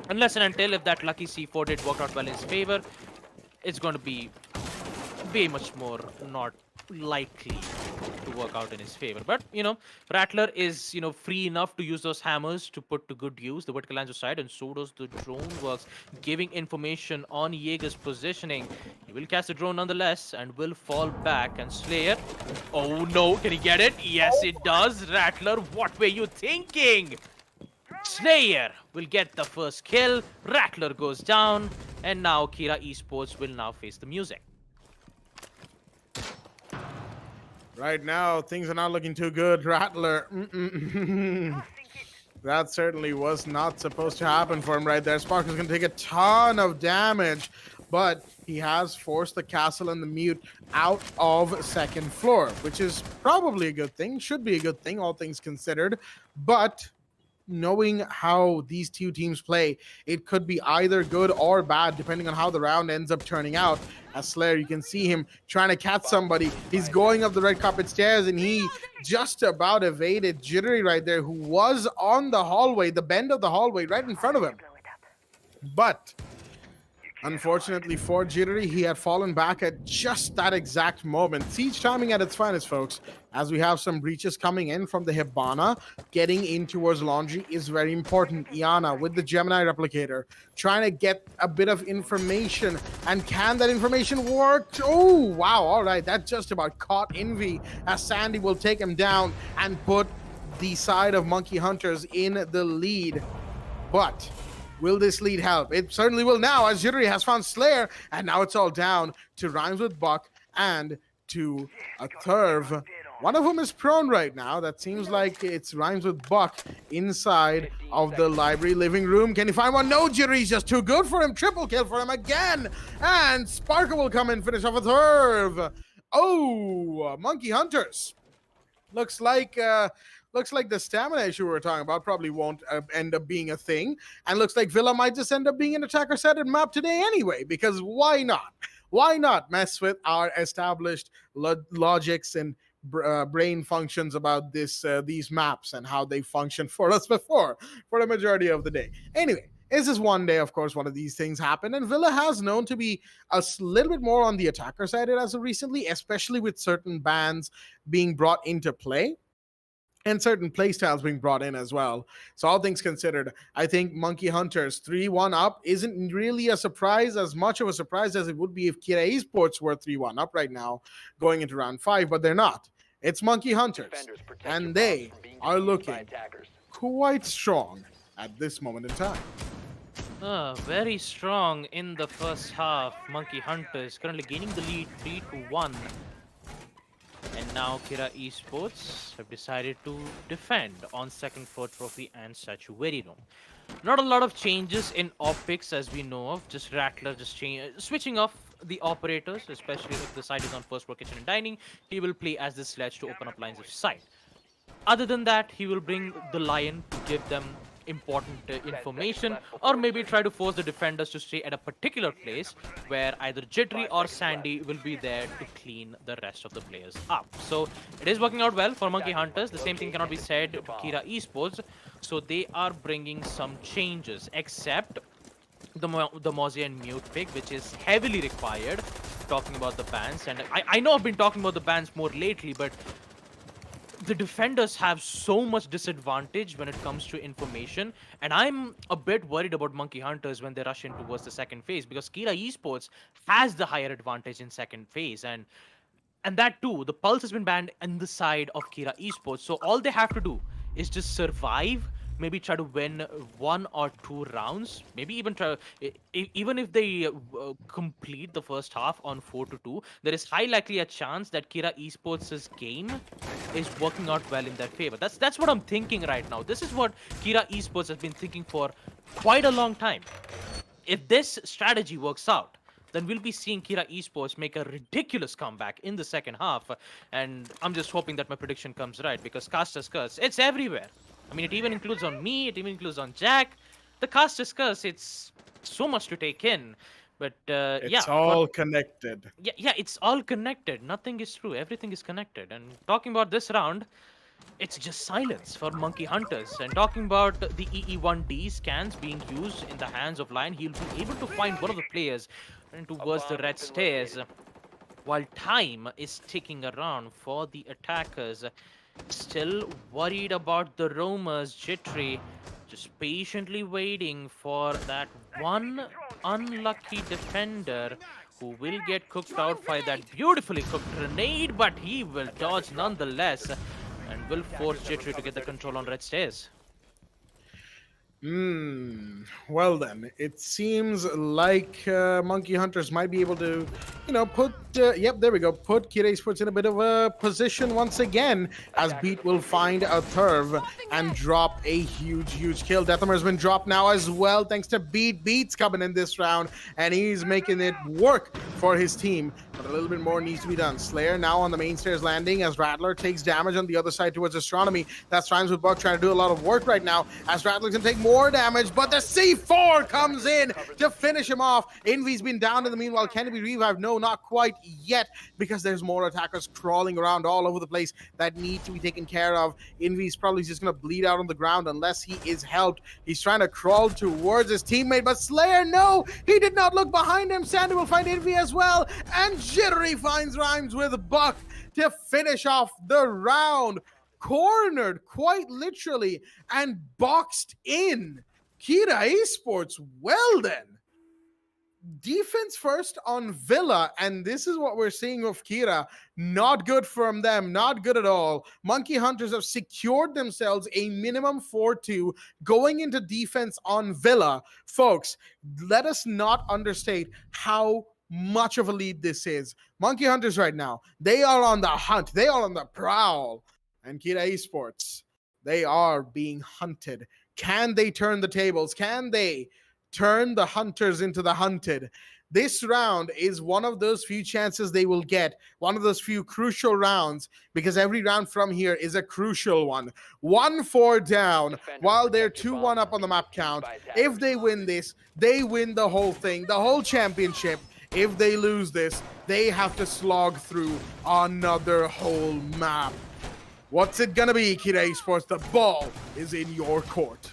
Unless and until if that lucky C4 did work out well in his favor, it's going to be way much more not likely to work out in his favor. But, Rattler is, free enough to use those hammers to put to good use the vertical lines of sight, and so does the drone works, giving information on Jaeger's positioning. He will cast the drone nonetheless and will fall back, and Slayer... Oh no, can he get it? Yes, it does. Rattler, what were you thinking? Slayer will get the first kill, Rattler goes down, and now Kira Esports will now face the music. Right now, things are not looking too good. Rattler. That certainly was not supposed to happen for him right there. Spark is going to take a ton of damage, but he has forced the castle and the mute out of second floor, which is probably a good thing. Should be a good thing, all things considered. But knowing how these two teams play, it could be either good or bad depending on how the round ends up turning out. As Slayer, you can see him trying to catch somebody. He's going up the red carpet stairs, and he just about evaded Jittery right there, who was on the hallway, the bend of the hallway right in front of him. But unfortunately for Jittery, he had fallen back at just that exact moment. Siege timing at its finest, folks, as we have some breaches coming in from the Hibana. Getting in towards Laundry is very important. Iana with the Gemini replicator, trying to get a bit of information. And can that information work? Oh, wow. All right. That just about caught Envy, as Sandy will take him down and put the side of Monkey Hunters in the lead. But will this lead help? It certainly will now, as Jittery has found Slayer, and now it's all down to Rhymes with Buck and to a Thurv. One of them is prone right now. That seems like it's Rhymes with Buck inside of the library living room. Can he find one? No, Jittery's just too good for him. Triple kill for him again. And Sparker will come in, finish off a Thurv. Oh, Monkey Hunters. Looks like the stamina issue we were talking about probably won't end up being a thing. And looks like Villa might just end up being an attacker-centered map today anyway, because why not? Why not mess with our established logics and brain functions about these maps and how they functioned for us before for the majority of the day? Anyway, this is one day, of course, one of these things happened, and Villa has known to be a little bit more on the attacker side as of recently, especially with certain bans being brought into play and certain playstyles being brought in as well. So all things considered, I think Monkey Hunters 3-1 up isn't really a surprise, as much of a surprise as it would be if Kira Esports were 3-1 up right now going into round 5, but they're not. It's Monkey Hunters, and they are looking quite strong at this moment in time. Very strong in the first half. Monkey Hunters currently gaining the lead 3-1. And now Kira Esports have decided to defend on second floor Trophy and Statuary room. Not a lot of changes in optics as we know of. Just Rattler switching off the operators, especially if the site is on first floor kitchen and dining. He will play as the sledge to open up lines of sight. Other than that, he will bring the Lion to give them important information, or maybe try to force the defenders to stay at a particular place where either Jittery or Sandy will be there to clean the rest of the players up. So it is working out well for Monkey Hunters. The same thing cannot be said to Kira Esports. So they are bringing some changes, except the Mozzie and Mute pick, which is heavily required. Talking about the bans, and I know I've been talking about the bans more lately, but the defenders have so much disadvantage when it comes to information, and I'm a bit worried about Monkey Hunters when they rush in towards the second phase because Kira Esports has the higher advantage in second phase, and that too, the pulse has been banned in the side of Kira Esports. So all they have to do is just survive, maybe try to win 1 or 2 rounds, maybe even try. Even if they complete the first half on 4-2, there is high likely a chance that Kira Esports' game is working out well in their favor. That's what I'm thinking right now. This is what Kira Esports has been thinking for quite a long time. If this strategy works out, then we'll be seeing Kira Esports make a ridiculous comeback in the second half. And I'm just hoping that my prediction comes right because Caster's Curse, it's everywhere. I mean, it even includes on me, it even includes on Jack. The Caster's Curse, it's so much to take in. But It's all connected. yeah, it's all connected. Nothing is true. Everything is connected. And talking about this round, it's just silence for Monkey Hunters. And talking about the EE1D scans being used in the hands of Lion, he'll be able to find one of the players and towards the red stairs. While time is ticking around for the attackers, still worried about the roamers, Jittery, just patiently waiting for that one unlucky defender who will get cooked out by that beautifully cooked grenade, but he will dodge nonetheless and will force Jittery to get the control on red stairs. Well then, it seems like Monkey Hunters might be able to, put, yep, there we go, put Kira Esports in a bit of a position once again, as Beat will find a turf and drop a huge kill. Deathhammer has been dropped now as well, thanks to Beat. Beat's coming in this round, and he's making it work for his team, but a little bit more needs to be done. Slayer now on the main stairs landing, as Rattler takes damage on the other side towards Astronomy. That's Rhymes with Buck trying to do a lot of work right now, as Rattler's gonna take more damage, but the C4 comes in to finish him off. Envy's been down in the meanwhile. Can it be revived? No, not quite yet, because there's more attackers crawling around all over the place that need to be taken care of. Envy's probably just going to bleed out on the ground unless he is helped. He's trying to crawl towards his teammate, but Slayer, no, he did not look behind him. Sandy will find Envy as well, and Jittery finds Rhymes with Buck to finish off the round. Cornered, quite literally, and boxed in. Kira Esports, well then. Defense first on Villa, and this is what we're seeing of Kira. Not good from them, not good at all. Monkey Hunters have secured themselves a minimum 4-2 going into defense on Villa. Folks, let us not understate how much of a lead this is. Monkey Hunters right now, they are on the hunt, they are on the prowl. And Kira Esports, they are being hunted. Can they turn the tables? Can they turn the hunters into the hunted? This round is one of those few chances they will get, one of those few crucial rounds, because every round from here is a crucial one. 1-4 down while they're 2-1 up on the map count. If they win this, they win the whole thing, the whole championship. If they lose this, they have to slog through another whole map. What's it gonna be, Kira Esports? The ball is in your court.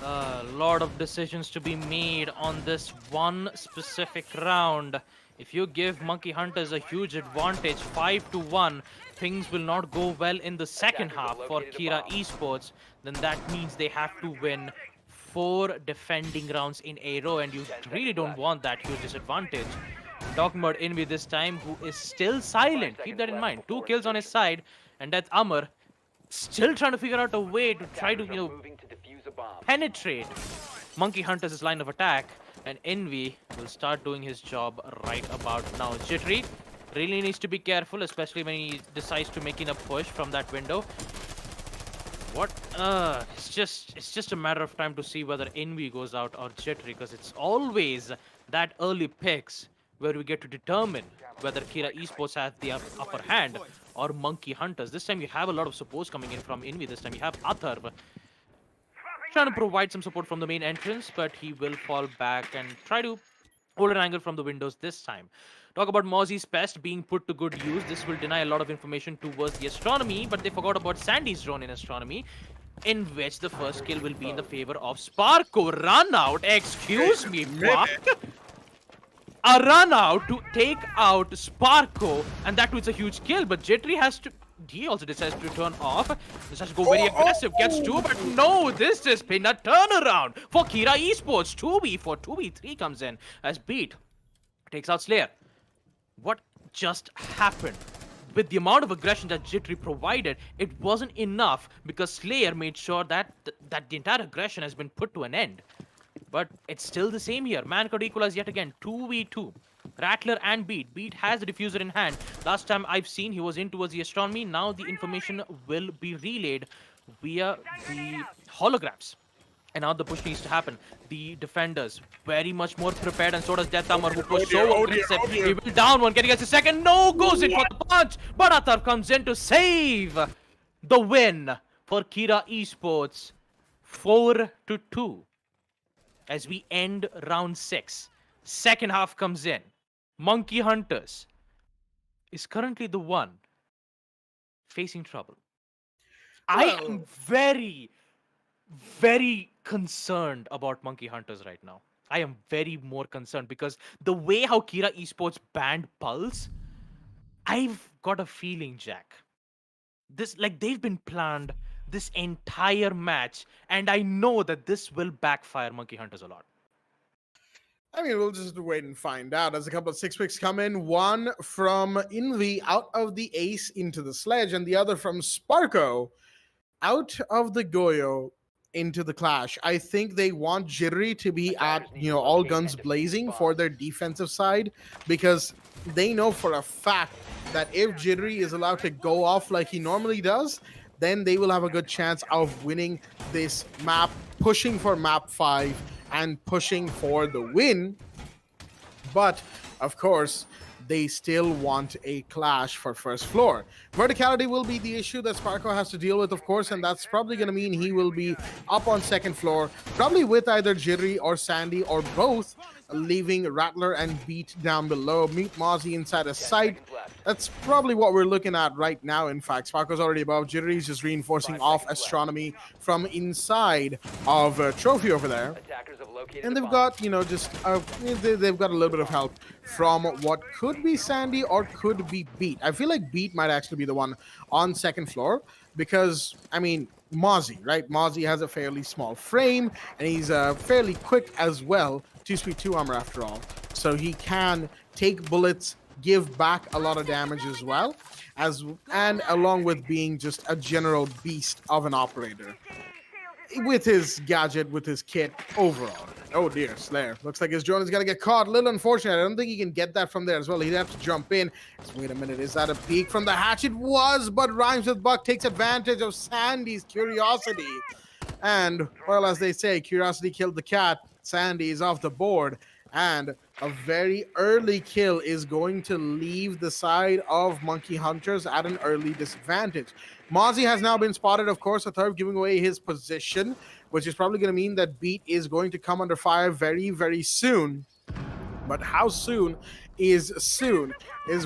A lot of decisions to be made on this one specific round. If you give Monkey Hunters a huge advantage, 5-1, things will not go well in the second half for Kira Esports. Then that means they have to win 4 defending rounds in a row, and you really don't want that huge disadvantage. Talking about Envy this time, who is still silent. Keep that in mind. 2 kills on his side, and that's Amar still trying to figure out a way to try to, penetrate Monkey Hunters' line of attack, and Envy will start doing his job right about now. Jittery really needs to be careful, especially when he decides to make in a push from that window. What? It's just a matter of time to see whether Envy goes out or Jittery, because it's always that early picks where we get to determine whether Kira Esports has the upper hand or Monkey Hunters. This time you have a lot of supports coming in from Envy. This time you have Atharv trying to provide some support from the main entrance, but he will fall back and try to hold an angle from the windows this time. Talk about Mozzie's Pest being put to good use. This will deny a lot of information towards the Astronomy, but they forgot about Sandy's drone in Astronomy, in which the first kill will be in the favor of Sparko. Run out, excuse me, fuck. A run out to take out Sparko, and that was a huge kill, but Jittery has to... he also decides to turn off. Decides to go very aggressive. Gets two, but no, this has been a turnaround for Kira Esports. 2v4, 2v3 comes in as Beat takes out Slayer. What just happened? With the amount of aggression that Jittery provided, it wasn't enough because Slayer made sure that that the entire aggression has been put to an end. But it's still the same here. Man could equalize yet again. 2v2. Rattler and Beat. Beat has the diffuser in hand. Last time I've seen he was in towards the astronomy. Now the information will be relayed via the holograms. And now the push needs to happen. The defenders very much more prepared, and so does Death Hammer, who pushed so aggressive. He will down one, getting us a second. No, goes in for the punch. But Atar comes in to save the win for Kira Esports. 4-2. As we end round 6. Second half comes in. Monkey Hunters is currently the one facing trouble. I am very concerned about Monkey Hunters right now. I am very more concerned because the way how Kira Esports banned Pulse, I've got a feeling, Jack. This, like, they've been planned this entire match, and I know that this will backfire Monkey Hunters a lot. I mean, we'll just wait and find out as a couple of 6 picks come in. One from Envy out of the Ace into the Sledge, and the other from Sparko out of the Goyo into the Clash. I think they want Jittery to be at, all guns blazing for their defensive side, because they know for a fact that if Jittery is allowed to go off like he normally does, then they will have a good chance of winning this map, pushing for map 5 and pushing for the win. But of course, they still want a clash for first floor. Verticality will be the issue that Sparko has to deal with, of course, and that's probably going to mean he will be up on second floor, probably with either Jittery or Sandy or both, leaving Rattler and Beat down below. Meet Mozzie inside a site. That's probably what we're looking at right now. In fact, Sparko's already above. Jittery's just reinforcing off Astronomy from inside of Trophy over there. And they've got, they've got a little bit of help from what could be Sandy or could be Beat. I feel like Beat might actually be the one on second floor because, I mean, Mozzie, right? Mozzie has a fairly small frame and he's fairly quick as well. 2-speed 2 armor after all. So he can take bullets, give back a lot of damage as well, and along with being just a general beast of an operator. With his gadget, with his kit overall. Oh dear, Slayer. Looks like his drone is going to get caught. A little unfortunate. I don't think he can get that from there as well. He'd have to jump in. Just wait a minute. Is that a peek from the hatch? It was, but Rhymes with Buck takes advantage of Sandy's curiosity. And, well, as they say, curiosity killed the cat. Sandy is off the board. And a very early kill is going to leave the side of Monkey Hunters at an early disadvantage. Mozzie has now been spotted, of course, Atharv giving away his position, which is probably going to mean that Beat is going to come under fire very, very soon. But how soon is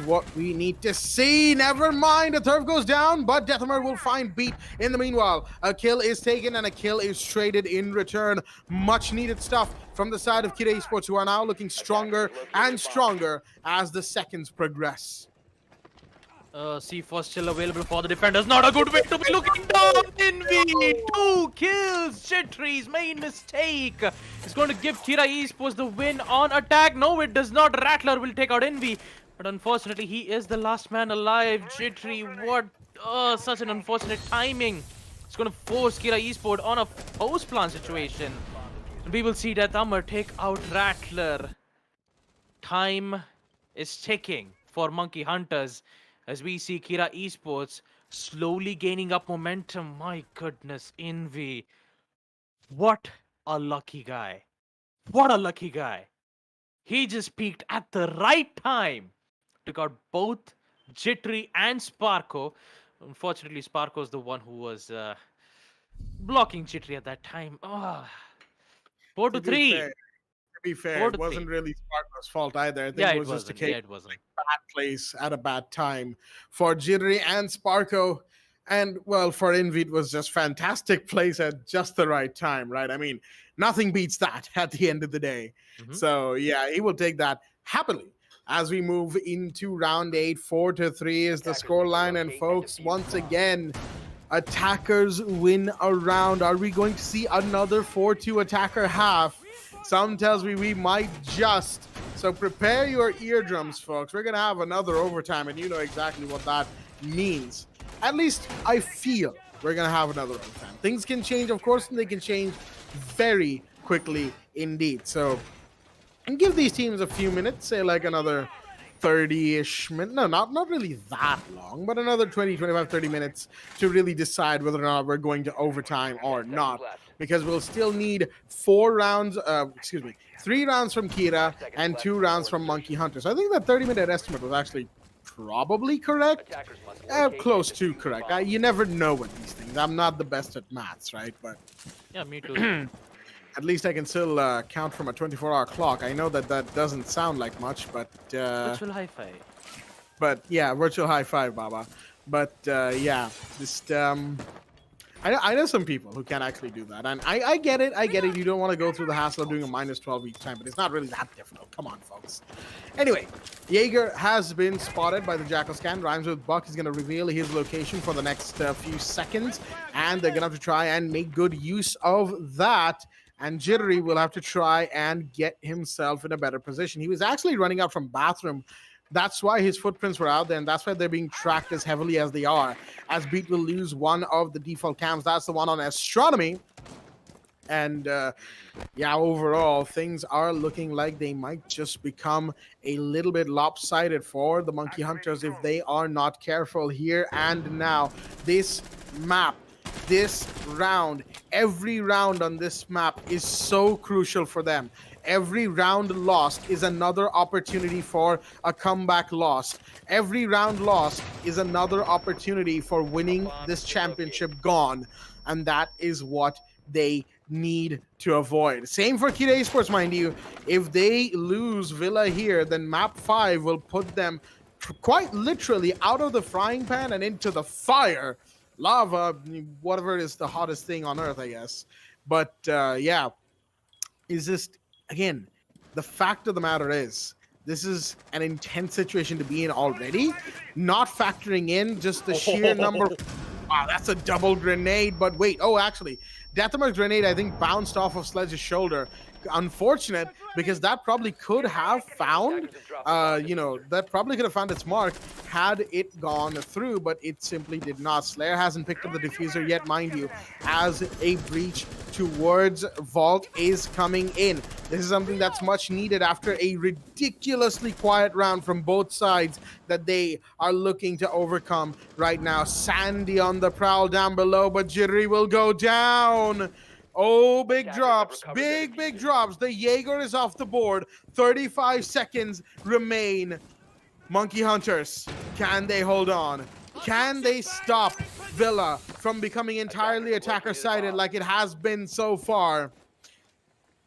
what we need to see. Never mind, Atharv goes down, but Deathhammer will find Beat. In the meanwhile, a kill is taken and a kill is traded in return. Much needed stuff from the side of Kira Esports, who are now looking stronger and stronger as the seconds progress. C4 still available for the defenders. Not a good way to be looking down. Envy, 2 kills. Jittery's main mistake is going to give Kira Esports the win on attack. No, it does not. Rattler will take out Envy. But unfortunately, he is the last man alive. Jittery, what? Such an unfortunate timing. It's going to force Kira Esports on a post-plant situation. We will see Death Hammer take out Rattler. Time is ticking for Monkey Hunters as we see Kira Esports slowly gaining up momentum. My goodness, Envy. What a lucky guy. What a lucky guy. He just peaked at the right time. Took out both Jittery and Sparko. Unfortunately, Sparko is the one who was blocking Jittery at that time. 4-3. To be fair, it wasn't really Sparko's fault either. I think it was just a case of bad place at a bad time for Jittery and Sparko. And, well, for Envy, it was just fantastic place at just the right time, right? I mean, nothing beats that at the end of the day. So, yeah, he will take that happily. as we move into round 8. 4-3 is the scoreline, and folks, once again, attackers win a round. Are we going to see another 4-2 attacker half? Some tells me we might just. So prepare your eardrums, folks. We're going to have another overtime, and you know exactly what that means. At least I feel we're going to have another overtime. Things can change, of course, and they can change very quickly indeed. So, and give these teams a few minutes, say like another 30-ish minutes. No, not really that long, but another 20, 25, 30 minutes to really decide whether or not we're going to overtime or not. Because we'll still need 3 rounds from Kira and 2 rounds from Monkey Hunter. So I think that 30-minute estimate was actually probably correct. Close to correct. You never know with these things. I'm not the best at maths, right? But yeah, me too. At least I can still count from a 24-hour clock. I know that that doesn't sound like much, but Virtual high five. But yeah, virtual high five, Baba. But yeah, just I know some people who can actually do that, and I get it. I get it. You don't want to go through the hassle of doing a -12 each time, but it's not really that difficult. Come on, folks. Anyway, Jaeger has been spotted by the Jackal scan. Rhymes with Buck is going to reveal his location for the next few seconds, and they're going to have to try and make good use of that. And Jittery will have to try and get himself in a better position. He was actually running out from bathroom. That's why his footprints were out there, and that's why they're being tracked as heavily as they are. As Beat will lose one of the default cams. That's the one on Astronomy. And yeah, overall, things are looking like they might just become a little bit lopsided for the Monkey Hunters if they are not careful here and now. This map, this round, every round on this map is so crucial for them. Every round lost is another opportunity for a comeback loss. Every round lost is another opportunity for winning this championship gone. And that is what they need to avoid. Same for Kira Esports, mind you. If they lose Villa here, then map 5 will put them quite literally out of the frying pan and into the fire. Lava, whatever is the hottest thing on earth, I guess. But yeah, is just, again, the fact of the matter is, this is an intense situation to be in already. Not factoring in just the sheer number. Wow, that's a double grenade. But wait, oh, actually, Deathmark's grenade, I think, bounced off of Sledge's shoulder. Unfortunate, because that probably could have found, that probably could have found its mark had it gone through, but it simply did not. Slayer hasn't picked up the diffuser yet, mind you, as a breach towards Vault is coming in. This is something that's much needed after a ridiculously quiet round from both sides that they are looking to overcome right now. Sandy on the prowl down below, but Jittery will go down. Oh, big drops, big drops. The Jaeger is off the board. 35 seconds remain. Monkey Hunters, can they hold on? Can they stop Villa from becoming entirely attacker-sided like it has been so far?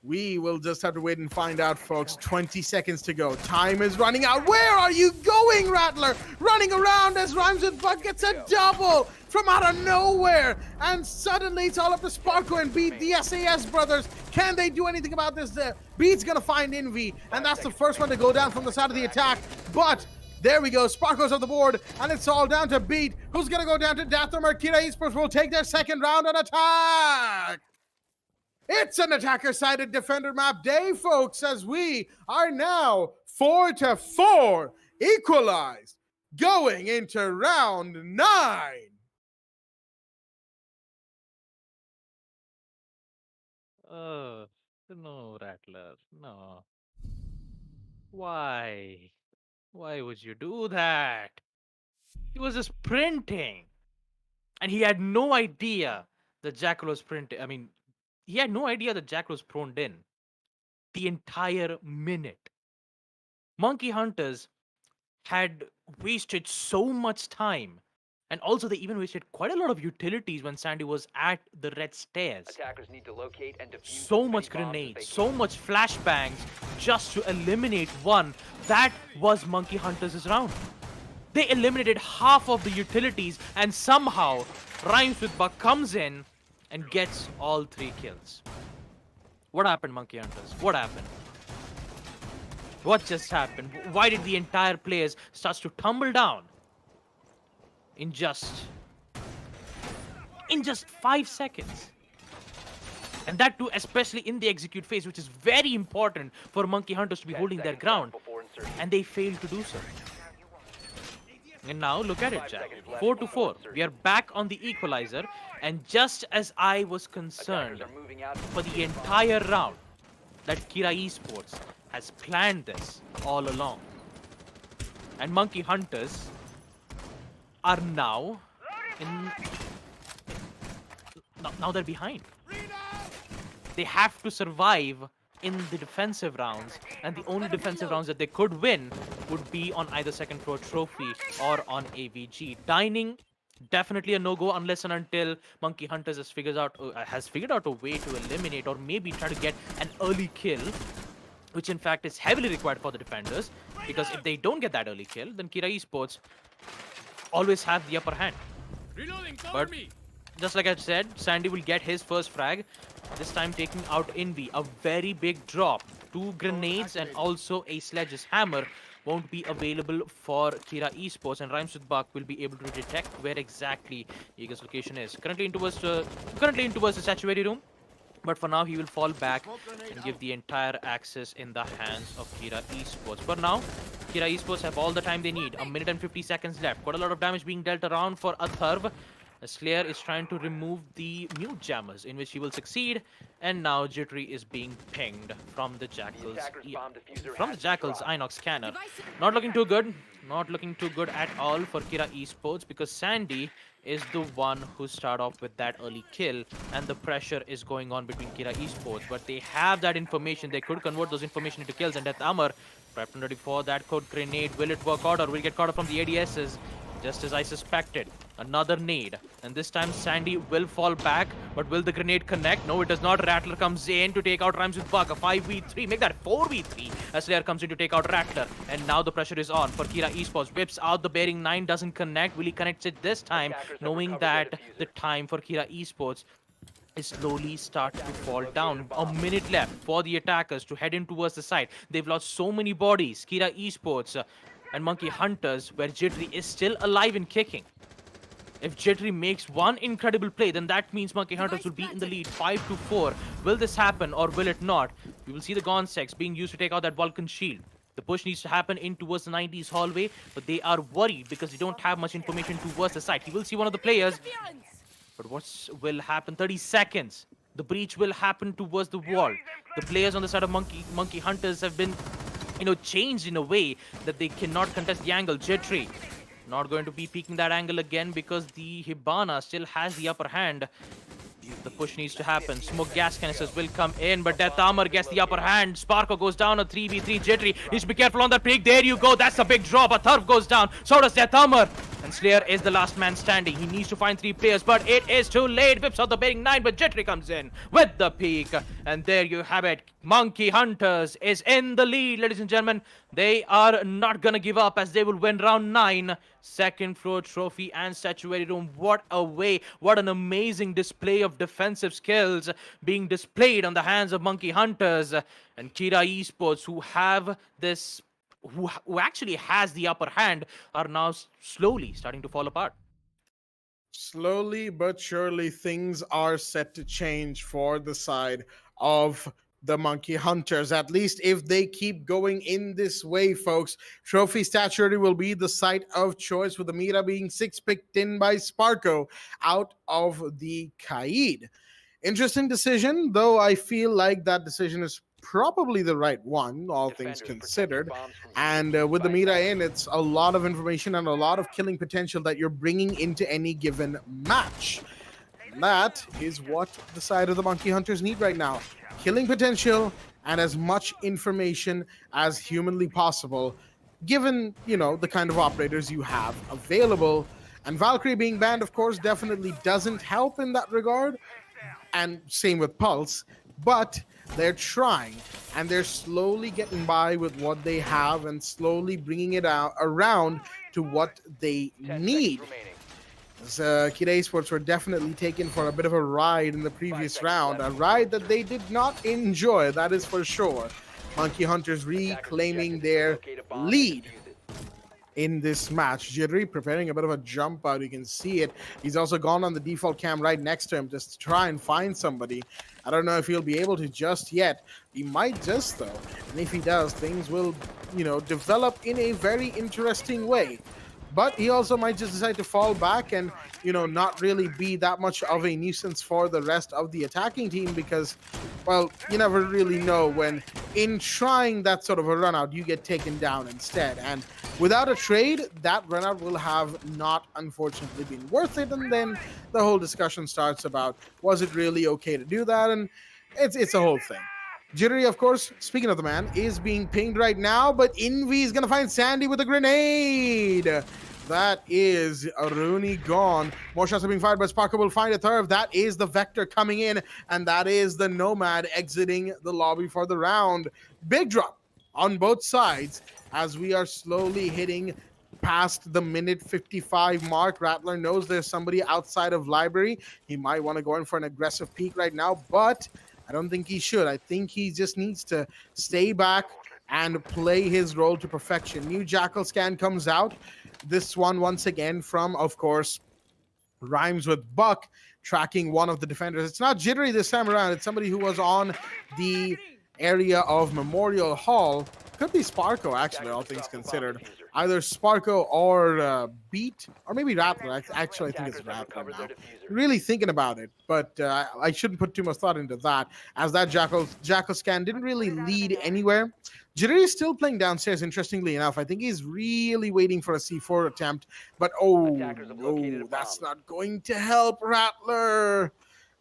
We will just have to wait and find out, folks. 20 seconds to go. Time is running out. Where are you going, Rattler? Running around as Rhymes with Buck gets a double from out of nowhere. And suddenly it's all up to Sparko and Beat, the SAS brothers. Can they do anything about this? Beat's going to find Envy, and that's the first one to go down from the side of the attack. But there we go. Sparko's on the board, and it's all down to Beat. Who's going to go down to Datham? Kira Esports will take their second round on attack. It's an attacker-sided defender map day, folks, as we are now 4-4, equalized, going into round 9. No, Rattler, no. Why? Why would you do that? He was just sprinting. And he had no idea that Jackal was sprinting. I mean, he had no idea that Jackal was prone in the entire minute. Monkey Hunters had wasted so much time. And also, they even wasted quite a lot of utilities when Sandy was at the red stairs. Attackers need to locate and defuse so much grenades, so much flashbangs just to eliminate one. That was Monkey Hunters' round. They eliminated half of the utilities, and somehow Rhymes with Buck comes in and gets all 3 kills. What happened, Monkey Hunters? What happened? What just happened? Why did the entire players start to tumble down in just 5 seconds? And that too, especially in the execute phase, which is very important for Monkey Hunters to be 10 holding their seconds ground, left before insertion. and they failed to do so. And now look at it, 5 Jack. seconds left 4 to before 4. We are back on the equalizer, and just as I was concerned Attackers are moving out. for the entire round, that Kira Esports has planned this all along. And Monkey Hunters are now in. Now they're behind. They have to survive in the defensive rounds, and the only defensive rounds that they could win would be on either second floor trophy or on AVG. Dining, definitely a no-go unless and until Monkey Hunters has figured out a way to eliminate or maybe try to get an early kill, which in fact is heavily required for the defenders, because if they don't get that early kill, then Kira Esports always have the upper hand. But just like I said, Sandy will get his first frag, this time taking out Envy. A very big drop. 2 grenades and also a Sledge's hammer won't be available for Kira Esports, and Rhymes with Buck will be able to detect where exactly Eagle's location is. Currently in towards the sanctuary room, but for now he will fall back and give the entire access in the hands of Kira Esports. For now, Kira Esports have all the time they need. 1 minute and 50 seconds left. Quite a lot of damage being dealt around for Atharv. Slayer is trying to remove the mute jammers, in which he will succeed, and now Jittery is being pinged from the Jackal's Inox scanner. Not looking too good. Not looking too good at all for Kira Esports, because Sandy is the one who start off with that early kill, and the pressure is going on between Kira Esports. But they have that information. They could convert those information into kills, and Death Armor prepped and ready for that code grenade. Will it work out, or will it get caught up from the ADSs? Just as I suspected. Another nade, and this time Sandy will fall back, but will the grenade connect? No, it does not. Rattler comes in to take out Rhymes with Buck. A 5v3, make that 4v3 as Slayer comes in to take out Rattler, and now the pressure is on for Kira Esports. Whips out the bearing 9, doesn't connect. Will he connect it this time, knowing that the time for Kira Esports is slowly starting to fall down. 1 minute left for the attackers to head in towards the side. They've lost so many bodies. Kira Esports and Monkey Hunters, where Jittery is still alive and kicking. If Jittery makes one incredible play, then that means Monkey Hunters will be in the lead 5 to 4. Will this happen or will it not? We will see the Gonsex being used to take out that Vulcan shield. The push needs to happen in towards the 90s hallway, but they are worried because they don't have much information towards the site. He will see one of the players, but what will happen? 30 seconds. The breach will happen towards the wall. The players on the side of Monkey Hunters have been, changed in a way that they cannot contest the angle. Jittery not going to be peeking that angle again because the Hibana still has the upper hand. The push needs to happen. Smoke gas canisters will come in, but Death Armor gets the upper hand. Sparko goes down a 3v3. Jittery needs to be careful on that peak. There you go. That's a big drop. A Thurf goes down. So does Death Armor. And Slayer is the last man standing. He needs to find 3 players, but it is too late. Whips out the bearing 9, but Jittery comes in with the peak. And there you have it. Monkey Hunters is in the lead, ladies and gentlemen. They are not gonna give up as they will win round 9. Second floor trophy and statuary room. What a way. What an amazing display of defensive skills being displayed on the hands of Monkey Hunters. And Kira Esports, who have this, who actually has the upper hand, are now slowly starting to fall apart. Slowly but surely, things are set to change for the side of the Monkey Hunters, at least if they keep going in this way, folks. Trophy Statuary will be the site of choice, with the Mira being 6 picked in by Sparko out of the Kaid. Interesting decision, though I feel like that decision is probably the right one, all things considered. And with the Mira in, it's a lot of information and a lot of killing potential that you're bringing into any given match. And that is what the side of the Monkey Hunters need right now. Killing potential and as much information as humanly possible, given, the kind of operators you have available. And Valkyrie being banned, of course, definitely doesn't help in that regard. And same with Pulse. But they're trying, and they're slowly getting by with what they have and slowly bringing it out around to what they need. Kira Esports were definitely taken for a bit of a ride in the previous round, a ride that they did not enjoy, that is for sure. Monkey Hunters Attackers' reclaiming objective is to their locate a bomb and lead defuse it. in this match. Jittery preparing a bit of a jump out. You can see it. He's also gone on the default cam right next to him just to try and find somebody. I don't know if he'll be able to just yet. He might just, though. And if he does, things will, develop in a very interesting way. But he also might just decide to fall back and, not really be that much of a nuisance for the rest of the attacking team because, well, you never really know when in trying that sort of a run out, you get taken down instead. And without a trade, that run out will have not, unfortunately, been worth it. And then the whole discussion starts about was it really okay to do that? And it's a whole thing. Jittery, of course, speaking of the man, is being pinged right now, but Envy is going to find Sandy with a grenade. That is Rooney gone. More shots are being fired, but Sparker will find a third. That is the Vector coming in, and that is the Nomad exiting the lobby for the round. Big drop on both sides as we are slowly hitting past the minute 55 mark. Rattler knows there's somebody outside of library. He might want to go in for an aggressive peek right now, but I don't think he should. I think he just needs to stay back and play his role to perfection. New Jackal scan comes out. This one, once again, from, of course, rhymes with Buck, tracking one of the defenders. It's not Jittery this time around. It's somebody who was on the area of Memorial Hall. Could be Sparko, actually, all things considered. Either Sparko or Beat, or maybe Rattler. Actually, I think it's Rattler now. Really thinking about it, but I shouldn't put too much thought into that, as that Jackal scan didn't really lead anywhere. Jittery is still playing downstairs, interestingly enough. I think he's really waiting for a C4 attempt, but oh no, that's not going to help Rattler.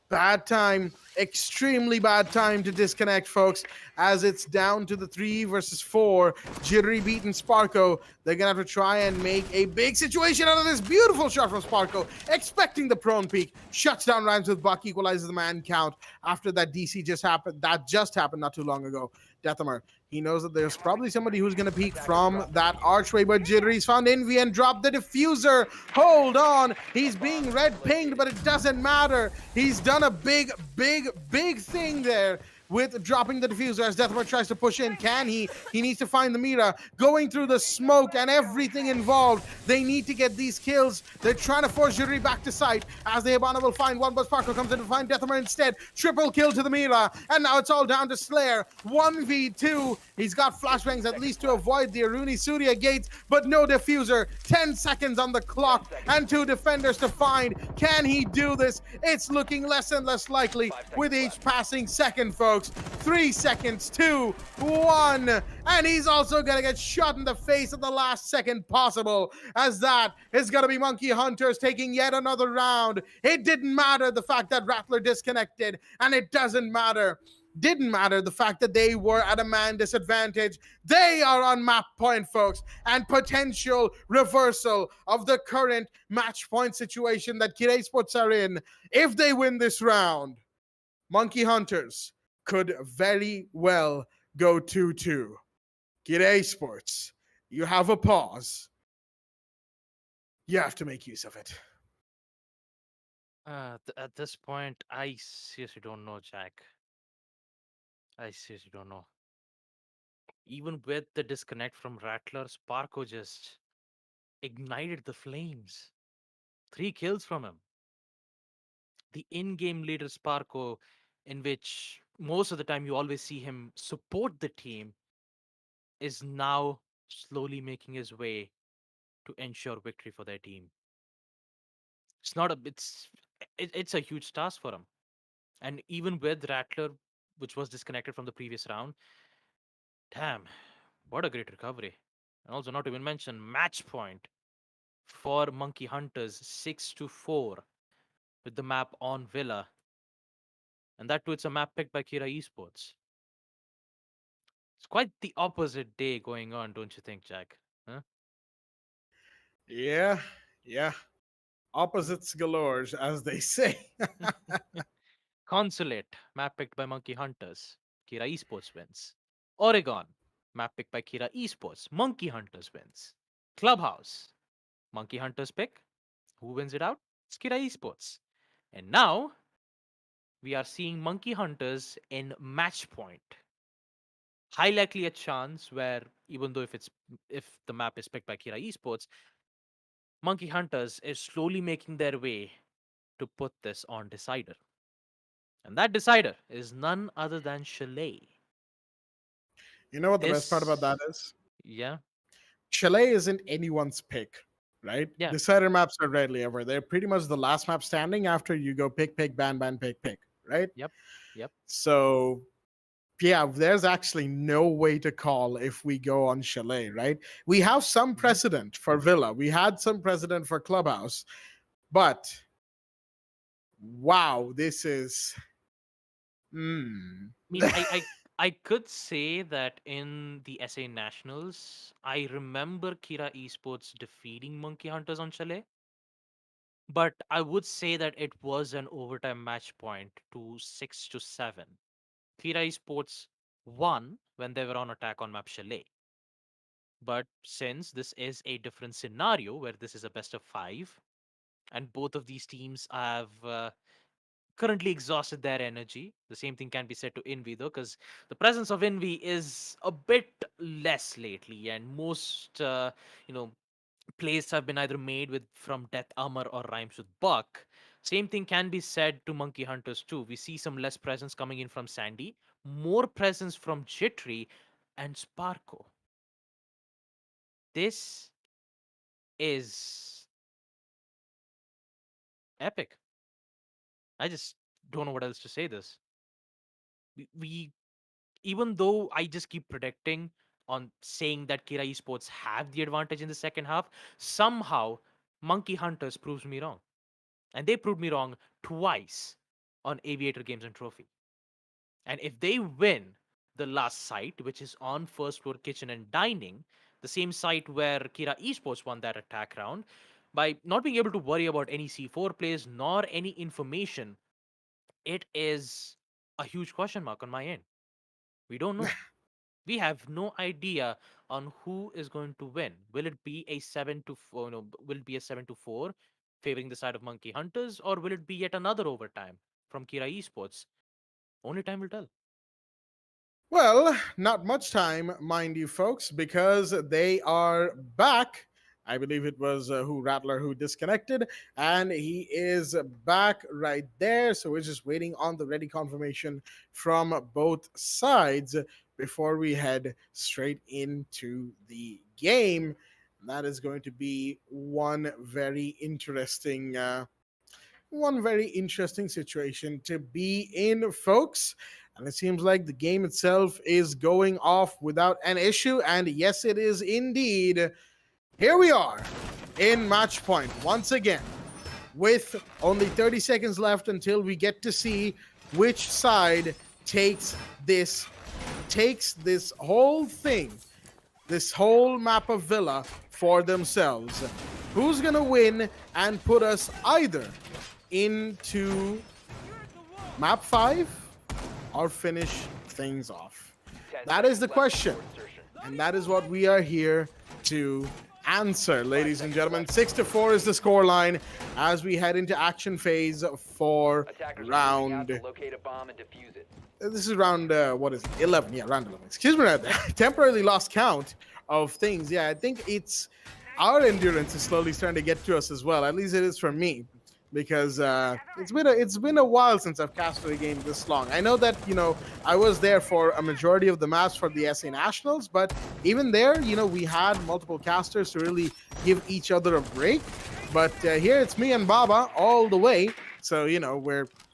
Bad time, extremely bad time to disconnect, folks, as it's down to the 3 versus 4. Jittery beating Sparko. They're going to have to try and make a big situation out of this. Beautiful shot from Sparko, expecting the prone peak. Shuts down Rhymes with Buck, equalizes the man count after that DC just happened. That just happened not too long ago. Deathamer, he knows that there's probably somebody who's going to peek from that archway, but Jittery's found Envy and dropped the diffuser. Hold on. He's being red pinged, but it doesn't matter. He's done a big thing there with dropping the diffuser as Deathmark tries to push in. Can he? He needs to find the Mira. Going through the smoke and everything involved. They need to get these kills. They're trying to force Jittery back to site as the Hibana will find one, but Sparkle comes in to find Deathmark instead. Triple kill to the Mira. And now it's all down to Slayer. 1v2. He's got flashbangs at least to avoid the Aruni Surya gates, but no diffuser. 10 seconds on the clock and 2 defenders to find. Can he do this? It's looking less and less likely with each passing second, folks. 3 seconds, 2, 1, and he's also gonna get shot in the face at the last second possible, as that is gonna be Monkey Hunters taking yet another round. It didn't matter the fact that Rattler disconnected, and it didn't matter the fact that they were at a man disadvantage. They are on map point, folks, and potential reversal of the current match point situation that Kid Esports are in. If they win this round, Monkey Hunters could very well go 2-2. Kid Esports, you have a pause. You have to make use of it. At this point, I seriously don't know, Jack. I seriously don't know. Even with the disconnect from Rattler, Sparko just ignited the flames. 3 kills from him. The in-game leader Sparko, in which most of the time you always see him support the team, is now slowly making his way to ensure victory for their team. It's not a it's a huge task for him. And even with Rattler, which was disconnected from the previous round, damn, what a great recovery. And also not to even mention match point for Monkey Hunters 6-4 with the map on Villa. And that too, it's a map picked by Kira Esports. It's quite the opposite day going on, don't you think, Jack? Huh? Yeah. Opposites galore, as they say. Consulate, map picked by Monkey Hunters. Kira Esports wins. Oregon, map picked by Kira Esports. Monkey Hunters wins. Clubhouse, Monkey Hunters pick. Who wins it out? It's Kira Esports. And now we are seeing Monkey Hunters in match point. high likely a chance where, even though if the map is picked by Kira Esports, Monkey Hunters is slowly making their way to put this on decider. And that decider is none other than Chalet. You know what the best part about that This, is? yeah, Chalet isn't anyone's pick, right? yeah, Decider maps are rarely ever. They're pretty much the last map standing after you go pick, pick, ban, ban, pick, pick, right? yep, yep. So yeah, there's actually no way to call if we go on Chalet, right? We have some Mhm. precedent for Villa. We had some precedent for Clubhouse, but wow, this is. Mm. I mean, I could say that in the SA Nationals, I remember Kira Esports defeating Monkey Hunters on Chalet, but I would say that it was an overtime match point to 6-7. Kira Esports won when they were on attack on map Chalet. But since this is a different scenario where this is a best of five, and both of these teams have currently exhausted their energy. The same thing can be said to Envy though, because the presence of Envy is a bit less lately, and most you know plays have been either made with from Death Armor or rhymes with Buck. Same thing can be said to Monkey Hunters too. We see some less presence coming in from Sandy, more presence from Jittery and Sparko. This is epic. I just don't know what else to say. This we even though I just keep predicting on saying that Kira Esports have the advantage in the second half, somehow Monkey Hunters proves me wrong. And they proved me wrong twice on Aviator Games and Trophy. And if they win the last site, which is on first floor kitchen and dining, the same site where Kira Esports won that attack round, by not being able to worry about any C4 plays nor any information, it is a huge question mark on my end. We don't know. We have no idea on who is going to win. Will it be a 7-4? No, will it be a 7-4 favoring the side of Monkey Hunters, or will it be yet another overtime from Kira Esports? Only time will tell. Well, not much time, mind you, folks, because they are back. I believe it was who Rattler who disconnected, and he is back right there. So we're just waiting on the ready confirmation from both sides before we head straight into the game. That is going to be one very interesting situation to be in, folks. And it seems like the game itself is going off without an issue. And yes, it is indeed. Here we are in match point once again, with only 30 seconds left until we get to see which side takes this whole thing, this whole map of Villa for themselves. Who's gonna win and put us either into map 5 or finish things off? 10 That is seconds the left question, before insertion. and that is what we are here to answer, ladies and gentlemen. 6-4 is the scoreline as we head into action phase for Attackers are moving out round. to locate a bomb and defuse it. This is round, what is it? 11. Yeah, round 11. Excuse me, right there. Temporarily lost count of things. Yeah, I think it's our endurance is slowly starting to get to us as well. At least it is for me, because it's been a while since I've casted a game this long. I know that I was there for a majority of the maps for the SA Nationals, but even there, we had multiple casters to really give each other a break. But here it's me and Baba all the way. So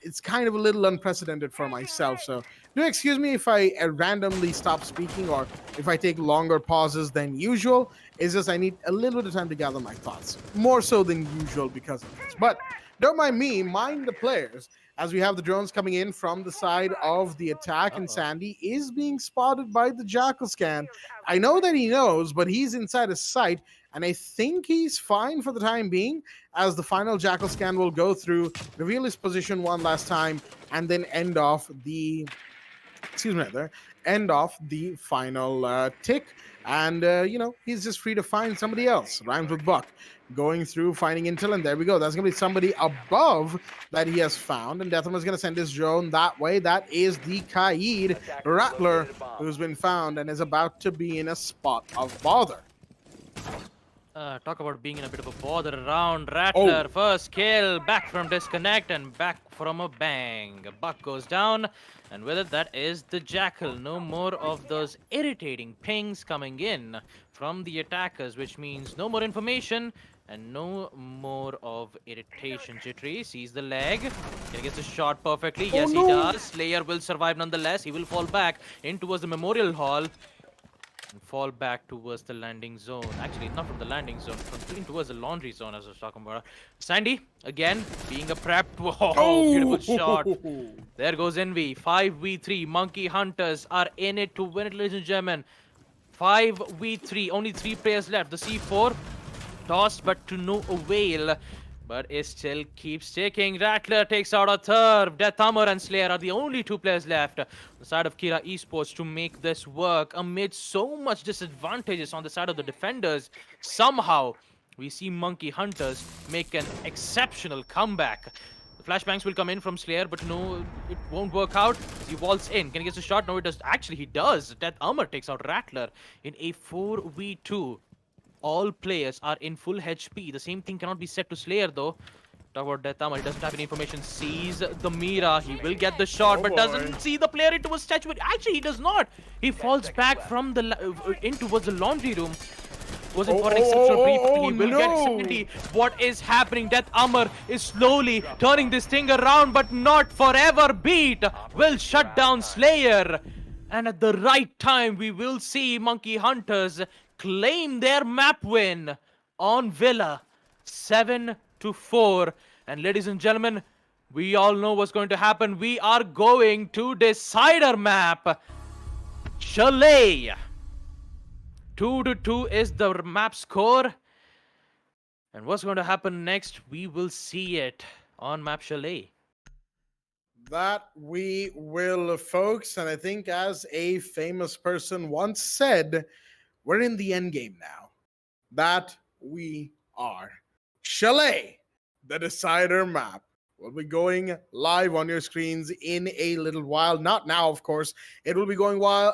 it's kind of a little unprecedented for myself. So do excuse me if I randomly stop speaking or if I take longer pauses than usual. It's just I need a little bit of time to gather my thoughts, more so than usual because of this. But don't mind me, mind the players, as we have the drones coming in from the side of the attack, and Sandy is being spotted by the Jackal scan. I know that he knows, but he's inside his sight, and I think he's fine for the time being, as the final Jackal scan will go through, reveal his position one last time, and then end off the end off the final tick. And, he's just free to find somebody else. Rhymes with Buck. Going through, finding intel, and there we go. That's going to be somebody above that he has found. And Deatham is going to send his drone that way. That is the Kaid Attackers Rattler, located a bomb. who's been found and is about to be in a spot of bother. Talk about being in a bit of a bother round. Rattler, Oh. first kill, back from disconnect and back from a bang. Buck goes down, and with it, that is the Jackal. No more of those irritating pings coming in from the attackers, which means no more information and no more of irritation. Jittery sees the leg. He gets a shot perfectly. Yes, no. he does. Slayer will survive nonetheless. He will fall back in towards the Memorial Hall. And fall back towards the landing zone. Actually, not from the landing zone, from towards the laundry zone, as I was talking about. Sandy, again, being a prep. Oh, beautiful shot. There goes Envy. 5v3. Monkey Hunters are in it to win it, ladies and gentlemen. 5v3. Only 3 players left. The C4 tossed, but to no avail. But it still keeps ticking. Rattler takes out a third. Death Hammer and Slayer are the only 2 players left on the side of Kira Esports to make this work. Amid so much disadvantages on the side of the defenders, somehow we see Monkey Hunters make an exceptional comeback. The flashbangs will come in from Slayer, but no, it won't work out. He vaults in. Can he get a shot? No, it does. Actually, he does. Death Hammer takes out Rattler in a 4v2. All players are in full HP. The same thing cannot be said to Slayer, though. Talk about Death Hammer. He doesn't have any information. Sees the Mira. He will get the shot, but doesn't see the player into a statue. Actually, he does not. He falls back from the in towards the laundry room. Was in for an exceptional brief. He will get acceptability. What is happening? Death Hammer is slowly turning this thing around, but not forever. Beat will shut down Slayer. And at the right time, we will see Monkey Hunters claim their map win on Villa 7-4. And ladies and gentlemen, we all know what's going to happen. We are going to decider map Chalet. 2-2 is the map score. And what's going to happen next? We will see it on map Chalet. That we will, folks. And I think, as a famous person once said, we're in the end game now. That we are. Chalet, the decider map, will be going live on your screens in a little while. Not now, of course. It'll be going live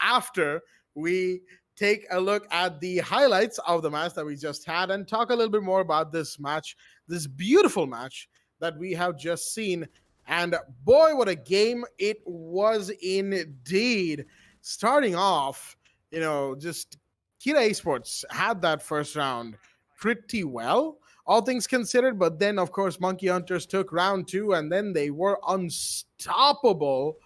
after we take a look at the highlights of the match that we just had and talk a little bit more about this match, this beautiful match that we have just seen. And boy, what a game it was indeed. Starting off, just Kira Esports had that first round pretty well, all things considered. But then, of course, Monkey Hunters took round 2, and then they were unstoppable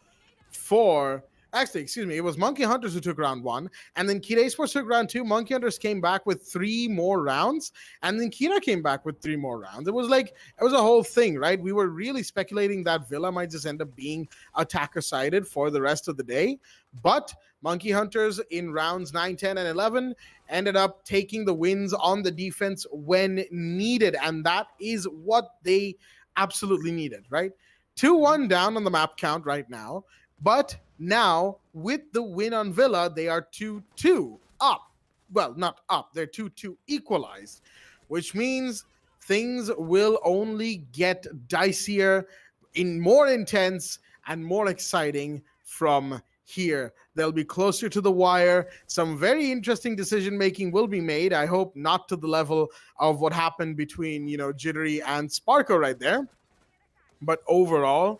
for... Actually, excuse me, it was Monkey Hunters who took round 1, and then Kira Esports took round 2. Monkey Hunters came back with 3 more rounds, and then Kira came back with 3 more rounds. It was a whole thing, right? We were really speculating that Villa might just end up being attacker-sided for the rest of the day, but Monkey Hunters in rounds 9, 10, and 11 ended up taking the wins on the defense when needed, and that is what they absolutely needed, right? 2-1 down on the map count right now, but now with the win on Villa, they are 2-2 up. Well, not up, they're 2-2 equalized, which means things will only get dicier, more intense, and more exciting from here. They'll be closer to the wire. Some very interesting decision making will be made. I hope not to the level of what happened between, Jittery and Sparko right there. But overall,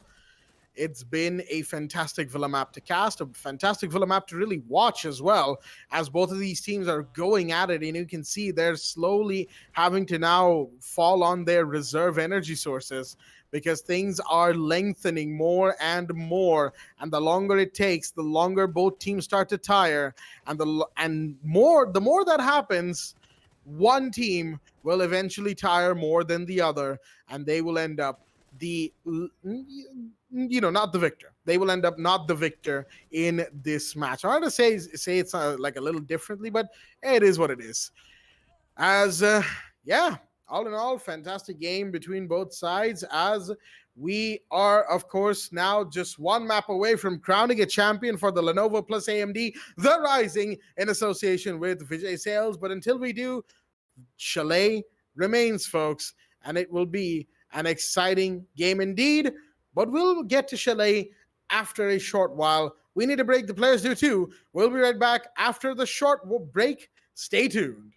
it's been a fantastic Villa map to cast, a fantastic Villa map to really watch as well, as both of these teams are going at it. And you can see they're slowly having to now fall on their reserve energy sources, because things are lengthening more and more. And the longer it takes, the longer both teams start to tire. And the more that happens, one team will eventually tire more than the other, and they will end up not the victor. They will end up not the victor in this match. I want to say it's like a little differently, but it is what it is. As all in all, fantastic game between both sides, as we are, of course, now just one map away from crowning a champion for the Lenovo plus AMD, The Rising, in association with Vijay Sales. But until we do, Chalet remains, folks, and it will be an exciting game indeed. But we'll get to Chalet after a short while. We need a break. The players do too. We'll be right back after the short break. Stay tuned.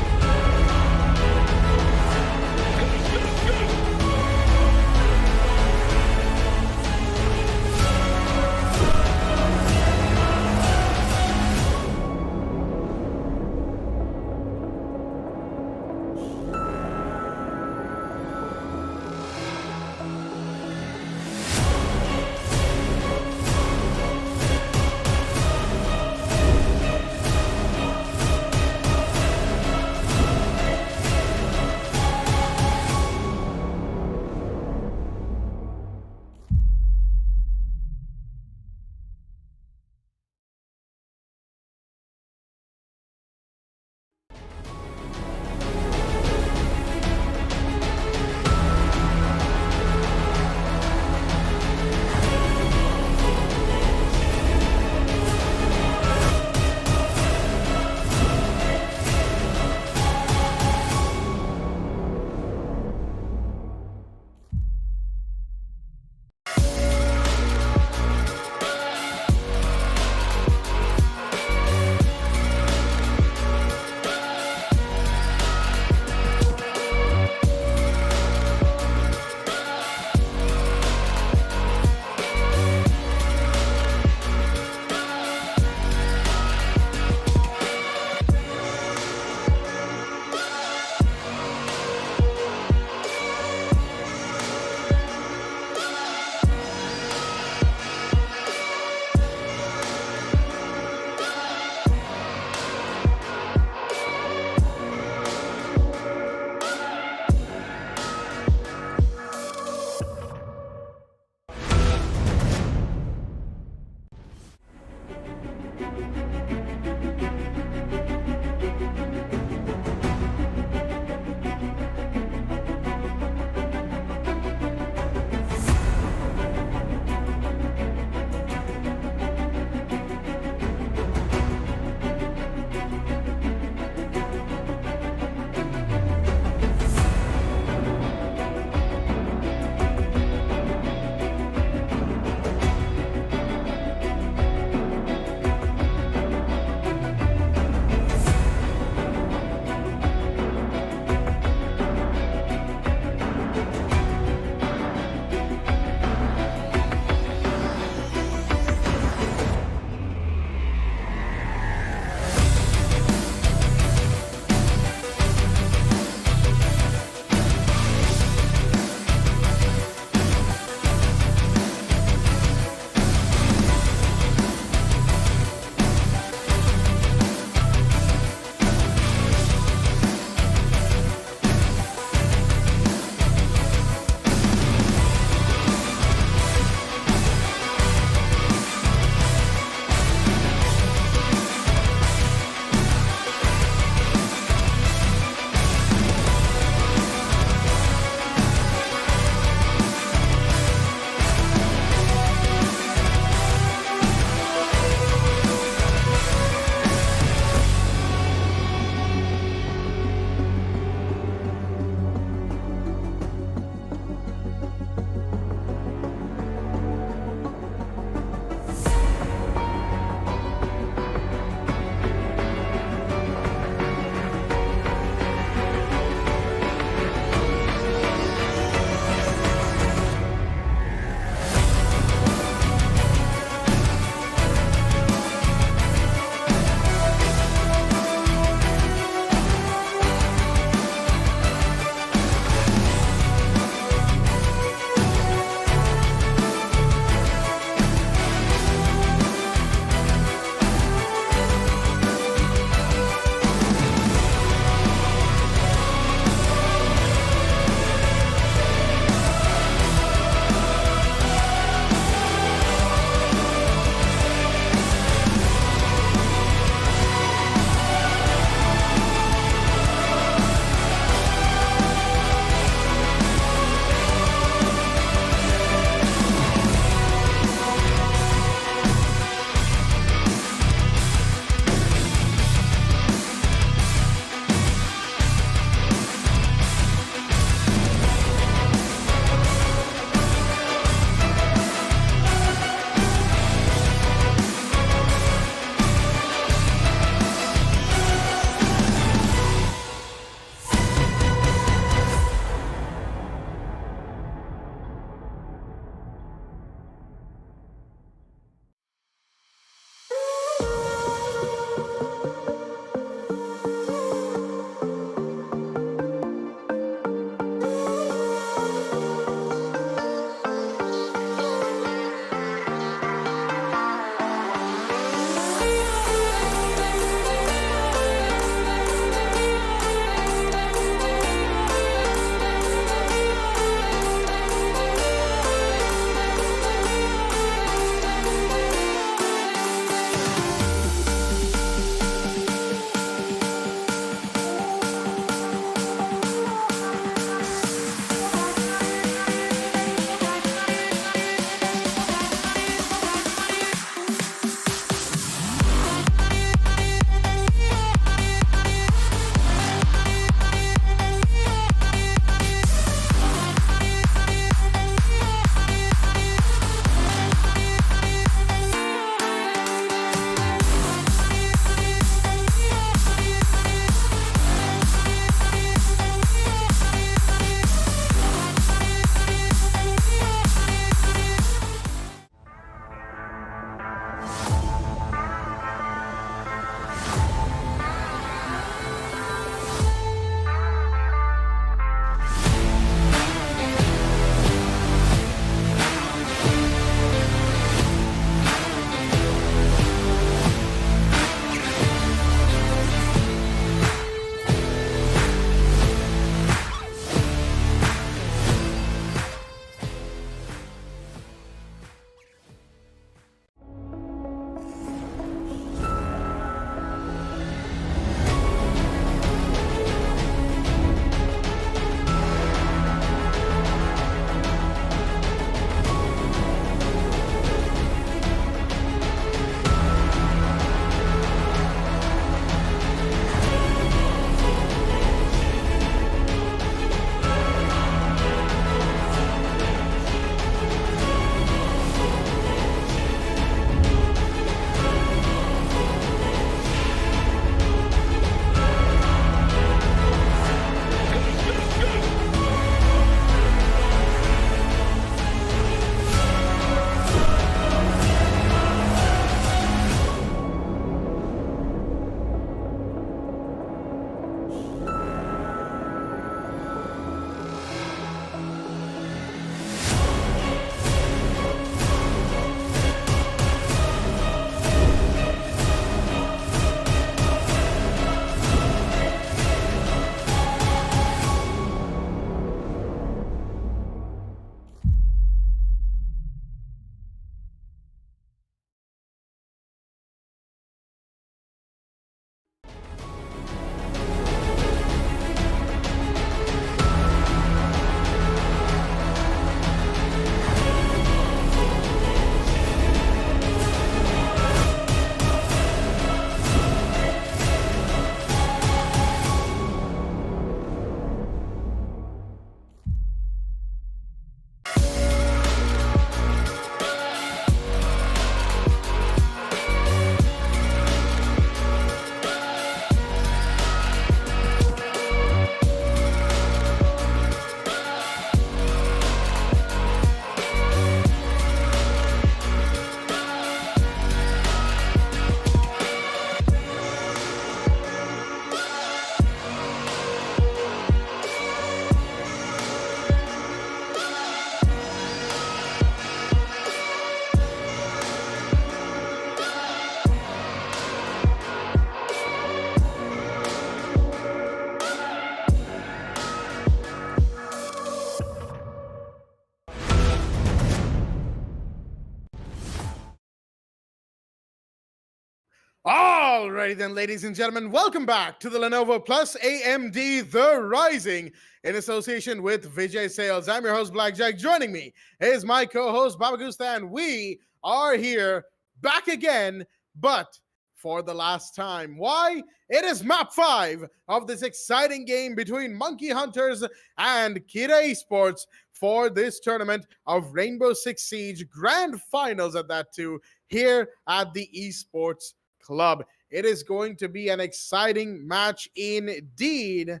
Alrighty then, ladies and gentlemen, welcome back to the Lenovo Plus AMD The Rising in association with Vijay Sales. I'm your host, Blackjack. Joining me is my co-host, Baba Gusta, and we are here back again, but for the last time. Why? It is map 5 of this exciting game between Monkey Hunters and Kira Esports for this tournament of Rainbow Six Siege Grand Finals at that too, here at the Esports Club. It is going to be an exciting match indeed,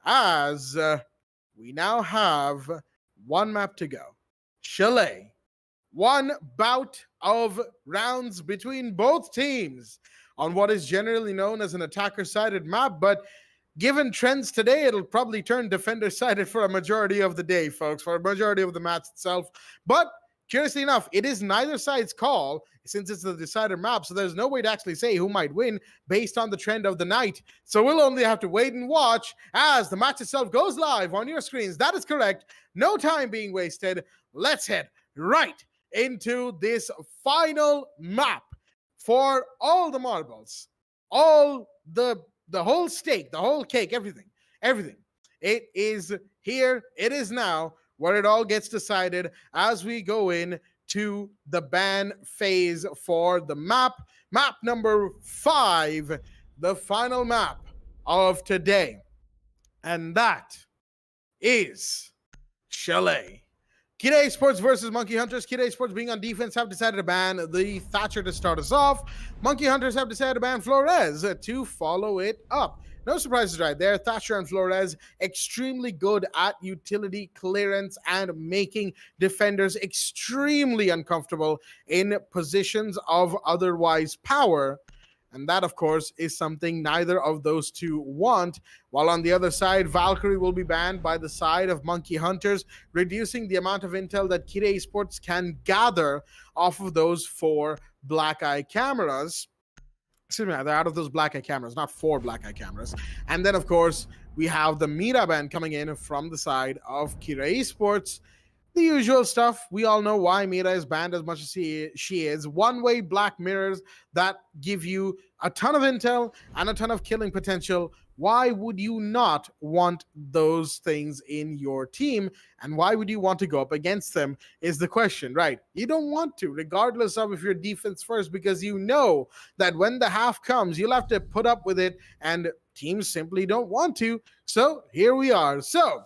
as we now have one map to go. Chalet. One bout of rounds between both teams on what is generally known as an attacker-sided map, but given trends today, it'll probably turn defender-sided for a majority of the day, folks, for a majority of the match itself. But curiously enough, it is neither side's call since it's the decider map, so there's no way to actually say who might win based on the trend of the night. So we'll only have to wait and watch as the match itself goes live on your screens. That is correct. No time being wasted. Let's head right into this final map for all the marbles, all the whole steak, the whole cake, everything. It is here. It is now where it all gets decided as we go in to the ban phase for the map. Map number 5, the final map of today. And that is Chalet. Kira Esports versus Monkey Hunters. Kira Esports, being on defense, have decided to ban the Thatcher to start us off. Monkey Hunters have decided to ban Flores to follow it up. No surprises right there. Thatcher and Flores extremely good at utility clearance and making defenders extremely uncomfortable in positions of otherwise power. And that, of course, is something neither of those two want. While on the other side, Valkyrie will be banned by the side of Monkey Hunters, reducing the amount of intel that Kira Esports can gather off of those 4 black eye cameras. Excuse me, they're out of those black eye cameras, not 4 black eye cameras. And then, of course, we have the Mira ban coming in from the side of Kira Esports. The usual stuff. We all know why Mira is banned as much as she is. One-way black mirrors that give you a ton of intel and a ton of killing potential. Why would you not want those things in your team? And why would you want to go up against them is the question, right? You don't want to, regardless of if you're defense first, because you know that when the half comes, you'll have to put up with it, and teams simply don't want to. So here we are. So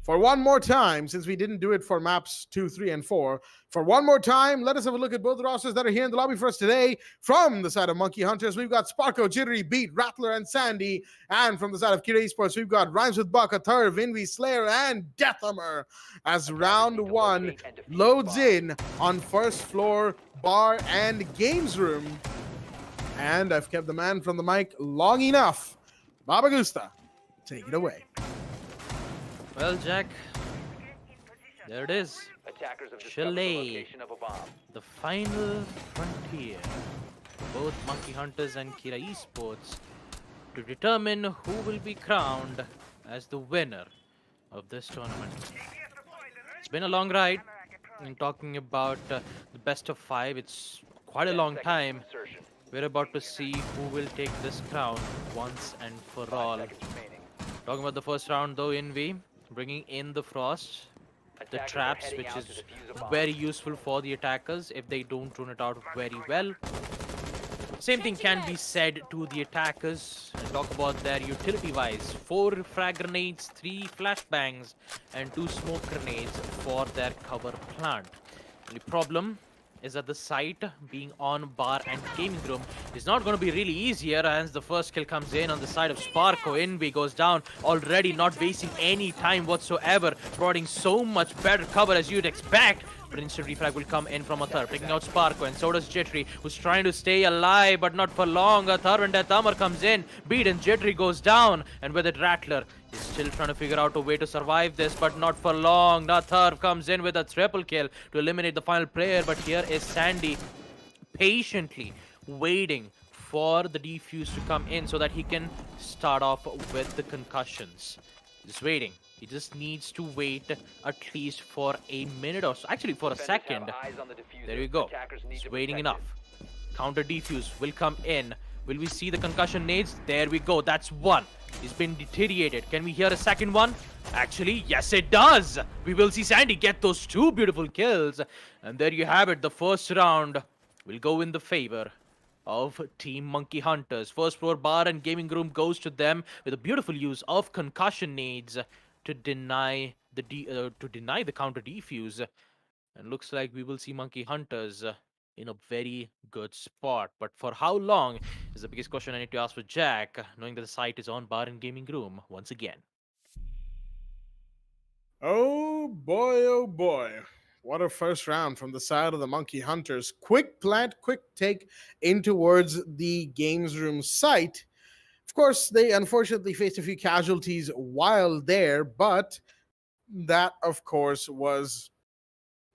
for one more time, since we didn't do it for maps 2, 3, and 4, for one more time, let us have a look at both the rosters that are here in the lobby for us today. From the side of Monkey Hunters, we've got Sparko, Jittery, Beat, Rattler, and Sandy. And from the side of Kira Esports, we've got Rhymes with Buck, Athur, Vinvi, Slayer, and Deathhammer. As round 1 loads in on first floor, bar, and games room. And I've kept the man from the mic long enough. Baba Gusta, take it away. Well, Jack, there it is. Attackers have discovered the Chalet, location of a bomb. the final frontier. Both Monkey Hunters and Kira Esports to determine who will be crowned as the winner of this tournament. It's been a long ride. In talking about the best of 5, it's quite a 10 long seconds time. to insertion. We're about to see who will take this crown once and for 5 all. seconds remaining. Talking about the first round though, Envy, bringing in the frost, the Attackers are traps, heading which out is to defuse a bomb. very useful for the attackers if they don't run it out very well. Same thing can be said to the attackers. Talk about their utility wise: 4 frag grenades, 3 flashbangs, and 2 smoke grenades for their cover plant. The problem is that the site being on bar and gaming room is not going to be really easier, as the first kill comes in on the side of Sparko. Envy goes down already, not wasting any time whatsoever, providing so much better cover as you'd expect. But instant refrag will come in from Athar, picking out Sparko, and so does Jittery, who's trying to stay alive, but not for long. Athar and Deathhammer comes in, Beat and Jittery goes down, and with it Rattler is still trying to figure out a way to survive this, but not for long. Athar comes in with a triple kill to eliminate the final player, but here is Sandy patiently waiting for the defuse to come in so that he can start off with the concussions. Just waiting. He just needs to wait at least for a minute or so. Actually, for a Defenders have second. eyes on the diffuser. There we go. Attackers need Just to waiting protect enough. it. Counter defuse will come in Will we see the concussion nades? There we go. That's one. He's been deteriorated. Can we hear a second one? Actually, yes it does. We will see Sandy get those two beautiful kills. And there you have it. The first round will go in the favor of Team Monkey Hunters. First floor bar and gaming room goes to them with a beautiful use of concussion nades to deny the counter defuse. And looks like we will see Monkey Hunters in a very good spot. But for how long is the biggest question I need to ask for Jack, knowing that the site is on bar and gaming room once again. Oh boy, oh boy. What a first round from the side of the Monkey Hunters. Quick plant, quick take in towards the games room site. Of course, they unfortunately faced a few casualties while there, but that, of course, was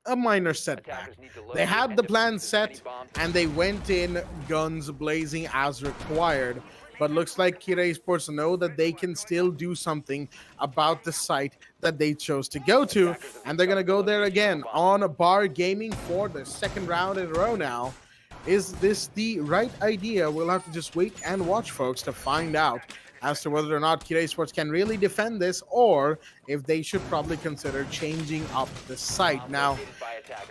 a minor setback. They had the plan set and they went in guns blazing as required. But looks like Kira Esports know that they can still do something about the site that they chose to go to. And they're going to go there again on Bar Gaming for the second round in a row now. Is this the right idea? We'll have to just wait and watch, folks, to find out as to whether or not Kira Esports can really defend this, or if they should probably consider changing up the site. Now,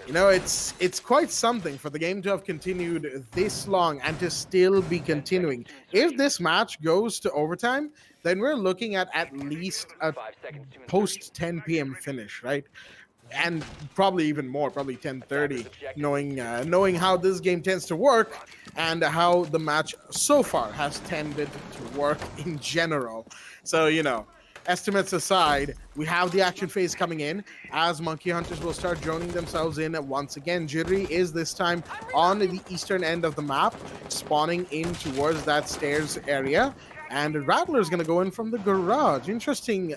you know, it's quite something for the game to have continued this long and to still be continuing. If this match goes to overtime, then we're looking at least a post 10 p.m. finish, right? And probably even more, probably 10:30, knowing how this game tends to work and how the match so far has tended to work in general. So, you know, estimates aside, we have the action phase coming in as Monkey Hunters will start droning themselves in once again. Jittery is this time on the eastern end of the map, spawning in towards that stairs area. And Rattler's going to go in from the garage. Interesting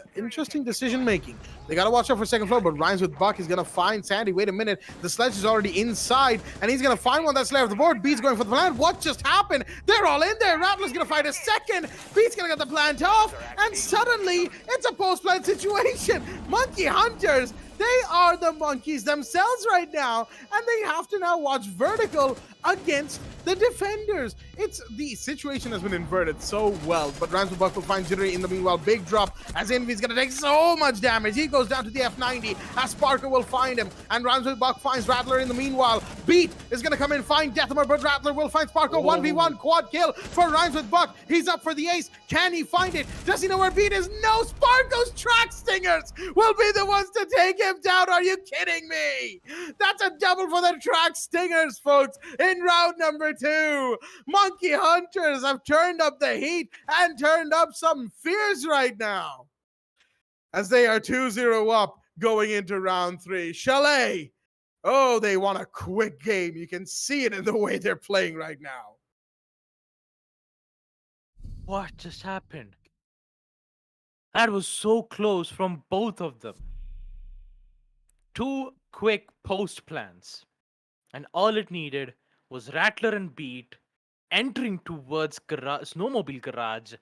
decision making. They got to watch out for second floor, but Rhymes with Buck is going to find Sandy. Wait a minute. The sledge is already inside, and he's going to find one that's left the board. Beat's going for the plant. What just happened? They're all in there. Rattler's going to find a second. Beat's going to get the plant off, and suddenly it's a post-plant situation. Monkey Hunters, they are the monkeys themselves right now, and they have to now watch vertical against the defenders. The situation has been inverted so well, but Rhymes with Buck will find Jittery in the meanwhile. Big drop as Envy's gonna take so much damage. He goes down to the F90 as Sparker will find him, and Rhymes with Buck finds Rattler in the meanwhile. Beat is gonna come in, find Deathhammer, but Rattler will find Sparker. 1v1 quad kill for Rhymes with Buck. He's up for the ace. Can he find it? Does he know where Beat is? No, Sparko's track stingers will be the ones to take him down. Are you kidding me? That's a double for the track stingers, folks, in round number 2. Monkey Hunters have turned up the heat and turned up some fears right now as they are 2-0 up going into round 3. Chalet, oh, they want a quick game. You can see it in the way they're playing right now. What just happened? That was so close from both of them. 2 quick post plans, and all it needed was Rattler and Beat entering towards snowmobile garage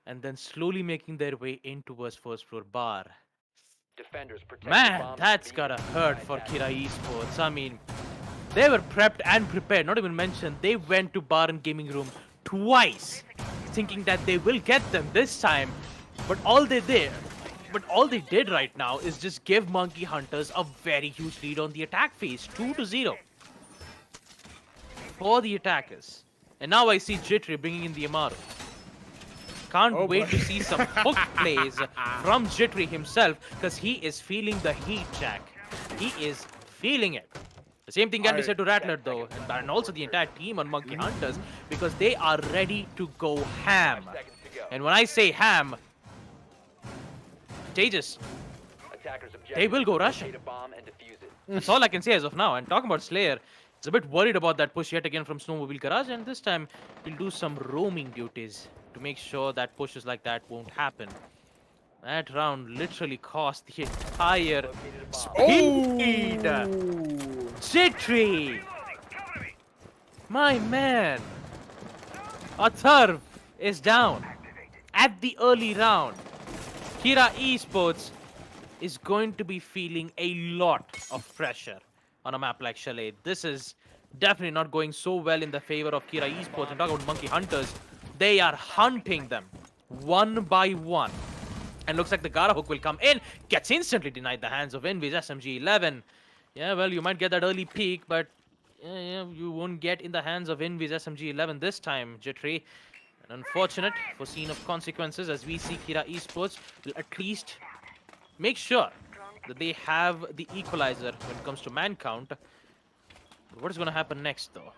and then slowly making their way in towards first floor bar. Man, that's gotta hurt for Kira Esports. I mean, they were prepped and prepared, not even mentioned. They went to bar and gaming room twice, thinking that they will get them this time, but all they did right now is just give Monkey Hunters a very huge lead on the attack phase, 2-0 for the attackers. And now I see Jittery bringing in the Amaru. Can't wait to see some hook plays from Jittery himself, because he is feeling the heat, Jack. He is feeling it. The same thing can be said to Rattler, though, and also the entire team on Monkey Hunters, because they are ready to go ham. And when I say ham, they will go Russian. That's all I can say as of now. And talking about Slayer, it's a bit worried about that push yet again from Snowmobile Garage, and this time he'll do some roaming duties to make sure that pushes like that won't happen. That round literally cost the entire speed. Jittery! My man! Atharv is down at the early round. Kira Esports is going to be feeling a lot of pressure on a map like Chalet. This is definitely not going so well in the favor of Kira Esports. And talk about Monkey Hunters, They are hunting them one by one. And looks like the Gara hook will come in. Gets instantly denied the hands of Envy's SMG-11. Yeah, well, you might get that early peek, but you won't get in the hands of Envy's SMG-11 this time, Jittery. And unfortunate for scene of consequences, as we see Kira Esports will at least make sure that they have the equalizer when it comes to man count. But what is going to happen next, though?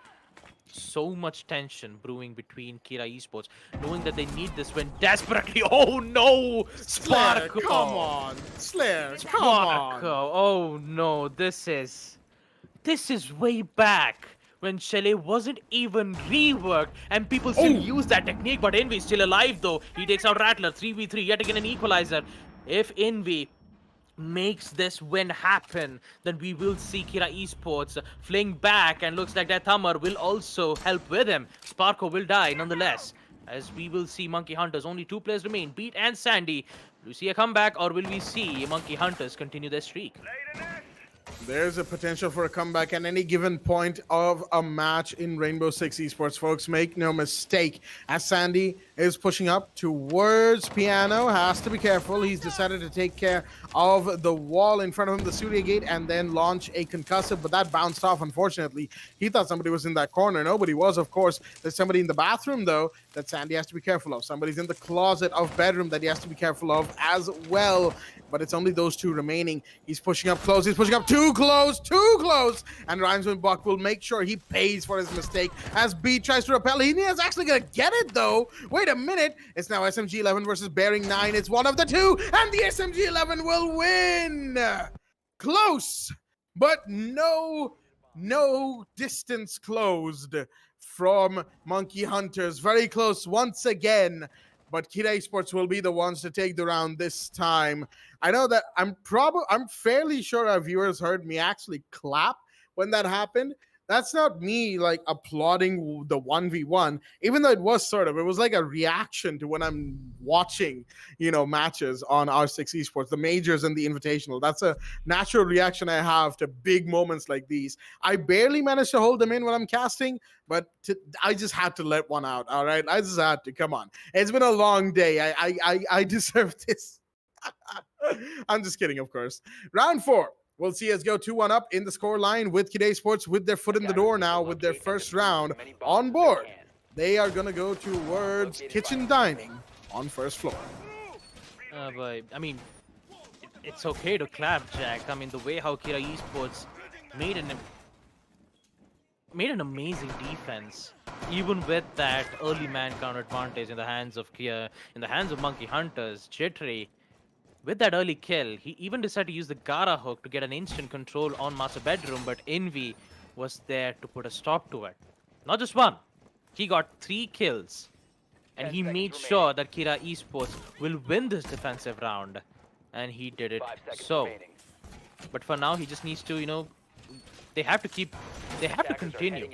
So much tension brewing between Kira Esports, knowing that they need this win desperately. Oh no! Slayer, Sparko! come on! Slayer, come on! Sparko! Oh no, this is way back when Chalet wasn't even reworked and people still use that technique, but Envy is still alive though. He takes out Rattler, 3v3, yet again an equalizer. If Envy makes this win happen, then we will see Kira Esports fling back, and looks like that Hammer will also help with him. Sparko will die nonetheless, as we will see Monkey Hunters. Only 2 players remain, Beat and Sandy. Will we see a comeback, or will we see Monkey Hunters continue their streak? There's a potential for a comeback at any given point of a match in Rainbow Six Esports, folks. Make no mistake. As Sandy is pushing up towards Piano, has to be careful. He's decided to take care of the wall in front of him, the studio gate, and then launch a concussive, but that bounced off, unfortunately. He thought somebody was in that corner. Nobody was, of course. There's somebody in the bathroom, though, that Sandy has to be careful of. Somebody's in the closet of bedroom that he has to be careful of as well. But it's only those two remaining. He's pushing up close. He's pushing up too close, and Rhymes with Buck will make sure he pays for his mistake as B tries to repel. He is actually going to get it, though. Wait a minute. It's now SMG-11 versus Bearing 9. It's one of the two, and the SMG-11 will win. Close, but no distance closed from Monkey Hunters. Very close once again. But Kira Esports will be the ones to take the round this time. I know that I'm fairly sure our viewers heard me actually clap when that happened. That's not me like applauding the 1v1, even though it was it was like a reaction to when I'm watching, matches on R6 Esports, the majors and the invitational. That's a natural reaction I have to big moments like these. I barely managed to hold them in when I'm casting, but I just had to let one out. All right, I just had to. Come on, it's been a long day. I deserve this. I'm just kidding, of course. Round 4. We'll see us go 2-1 up in the score line with Kid Esports with their foot in the door now with their first round on board. They are going to go towards kitchen dining on first floor. But I mean, it's okay to clap, Jack. I mean, the way how Kira Esports made an amazing defense, even with that early man count advantage in the hands of Monkey Hunters. Jittery, with that early kill, he even decided to use the Gara hook to get an instant control on Master Bedroom, but Envy was there to put a stop to it. Not just one, he got 3 kills, and he made sure that Kira Esports will win this defensive round, and he did it so. But for now, he just needs to, they have to continue,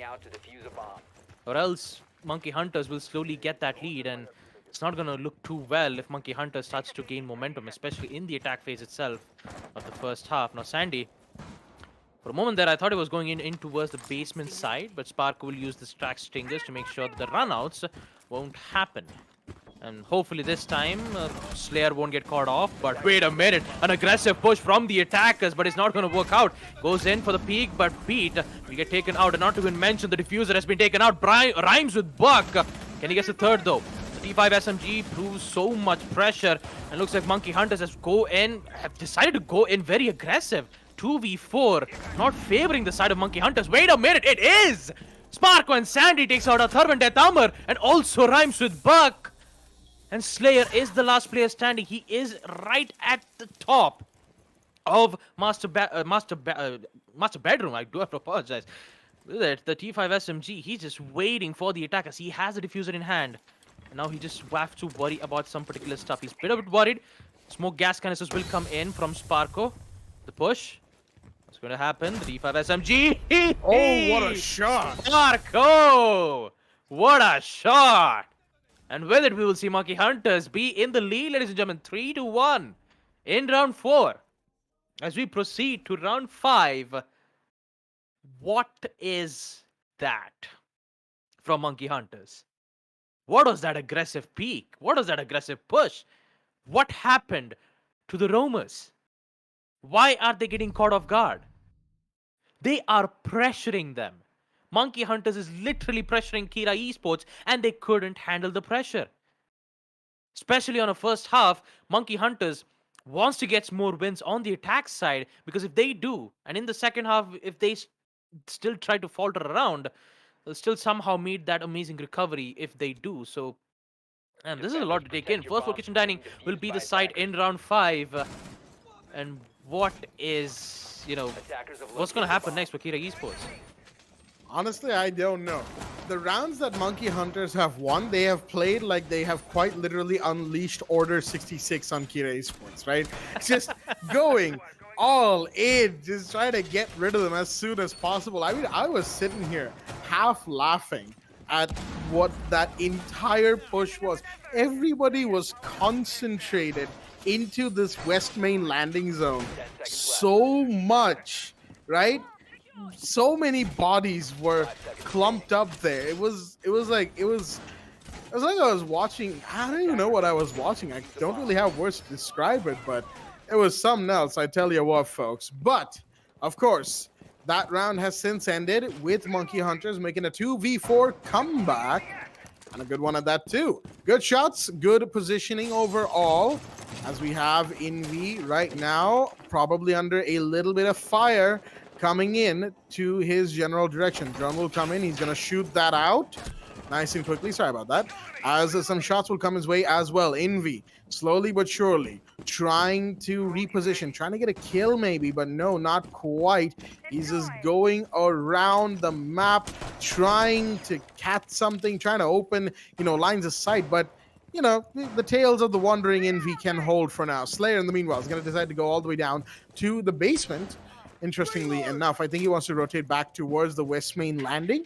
or else Monkey Hunters will slowly get that lead, and it's not going to look too well if Monkey Hunter starts to gain momentum, especially in the attack phase itself of the first half. Now, Sandy, for a moment there, I thought it was going in towards the basement side, but Spark will use the track stingers to make sure that the runouts won't happen. And hopefully this time, Slayer won't get caught off. But wait a minute, an aggressive push from the attackers, but it's not going to work out. Goes in for the peak, but Beat will get taken out. And not to even mention the diffuser has been taken out. Rhymes with Buck. Can he get the third, though? T5 SMG proves so much pressure, and looks like Monkey Hunters have decided to go in very aggressive. 2v4, not favoring the side of Monkey Hunters. Wait a minute, it is! Sparko and Sandy takes out a Thurman Death Armor, and also Rhymes with Buck. And Slayer is the last player standing. He is right at the top of Master Bedroom. I do have to apologize. Look at the T5 SMG, he's just waiting for the attackers. He has the diffuser in hand. And now he just has to worry about some particular stuff. He's a bit worried. Smoke gas canisters will come in from Sparko. The push. What's going to happen? The D5 SMG. Oh, what a shot. Sparko! What a shot! And with it, we will see Monkey Hunters be in the lead, ladies and gentlemen. 3-1 in round 4. As we proceed to round 5. What is that from Monkey Hunters? What was that aggressive peak? What was that aggressive push? What happened to the roamers? Why are they getting caught off guard? They are pressuring them. Monkey Hunters is literally pressuring Kira Esports, and they couldn't handle the pressure. Especially on a first half, Monkey Hunters wants to get more wins on the attack side, because if they do, and in the second half, if they still try to falter around, they'll still somehow meet that amazing recovery if they do. So, and this is a lot to take in. First for Kitchen Dining will be the site in round 5. And what is, what's going to happen next for Kira Esports? Honestly, I don't know. The rounds that Monkey Hunters have won, they have played like they have quite literally unleashed Order 66 on Kira Esports, right? Just going all in, just trying to get rid of them as soon as possible. I mean, I was sitting here half laughing at what that entire push was. Everybody was concentrated into this West Main landing zone so much, right? So many bodies were clumped up there. It was like I was watching. I don't even know what I was watching. I don't really have words to describe it, but it was something else. I tell you what, folks. But of course, that round has since ended with Monkey Hunters making a 2v4 comeback, and a good one at that too. Good shots, good positioning overall, as we have Invi right now probably under a little bit of fire coming in to his general direction. Drone will come in. He's going to shoot that out nice and quickly. Sorry about that. As some shots will come his way as well. Envy, slowly but surely, trying to reposition, trying to get a kill maybe, but no, not quite. He's just going around the map, trying to catch something, trying to open, lines of sight, but the tails of the wandering Envy can hold for now. Slayer, in the meanwhile, is going to decide to go all the way down to the basement. Interestingly enough, I think he wants to rotate back towards the West Main landing.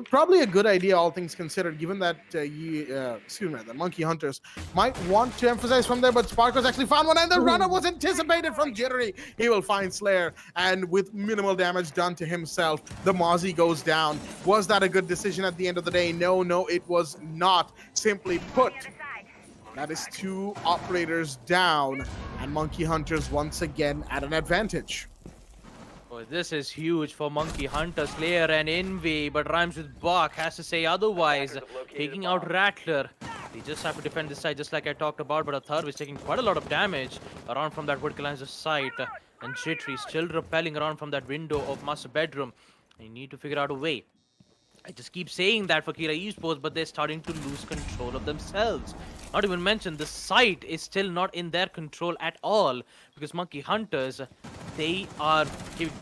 Probably a good idea, all things considered, given that the Monkey Hunters might want to emphasize from there, but Sparkle's actually found one, and the runner was anticipated from Jittery. He will find Slayer, and with minimal damage done to himself, the Mozzie goes down. Was that a good decision at the end of the day? No, it was not. Simply put, that is 2 operators down, and Monkey Hunters once again at an advantage. Oh, this is huge for Monkey Hunter, Slayer and Envy, but Rhymes with Bach has to say otherwise. Taking out Rattler. They just have to defend this side just like I talked about, but a third is taking quite a lot of damage around from that vertical lines of sight. And Jittery still repelling around from that window of Master Bedroom. They need to figure out a way. I just keep saying that for Kira Esports, but they're starting to lose control of themselves. Not even mention, the site is still not in their control at all, because Monkey Hunters, they are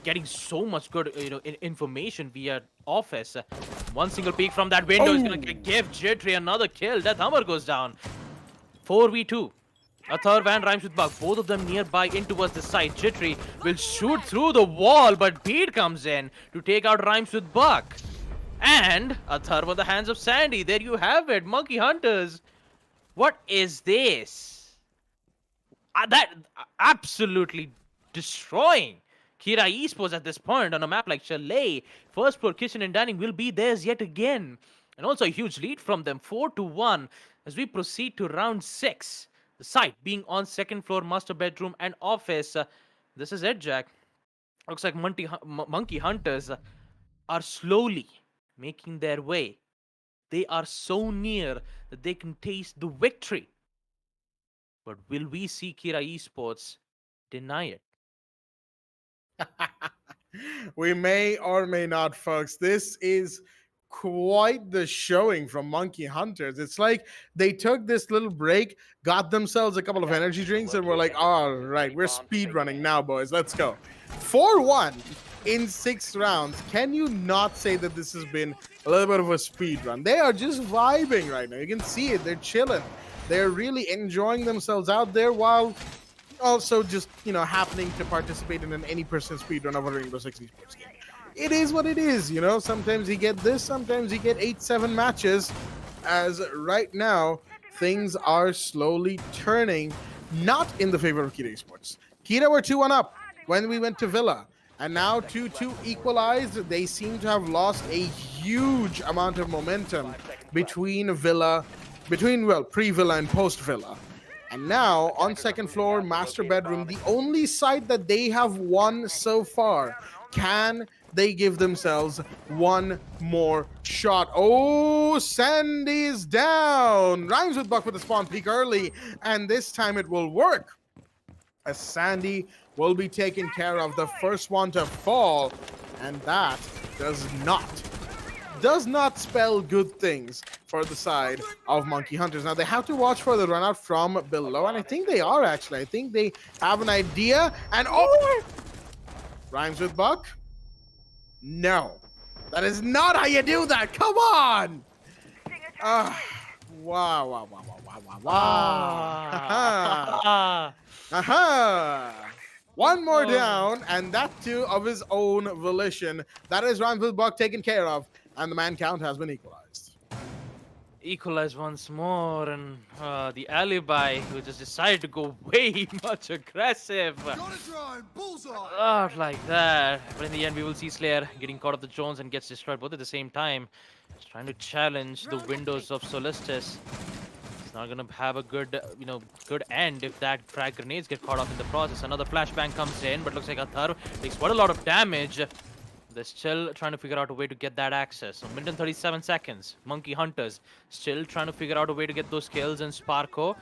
getting so much good information via Office. One single peek from that window is going to give Jittery another kill. Death Hammer goes down. 4v2. A third van Rhymes with Bug. Both of them nearby in towards the side. Jittery will shoot through the wall, but Pete comes in to take out Rhymes with Bug. And a third on the hands of Sandy. There you have it. Monkey Hunters. What is this? That absolutely destroying Kira Esports at this point on a map like Chalet. First floor kitchen and dining will be theirs yet again. And also a huge lead from them. 4-1 as we proceed to round 6. The site being on second floor, master bedroom and office. This is it, Jack. Looks like Monkey Hunters are slowly making their way. They are so near that they can taste the victory. But will we see Kira Esports deny it? We may or may not, folks. This is quite the showing from Monkey Hunters. It's like they took this little break, got themselves a couple of energy drinks, and were like, all right, we're speed running now, boys. Let's go. 4-1 in 6 rounds. Can you not say that this has been a little bit of a speed run? They are just vibing right now. You can see it. They're chilling. They're really enjoying themselves out there, while also just, happening to participate in an any person speed run of a Rainbow Six Esports game. It is what it is, Sometimes you get this, sometimes you get 8-7 matches, as right now, things are slowly turning, not in the favor of Kira Esports. Kira were 2-1 up when we went to Villa, and now 2-2 equalized. They seem to have lost a huge amount of momentum between pre-Villa and post-Villa. And now on second floor, master bedroom, the only side that they have won so far. Can they give themselves one more shot? Oh, Sandy's down. Rhymes with Buck with the spawn peak early, and this time it will work, as Sandy will be taken care of, the first one to fall, and that does not spell good things for the side of Monkey Hunters. Now they have to watch for the run out from below, and I think they are actually. I think they have an idea, and oh, Rhymes with Buck. No, that is not how you do that. Come on. Wow. Aha. One more down, and that too of his own volition. That is Rhymes with Buck taken care of, and the man count has been equalized. Equalize once more, and the alibi who just decided to go way much aggressive. Like that. But in the end, we will see Slayer getting caught up the Jones and gets destroyed both at the same time. He's trying to challenge the windows of Solistis. It's not gonna have a good, good end if that frag grenades get caught up in the process. Another flashbang comes in, but looks like Athar takes quite a lot of damage. They're still trying to figure out a way to get that access. So, minute and 37 seconds. Monkey Hunters still trying to figure out a way to get those kills. And Sparko,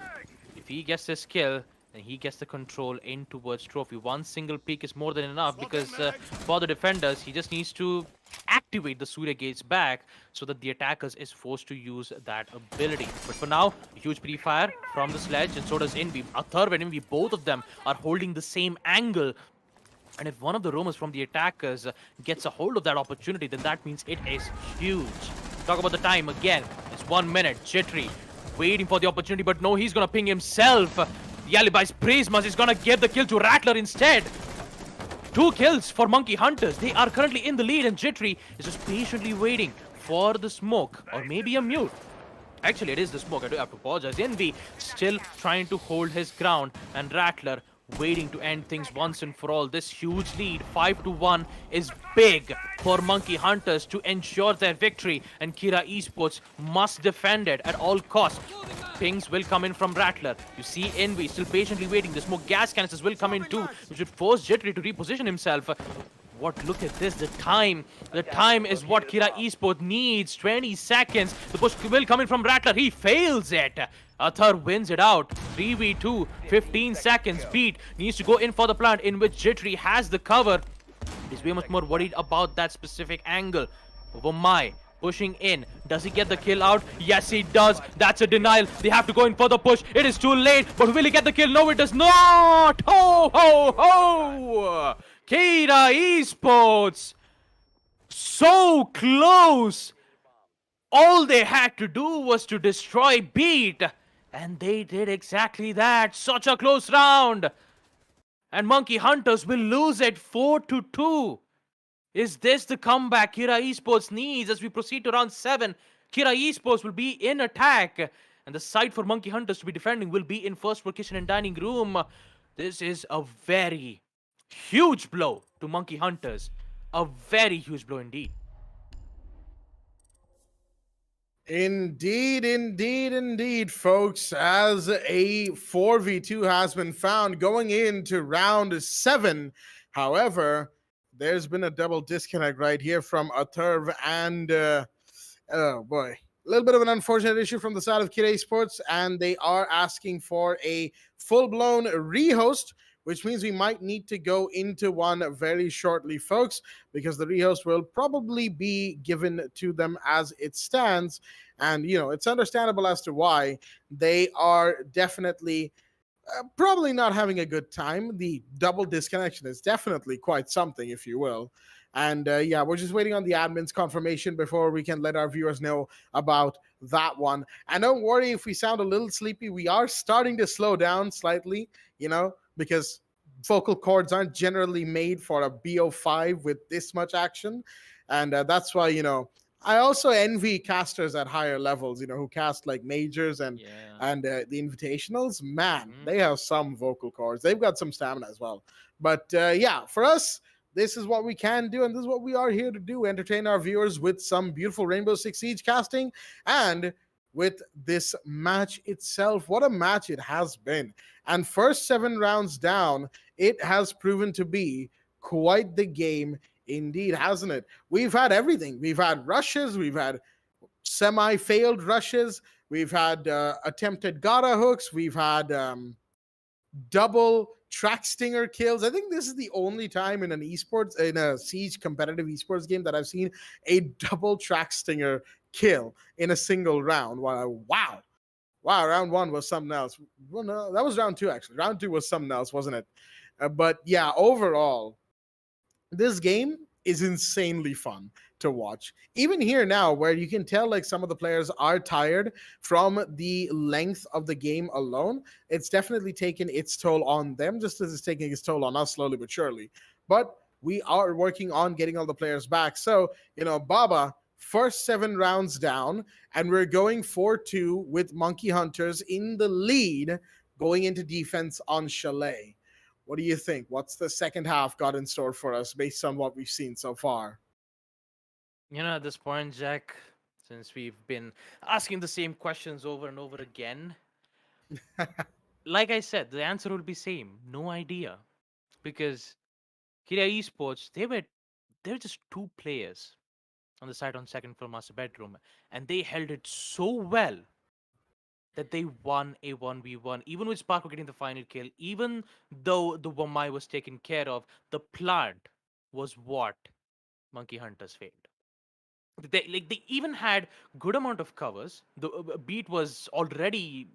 if he gets this kill, then he gets the control in towards Trophy. One single peek is more than enough, because for the defenders, he just needs to activate the Surya Gates back so that the attackers is forced to use that ability. But for now, a huge pre-fire from the Sledge, and so does Envy. Athar and Envy, both of them are holding the same angle. And if one of the roamers from the attackers gets a hold of that opportunity, then that means it is huge. Talk about the time again. It's 1 minute. Jittery waiting for the opportunity, but no, he's gonna ping himself. The alibi's Prismas is gonna give the kill to Rattler instead. 2 kills for Monkey Hunters. They are currently in the lead, and Jittery is just patiently waiting for the smoke, or maybe a mute. Actually, it is the smoke. I do have to apologize. Envy still trying to hold his ground, and Rattler waiting to end things once and for all. This huge lead, 5-1, is big for Monkey Hunters to ensure their victory, and Kira Esports must defend it at all costs. Pings will come in from Rattler. You see Envy still patiently waiting. The smoke gas canisters will come in too, which would force Jittery to reposition himself. Look at this, the time is what Kira Esports needs. 20 seconds. The push will come in from Rattler. He fails it. Athar wins it out. 3v2, 15 seconds. Pete needs to go in for the plant, in which Jittery has the cover. He's way much more worried about that specific angle. Vomai pushing in. Does he get the kill out? Yes, he does. That's a denial. They have to go in for the push. It is too late. But will he get the kill? No, it does not. Ho, ho, ho. Kira Esports. So close. All they had to do was to destroy Beat. And they did exactly that. Such a close round. And Monkey Hunters will lose it 4-2. Is this the comeback Kira Esports needs as we proceed to round 7? Kira Esports will be in attack, and the side for Monkey Hunters to be defending will be in first for kitchen and dining room. This is a very huge blow to Monkey Hunters. A very huge blow indeed. Indeed, folks, as a 4v2 has been found going into round 7. However, there's been a double disconnect right here from Athurv and, oh boy, a little bit of an unfortunate issue from the side of Kira Esports, and they are asking for a full-blown rehost, which means we might need to go into one very shortly, folks, because the rehost will probably be given to them as it stands. And, it's understandable as to why. They are definitely probably not having a good time. The double disconnection is definitely quite something, if you will. And we're just waiting on the admin's confirmation before we can let our viewers know about that one. And don't worry if we sound a little sleepy. We are starting to slow down slightly, because vocal cords aren't generally made for a BO5 with this much action. And that's why, I also envy casters at higher levels, who cast like majors and the invitationals. Man, they have some vocal cords. They've got some stamina as well. But for us, this is what we can do, and this is what we are here to do: entertain our viewers with some beautiful Rainbow Six Siege casting and with this match itself. What a match it has been. And first 7 rounds down, it has proven to be quite the game indeed, hasn't it? We've had everything. We've had rushes, we've had semi failed rushes, we've had attempted Gara hooks, we've had double track stinger kills. I think this is the only time in an esports, in a Siege competitive esports game, that I've seen a double track stinger kill in a single round. Wow. Wow, round one was something else. Well, no, that was round two, actually. Round two was something else, wasn't it? But yeah, overall, this game is insanely fun to watch. Even here now, where you can tell like some of the players are tired from the length of the game alone, it's definitely taken its toll on them, just as it's taking its toll on us slowly but surely. But we are working on getting all the players back. So, Baba, first 7 rounds down, and we're going 4-2 with Monkey Hunters in the lead going into defense on Chalet. What do you think? What's the second half got in store for us based on what we've seen so far? At this point, Jack, since we've been asking the same questions over and over again, like I said, the answer will be same. No idea. Because Kira Esports, they were just two players on the side on second floor master bedroom, and they held it so well that they won a 1v1, even with Sparko getting the final kill, even though the Wamai was taken care of, the plant was what Monkey Hunters failed. They even had good amount of covers. The beat was already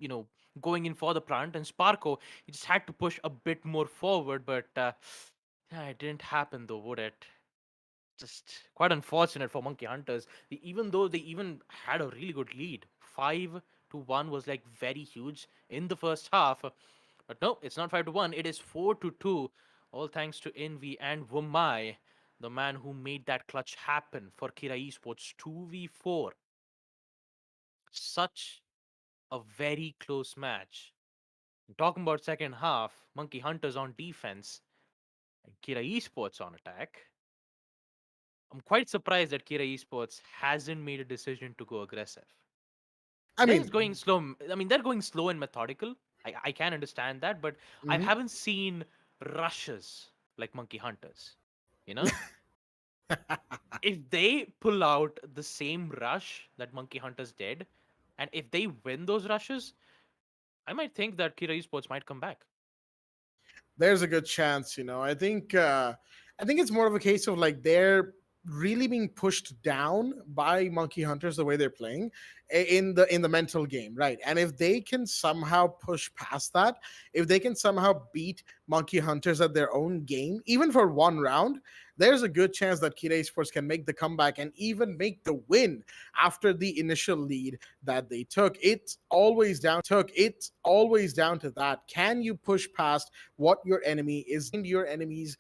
going in for the plant, and Sparko, he just had to push a bit more forward, but yeah, it didn't happen though, would it? Just quite unfortunate for Monkey Hunters. Even though they even had a really good lead, 5-1 was like very huge in the first half. But no, it's not 5-1. It is 4-2. All thanks to Envy and Wumai, the man who made that clutch happen for Kira Esports 2v4. Such a very close match. Talking about second half, Monkey Hunters on defense and Kira Esports on attack. I'm quite surprised that Kira Esports hasn't made a decision to go aggressive. I They're just mean, going slow. I mean, they're going slow and methodical. I can understand that, but I mhm. haven't seen rushes like Monkey Hunters. You know, if they pull out the same rush that Monkey Hunters did, and if they win those rushes, I might think that Kira Esports might come back. There's a good chance. I think it's more of a case of like they're really being pushed down by Monkey Hunters the way they're playing in the mental game, right? And if they can somehow push past that, if they can somehow beat Monkey Hunters at their own game, even for 1 round, there's a good chance that Kira Esports can make the comeback and even make the win after the initial lead that they took. It's always down to that. Can you push past what your enemy is, and your enemies,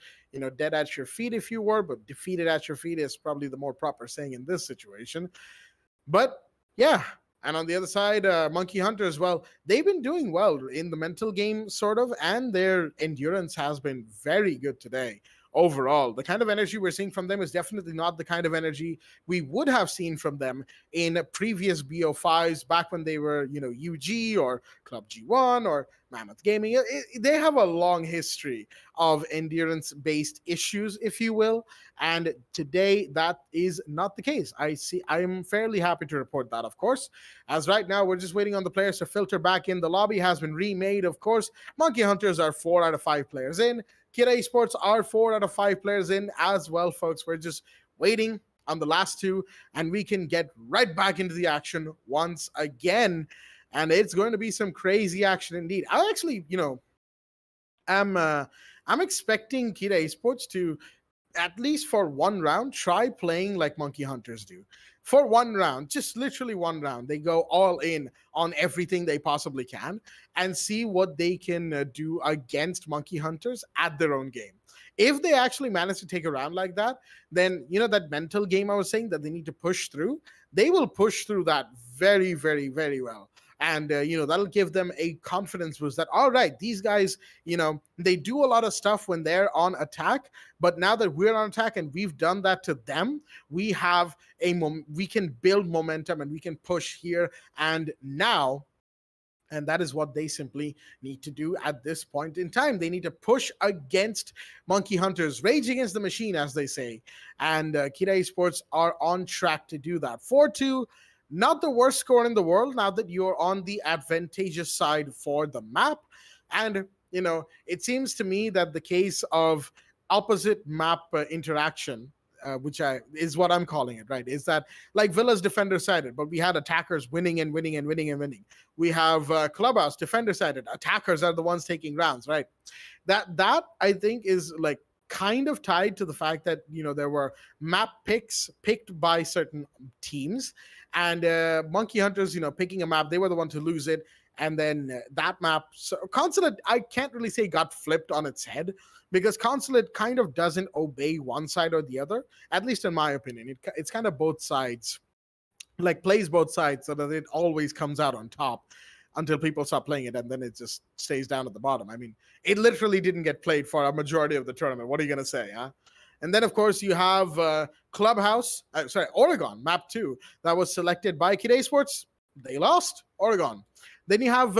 dead at your feet, if you were, but defeated at your feet is probably the more proper saying in this situation. But yeah. And on the other side, Monkey Hunters, well, they've been doing well in the mental game, sort of, and their endurance has been very good today. Overall, the kind of energy we're seeing from them is definitely not the kind of energy we would have seen from them in previous BO5s back when they were, UG or Club G1 or Mammoth Gaming. They have a long history of endurance based issues, if you will. And today, that is not the case. I'm fairly happy to report that, of course. As right now, we're just waiting on the players to filter back in. The lobby has been remade, of course. Monkey Hunters are 4 out of 5 players in. Kira Esports are 4 out of 5 players in as well, folks. We're just waiting on the last two, and we can get right back into the action once again. And it's going to be some crazy action indeed. I actually, I'm expecting Kira Esports to, at least for 1 round, try playing like Monkey Hunters do. For 1 round, just literally 1 round, they go all in on everything they possibly can and see what they can do against Monkey Hunters at their own game. If they actually manage to take a round like that, then that mental game I was saying that they need to push through, they will push through that very, very, very well. And that'll give them a confidence boost that, all right, these guys, they do a lot of stuff when they're on attack, but now that we're on attack and we've done that to them, we have we can build momentum and we can push here and now. And that is what they simply need to do at this point in time. They need to push against Monkey Hunters, rage against the machine, as they say. And Kira Esports are on track to do that. 4-2, not the worst score in the world now that you're on the advantageous side for the map. And, it seems to me that the case of opposite map interaction, which is what I'm calling it, right? Is that like Villa's defender sided, but we had attackers winning and winning and winning and winning. We have Clubhouse defender sided, attackers are the ones taking rounds, right? That I think is like kind of tied to the fact that there were map picks picked by certain teams, and Monkey Hunters, picking a map, they were the one to lose it. And then that map, so Consulate, I can't really say got flipped on its head, because Consulate kind of doesn't obey one side or the other, at least in my opinion. It's kind of both sides, like plays both sides so that it always comes out on top until people stop playing it, and then it just stays down at the bottom. I mean, it literally didn't get played for a majority of the tournament. What are you going to say, huh? And then, of course, you have Clubhouse, Oregon, map 2, that was selected by Kid Esports. They lost, Oregon. Then you have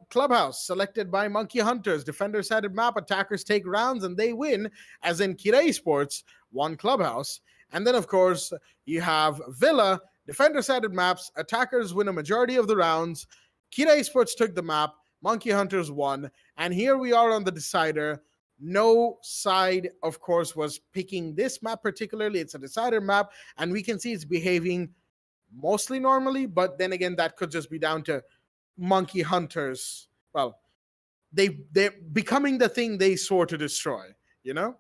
Clubhouse, selected by Monkey Hunters, defender-sided map, attackers take rounds and they win, as in Kid Esports won Clubhouse. And then, of course, you have Villa, defender-sided maps, attackers win a majority of the rounds. Kid Esports took the map, Monkey Hunters won, and here we are on the decider. No side, of course, was picking this map particularly. It's a decider map, and we can see it's behaving mostly normally, but then again, that could just be down to Monkey Hunters. Well, they're becoming the thing they swore to destroy, you know?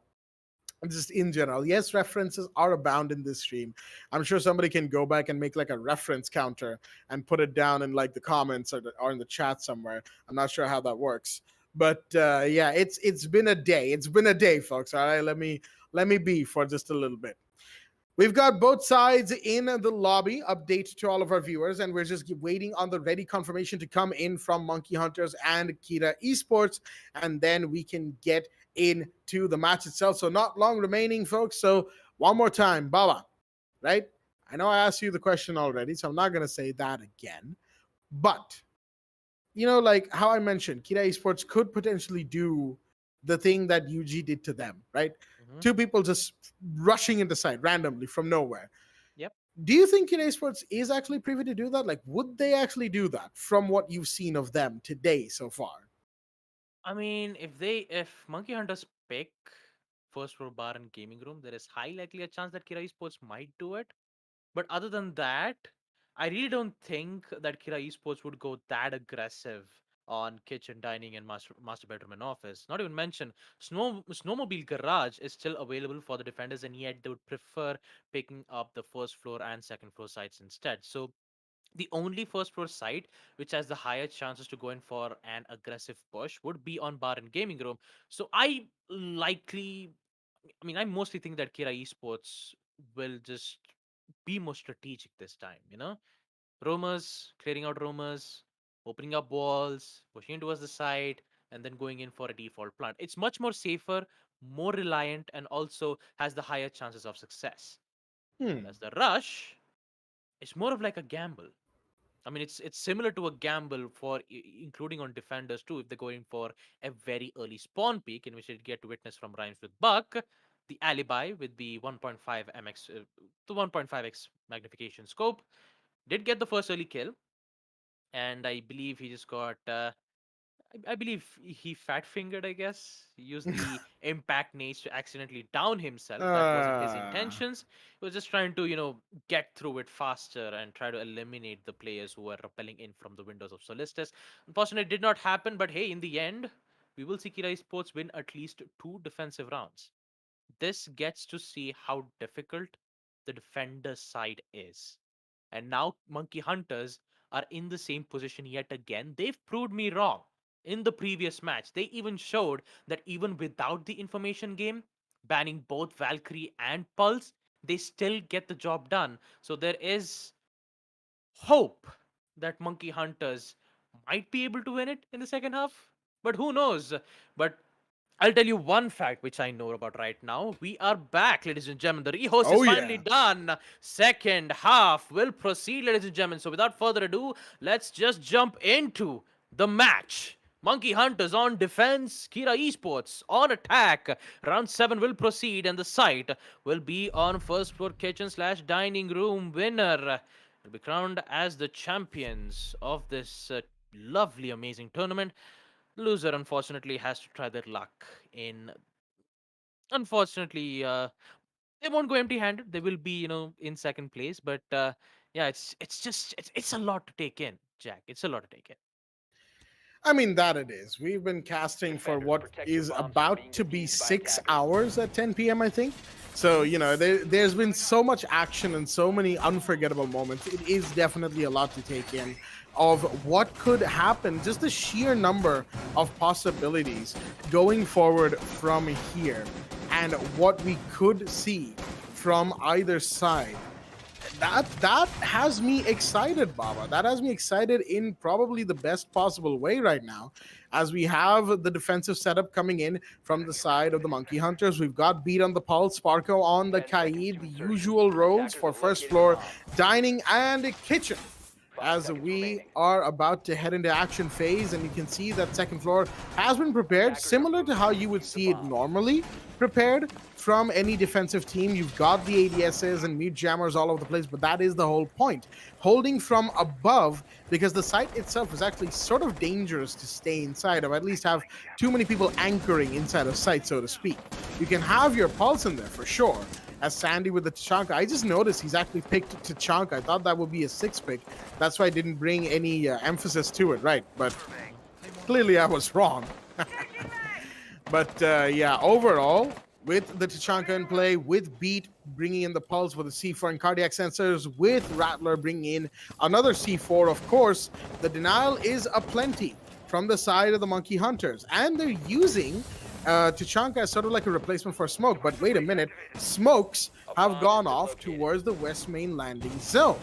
Just in general. Yes, references are abound in this stream. I'm sure somebody can go back and make like a reference counter and put it down in like the comments or in the chat somewhere. I'm not sure how that works. But yeah, it's been a day. It's been a day, folks. All right, let me be for just a little bit. We've got both sides in the lobby. Update to all of our viewers, and we're just waiting on the ready confirmation to come in from Monkey Hunters and Kira Esports, and then we can get into the match itself. So not long remaining, folks. So one more time, Baba, right? I know I asked you the question already, so I'm not going to say that again. But, like how I mentioned, Kira Esports could potentially do the thing that UG did to them, right? Mm-hmm. Two people just rushing into side randomly from nowhere. Yep. Do you think Kid Esports is actually privy to do that? Like, would they actually do that from what you've seen of them today so far? I mean, if Monkey Hunters pick first floor bar and gaming room, there is high likely a chance that Kira Esports might do it. But other than that, I really don't think that Kira Esports would go that aggressive on kitchen, dining, and master bedroom and office. Not even mention snowmobile garage is still available for the defenders, and yet they would prefer picking up the first floor and second floor sites instead. So the only first floor site which has the higher chances to go in for an aggressive push would be on bar and gaming room. So I mostly think that Kira Esports will just be more strategic this time, roamers, clearing out roamers, opening up walls, pushing towards the side, and then going in for a default plant. It's much more safer, more reliant, and also has the higher chances of success. Hmm. Whereas the rush is more of like a gamble. I mean, it's similar to a gamble for including on defenders too. If they're going for a very early spawn peak, in which they get to witness from Rhymes with Buck, the alibi with the 1.5 mx, the 1.5x magnification scope, did get the first early kill, and I believe he just got I believe he fat fingered, I guess. He used the impact nades to accidentally down himself. That wasn't his Uh, intentions. He was just trying to, get through it faster and try to eliminate the players who were rappelling in from the windows of Solistus. Unfortunately, it did not happen, but hey, in the end, we will see Kirai Sports win at least 2 defensive rounds. This gets to see how difficult the defender side is. And now Monkey Hunters are in the same position yet again. They've proved me wrong in the previous match. They even showed that even without the information game, banning both Valkyrie and Pulse, they still get the job done. So there is hope that Monkey Hunters might be able to win it in the second half. But who knows? But I'll tell you one fact which I know about right now. We are back, ladies and gentlemen. The rehost is Oh finally yeah. done. Second half will proceed, ladies and gentlemen. So without further ado, let's just jump into the match. Monkey Hunters on defense, Kira Esports on attack. Round 7 will proceed, and the site will be on first floor kitchen slash dining room. Winner will be crowned as the champions of this lovely, amazing tournament. Loser, unfortunately, has to try their luck in. Unfortunately, they won't go empty-handed. They will be, in second place. But yeah, it's just it's a lot to take in, Jack. It's a lot to take in. I mean, that it is. We've been casting for Defenders, what protect your is bombs from about being to be defused by 6 hours at 10 p.m., I think. So, there's been so much action and so many unforgettable moments. It is definitely a lot to take in of what could happen, just the sheer number of possibilities going forward from here, and what we could see from either side. That has me excited, Baba. That has me excited in probably the best possible way right now, as we have the defensive setup coming in from the side of the Monkey Hunters. We've got Beat on the Pulse, Sparko on the 10 seconds Kaid, to the insertion. usual roles Attackers for have first located a floor bomb. dining and kitchen, 5 as seconds we remaining. are about to head into action phase. And you can see that second floor has been prepared Attackers are similar to moving how to you would defuse the see it bomb. normally prepared from any defensive team. You've got the ADSs and mute jammers all over the place, but that is the whole point. Holding from above, because the site itself is actually sort of dangerous to stay inside of, at least have too many people anchoring inside of sight, so to speak. You can have your pulse in there for sure, as Sandy with the Tachanka. I just noticed he's actually picked Tachanka. I thought that would be a 6 pick. That's why I didn't bring any emphasis to it, right? But clearly I was wrong. But yeah, overall, with the Tachanka in play, with Beat bringing in the Pulse with the C4 and cardiac sensors, with Rattler bringing in another C4, of course, the denial is aplenty from the side of the Monkey Hunters. And they're using Tachanka as sort of like a replacement for Smoke. But wait a minute, Smokes have gone off towards the West Main landing zone.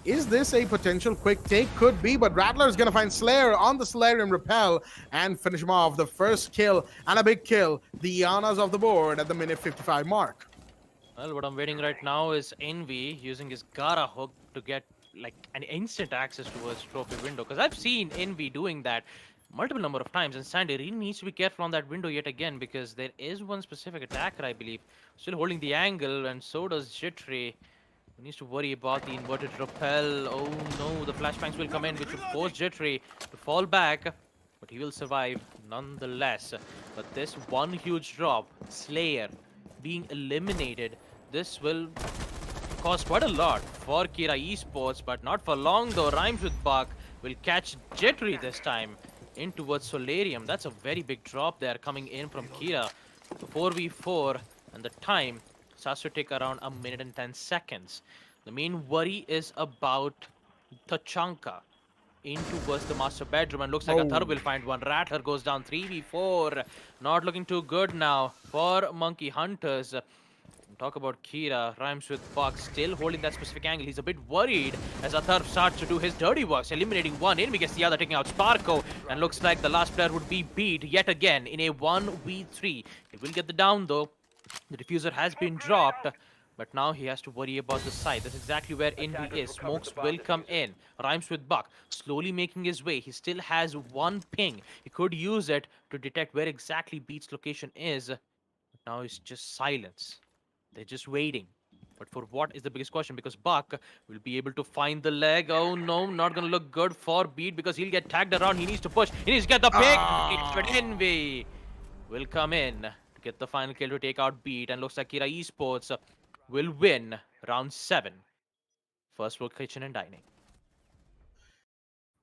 Is this a potential quick take? Could be, but Rattler is going to find Slayer on the Solarium Repel and finish him off. The first kill and a big kill. The Ianas of the board at the minute 55 mark. Well, what I'm waiting right now is Envy using his Gara hook to get like an instant access towards trophy window. Because I've seen Envy doing that multiple number of times, and Sandy really needs to be careful on that window yet again, because there is one specific attacker, I believe, still holding the angle, and so does Jittery. He needs to worry about the inverted repel. Oh no, the flashbangs will come in, which will force Jittery to fall back, but he will survive nonetheless. But this one huge drop, Slayer being eliminated, this will cost quite a lot for Kira Esports, but not for long though. Rhymes with Buck will catch Jittery this time in towards Solarium. That's a very big drop there coming in from Kira. 4v4, and the time starts to take around a minute and 10 seconds. The main worry is about Tachanka in towards the master bedroom, and looks like Athar will find one. Rattler goes down 3v4. Not looking too good now for Monkey Hunters. Talk about Kira, rhymes with Buck, still holding that specific angle. He's a bit worried as Athar starts to do his dirty works, eliminating one enemy, gets the other, taking out Sparko, and looks like the last player would be beat yet again in a 1v3. He will get the down though. The diffuser has been dropped, but now he has to worry about the side. That's exactly where Envy is. Smokes will come in. Rhymes with Buck, slowly making his way. He still has one ping. He could use it to detect where exactly Beat's location is. But now it's just silence. They're just waiting. But for what is the biggest question? Because Buck will be able to find the leg. Oh no, not gonna look good for Beat, because he'll get tagged around. He needs to push. He needs to get the pick. But Envy will come in to get the final kill to take out Beat. And looks like Kira Esports will win round 7. First floor kitchen and dining.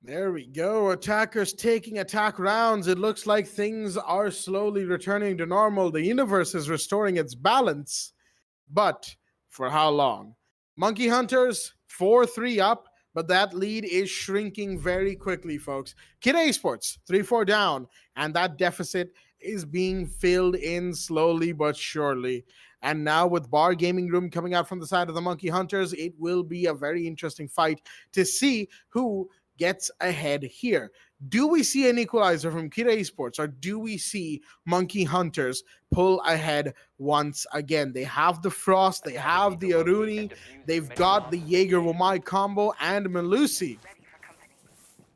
There we go. Attackers taking attack rounds. It looks like things are slowly returning to normal. The universe is restoring its balance. But for how long? Monkey Hunters 4-3 up, but that lead is shrinking very quickly, folks. Kid Esports 3-4 down, and that deficit is being filled in slowly but surely. And now with Bar Gaming Room coming out from the side of the Monkey Hunters, it will be a very interesting fight to see who gets ahead here. Do we see an equalizer from Kira Esports, or do we see Monkey Hunters pull ahead once again? They have the Frost, they have the Aruni, they've got the Jaeger Wamai combo and Melusi.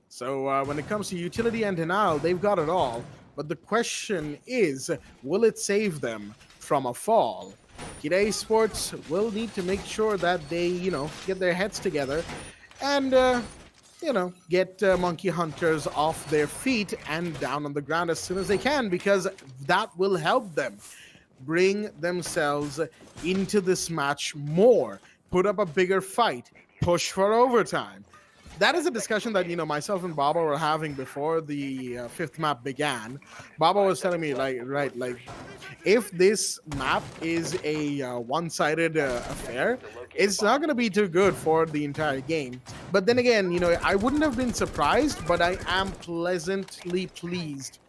So when it comes to utility and denial, they've got it all. But the question is, will it save them from a fall? Kira Esports will need to make sure that they, get their heads together and, get Monkey Hunters off their feet and down on the ground as soon as they can, because that will help them bring themselves into this match more, put up a bigger fight, push for overtime. That is a discussion that, myself and Baba were having before the fifth map began. Baba was telling me, if this map is a one-sided affair, it's not going to be too good for the entire game. But then again, I wouldn't have been surprised, but I am pleasantly pleased.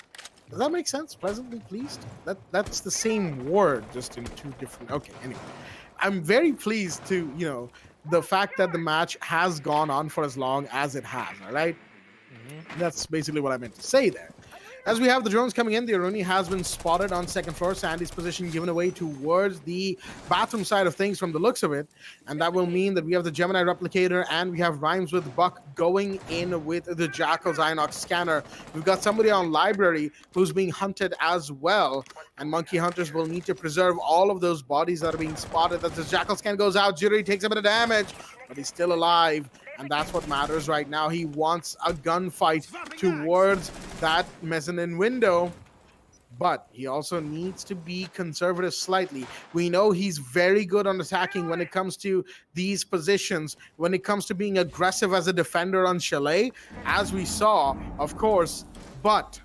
Does that make sense? Pleasantly pleased? That's the same word, just in two different... Okay, anyway. I'm very pleased to, the fact that the match has gone on for as long as it has, all right? That's basically what I meant to say there. As we have the drones coming in, the Aruni has been spotted on second floor. Sandy's position given away towards the bathroom side of things from the looks of it. And that will mean that we have the Gemini Replicator and we have Rhymes with Buck going in with the Jackal's Inox scanner. We've got somebody on Library who's being hunted as well. And Monkey Hunters will need to preserve all of those bodies that are being spotted. As the Jackal scan goes out, Jittery takes a bit of damage, but he's still alive. And that's what matters right now. He wants a gunfight towards that mezzanine window, but he also needs to be conservative slightly. We know he's very good on attacking when it comes to these positions, when it comes to being aggressive as a defender on Chalet, as we saw, of course, but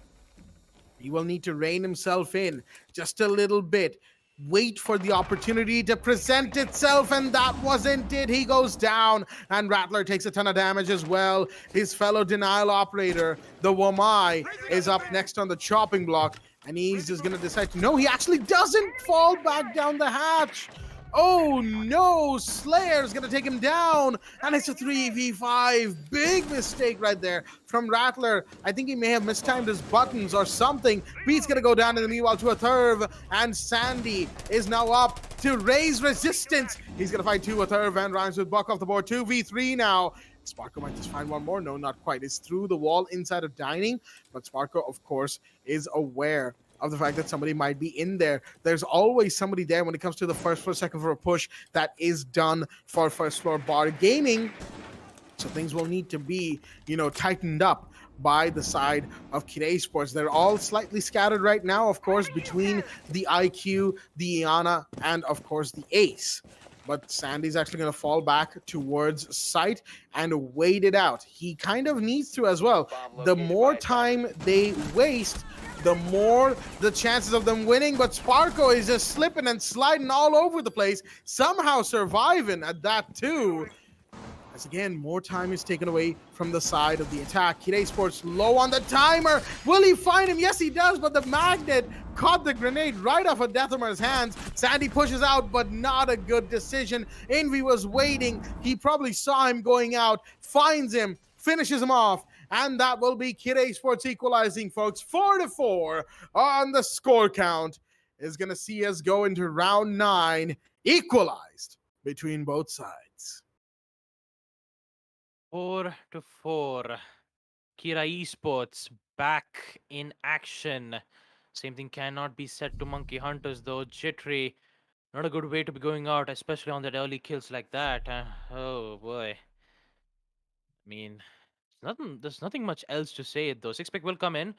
he will need to rein himself in just a little bit. Wait for the opportunity to present itself, and that wasn't it. He goes down, and Rattler takes a ton of damage as well. His fellow denial operator, the Wamai, is up next on the chopping block, and he's just going to decide to... No, he actually doesn't fall back down the hatch. Oh no, Slayer's gonna take him down, and it's a 3v5. Big mistake right there from Rattler. I think he may have mistimed his buttons or something. Beat's gonna go down in the meanwhile to a Thurv, and Sandy is now up to raise resistance. He's gonna fight to a Thurv and Rhymes with Buck off the board. 2v3 now. Sparko might just find one more. No, not quite. It's through the wall inside of Dining, but Sparko, of course, is aware of the fact that somebody might be in there. There's always somebody there when it comes to the first floor, second floor push that is done for first floor bar gaming. So things will need to be, tightened up by the side of Kira Esports. They're all slightly scattered right now, of course, between the IQ, the Iana, and of course the Ace. But Sandy's actually going to fall back towards site and wait it out. He kind of needs to as well. The more time they waste, the more the chances of them winning. But Sparko is just slipping and sliding all over the place, somehow surviving at that too. As again, more time is taken away from the side of the attack. Kira Esports low on the timer. Will he find him? Yes, he does, but the magnet caught the grenade right off of Deathermer's hands. Sandy pushes out, but not a good decision. Envy was waiting. He probably saw him going out, finds him, finishes him off, and that will be Kira Esports equalizing, folks. 4-4 on the score count is going to see us go into round 9, equalized between both sides. 4-4. Kira Esports back in action. Same thing cannot be said to Monkey Hunters, though. Jittery, not a good way to be going out, especially on that early kills like that. Oh boy. I mean, there's nothing much else to say, though. Sixpack will come in,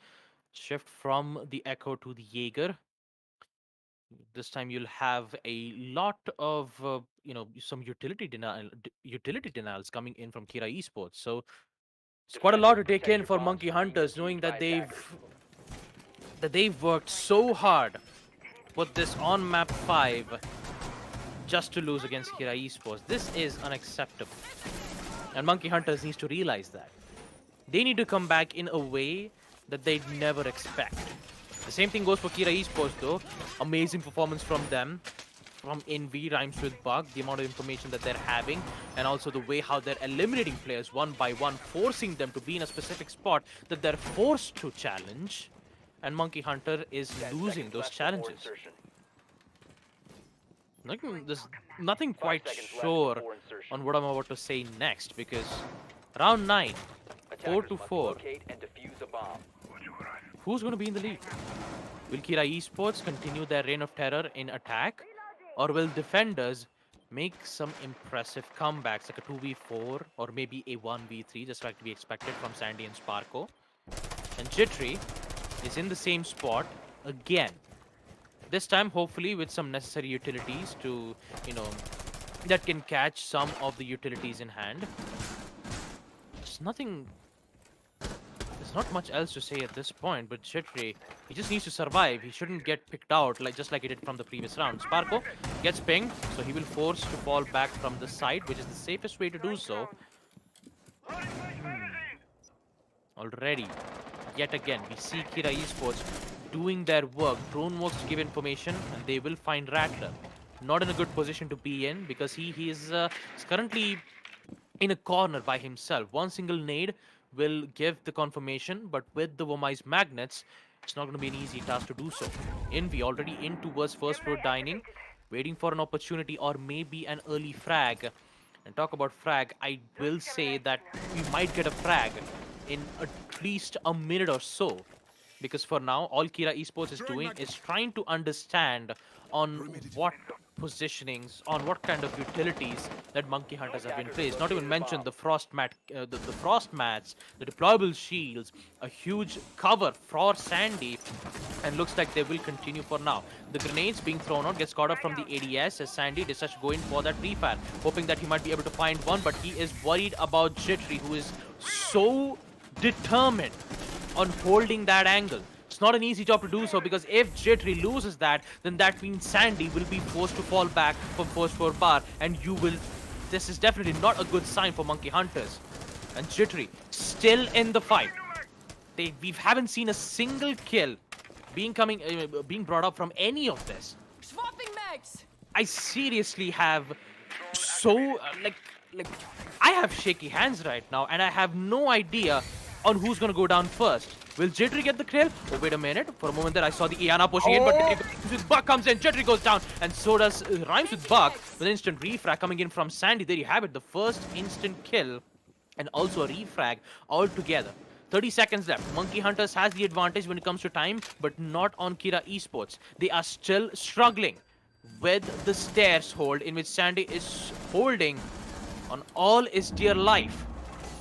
shift from the Echo to the Jaeger. This time you'll have a lot of some utility denials coming in from Kira Esports. So it's quite a lot to take in for Monkey Hunters, knowing that they've worked so hard to put this on map 5 just to lose against Kira Esports. This is unacceptable, and Monkey Hunters needs to realize that. They need to come back in a way that they'd never expect. The same thing goes for Kira Esports, though. Amazing performance from them. from Envy rhymes with Bug, the amount of information that they're having, and also the way how they're eliminating players one by one, forcing them to be in a specific spot that they're forced to challenge. And Monkey Hunter is 10 losing seconds those left before challenges. insertion. There's nothing 5 quite seconds left sure before insertion. on what I'm about to say next, because round 9, 4 Attackers to must 4. locate and defuse a bomb. Who's going to be in the lead? Will Kira Esports continue their reign of terror in attack, or will defenders make some impressive comebacks like a 2v4 or maybe a 1v3, just like to be expected from Sandy and Sparko? And Jittery is in the same spot again. This time, hopefully, with some necessary utilities to, that can catch some of the utilities in hand. There's nothing. There's not much else to say at this point, but Jittery, he just needs to survive. He shouldn't get picked out just like he did from the previous round. Sparko gets pinged, so he will force to fall back from the side, which is the safest way to do so. Already, yet again, we see Kira Esports doing their work. Drone works to give information, and they will find Rattler. Not in a good position to be in, because he is currently in a corner by himself. One single nade will give the confirmation, but with the Womice magnets, it's not going to be an easy task to do so. Envy already in towards first floor dining, waiting for an opportunity or maybe an early frag. And talk about frag, I will say that we might get a frag in at least a minute or so. Because for now, all Kira Esports is doing is trying to understand on what positionings, on what kind of utilities that Monkey Hunters have been placed. Not even mention the frost mat, the frost mats, the deployable shields, a huge cover for Sandy, and looks like they will continue for now. The grenades being thrown out gets caught up from the ADS as Sandy decides to go in for that refire, hoping that he might be able to find one, but he is worried about Jittery, who is so determined on holding that angle. It's not an easy job to do so, because if Jittery loses that, then that means Sandy will be forced to fall back from first floor bar, and this is definitely not a good sign for Monkey Hunters. And Jittery still in the fight. We haven't seen a single kill being brought up from any of this. Swapping mags. I seriously have I have shaky hands right now, and I have no idea on who's gonna go down first. Will Jittery get the kill? Oh, wait a minute. For a moment there, I saw the Iana pushing in, but with Buck comes in, Jittery goes down, and so does Rhymes with Buck. With an instant refrag coming in from Sandy. There you have it, the first instant kill, and also a refrag all together. 30 seconds left. Monkey Hunters has the advantage when it comes to time, but not on Kira Esports. They are still struggling with the stairs hold, in which Sandy is holding on all his dear life.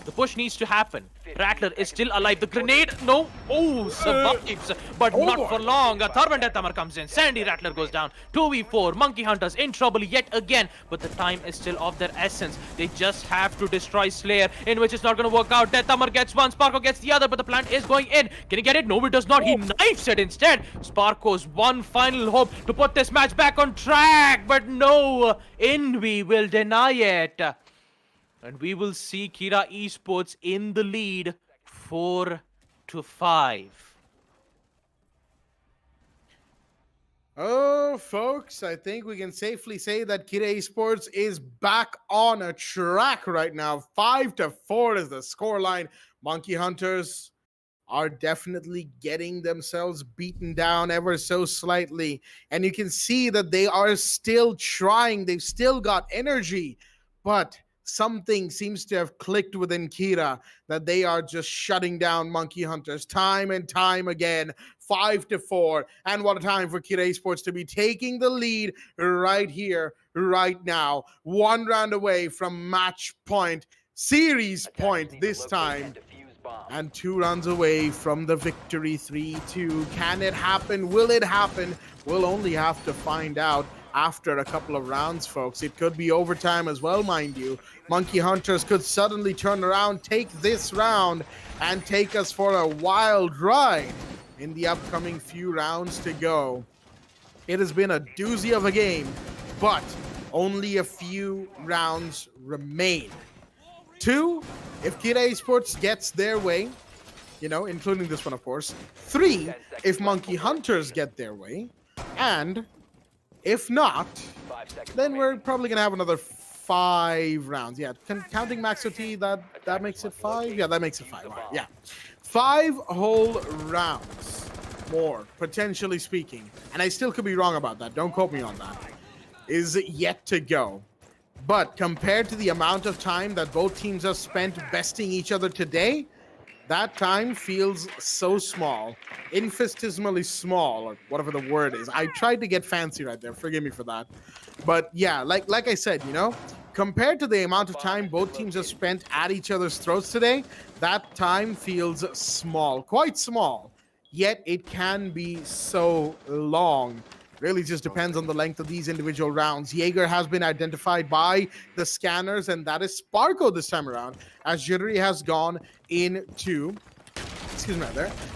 The push needs to happen. Rattler is still alive. The grenade, no. Oh, survives, but not for long. A Tharvan Deathhammer comes in. Sandy Rattler goes down. 2v4. Monkey Hunters in trouble yet again, but the time is still of their essence. They just have to destroy Slayer, in which it's not going to work out. Deathhammer gets one, Sparko gets the other, but the plant is going in. Can he get it? No, it does not. He knifes it instead. Sparko's one final hope to put this match back on track, but no. Envy will deny it. And we will see Kira Esports in the lead 4-5. Oh, folks, I think we can safely say that Kira Esports is back on a track right now. 5-4 is the scoreline. Monkey Hunters are definitely getting themselves beaten down ever so slightly. And you can see that they are still trying. They've still got energy, but something seems to have clicked within Kira, that they are just shutting down Monkey Hunters time and time again. 5-4, and what a time for Kira Esports to be taking the lead right here, right now. One round away from match point, series point this time, and 2 rounds away from the victory. 3-2. Can it happen? Will it happen? We'll only have to find out after a couple of rounds, folks. It could be overtime as well, mind you. Monkey Hunters could suddenly turn around, take this round, and take us for a wild ride in the upcoming few rounds to go. It has been a doozy of a game, but only a few rounds remain. 2, if Kira Esports gets their way, including this one, of course. 3, if Monkey Hunters get their way. And If not, 5 seconds then we're remaining. probably gonna have another 5 rounds. Yeah, counting Max OT, that makes it 5. Yeah, that makes it 5. All right, yeah, 5 whole rounds more, potentially speaking. And I still could be wrong about that. Don't quote me on that. Is yet to go. But compared to the amount of time that both teams have spent besting each other today, that time feels so small, infinitesimally small, or whatever the word is. I tried to get fancy right there. Forgive me for that. But yeah, like I said, compared to the amount of time both teams have spent at each other's throats today, that time feels small, quite small. Yet it can be so long. Really just depends on the length of these individual rounds. Jaeger has been identified by the scanners, and that is Sparko this time around, as Jittery has gone into,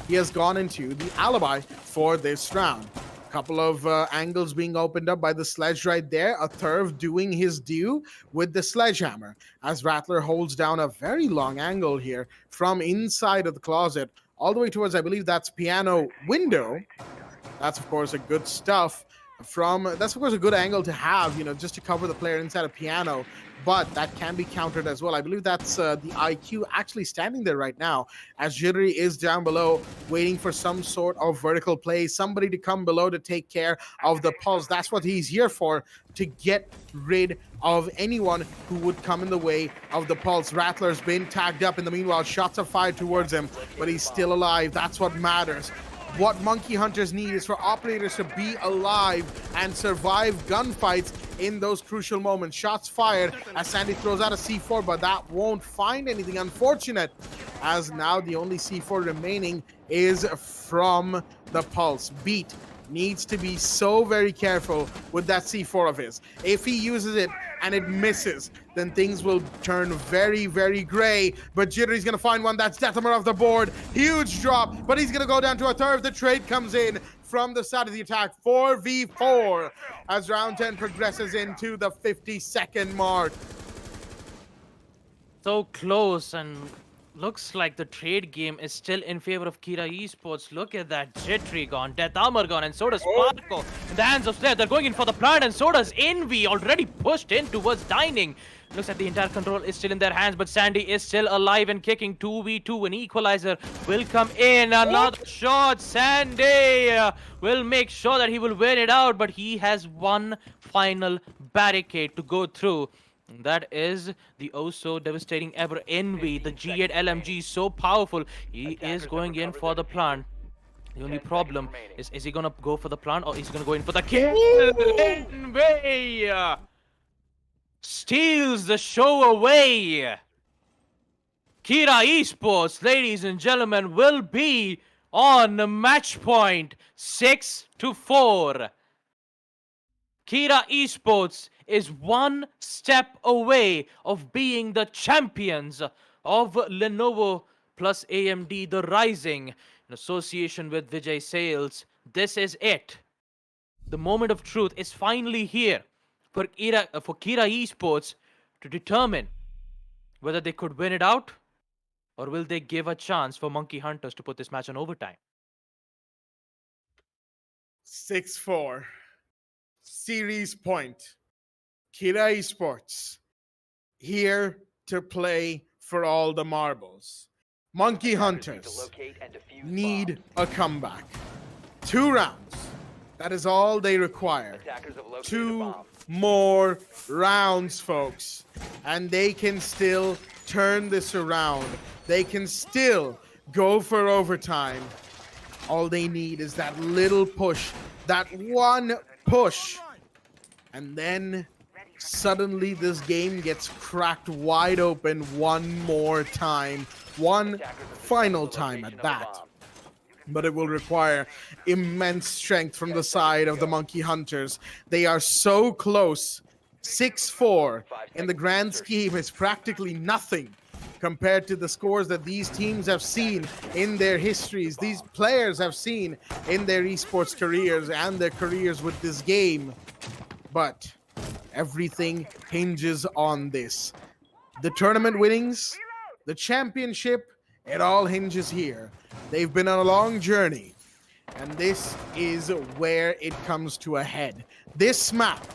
he has gone into the alibi for this round. A couple of angles being opened up by the sledge right there. A Thurv doing his due with the sledgehammer, as Rattler holds down a very long angle here from inside of the closet all the way towards, I believe that's piano window. That's, of course, a good stuff that's, of course, a good angle to have, just to cover the player inside a piano. But that can be countered as well. I believe that's the IQ actually standing there right now, as Jittery is down below waiting for some sort of vertical play, somebody to come below to take care of the pulse. That's what he's here for, to get rid of anyone who would come in the way of the pulse. Rattler's been tagged up. In the meanwhile, shots are fired towards him, but he's still alive. That's what matters. What Monkey Hunters need is for operators to be alive and survive gunfights in those crucial moments. Shots fired as Sandy throws out a C4, but that won't find anything. Unfortunate, as now the only C4 remaining is from the Pulse. Beat needs to be so very careful with that C4 of his. If he uses it and it misses, then things will turn very, very gray. But Jittery's going to find one. That's Deathamer off the board. Huge drop, but he's going to go down to a third. The trade comes in from the side of the attack. 4v4 as round 10 progresses into the 50-second mark. So close, and looks like the trade game is still in favor of Kira Esports. Look at that. Jittery gone, Death Armor gone, and so does Sparko. In the hands of Slayer, they're going in for the plant, and so does Envy, already pushed in towards Dining. Looks like the entire control is still in their hands, but Sandy is still alive and kicking. 2v2, an equalizer will come in. Another shot. Sandy will make sure that he will win it out, but he has one final barricade to go through. And that is the oh so devastating ever Envy. The G8 LMG is so powerful. He is going in for the plant. The only problem is he gonna go for the plant, or is he gonna go in for the kill? Envy steals the show away. Kira Esports, ladies and gentlemen, will be on match point 6-4. Kira Esports is one step away of being the champions of Lenovo plus AMD, the Rising, in association with Vijay Sales. This is it. The moment of truth is finally here for Kira Esports to determine whether they could win it out, or will they give a chance for Monkey Hunters to put this match on overtime. 6-4. Series point. Kira Esports here to play for all the marbles. Monkey Hunters need a comeback. 2 rounds. That is all they require. 2 more rounds, folks. And they can still turn this around. They can still go for overtime. All they need is that little push. That one push. And then suddenly this game gets cracked wide open one more time. One final time at that. But it will require immense strength from the side of the Monkey Hunters. They are so close. 6-4 in the grand scheme is practically nothing compared to the scores that these teams have seen in their histories, these players have seen in their esports careers and their careers with this game. But everything hinges on this. The tournament winnings, the championship, it all hinges here. They've been on a long journey, and this is where it comes to a head. this map,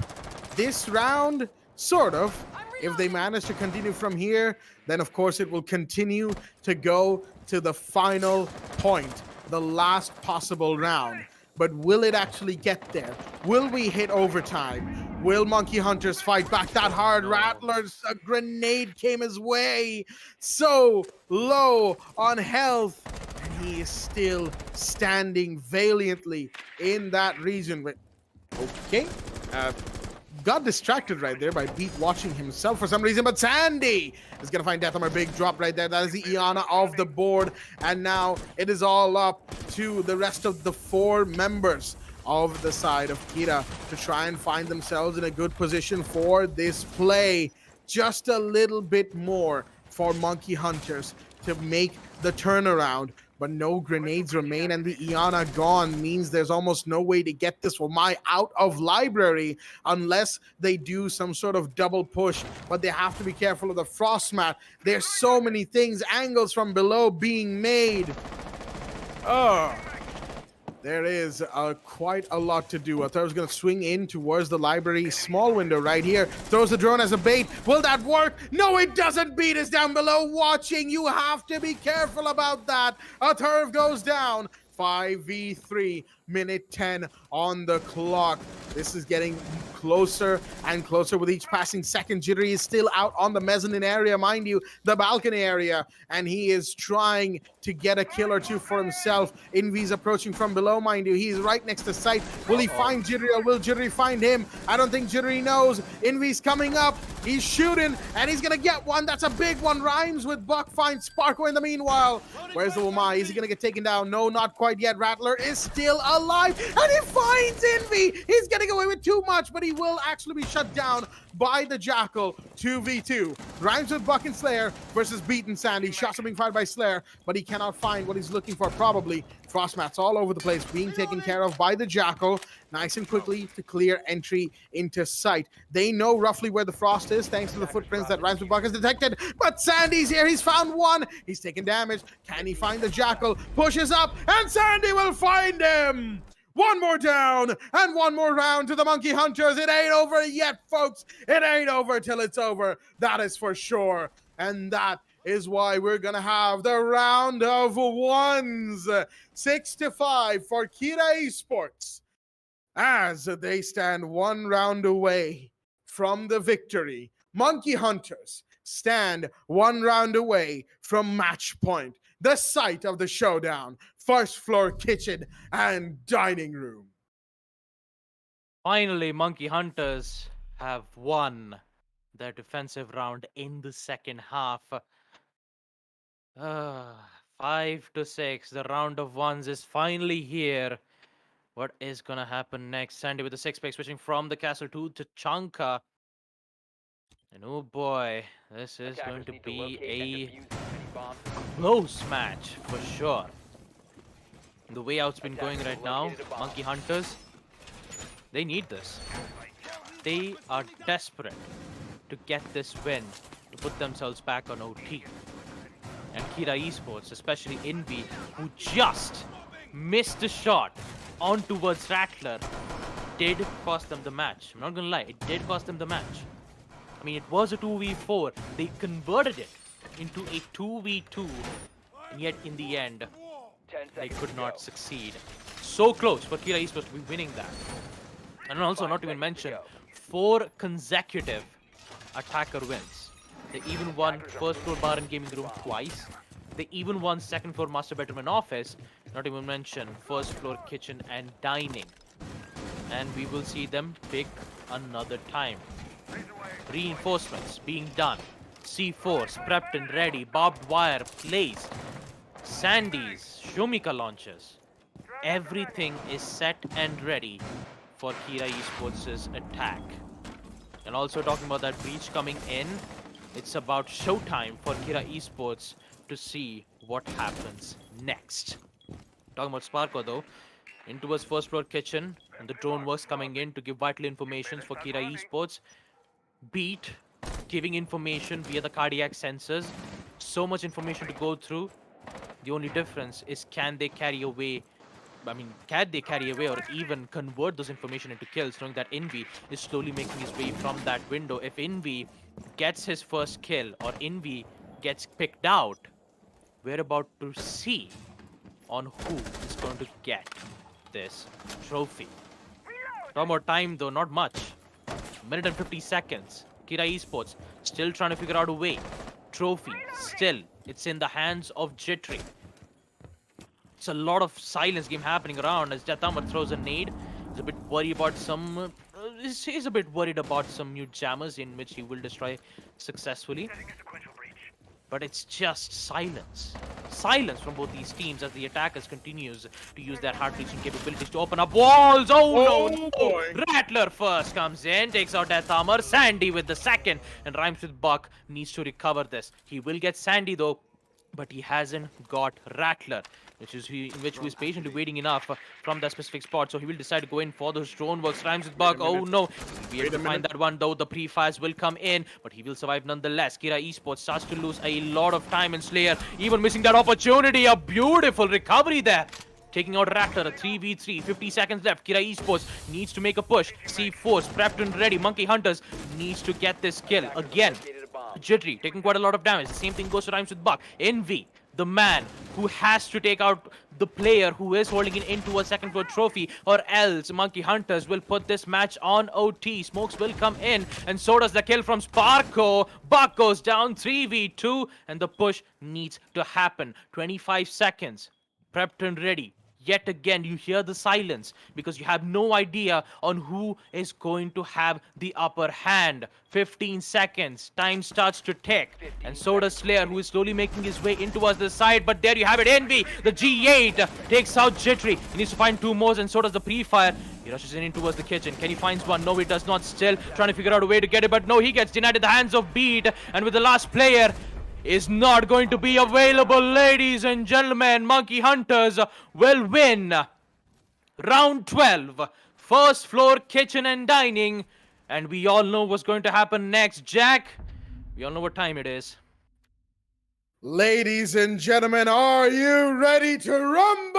this round, sort of. If they manage to continue from here, then of course it will continue to go to the final point, the last possible round. But will it actually get there? Will we hit overtime? Will Monkey Hunters fight back that hard? Rattlers, a grenade came his way. So low on health, and he is still standing valiantly in that region. Okay. Got distracted right there by Beat watching himself for some reason, but Sandy is going to find Death on a big drop right there. That is the Iana of the board, and now it is all up to the rest of the 4 members of the side of Kira to try and find themselves in a good position for this play. Just a little bit more for Monkey Hunters to make the turnaround, but no grenades remain, and the Iana gone means there's almost no way to get this Wamai out of library unless they do some sort of double push, but they have to be careful of the frost mat. There's so many things, angles from below being made. Oh, there is quite a lot to do. Athar's going to swing in towards the library. Small window right here. Throws the drone as a bait. Will that work? No, it doesn't. Beat is down below watching. You have to be careful about that. Athar goes down. 5v3, minute 10 on the clock. This is getting closer and closer with each passing second. Jittery is still out on the mezzanine area, mind you, the balcony area, and he is trying to get a kill or two for himself. Envy's approaching from below, mind you. He's right next to sight. Will he find Jittery or will Jittery find him? I don't think Jittery knows. Envy's coming up. He's shooting, and he's going to get one. That's a big one. Rhymes with Buck finds Sparko in the meanwhile. Where's the Wamai? Is he going to get taken down? No, not quite yet. Rattler is still alive, and he finds Envy. He's getting away with too much, but he will actually be shut down by the Jackal. 2v2. Rhymes with Buck and Slayer versus Beat and Sandy. Shots are being fired by Slayer, but he cannot find what he's looking for, probably. Frost mats all over the place, being taken care of by the Jackal. Nice and quickly to clear entry into sight. They know roughly where the frost is, thanks to the footprints that Rhymes with Buck has detected. But Sandy's here. He's found one. He's taken damage. Can he find the Jackal? Pushes up, and Sandy will find him. One more down, and one more round to the Monkey Hunters. It ain't over yet, folks. It ain't over till it's over. That is for sure. And that is why we're going to have the round of ones. 6-5 for Kira Esports as they stand one round away from the victory. Monkey Hunters stand one round away from match point, the site of the showdown, first floor kitchen and dining room. Finally, Monkey Hunters have won their defensive round in the second half. 5-6. The round of ones is finally here. What is gonna happen next? Sandy with the 6-pick switching from the castle to Tachanka. And oh boy, this is going to be a close match for sure. The way out's been going right now, Monkey Hunters, they need this. They are desperate to get this win to put themselves back on OT. And Kira Esports, especially Envy, who just missed a shot on towards Rattler, did cost them the match. I'm not gonna lie, it did cost them the match. I mean, it was a 2v4. They converted it into a 2v2, and yet in the end, they could not succeed. So close for Kira Esports to be winning that. And also, not to even mention, 4 consecutive attacker wins. They even won first floor bar and gaming room twice. They even won second floor master bedroom and office. Not even mention first floor kitchen and dining. And we will see them pick another time. Reinforcements being done. C4s prepped and ready. Barbed wire placed. Sandy's Shumika launches. Everything is set and ready for Kira Esports' attack. And also talking about that breach coming in, it's about showtime for Kira Esports to see what happens next. Talking about Sparko though, into his first floor kitchen, and the drone works coming in to give vital information for Kira Esports. Beat giving information via the cardiac sensors. So much information to go through. The only difference is, can they carry away I mean, can they carry away or even convert those information into kills, knowing that Envy is slowly making his way from that window? If Envy gets his first kill or Envy gets picked out, we're about to see on who is going to get this trophy. No more time though, not much. Minute and 50 seconds. Kira Esports still trying to figure out a way. Trophy still, it's in the hands of Jittery. It's a lot of silence game happening around as Jatamar throws a nade. He's a bit worried about some. He's a bit worried about some new jammers in which he will destroy successfully. But it's just silence. Silence from both these teams as the attackers continues to use their heart-reaching capabilities to open up walls. Oh no! boy. Rattler first comes in, takes out Death Armor. Sandy with the second, and Rhymes with Buck needs to recover this. He will get Sandy though, but he hasn't got Rattler, in which he is patiently waiting enough from that specific spot. So he will decide to go in for those drone works. Rhymes with Buck. Oh no, he'll be able to find that one though. The pre-fires will come in, but he will survive nonetheless. Kira Esports starts to lose a lot of time, and Slayer even missing that opportunity. A beautiful recovery there. Taking out Raptor, a 3v3, 50 seconds left. Kira Esports needs to make a push. C4's prepped and ready. Monkey Hunters needs to get this kill again. Jittery taking quite a lot of damage. The same thing goes to Rhymes with Buck. Envy, the man who has to take out the player who is holding it into a second floor trophy, or else Monkey Hunters will put this match on OT. Smokes will come in, and so does the kill from Sparko. Buck goes down 3v2, and the push needs to happen. 25 seconds. Prepped and ready. Yet again, you hear the silence because you have no idea on who is going to have the upper hand. 15 seconds. Time starts to tick. And so does Slayer, who is slowly making his way in towards the side. But there you have it. Envy, the G8, takes out Jittery. He needs to find two more, and so does the pre-fire. He rushes in towards the kitchen. Can he find one? No, he does not. Still trying to figure out a way to get it. But no, he gets denied at the hands of Beat. And with the last player is not going to be available, ladies and gentlemen. Monkey Hunters will win round 12, first floor kitchen and dining, and we all know what's going to happen next. Jack, we all know what time it is. Ladies and gentlemen, are you ready to rumble?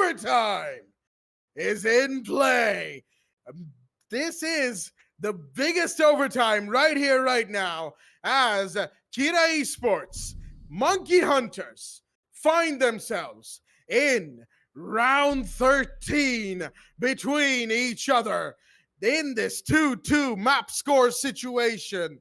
Overtime is in play. This is the biggest overtime right here, right now, as Kira Esports, Monkey Hunters find themselves in round 13 between each other in this 2-2 map score situation.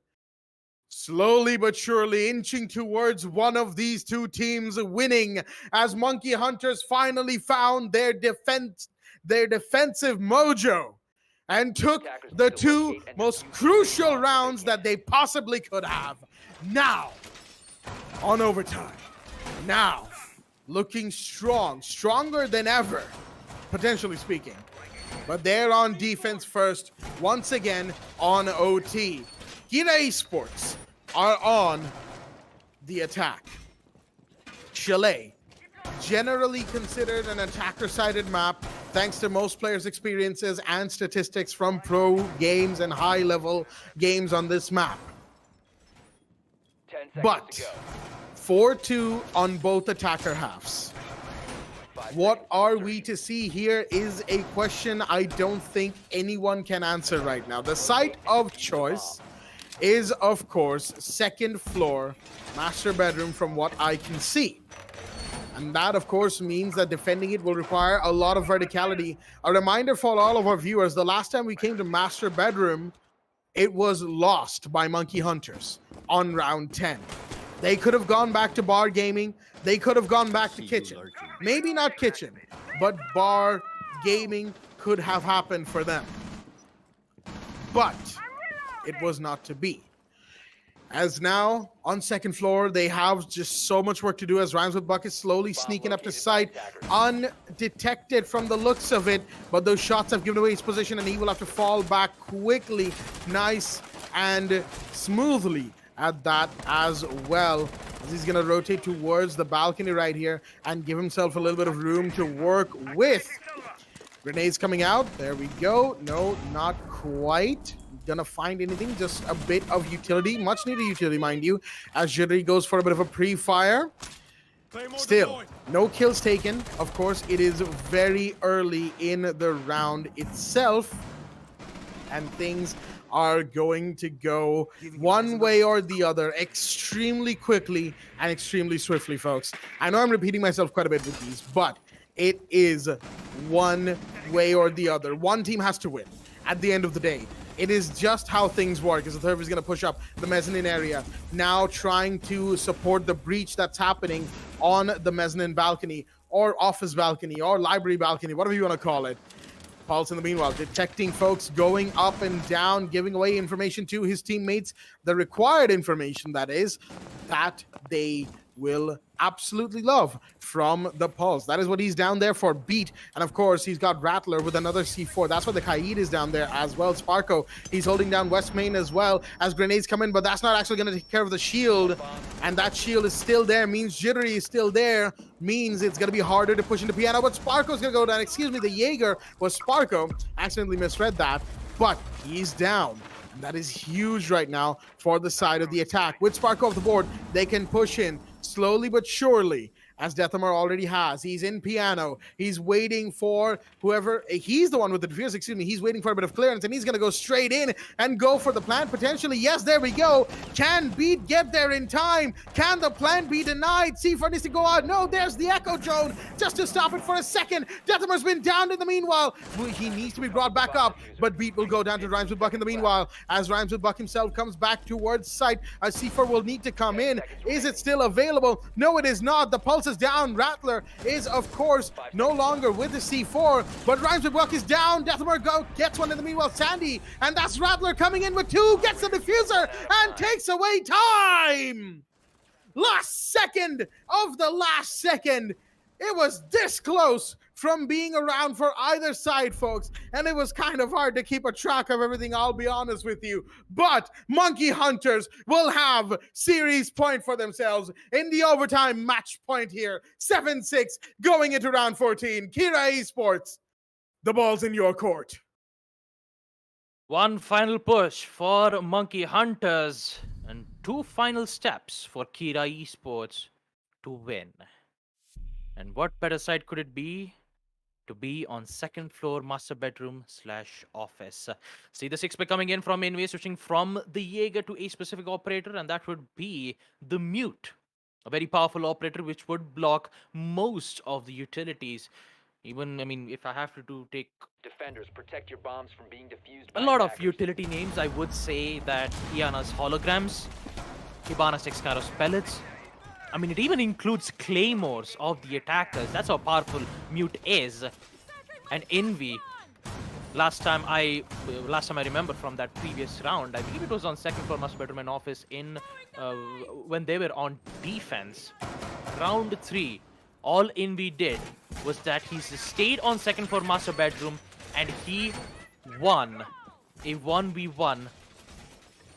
Slowly but surely inching towards one of these two teams winning, as Monkey Hunters finally found their defensive mojo and took the two most crucial rounds that they possibly could have. Now, on overtime. Now, looking strong, stronger than ever, potentially speaking. But they're on defense first, once again on OT. Kira Esports are on the attack. Chalet, generally considered an attacker-sided map, thanks to most players' experiences and statistics from pro games and high-level games on this map. But 4-2 on both attacker halves. What are we to see here is a question I don't think anyone can answer right now. The site of choice is, of course, second floor master bedroom from what I can see. And that, of course, means that defending it will require a lot of verticality. A reminder for all of our viewers, the last time we came to master bedroom, it was lost by Monkey Hunters on round 10. They could have gone back to bar gaming. They could have gone back to kitchen. Maybe not kitchen, but bar gaming could have happened for them. But it was not to be. As now, on second floor, they have just so much work to do as Rhymes with Buck is slowly sneaking up to sight, undetected from the looks of it, but those shots have given away his position and he will have to fall back quickly, nice and smoothly at that as well. As he's going to rotate towards the balcony right here and give himself a little bit of room to work with. Grenades coming out. There we go. No, not quite gonna find anything, just a bit of utility, much needed utility, mind you, as Jittery goes for a bit of a pre-fire. Still, no kills taken. Of course, it is very early in the round itself, and things are going to go one way or the other extremely quickly and extremely swiftly, folks. I know I'm repeating myself quite a bit with these, but it is one way or the other. One team has to win at the end of the day. It is just how things work, as the third is going to push up the mezzanine area, now trying to support the breach that's happening on the mezzanine balcony, or office balcony, or library balcony, whatever you want to call it. Pulse, in the meanwhile, detecting folks going up and down, giving away information to his teammates, the required information, that is, that they will absolutely love from the Pulse. That is what he's down there for, beat. And of course, he's got Rattler with another C4. That's why the Kaid is down there as well. Sparko, he's holding down West Main as well as grenades come in, but that's not actually going to take care of the shield. And that shield is still there, means Jittery is still there, means it's going to be harder to push into piano, but Sparko's going to go down. Excuse me, the Jaeger was Sparko. Accidentally misread that, but he's down. And that is huge right now for the side of the attack. With Sparko off the board, they can push in slowly but surely, as Deathamar already has. He's in piano. He's waiting for whoever, he's the one with the defuse, excuse me. He's waiting for a bit of clearance, and he's going to go straight in and go for the plant potentially. Yes, there we go. Can Beat get there in time? Can the plant be denied? C4 needs to go out. No, there's the Echo drone just to stop it for a second. Deathamar's been downed in the meanwhile. He needs to be brought back up, but Beat will go down to Rhymes with Buck in the meanwhile. As Rhymes with Buck himself comes back towards site, C4 will need to come in. Is it still available? No, it is not. The Pulse is down. Rattler is, of course, no longer with the C4, but Rhymes with Buck is down. Deathamar gets one in the meanwhile. Sandy, and that's Rattler coming in with two, gets the diffuser, and takes away time! Last second of the last second. It was this close from being around for either side, folks, and it was kind of hard to keep a track of everything, I'll be honest with you. But Monkey Hunters will have series point for themselves in the overtime match point here. 7-6 going into round 14. Kira Esports, the ball's in your court. One final push for Monkey Hunters and two final steps for Kira Esports to win. And what better site could it be? To be on second floor master bedroom / office. See the 6 pick coming in from Invi, switching from the Jaeger to a specific operator, and that would be the Mute. A very powerful operator which would block most of the utilities. Even, I mean, if I have to take Defenders, protect your bombs from being defused a by lot of attackers. utility names, I would say that Iana's holograms, Hibana's Excaros pellets. I mean, it even includes claymores of the attackers. That's how powerful Mute is. And Envy, last time I remember from that previous round, I believe it was on second floor master bedroom and office in when they were on defense. Round 3, all Envy did was that he stayed on second floor master bedroom and he won a 1v1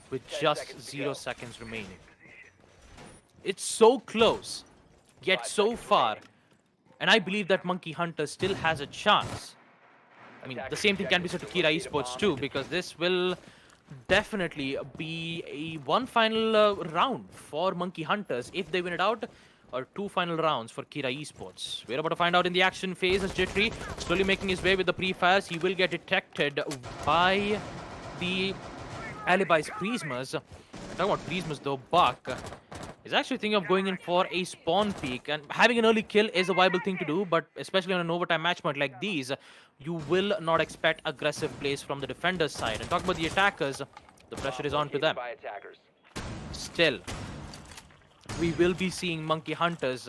with just 0 seconds remaining. It's so close, yet so far, and I believe that Monkey Hunter still has a chance. I mean, the same thing can be said to Kira Esports too, because this will definitely be a one final round for Monkey Hunters if they win it out, or 2 final rounds for Kira Esports. We're about to find out in the action phase as Jittery slowly making his way with the pre-fires. He will get detected by the Alibi's Prismas. Talking about Prismas though, Buck is actually thinking of going in for a spawn peek, and having an early kill is a viable thing to do, but especially on an overtime match point like these, you will not expect aggressive plays from the defender's side. And talk about the attackers, the pressure is on to them. By attackers. Still, we will be seeing Monkey Hunters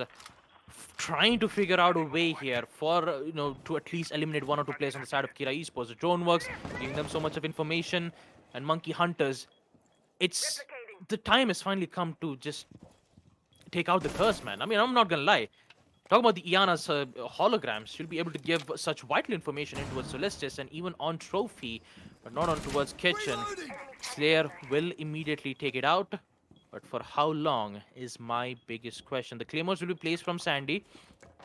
trying to figure out a way here for, to at least eliminate 1 or 2 players on the side of Kira Esports. The drone works, giving them so much of information, and Monkey Hunters, the time has finally come to just take out the curse, man. I mean, I'm not gonna lie. Talk about the Iana's holograms. She'll be able to give such vital information into Solistis and even on Trophy, but not on towards Kitchen. Slayer will immediately take it out, but for how long is my biggest question. The Claymores will be placed from Sandy.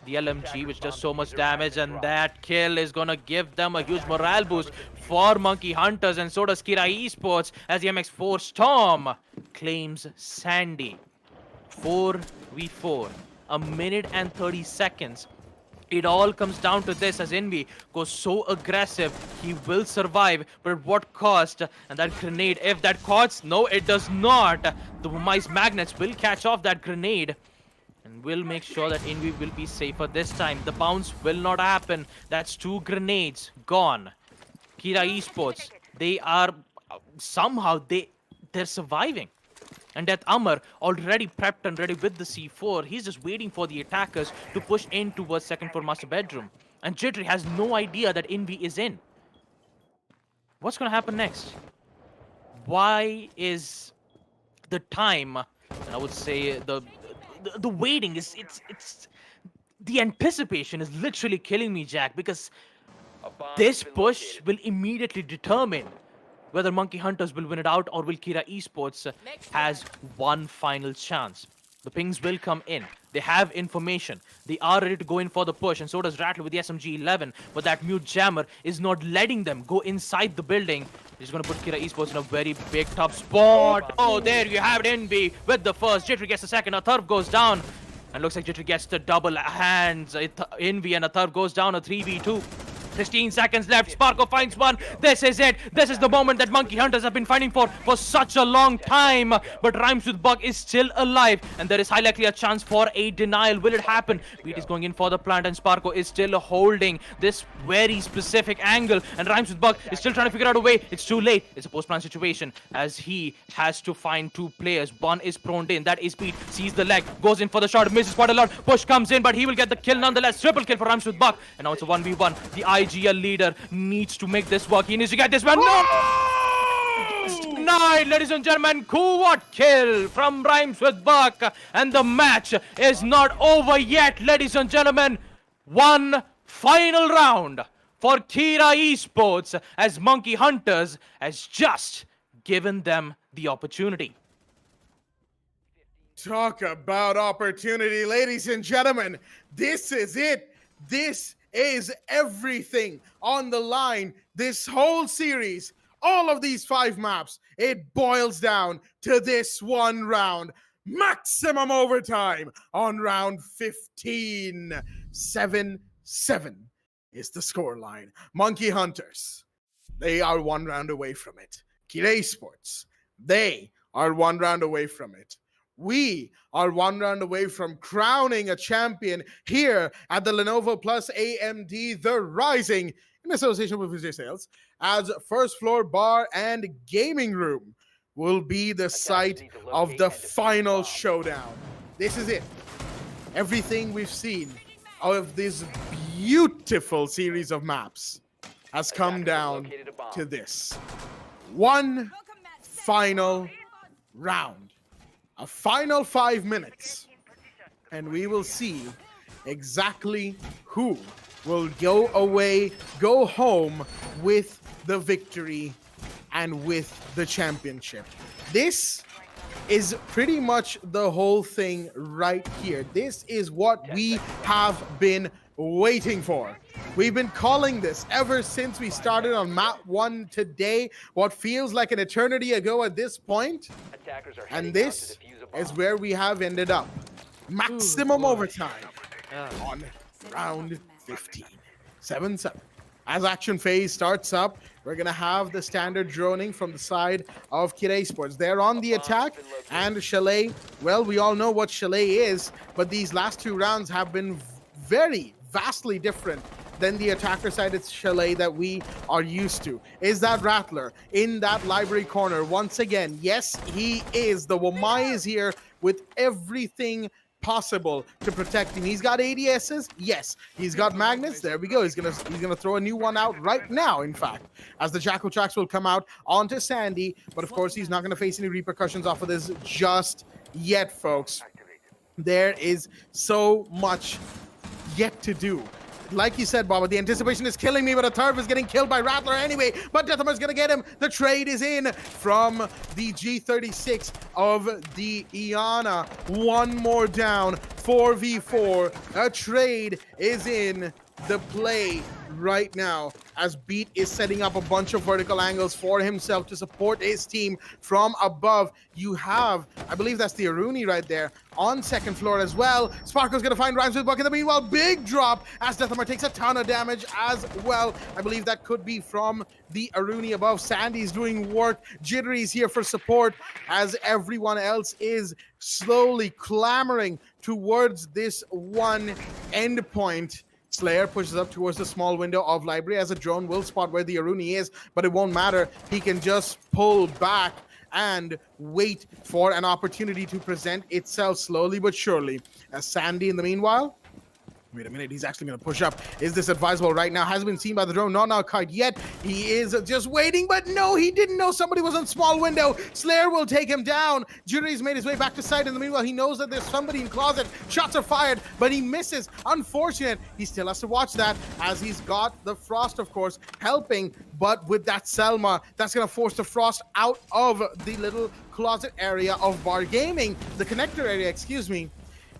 The LMG, which does so much damage, and that kill is gonna give them a huge morale boost for Monkey Hunters, and so does Kira Esports as the MX4 Storm claims Sandy. 4v4. a minute and 30 seconds. It all comes down to this as Envy goes so aggressive. He will survive, but at what cost? And that grenade, if that costs, no, it does not. The Mice Magnets will catch off that grenade and will make sure that Envy will be safer this time. The bounce will not happen. That's 2 grenades gone. Kira Esports, they are somehow they're surviving. And that Amar already prepped and ready with the C4. He's just waiting for the attackers to push in towards second floor master bedroom. And Jittery has no idea that Envy is in. What's going to happen next? Why is the time, and I would say the waiting is it's the anticipation is literally killing me, Jack, because this push will immediately determine whether Monkey Hunters will win it out or will Kira Esports has one final chance. The pings will come in. They have information. They are ready to go in for the push, and so does Rattler with the SMG-11. But that mute jammer is not letting them go inside the building. He's going to put Kira Esports in a very big tough spot. Oh, there you have it, Envy with the first. Jittery gets the second. Atharv goes down. And looks like Jittery gets the double hands. Envy and Atharv goes down a 3v2. 16 seconds left. Sparko finds one. This is it. This is the moment that Monkey Hunters have been fighting for such a long time. But Rhymes with Bug is still alive, and there is high likely a chance for a denial. Will it happen? Beat is going in for the plant, and Sparko is still holding this very specific angle. And Rhymes with Bug is still trying to figure out a way. It's too late. It's a post-plant situation as he has to find 2 players. One is prone in. That is Beat. Sees the leg. Goes in for the shot. Misses quite a lot. Push comes in, but he will get the kill nonetheless. Triple kill for Rhymes with Bug. And now it's a 1v1. The IGL leader needs to make this work. He needs to get this one. No! Denied, ladies and gentlemen. Quad kill from Rhymes with Buck. And the match is not over yet, ladies and gentlemen. One final round for Kira Esports as Monkey Hunters has just given them the opportunity. Talk about opportunity, ladies and gentlemen. This is it. This is everything on the line. This whole series, all of these 5 maps, it boils down to this one round. Maximum overtime on round 15. 7-7 is the scoreline. Monkey Hunters, they are 1 round away from it. Kira Esports, they are 1 round away from it. We are 1 round away from crowning a champion here at the Lenovo Plus AMD The Rising in association with Vijay Sales, as first floor bar and gaming room will be the site of the final showdown. This is it. Everything we've seen of this beautiful series of maps has come down to this. One final round. A final 5 minutes, and we will see exactly who will go away, go home with the victory and with the championship. This is pretty much the whole thing right here. This is what we have been waiting for. We've been calling this ever since we started on map 1 today, what feels like an eternity ago at this point. And this is where we have ended up. Maximum overtime on round 15. 7-7. As action phase starts up, we're going to have the standard droning from the side of Kira Esports. They're on the attack, and Chalet, well, we all know what Chalet is, but these last 2 rounds have been vastly different than the attacker side. It's Chalet that we are used to. Is that Rattler in that library corner once again? Yes, he is. The Wamai is here with everything possible to protect him. He's got ADSs. Yes, he's got magnets. There we go. He's gonna throw a new one out right now, in fact, as the Jackal tracks will come out onto Sandy. But of course, he's not gonna face any repercussions off of this just yet, folks. There is so much yet to do. Like you said, Baba, the anticipation is killing me, but Atharv is getting killed by Rattler anyway, but Deathamar's gonna get him. The trade is in from the G36 of the Iana. 1 more down, 4v4. A trade is in the play right now. as Beat is setting up a bunch of vertical angles for himself to support his team from above. You have, I believe that's the Aruni right there, on second floor as well. Sparko's gonna find Rhymes with Buck in the meanwhile. Big drop as Deathhammer takes a ton of damage as well. I believe that could be from the Aruni above. Sandy's doing work. Jittery's here for support as everyone else is slowly clamoring towards this one endpoint. Slayer pushes up towards the small window of library as a drone will spot where the Aruni is, but it won't matter. He can just pull back and wait for an opportunity to present itself slowly but surely. As Sandy, in the meanwhile, wait a minute, he's actually going to push up. Is this advisable right now? Hasn't been seen by the drone, not now quite yet. He is just waiting, but no, he didn't know somebody was on small window. Slayer will take him down. Jittery's made his way back to site. In the meanwhile, he knows that there's somebody in closet. Shots are fired, but he misses. Unfortunate. He still has to watch that as he's got the Frost, of course, helping. But with that Selma, that's going to force the Frost out of the little closet area of Bar Gaming. The connector area, excuse me.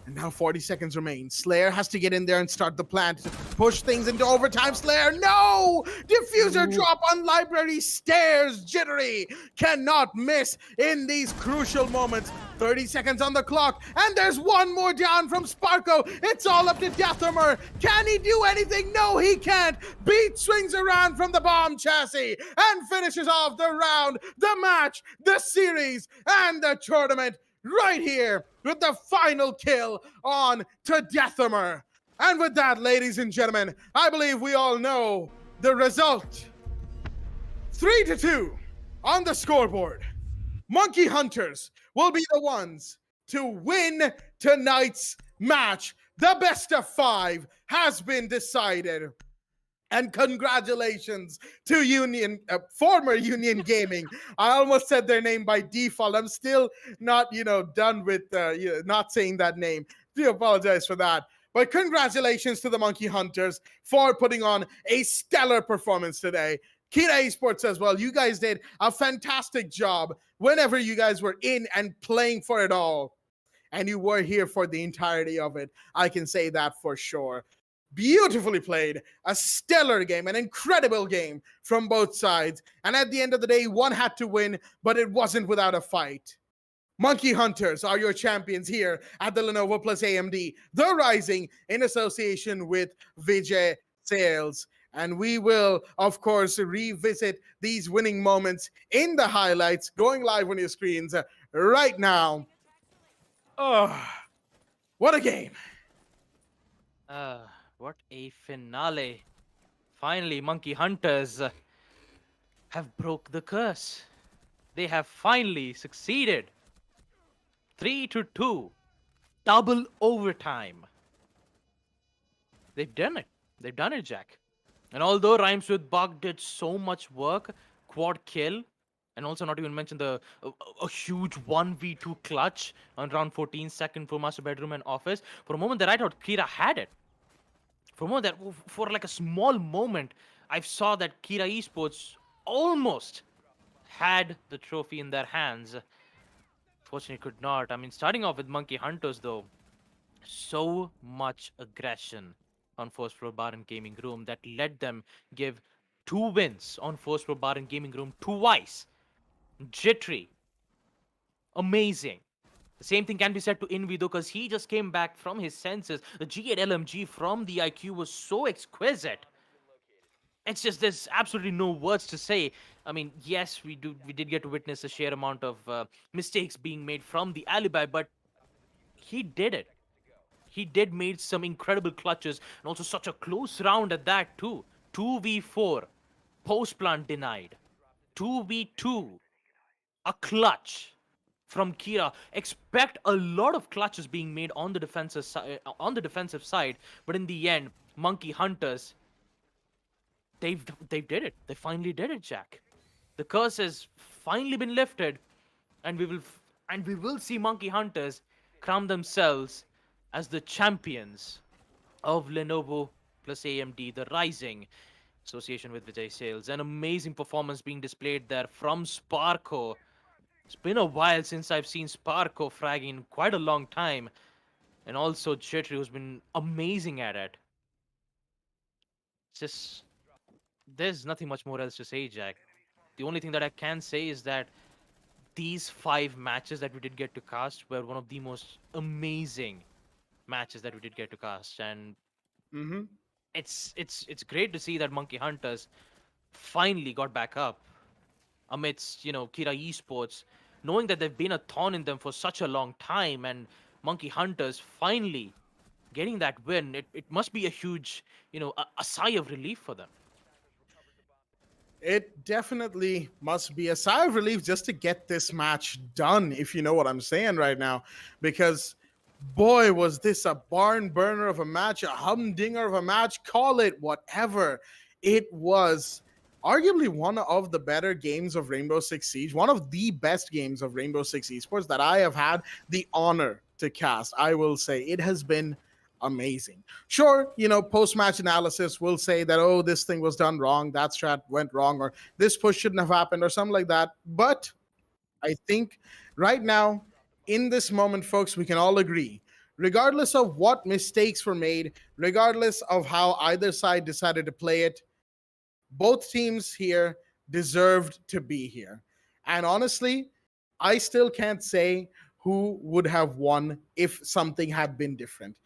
And now 40 seconds remain. Slayer has to get in there and start the plan to push things into overtime. Slayer, no! Diffuser drop on library stairs. Jittery cannot miss in these crucial moments. 30 seconds on the clock, and there's one more down from Sparko. It's all up to Deathhammer. Can he do anything? No, he can't. Beat swings around from the bomb chassis and finishes off the round, the match, the series, and the tournament right here with the final kill on to Deathhammer. And with that, ladies and gentlemen, I believe we all know the result. 3-2 on the scoreboard. Monkey Hunters will be the ones to win tonight's match. The best of 5 has been decided. And congratulations to former Union Gaming. I almost said their name by default. I'm still not, done with not saying that name. Do apologize for that. But congratulations to the Monkey Hunters for putting on a stellar performance today. Kira Esports as well. You guys did a fantastic job whenever you guys were in and playing for it all. And you were here for the entirety of it. I can say that for sure. Beautifully played, a stellar game, an incredible game from both sides. And at the end of the day, one had to win, but it wasn't without a fight. Monkey Hunters are your champions here at the Lenovo plus AMD, The Rising, in association with Vijay Sales. And we will, of course, revisit these winning moments in the highlights, going live on your screens right now. Oh, what a game. What a finale. Finally, Monkey Hunters have broke the curse. They have finally succeeded. 3-2. Double overtime. They've done it. They've done it, Jack. And although Rhymes with Bug did so much work, quad kill, and also not even mention a huge 1v2 clutch on round 14, second for Master Bedroom and Office, for a moment there I thought Kira had it. For like a small moment, I saw that Kira Esports almost had the trophy in their hands. Fortunately, could not. I mean, starting off with Monkey Hunters, though, so much aggression on first floor bar and gaming room that let them give 2 wins on first floor bar and gaming room twice. Jittery. Amazing. The same thing can be said to Invi though, because he just came back from his senses. The G8 LMG from the IQ was so exquisite. It's just there's absolutely no words to say. I mean, yes, we did get to witness a sheer amount of mistakes being made from the alibi, but he did it. He did made some incredible clutches, and also such a close round at that too. 2v4, post plant denied. 2v2, a clutch from Kira. Expect a lot of clutches being made on the defensive side, but in the end, Monkey Hunters, they did it. They finally did it, Jack. The curse has finally been lifted, and we will see Monkey Hunters crown themselves as the champions of Lenovo plus AMD, The Rising, association with Vijay Sales. An amazing performance being displayed there from Sparko. It's been a while since I've seen Sparko fragging in quite a long time. And also Jittery, who's been amazing at it. It's just There's nothing much more else to say, Jack. The only thing that I can say is that these 5 matches that we did get to cast were one of the most amazing matches that we did get to cast, and Mm-hmm. it's great to see that Monkey Hunters finally got back up amidst Kira Esports, knowing that they've been a thorn in them for such a long time, and Monkey Hunters finally getting that win. It must be a huge a sigh of relief for them. It definitely must be a sigh of relief just to get this match done, if you know what I'm saying right now. Because, boy, was this a barn burner of a match, a humdinger of a match, call it whatever. It was arguably one of the better games of Rainbow Six Siege, one of the best games of Rainbow Six Esports that I have had the honor to cast. I will say it has been amazing. Sure, post-match analysis will say that, oh, this thing was done wrong, that strat went wrong, or this push shouldn't have happened, or something like that. But I think right now, in this moment, folks, we can all agree, regardless of what mistakes were made, regardless of how either side decided to play it, both teams here deserved to be here. And honestly, I still can't say who would have won if something had been different.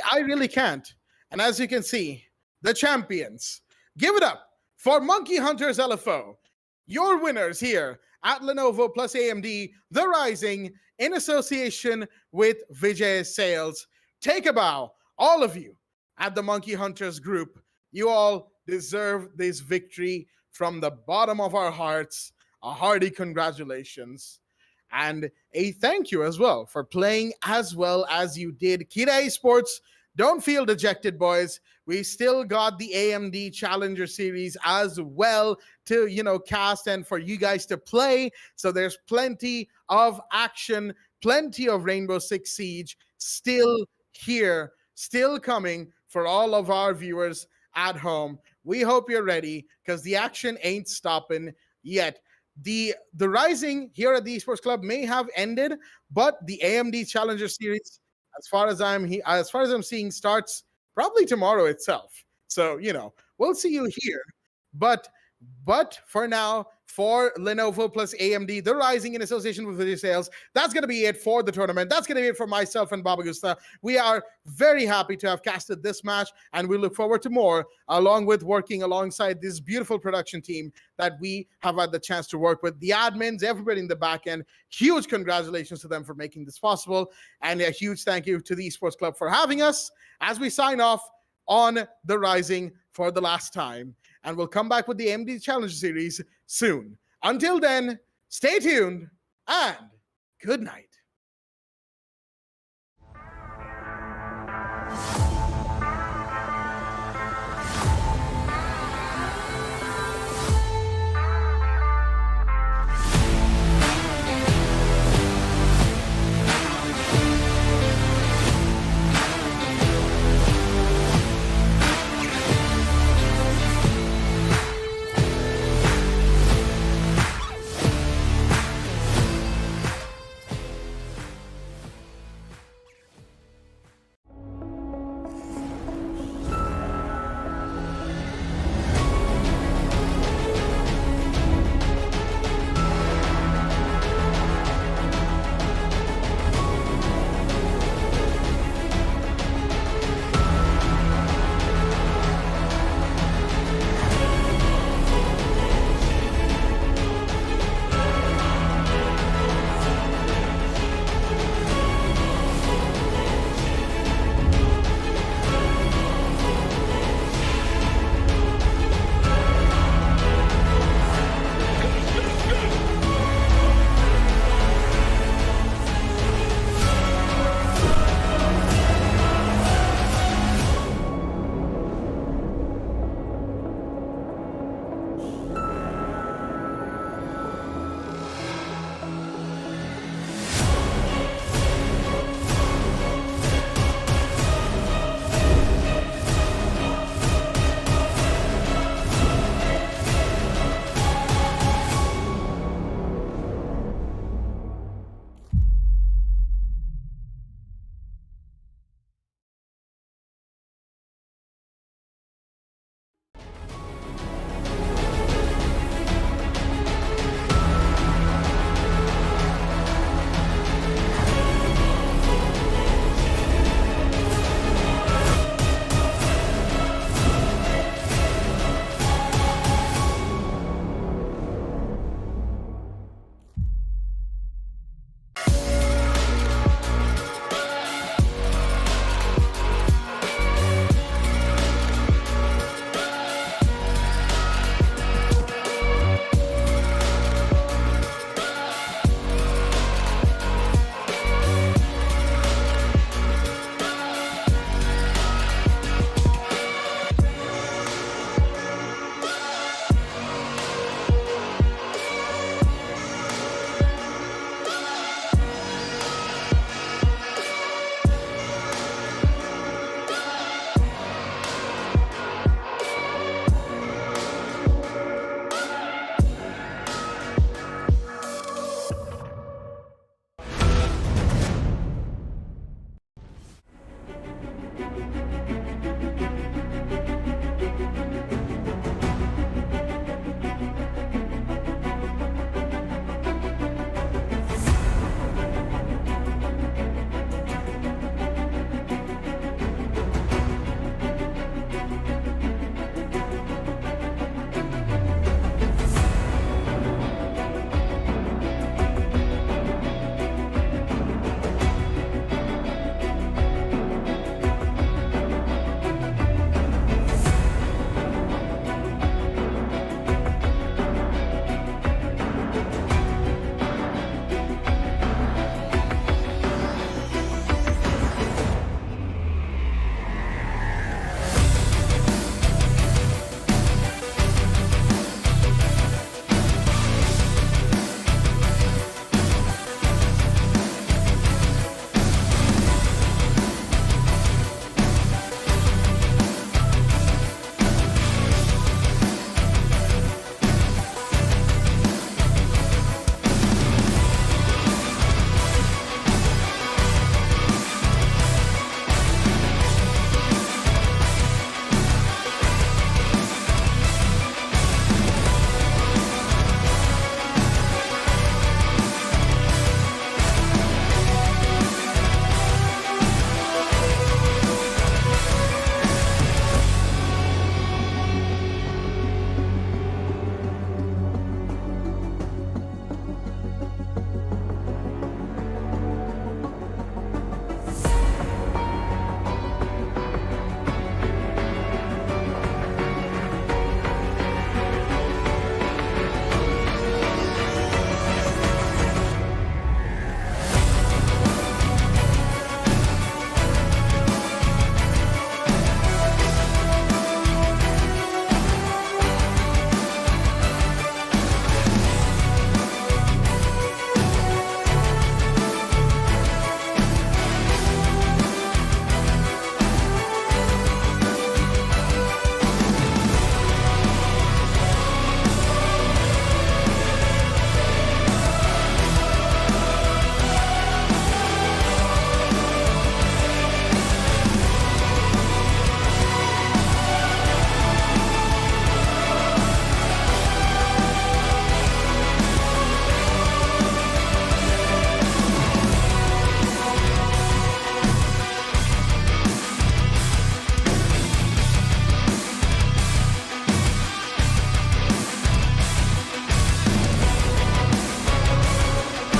I really can't. And as you can see, the champions. Give it up for Monkey Hunters LFO. Your winners here at Lenovo plus AMD, The Rising, in association with Vijay Sales. Take a bow, all of you at the Monkey Hunters group. You all deserve this victory from the bottom of our hearts. A hearty congratulations. And a thank you as well for playing as well as you did. Kira Esports, don't feel dejected, boys. We still got the AMD Challenger Series as well to, cast and for you guys to play. So there's plenty of action, plenty of Rainbow Six Siege still here, still coming for all of our viewers at home. We hope you're ready because the action ain't stopping yet. The Rising here at the Esports Club may have ended, but the AMD Challenger Series, as far as I'm seeing, starts probably tomorrow itself. So we'll see you here. But for now, for Lenovo plus AMD, The Rising in association with Video Sales, that's going to be it for the tournament. That's going to be it for myself and Baba Gusta. We are very happy to have casted this match, and we look forward to more, along with working alongside this beautiful production team that we have had the chance to work with. The admins, everybody in the back end, huge congratulations to them for making this possible, and a huge thank you to the Esports Club for having us as we sign off on The Rising for the last time. And we'll come back with the AMD Challenger Series soon. Until then, stay tuned and good night.